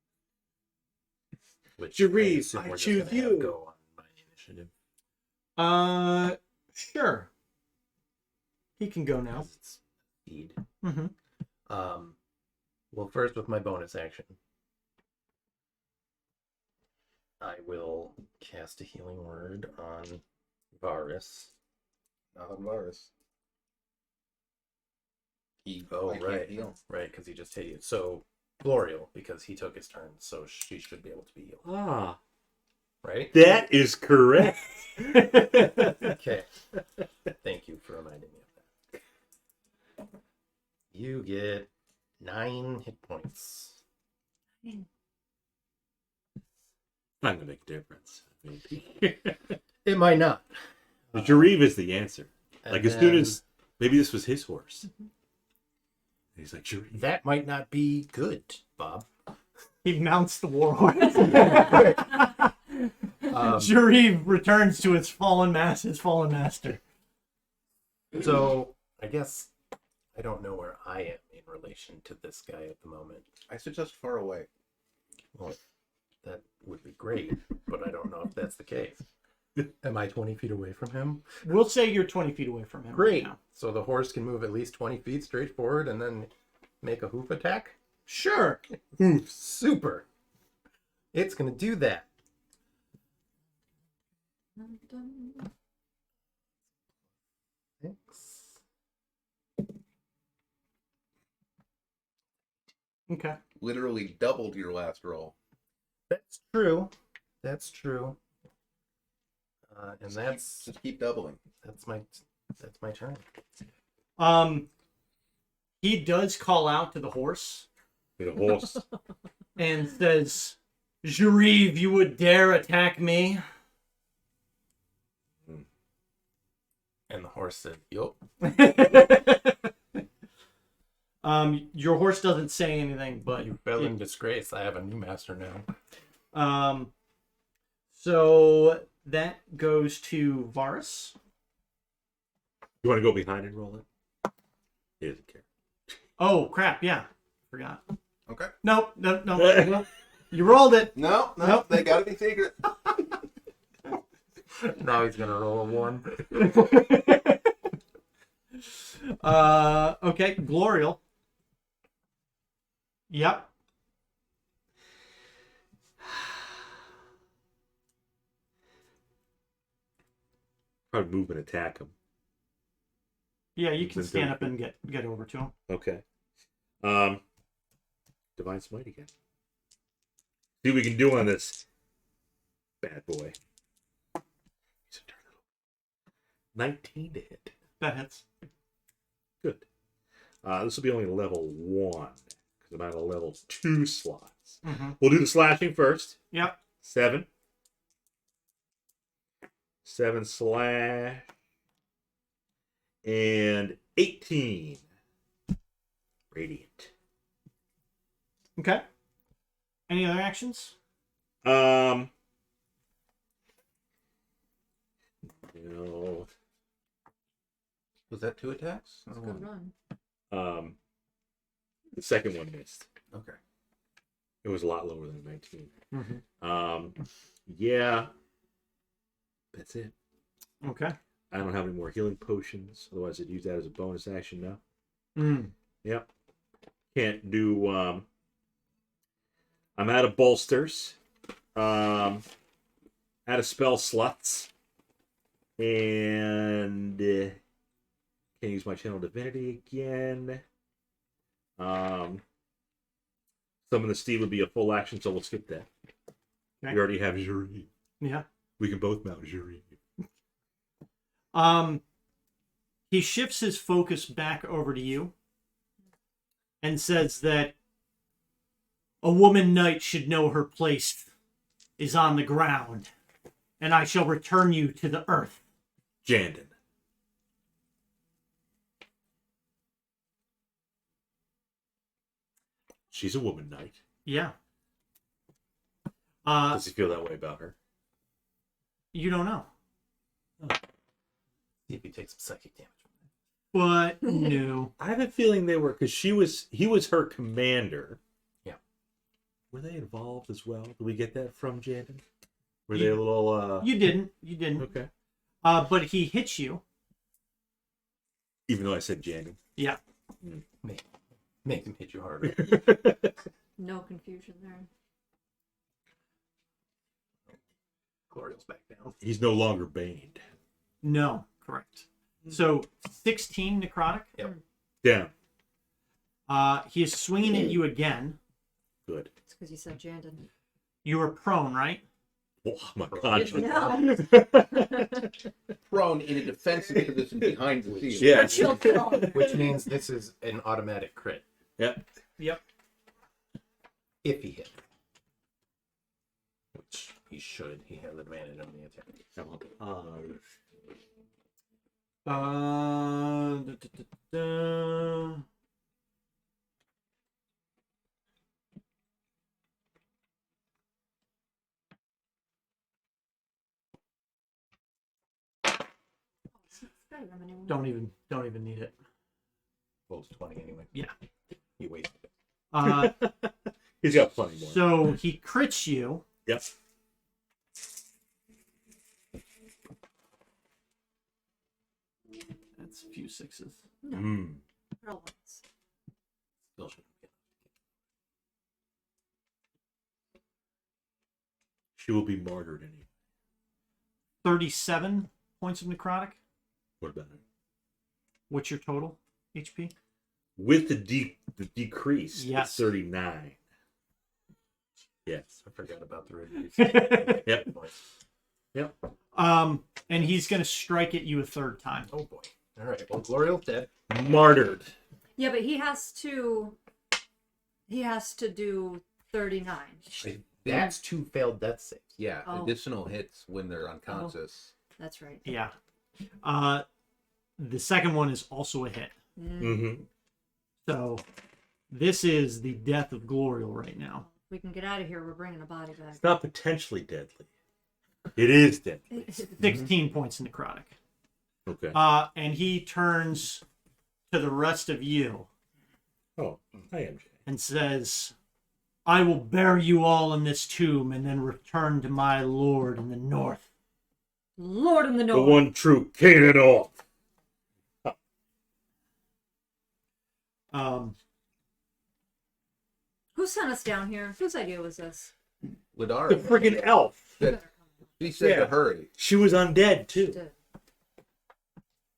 Which Jarive, assume I we're just choose gonna have you. Go on my initiative. Sure. He can go now. 'Cause it's speed. Mm-hmm. Well, first with my bonus action, I will cast a healing word on Varus. Not on Varus. Oh, I can't right. heal. Right, because he just hit you. So, Glorial, because he took his turn, so she should be able to be healed. Ah, Right? that is correct. Okay. Thank you for reminding me of that. You get 9 hit points. Not gonna make a difference. I mean, It might not. Jarive is the answer. And Like as soon then as maybe this was his horse. He's like Jarive. that might not be good, Bob. He mounts the warhorse. Um, Jarive returns to his fallen master. So, I guess I don't know where I am in relation to this guy at the moment. I suggest far away. Well, that would be great, but I don't know if that's the case. Am I 20 feet away from him? We'll say you're 20 feet away from him. Great. Right now. So the horse can move at least 20 feet straight forward and then make a hoof attack? Sure. Super. It's going to do that. Thanks. Okay. Literally doubled your last roll. That's true. That's true. And Just keep doubling. that's my turn. He does call out to the horse The horse. and says, Jarive, you would dare attack me? And the horse said, "Yup." Your horse doesn't say anything, but You fell in disgrace. I have a new master now. So that goes to Varus. You want to go behind and roll it? He doesn't care. Oh crap! Yeah, forgot. Okay. Nope. You rolled it. No, Nope. they gotta be secret. Now he's gonna roll a 1. Okay, Glorial. Yep. Probably move and attack him. Yeah, you can stand up and get over to him. Okay. Divine Smite again. See what we can do on this bad boy. He's a turn it over. 19 to hit. That hits. Good. This will be only level 1 because I'm out of level 2 slots. Mm-hmm. We'll do the slashing first. Yep. 7. 7 slash. And 18. Radiant. Okay. Any other actions? No. Was that 2 attacks? That's a Or good one? run. The second one missed. Okay. It was a lot lower than 19. Mm-hmm. Yeah. That's it. Okay. I don't have any more healing potions. Otherwise, I'd use that as a bonus action now. Mm. Yep. Can't do. I'm out of bolsters. Out of spell slots. And can't use my channel divinity again. Summon the steed would be a full action, so we'll skip that. Okay. We already have Juri. Yeah. We can both mount Juri. He shifts his focus back over to you and says that a woman knight should know her place is on the ground, and I shall return you to the earth. Jandon. She's a woman knight. Yeah. Does he feel that way about her? You don't know. See if he takes some psychic damage. But no. I have a feeling they were, because he was her commander. Yeah. Were they involved as well? Did we get that from Jandon? Were they a little? You didn't. Okay. But he hits you. Even though I said Jandon. Yeah. Make him hit you harder. No confusion there. Gloriel's back down. He's no longer baned. No, correct. So 16 necrotic. Yep. Down. He is swinging at you again. Good. It's because you said Jandon. You were prone, right? Oh my God. No. Prone in a defensive position behind the shield. Yeah. Shield prone. Which means this is an automatic crit. Yep. Yep. If he hit. Which he should. He has advantage on the attack. Da, da, da, da. Don't even need it. Rolls 20 anyway. Yeah. You wasted it. He's got plenty more. So he crits you. Yep. That's a few sixes. Mm. Roll once. Still shouldn't be. She will be martyred anyway. 37 points of necrotic. What about it? What's your total HP? With the decrease, Yes. it's 39. Yes. I forgot about the reviews. Yep. Yep. And he's gonna strike at you a third time. Oh boy. All right. Well, Gloriel's dead. Martyred. Yeah, but he has to do 39. That's 2 failed death saves. Yeah, Oh. additional hits when they're unconscious. That's right. Yeah. The second one is also a hit. Mm-hmm. So this is the death of Gloriel right now. We can get out of here. We're bringing a body back. It's not potentially deadly. It is deadly. 16 points of necrotic. Okay. And he turns to the rest of you Oh, hi, MJ. and says, I will bury you all in this tomb and then return to my lord in the north. Lord in the The North. one true Canaan off. Who sent us down here? Whose idea was this? The Ladara, friggin' elf. she said Yeah. to hurry. She was undead, too. Did.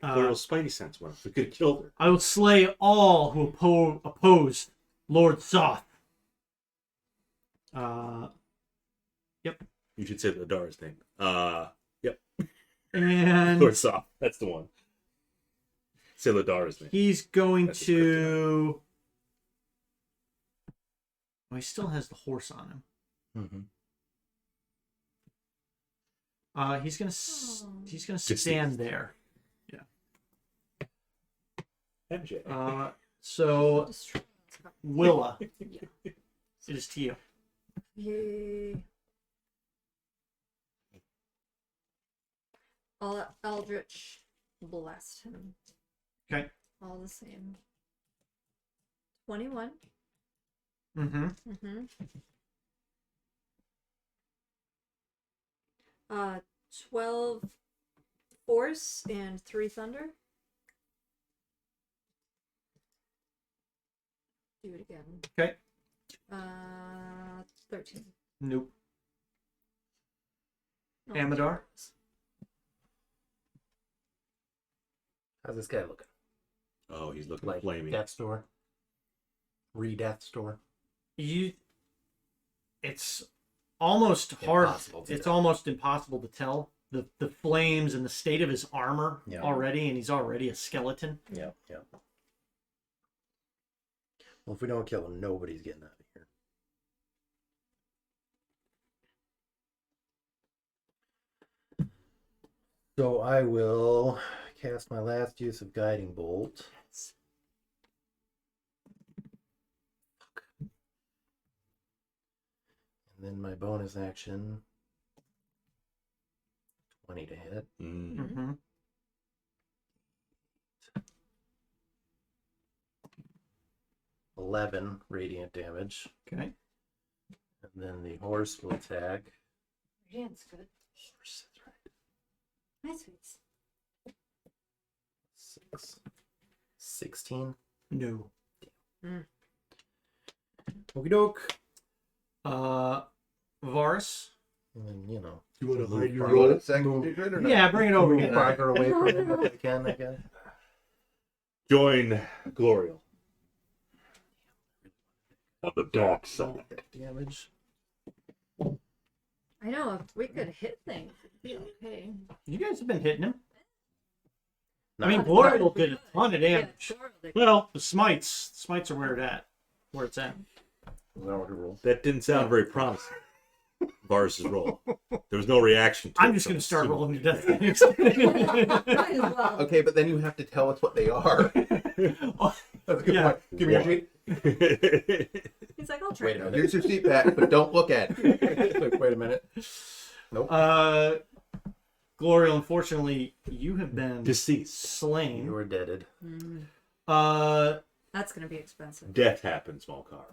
Little Spidey sense went. We could have killed her. I will slay all who oppose Lord Soth. Yep. You should say Ladara's name. Yep. And Lord Soft. That's the one. Say Ladara's name. he's going That's his to... Well, he still has the horse on him. Mm-hmm. He's gonna Just stand there. MJ. So Willa, Yeah. it is to you. Yay. I'll Eldritch blast him. Okay. All the same. 21. Mm-hmm. Mm-hmm. 12 force and 3 thunder. Do it again. Okay. 13. Nope. Oh, Amador? How's this guy looking? Oh, he's looking Like flaming. Death's Door? Re-Death's Door? It's almost hard. Impossible to It's tell. almost impossible to tell the flames and the state of his armor Yeah. already, and he's already a skeleton. Yeah. Well, if we don't kill him, nobody's getting out of here. So I will cast my last use of Guiding Bolt. And And then my bonus action. 20 to hit. Mm-hmm. 11 radiant damage. Okay. And then the horse will attack. Radiant's good. Horse, that's right. My sweets. 6. 16. No. Okie doke. Varus. And then, you know. You want to hide your You want roll? it second or not? Yeah, bring it over Move here. farther away from him if I can, I guess. Join Glorial on the dark side. Damage. I know, if we could hit things, it'd be okay. You guys have been hitting him. I Nah, mean, Not Glorial hard. did a ton of damage. Yeah, sure. Well, the smites are where it's at. well, we roll. That didn't sound very promising. Varus's roll. There was no reaction to I'm it, just so gonna start assume- rolling to death saves. Might as well. Okay, but then you have to tell us what they are. That's a good Yeah. point. Give me your sheet. He's like, I'll try. Wait a minute. Here's your seat back, but don't look at it. Wait a minute. Nope. Glorial, unfortunately, you have been Deceased. You slain. were deaded. That's gonna be expensive. Death happens, Malkar.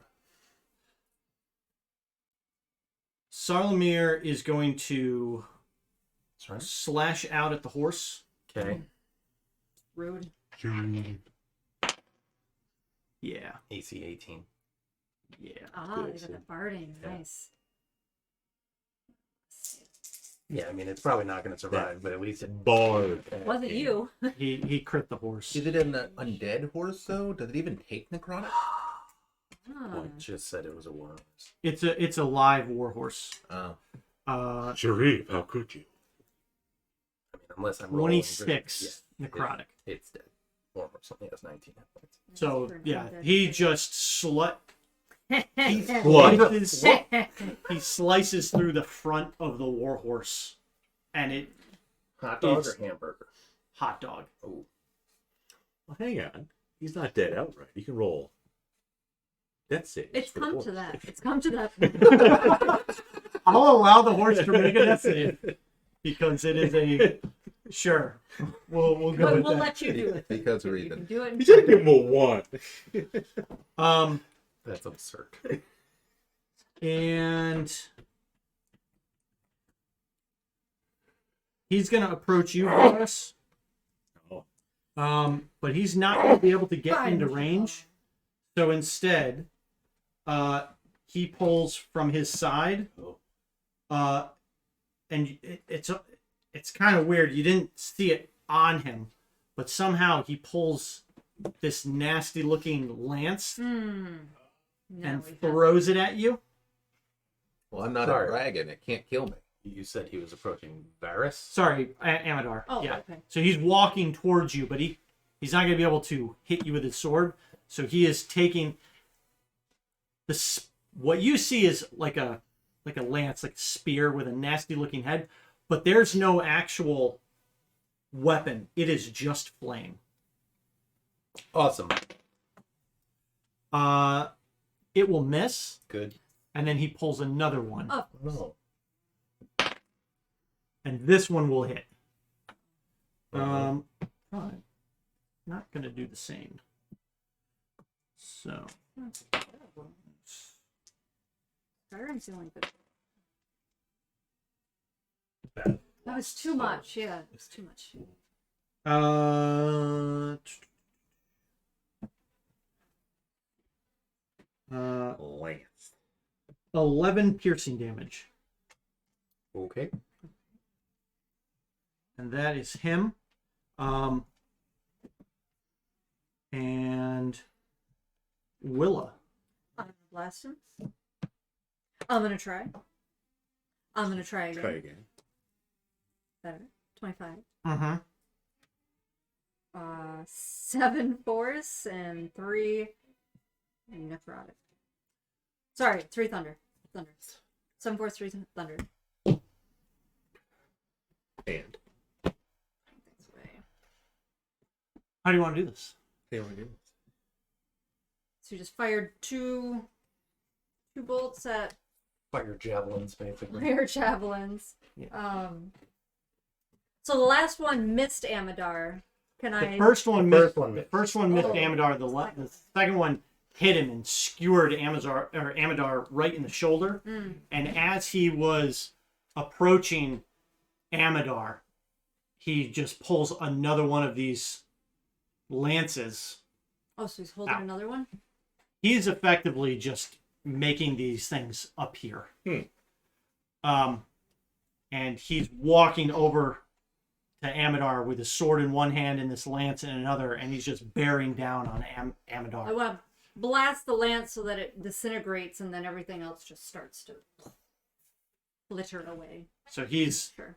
Solamnic is going to That's right. slash out at the horse. Okay. Rude. Yeah. AC 18. Yeah. Ah, Good, they got so- the barding. Yeah. Nice. Yeah, I mean, it's probably not going to survive, but at least it. Bard. Wasn't you? He crit the horse. Is it an undead horse, though? Does it even take necrotic? Ah. Just said it was a war horse. It's a live war horse. Oh. Sharif, how could you? I mean, unless I'm rolling. 26 necrotic. It's dead. War horse only has 19 hit points. So For yeah, undead. he just Blood. he slices through the front of the war horse, and it Hot dog It's- or hamburger? hot dog. Oh, Well, hang on. He's not dead outright. He can roll death saves. It's for the come horse. to that. It's come to that. I'll allow the horse to make a death save because it is a sure. We'll go But with we'll that. let you do it. Because You reason. can do it. You should give him a 1. that's absurd. And he's gonna approach you, Boris. Oh. But he's not gonna be able to get Fine. into range. So instead, he pulls from his side. And it's kind of weird. You didn't see it on him, but somehow he pulls this nasty looking lance No, and we haven't. throws it at you. Well, I'm not Sorry. a dragon. It can't kill me. You said he was approaching Varus? Sorry, Amador. Oh, yeah. okay. So he's walking towards you, but he's not going to be able to hit you with his sword. So he is taking what you see is like a lance, like a spear with a nasty looking head, but there's no actual weapon. It is just flame. Awesome. It will miss, Good. and then he pulls another one, Oh, No. and this one will hit. Mhm. Fine. Not gonna do the same. So Skyrim's the only good. That was too much. Yeah, it was too much. Lance. 11 piercing damage, Okay. and that is him. And Willa. I'm gonna blast him. I'm gonna try. I'm gonna try again. Try again. Better. 25. Mm-hmm. 7 force and 3 necrotic. Sorry, 3 thunder. Thunder. 7 force, 3 thunder. And. Thanks, way. How do you want to do this? They only do. So you just fired two bolts at Fire javelins, basically. Fire javelins. Yeah. So the last one missed Amadar. Can The I? first one The missed. first one The missed. first one missed Oh. Amadar. The second one hit him and skewered Amadar right in the shoulder. And as he was approaching Amadar, he just pulls another one of these lances. Oh, so he's holding Ow. another one. He's effectively just making these things up here. And he's walking over to Amadar with his sword in one hand and this lance in another, and he's just bearing down on Amadar. I want to blast the lance so that it disintegrates, and then everything else just starts to flitter away. So he's Sure.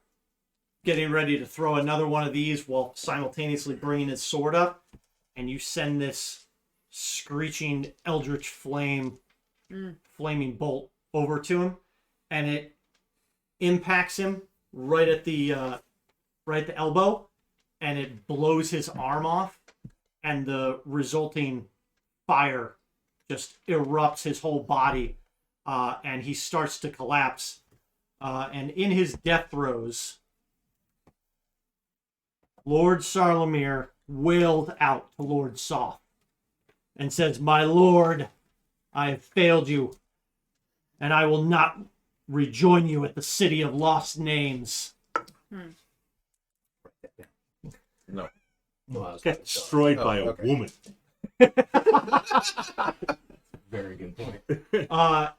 getting ready to throw another one of these while simultaneously bringing his sword up, and you send this screeching eldritch flaming bolt over to him, and it impacts him right at the elbow, and it blows his arm off, and the resulting fire just erupts his whole body, and he starts to collapse. And in his death throes, Lord Sarlamir wailed out to Lord Soth and says, "My lord, I have failed you, and I will not rejoin you at the city of lost names." No. Well, I was Got destroyed by a okay. woman. very good point.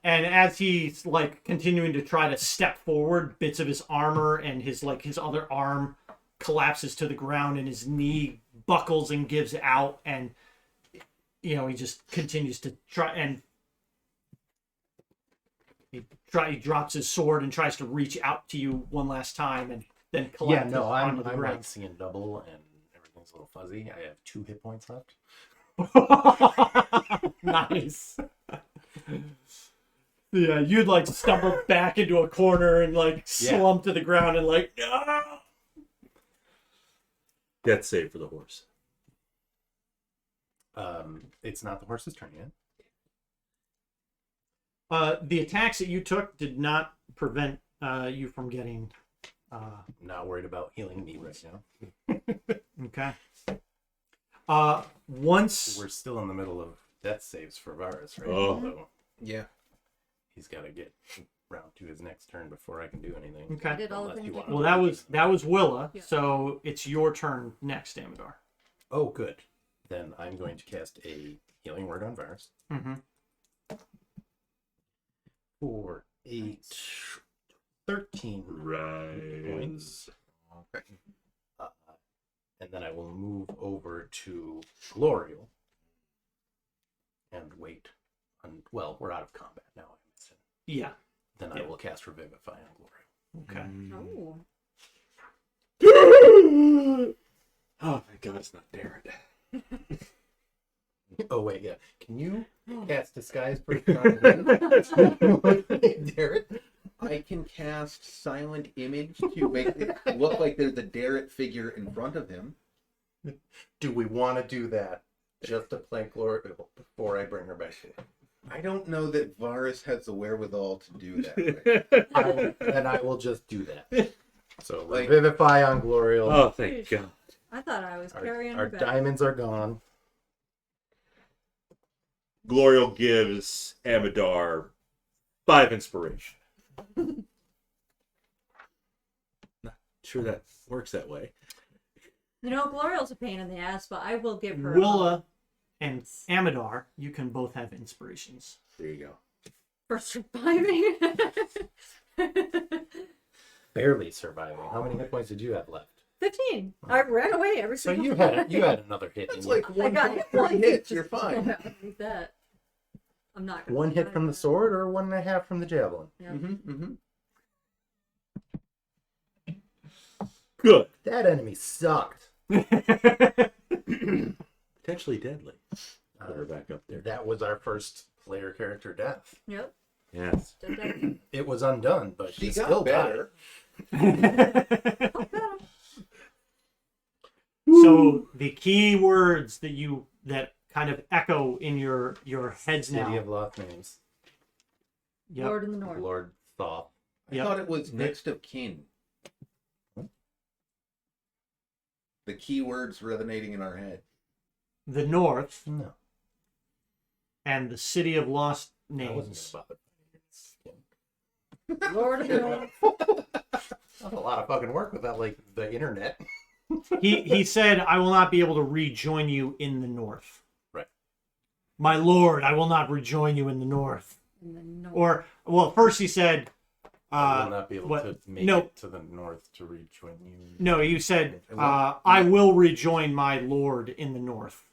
And as he's like continuing to try to step forward, bits of his armor and his other arm collapses to the ground, and his knee buckles and gives out, and he just continues to try, and he drops his sword and tries to reach out to you one last time, and then Yeah, collapses no, I'm onto the like ground. seeing double, and everything's a little fuzzy. I have 2 hit points left. Nice. Yeah, you'd like stumble back into a corner and like slump to the ground and like, no. Death save for the horse. It's not the horse's turn yet. The attacks that you took did not prevent you from getting. I'm not worried about healing me right now. Okay. Once We're still in the middle of death saves for Varus, right? Oh. So Yeah. he's got to get round to his next turn before I can do anything. I okay. did all the Unless you things. want- Well, that was Willa, Yeah. so it's your turn next, Amadar. Oh, good. Then I'm going to cast a healing word on Varus. Mm-hmm. 4, 8, 13 Right. points. Okay. And then I will move over to Glorial and wait. Well, we're out of combat now. I'm missing. Yeah. Then I Yeah. will cast Revivify on Glorial. Okay. Oh. Oh, thank God it's not Darren. Oh, wait, yeah. Can you cast Disguise Person on him? Darren? I can cast Silent Image to make it look like there's a Darret figure in front of him. Do we want to do that just to play Glorial before I bring her back in? I don't know that Varus has the wherewithal to do that. Then I will just do that. So Like- Revivify on Glorial. Oh, thank God. I thought I was our carrying our her back. diamonds are gone. Glorial gives Amadar 5 inspiration. Not sure that works that way. Glorial's a pain in the ass, but I will give her. Willa and Amadar, you can both have inspirations. There you go. For surviving. Barely surviving. How many hit points did you have left? 15. I ran away every So single you time. had another hit. It's in you. like one, got hit one once. hit, you're fine. Like that. I'm not gonna One hit survive from the that. sword or 1.5 from the javelin. Yeah. Mm-hmm. Good. That enemy sucked. Potentially deadly. Put her back up there. That was our first player character death. Yep. Yes. Did that. It was undone, but She she got still better. died. So the key words that kind of echo in your heads City now. of lost names. Yep. Lord in the North. Lord Thoth. I Yep. thought it was next of kin. The keywords resonating in our head. The North No. and the City of Lost I wasn't Names. gonna bother. Lord of the North. That's a lot of fucking work without like the internet. He said, "I will not be able to rejoin you in the North." Right. My lord, I will not rejoin you in the North. In the North. Or, well, first he said, I will not be able what- to make no. it to the north to rejoin you. no, you said, I will rejoin my lord in the North.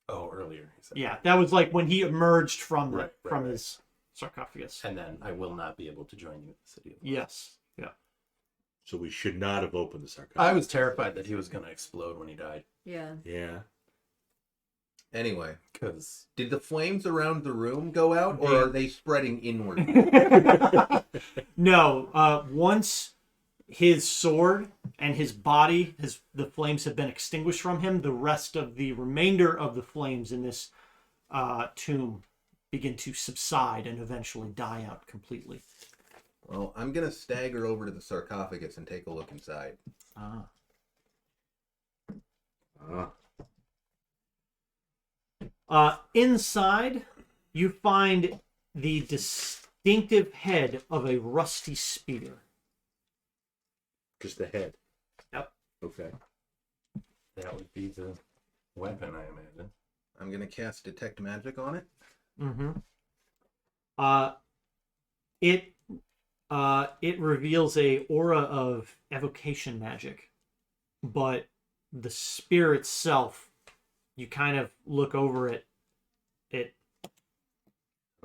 Oh, earlier he said. Yeah, that was like when he emerged from Right, from right. his sarcophagus. And then I will not be able to join you in the city of Lost. Yes. Yeah. So we should not have opened the sarcophagus. I was terrified that he was gonna explode when he died. Yeah. Yeah. Anyway, Because did the flames around the room go out, or are they spreading inward? No, once his sword and his body, the flames have been extinguished from him, the rest of the remainder of the flames in this tomb begin to subside and eventually die out completely. Well, I'm gonna stagger over to the sarcophagus and take a look inside. Ah. Inside, you find the distinctive head of a rusty spear. Just the head. Yep. Okay. that would be the weapon, I imagine. I'm gonna cast detect magic on it. Mm-hmm. It reveals a aura of evocation magic, but the spear itself, you kind of look over it.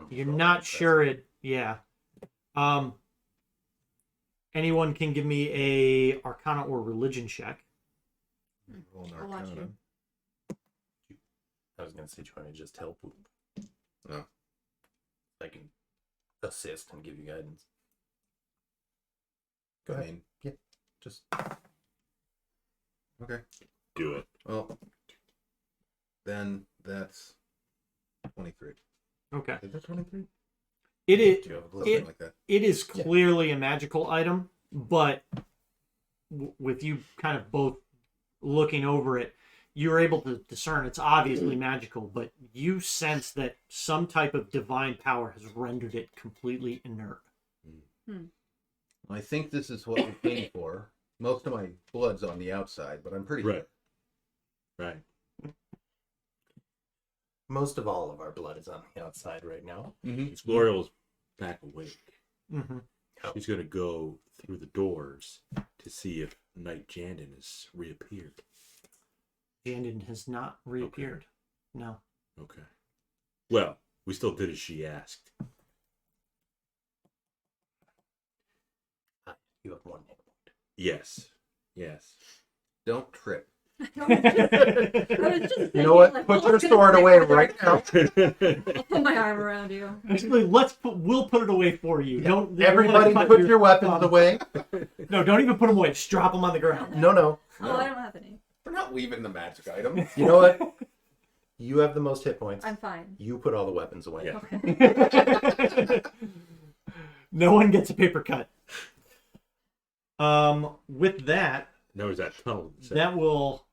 You're not sure it. Yeah. Anyone can give me a Arcana or Religion check. Roll an I'll watch Arcana. I was gonna say, do you want me to just help? No. I can assist and give you guidance. Go I ahead. mean, Yeah. Just okay. Do it. Well, then that's 23. Okay. Is that 23? It is. do you have a Something It- like that. It is clearly a magical item, but with you kind of both looking over it, you're able to discern it's obviously magical, but you sense that some type of divine power has rendered it completely inert. I think this is what we came for. Most of my blood's on the outside, but I'm pretty Right. Right. most of all of our blood is on the outside right now. sure. Mm-hmm. It's Gloriel's back awake. Mm-hmm. She's gonna go through the doors to see if Knight Jandon has reappeared. Jandon has not reappeared. No. Okay. Well, we still did as she asked. You have one hit point. Yes. Yes. Don't trip. I was just You thinking, know what? like, Put oh, your it's gonna sword be away further. right now. I'll put my arm around you. Actually, we'll put it away for you. Don't Everybody don't put cut your weapons thumb. away. No, don't even put them away. Just drop them on the ground. No. Oh, I don't have any. We're not leaving the magic item. You know what? You have the most hit points. I'm fine. You put all the weapons away. Yeah. Okay. No one gets a paper cut. With that, Knows that tunnel. that will.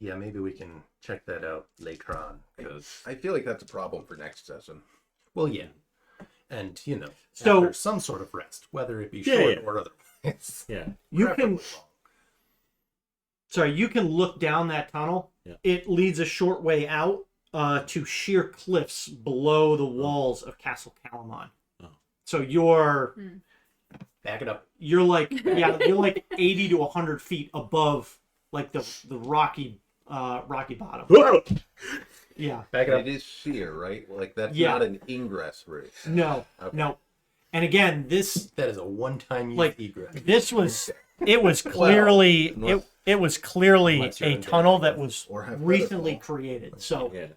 Yeah, maybe we can check that out later on. Because, I feel like that's a problem for next session. well, yeah. And, you know, So- after some sort of rest, whether it be Yeah, short yeah. or otherwise. Yeah. You Preferably can. long. Sorry, you can look down that tunnel. Yeah. It leads a short way out to sheer cliffs below the walls of Castle Kalaman. Oh. So you're Back it up. you're like 80 to 100 feet above like the rocky bottom. Yeah. Back it It up. is sheer, right? Like that's Yeah. not an ingress route. No. Okay. No. And again, this That is a one-time use Like, egress. this was it was clearly unless- it was clearly Unless you're a in tunnel danger. that was Or have recently feather fall. created. So Yeah.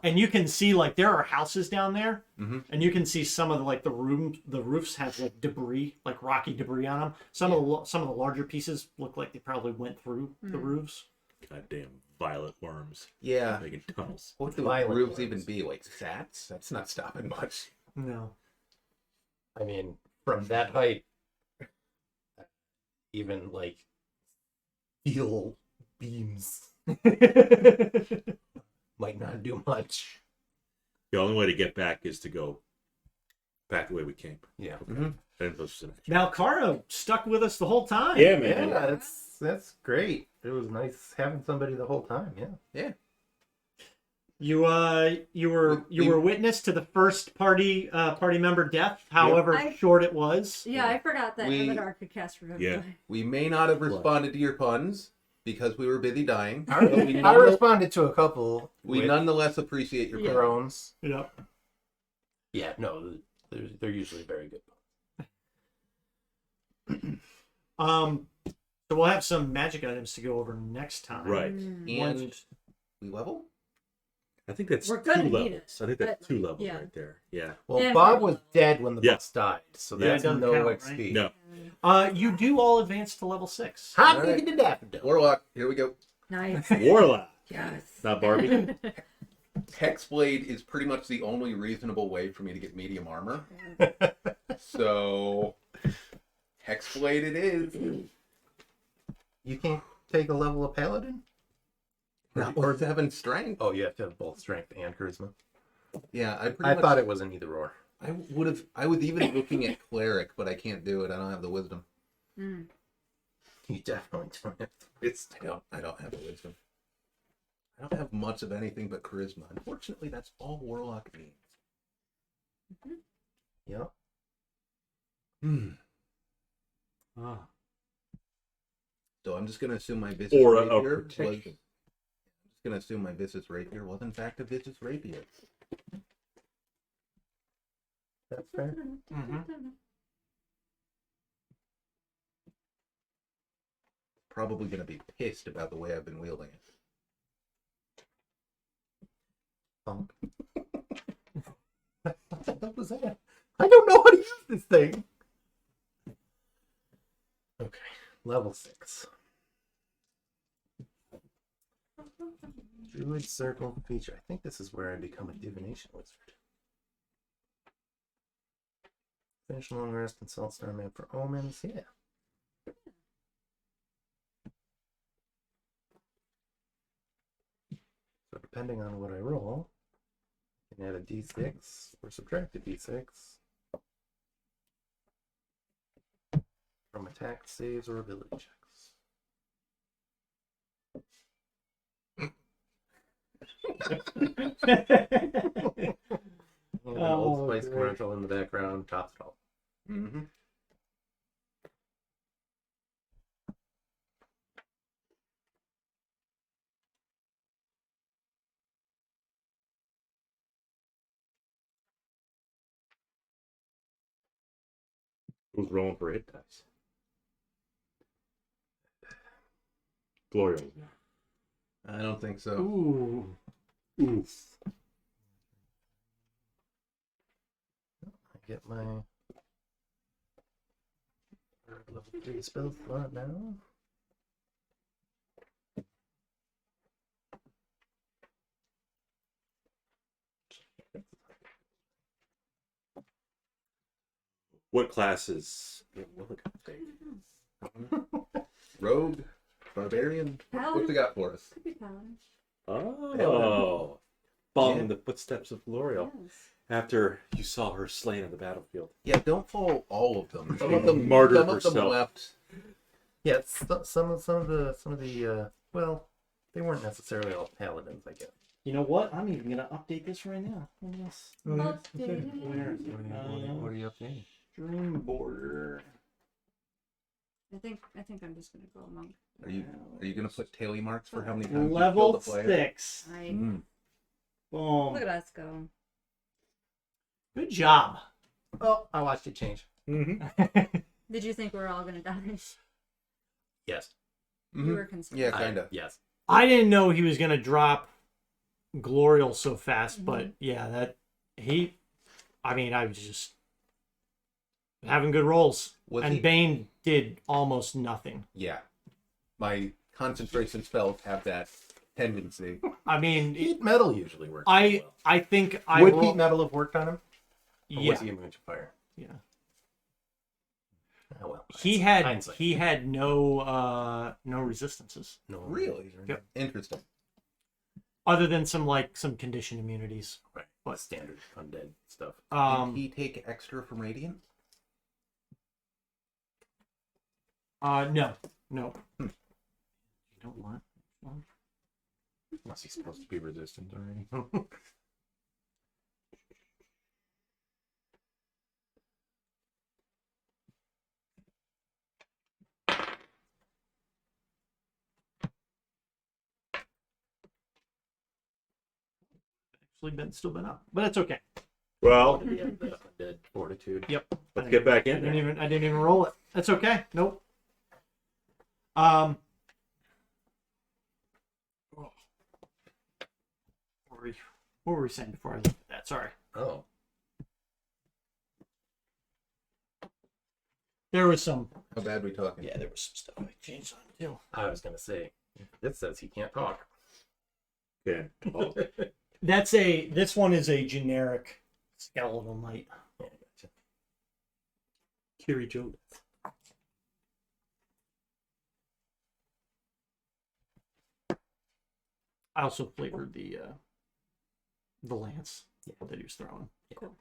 and you can see like there are houses down there, Mhm. and you can see some of the roofs have like debris, like rocky debris on them. Some of the larger pieces look like they probably went through the roofs. Goddamn violet worms Yeah. making tunnels. What do Violent roofs ones. even be? Like sats? That's not stopping much. No. I mean, from that height, even like steel beams might not do much. The only way to get back is to go back the way we came. Yeah. And those an action. Now, Kara stuck with us the whole time. Yeah, man. Yeah, that's great. It was nice having somebody the whole time. Yeah. You were witness to the first party member death, however short it was. Yeah, I forgot that We- Amadar could cast Revivify. Yeah. We may not have responded to your puns because we were busy dying. I, but we, I responded to a couple. we with nonetheless appreciate your Yeah. puns. drones. Yep. Yeah, no, they're usually very good. So we'll have some magic items to go over next time. Right. And we level? I think that's We're 2 gonna need levels. it, I think that's but- 2 levels yeah. right there. Yeah. Well, And Bob for- was dead when the Yeah. boss died, so Yeah, it that's doesn't no count, XP. No. You do all advance to level 6. How All big right. did that do? Warlock, here we go. Nice. Warlock. Yes. Not Barbie. Hexblade is pretty much the only reasonable way for me to get medium armor. So, Hexblade it is. You can't take a level of Paladin? Not worth having strength. Oh, you have to have both strength and charisma. Yeah, I I thought it was an either or. I was even looking at cleric, but I can't do it. I don't have the wisdom. Mm. You definitely don't have to. It's I don't have the wisdom. I don't have much of anything but charisma. Unfortunately, that's all Warlock needs. Yep. Ah. So I'm just gonna assume my vicious Or a rapier protection. was. I'm just gonna assume my vicious rapier was in fact a vicious rapier. That's fair. Probably gonna be pissed about the way I've been wielding it. What the hell was that? I don't know how to use this thing. Okay, level 6. Druid circle feature. I think this is where I become a divination wizard. Finish long rest, consult star map for omens. Yeah. So depending on what I roll, I can add a d6 or subtract a d6 from attack, saves, or ability checks. And an Old Spice commercial in the background tops it all. Mm-hmm. Who's rolling for hit dice? Gloria. I don't think so. Ooh. Oof. I get my level 3 spell slot now. What classes? What would it take? Rogue, barbarian. What's it got for us? Could be Paladin. Oh. Following Yeah. the footsteps of L'Oreal Yes. after you saw her slain on the battlefield. Yeah, don't follow all of them. Some She of them martyred some of them herself. left. Yeah, some of the well, they weren't necessarily all paladins, I guess. You know what? I'm even gonna update this right now. Look at this. Updated. Where is it? What are you updating? Stream border. I think I'm just gonna go among. Are you gonna put tally marks for how many times you Level killed a player? 6. I Mm. Boom. look at us go. Good job. Oh, I watched it change. Mm-hmm. Did you think we were all gonna die? Yes. You Mhm. were concerned. Yeah, kinda. Yes. I didn't know he was gonna drop Glorial so fast, but yeah, I was just having good rolls. Was and he- Bane did almost nothing. Yeah. My concentration spells have that tendency. I mean, Heat metal usually works. I well. think I Would roll- heat metal have worked on him? Or yeah, was he immune to fire? yeah. Oh, well, He had hindsight. no resistances No Really? Yep. Interesting. other than some condition immunities. Right. What? Standard undead stuff. Did he take extra from Radiant? No. You don't want. Unless he's supposed to be resistant already. Actually, still been up, but it's okay. Well, The undead fortitude. Yep. let's get back I in didn't there. even roll it. That's okay. Nope. What were we saying before I looked at that? Sorry. Oh. There was some. How bad we talking? Yeah, there was some stuff I changed on too. I was gonna say, it says he can't talk. Yeah. Oh, This one is a generic skeletal knight. Yeah, gotcha. Kiri Joe. I also flavored the lance that he was throwing. Cool.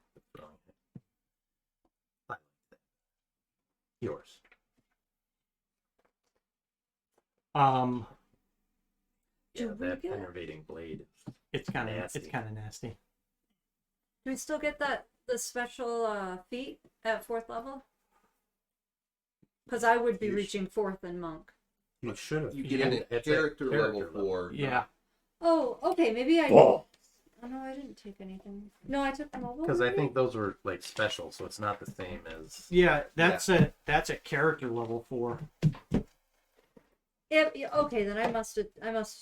Yours. Do Yeah, we that get- enervating blade. It's kind of Nasty. nasty. Do we still get the special feat at 4th level? Because I would be You sh- reaching 4th in monk. You should have. You get it at character level 4. Yeah. Oh, okay. Maybe I. Oh, Oh no, I didn't take anything. No, I took the mobile. Because I maybe? think those were like special, so it's not the same as. Yeah, that's a character level 4. Yeah, okay, then I must have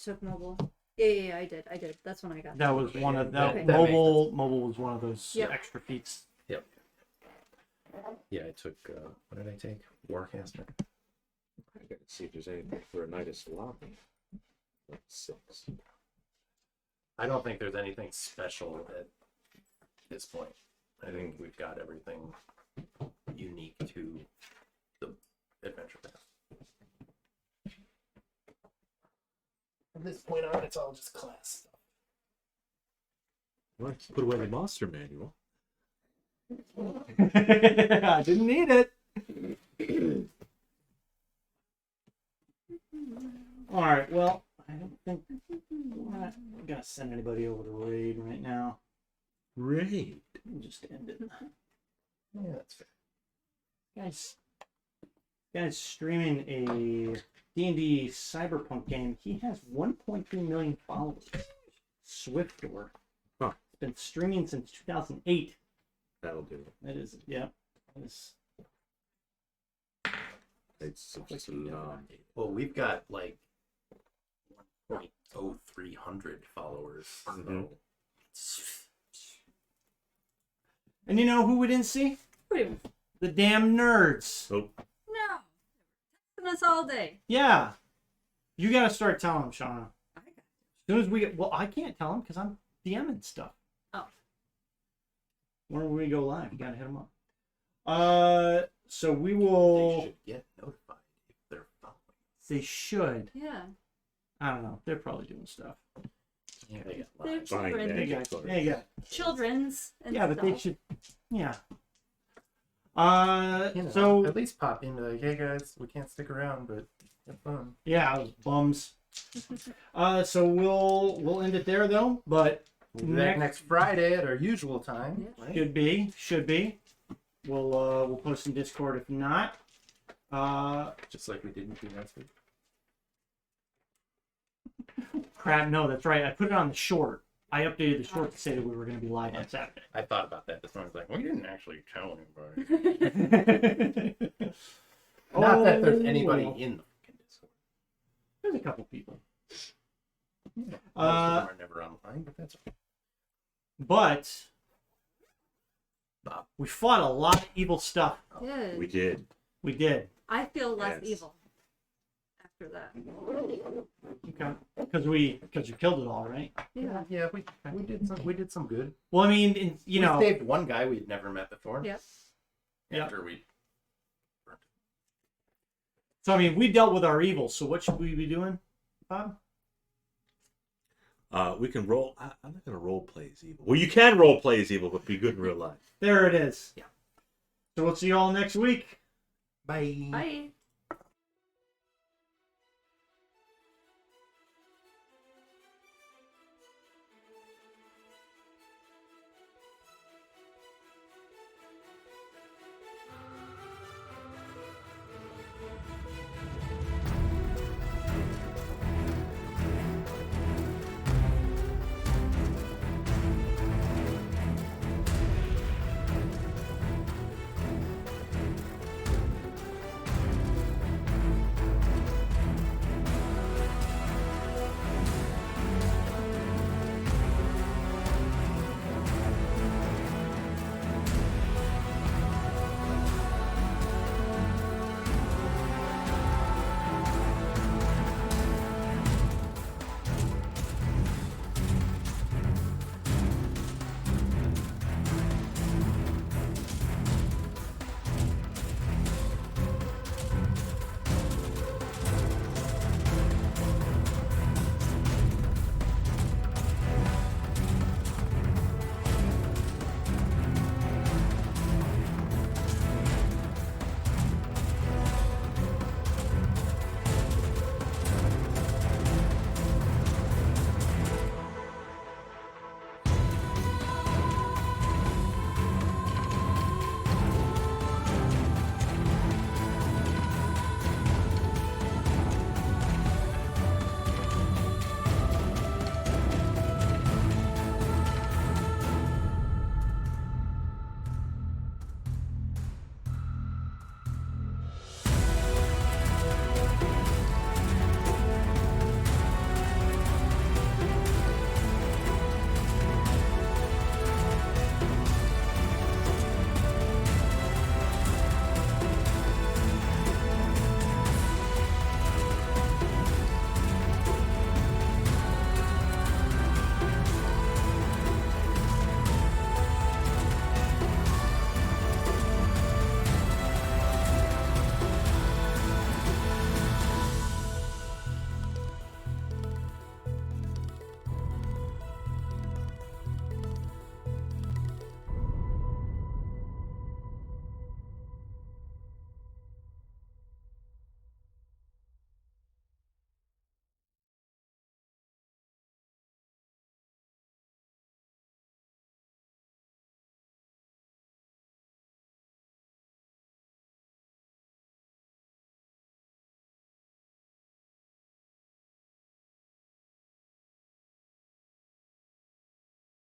took mobile. Yeah, I did. That's when I got. That was one of that. Okay. Mobile was one of those Yep. extra feats. Yep. Yeah, I took. What did I take? Warcaster. I gotta see if there's anything for a Knight of Solamnia. That's 6. I don't think there's anything special at this point. I think we've got everything unique to the adventure path. From this point on, it's all just class stuff. Well, put away the monster manual. I didn't need it. All right. Well, I don't think we're not gonna send anybody over to raid right now. Raid. We'll just end it. Yeah, that's fair. Guys streaming a D&D cyberpunk game. He has 1.3 million followers. Swiftdoor. Huh. It's been streaming since 2008. That'll do it. That is, yeah. That is, It's Solamnia. Well, we've got like 1.0300 followers. Mhm. So and you know who we didn't see? Wait, The damn nerds. Oh, no. Texting us all day. Yeah. You gotta start telling them, Shauna. I got. As soon as we get, well, I can't tell them because I'm DMing stuff. Oh. When we go live, you gotta hit them up. So we will. they should get notified if they're following. They should. Yeah. I don't know. They're probably doing stuff. Yeah, they got They're live. Fine, children. man. There you go. There you go. Children's. And Yeah, but they stuff. should. Yeah. You know, So at least pop in like, hey guys, we can't stick around, but have fun. yeah, bums. So we'll end it there though. But We'll be back next Friday at our usual time. Yeah. Right? should be. We'll post in Discord if not. Just like we didn't do last week. Crap. No, that's right. I put it on the short. I updated the short to say that we were going to be live on Saturday. I thought about that this morning. I was like, we didn't actually tell anybody. Not that there's anybody well, in the fucking Discord. There's a couple people. Most of them are never online, but that's okay. But Bob. we fought a lot of evil stuff. Yeah. we did. We did. I feel less Yes. evil after that. Okay. Because we killed it all, right? Yeah. Yeah, we did some good. Well, I mean, you We know, saved one guy we'd never met before. Yep. Yep. After we So, I mean, we dealt with our evil, so what should we be doing, Bob? We can roll. I'm not going to role play as evil. Well, you can role play as evil, but be good in real life. There it is. Yeah. So we'll see you all next week. Bye. Bye.